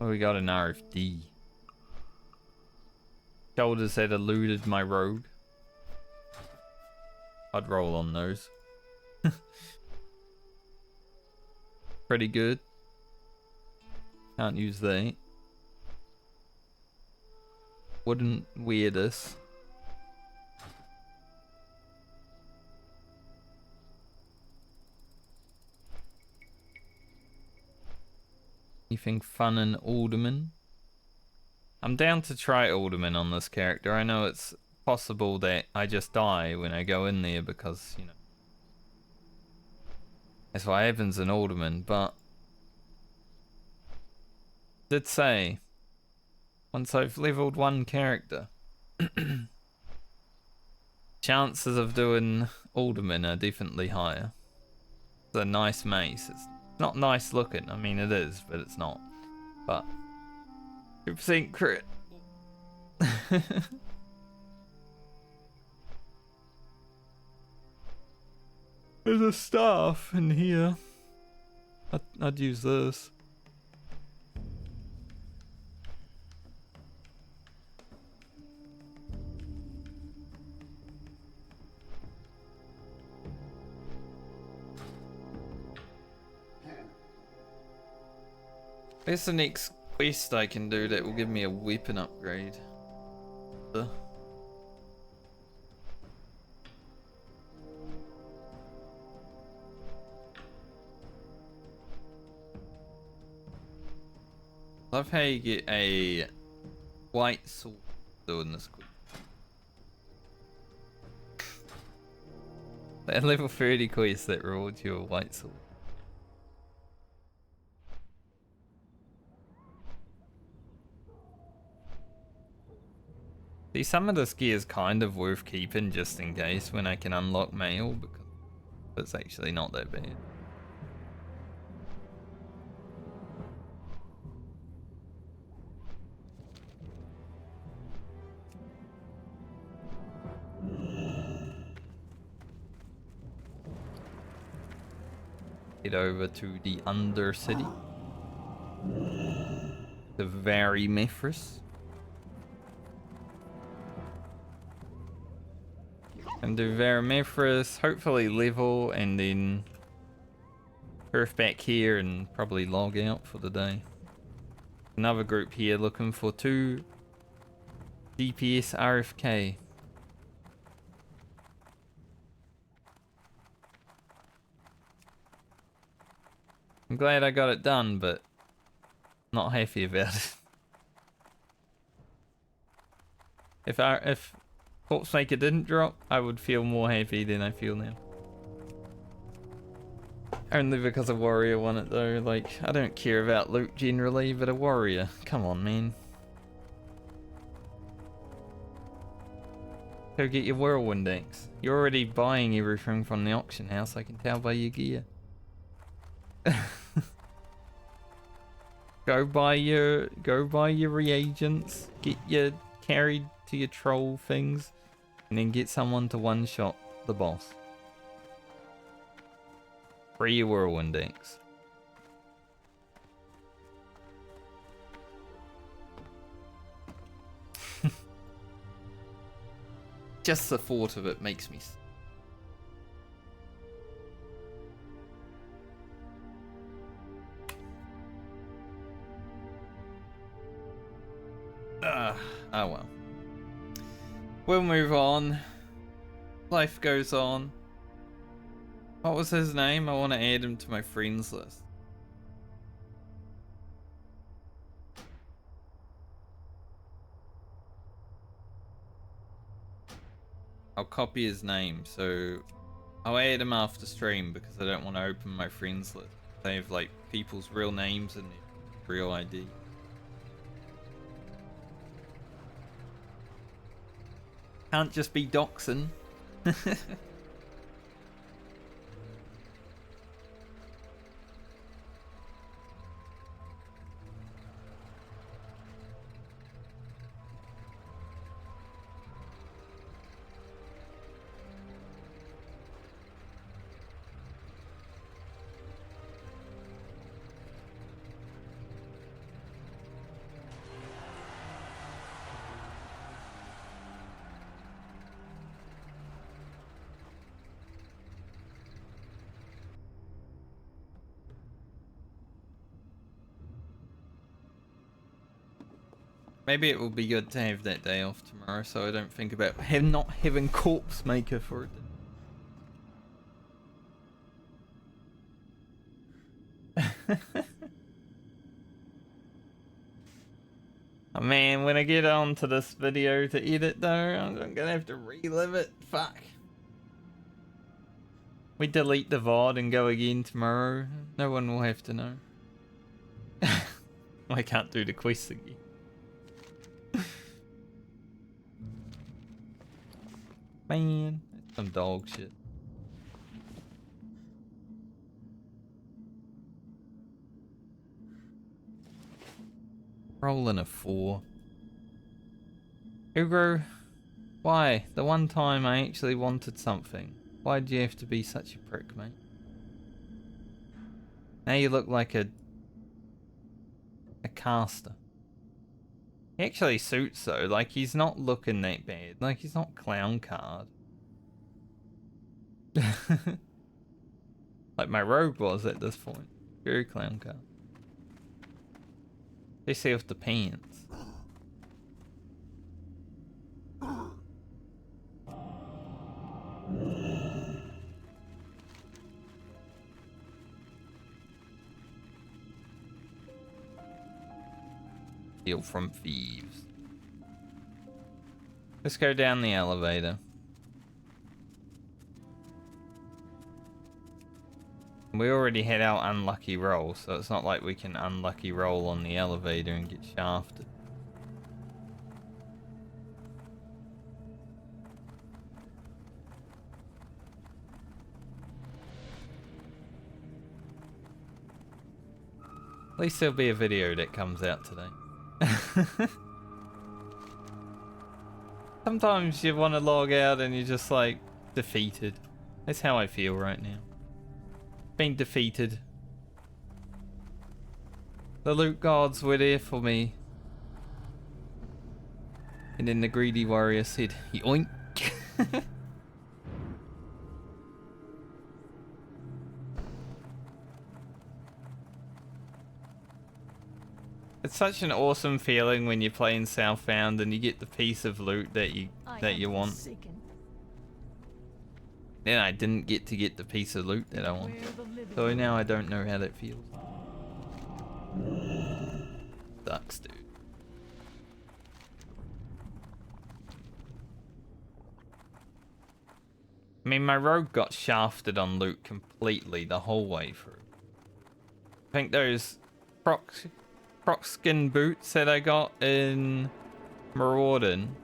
Speaker 1: Oh, we got an RFD. Shoulders had eluded my rogue. I'd roll on those. Pretty good. Can't use that. Wouldn't wear this. Anything fun in Alderman? I'm down to try Alderman on this character. I know it's possible that I just die when I go in there because, you know, that's what happens in Alderman, but did say once I've leveled one character, chances of doing Alderman are definitely higher. It's a nice mace. It's not nice looking. I mean, it is, but it's not. But 2% crit. There's a staff in here. I'd use this. Where's the next quest I can do that will give me a weapon upgrade? Love how you get a white sword doing this quick. That level 30 quest that rewards you a white sword. See, some of this gear is kind of worth keeping just in case when I can unlock mail, because it's actually not that bad. Head over to the Undercity. The very Mithras. And do Varamithras, hopefully level, and then perf back here and probably log out for the day. Another group here looking for 2 DPS RFK. I'm glad I got it done, but not happy about it. If Corpse Maker didn't drop, I would feel more happy than I feel now. Only because a warrior won it though. Like, I don't care about loot generally, but a warrior, come on, man. Go get your whirlwind axe. You're already buying everything from the auction house, I can tell by your gear. Go buy your reagents, get your carried to your troll things, and then get someone to one-shot the boss. Free your whirlwind axe. Just the thought of it makes me oh well. We'll move on. Life goes on. What was his name? I want to add him to my friends list. I'll copy his name, so I'll add him after stream because I don't want to open my friends list. They have like people's real names and their real ID. Can't just be doxing. Maybe it will be good to have that day off tomorrow so I don't think about not having Corpse Maker for it. Oh man, when I get on to this video to edit though, I'm gonna have to relive it. Fuck. We delete the VOD and go again tomorrow. No one will have to know. I can't do the quest again. Man, that's some dog shit. Rolling a 4. Ugro, why? The one time I actually wanted something. Why'd you have to be such a prick, mate? Now you look like a caster. He actually suits though, like he's not looking that bad. Like he's not clown card. Like my rogue was at this point. Very clown card. They say off the pants. Steal from thieves. Let's go down the elevator. We already had our unlucky roll, so it's not like we can unlucky roll on the elevator and get shafted. At least there'll be a video that comes out today. Sometimes you want to log out and you're just like defeated. That's how I feel right now. Been defeated. The loot gods were there for me. And then the greedy warrior said, yoink. It's such an awesome feeling when you're playing Southbound and you get the piece of loot that you want.
Speaker 7: Forsaken.
Speaker 1: Then I didn't get to get the piece of loot that I want. So now I don't know how that feels. Sucks, dude. I mean, my rogue got shafted on loot completely the whole way through. I think those proc skin boots that I got in Maraudon,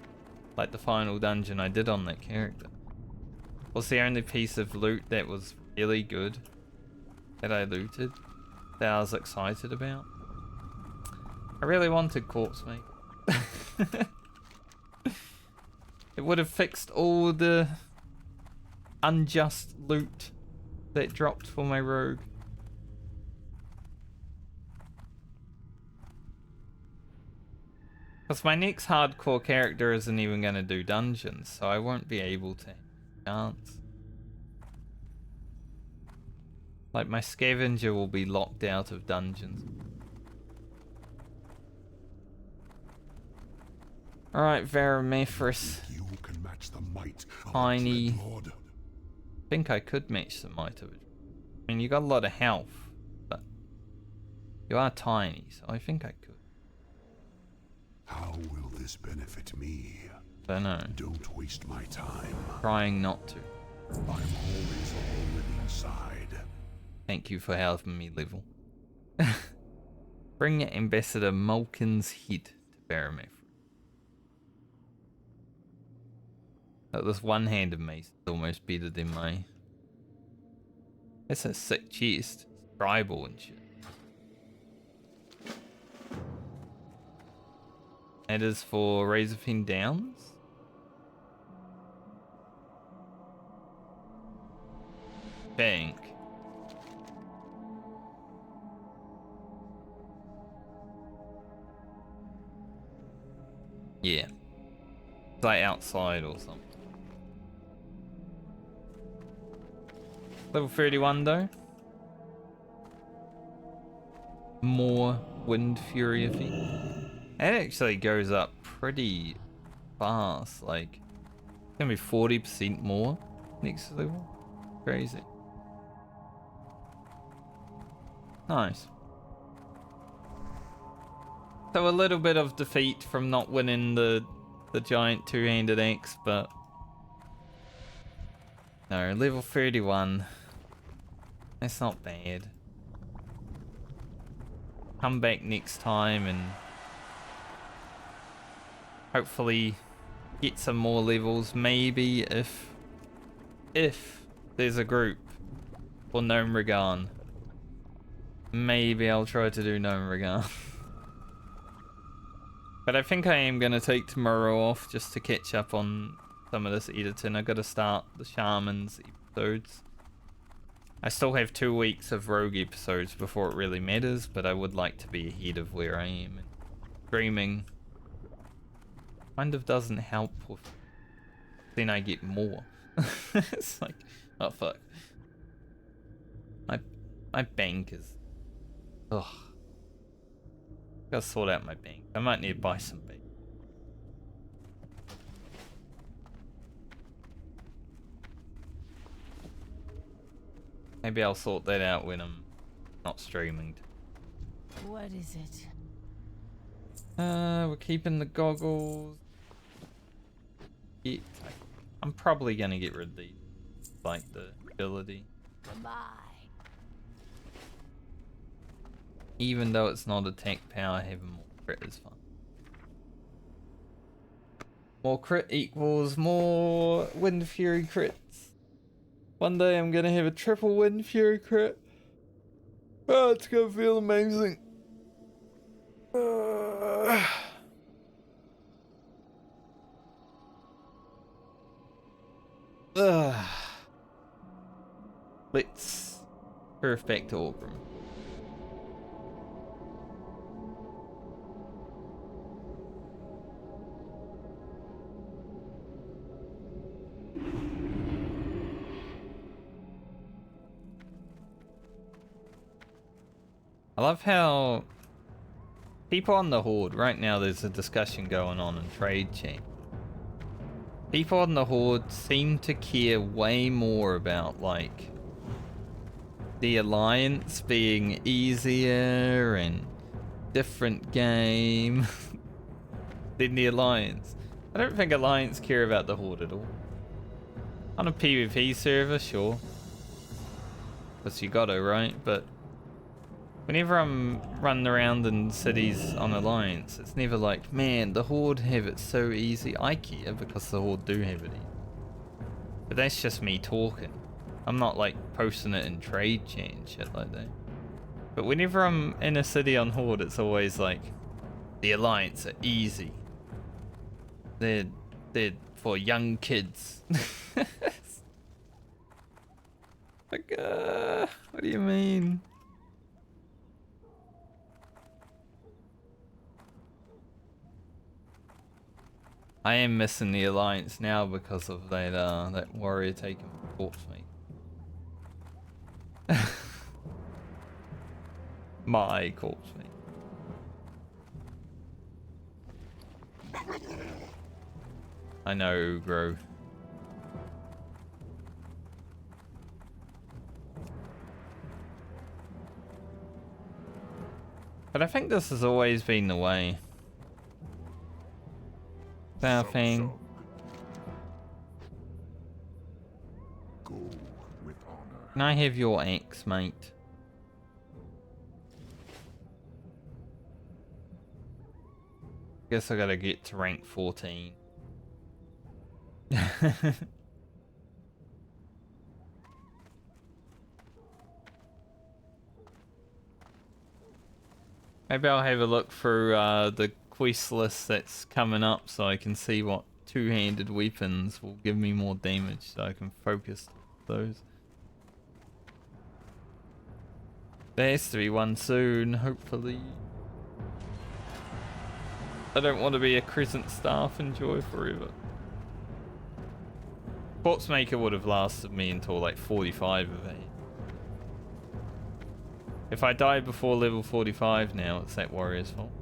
Speaker 1: like the final dungeon I did on that character, was the only piece of loot that was really good that I looted, that I was excited about. I really wanted Corpse Mate. It would have fixed all the unjust loot that dropped for my rogue. Because my next hardcore character isn't even going to do dungeons, so I won't be able to have a chance. Like, my scavenger will be locked out of dungeons. Alright, Veramethris.
Speaker 4: You can match the might of
Speaker 1: Tiny.
Speaker 4: a Dreadlord.
Speaker 1: I think I could match the might of it. I mean, you got a lot of health, but you are tiny, so I think I could.
Speaker 4: How will this benefit me?
Speaker 1: Don't know.
Speaker 4: Don't waste my time.
Speaker 1: Trying not to.
Speaker 4: I'm always on the winning side.
Speaker 1: Thank you for helping me level. Bring Ambassador Malkin's head to Veramethris. Like, this one-handed mace is almost better than my... That's a sick chest. It's tribal and shit. That is for Razorfin Downs. Bank. Yeah. It's like outside or something. Level 31 though. More Wind Fury effect. That actually goes up pretty fast. Like, it's gonna be 40% more next level. Crazy. Nice. So a little bit of defeat from not winning the giant two-handed axe, but no, level 31. That's not bad. Come back next time and hopefully get some more levels. Maybe if there's a group for Gnome Regan, maybe I'll try to do Gnome Regan. But I think I am going to take tomorrow off just to catch up on some of this editing. I got to start the Shaman's episodes. I still have 2 weeks of Rogue episodes before it really matters, but I would like to be ahead of where I am. Streaming kind of doesn't help with... Then I get more. It's like, oh fuck. My bank is... Ugh. Gotta sort out my bank. I might need to buy some bank. Maybe I'll sort that out when I'm not streaming.
Speaker 7: What is it?
Speaker 1: We're keeping the goggles. I'm probably gonna get rid of these, like the ability.
Speaker 6: Goodbye.
Speaker 1: Even though it's not attack power, having more crit is fun. More crit equals more Wind Fury crits. One day I'm gonna have a triple Wind Fury crit. Oh, it's gonna feel amazing. Let's curve back to Augram. I love how people on the Horde, right now there's a discussion going on in trade chain. People on the Horde seem to care way more about like the Alliance being easier and different game than the Alliance. I don't think Alliance care about the Horde at all. On a PvP server, sure. Because you gotta, right? But whenever I'm running around in cities on Alliance, it's never like, man, the Horde have it so easy. I care because the Horde do have it easy. But that's just me talking. I'm not like posting it in trade chain and shit like that. But whenever I'm in a city on Horde, it's always like, the Alliance are easy. They're for young kids. Like, what do you mean? I am missing the Alliance now because of that warrior taking corpse mate. My corpse mate. I know, bro. But I think this has always been the way. Thing.
Speaker 4: Go with honor.
Speaker 1: Can I have your axe, mate? Guess I gotta get to rank 14. Maybe I'll have a look through the quest list that's coming up so I can see what two-handed weapons will give me more damage so I can focus those. There has to be one soon, hopefully. I don't want to be a Crescent Staff and Joy forever. Corpse Maker would have lasted me until like 45 of it. If I die before level 45 now, it's that warrior's fault.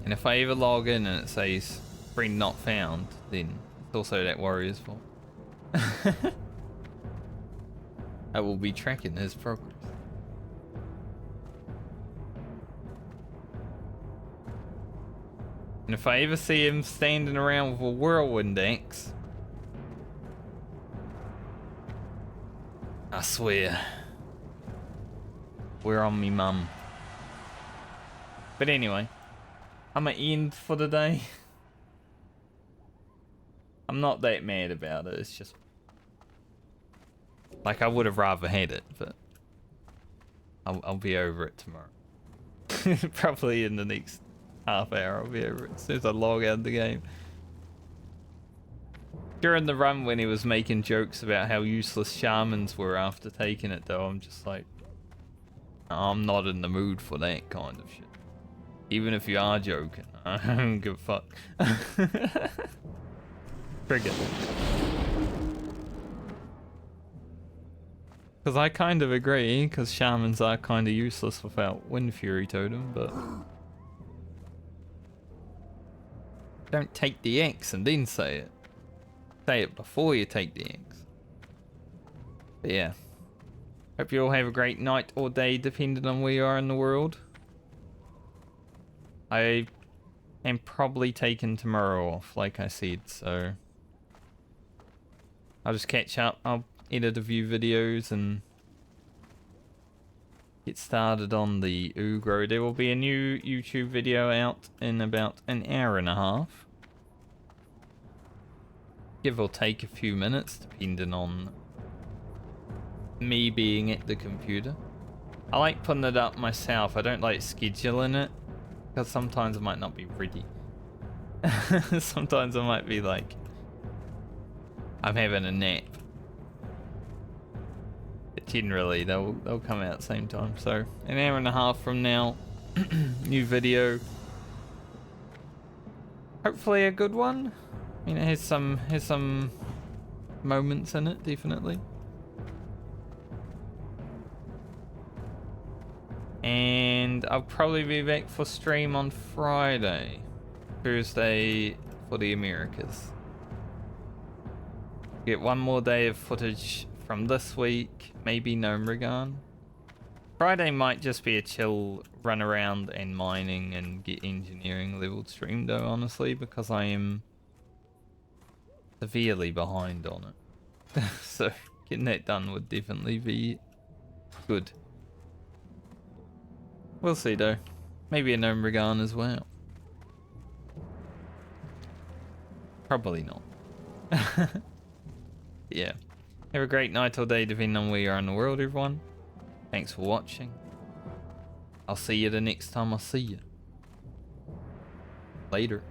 Speaker 1: And if I ever log in and it says friend not found, then it's also that warrior's fault. I will be tracking his progress. And if I ever see him standing around with a whirlwind axe, I swear, we're on me mum. But anyway, I'm gonna end for the day. I'm not that mad about it, it's just like I would have rather had it, but I'll be over it tomorrow. Probably in the next half hour I'll be over it as soon as I log out of the game. During the run when he was making jokes about how useless shamans were after taking it though, I'm just like, I'm not in the mood for that kind of shit. Even if you are joking, I don't give a fuck. Trigger. Because I kind of agree, because shamans are kind of useless without Wind Fury Totem, but don't take the axe and then say it. Say it before you take the axe. But yeah. Hope you all have a great night or day depending on where you are in the world. I and probably taking tomorrow off, like I said, so I'll just catch up. I'll edit a few videos and get started on the Ugro. There will be a new YouTube video out in about an hour and a half. Give or take a few minutes, depending on me being at the computer. I like putting it up myself. I don't like scheduling it, because sometimes I might not be ready. Sometimes I might be like, I'm having a nap. But generally, they'll come out at the same time. So, an hour and a half from now, new video. Hopefully a good one. I mean, it has some moments in it, definitely. And I'll probably be back for stream on Friday. Thursday for the Americas. Get one more day of footage from this week, maybe Nomrigan. Friday might just be a chill run around and mining and get engineering leveled stream though, honestly, because I am severely behind on it. So getting that done would definitely be good. We'll see though. Maybe a Nomrigan as well. Probably not. Yeah. Have a great night or day depending on where you are in the world, everyone. Thanks for watching. I'll see you the next time I see you. Later.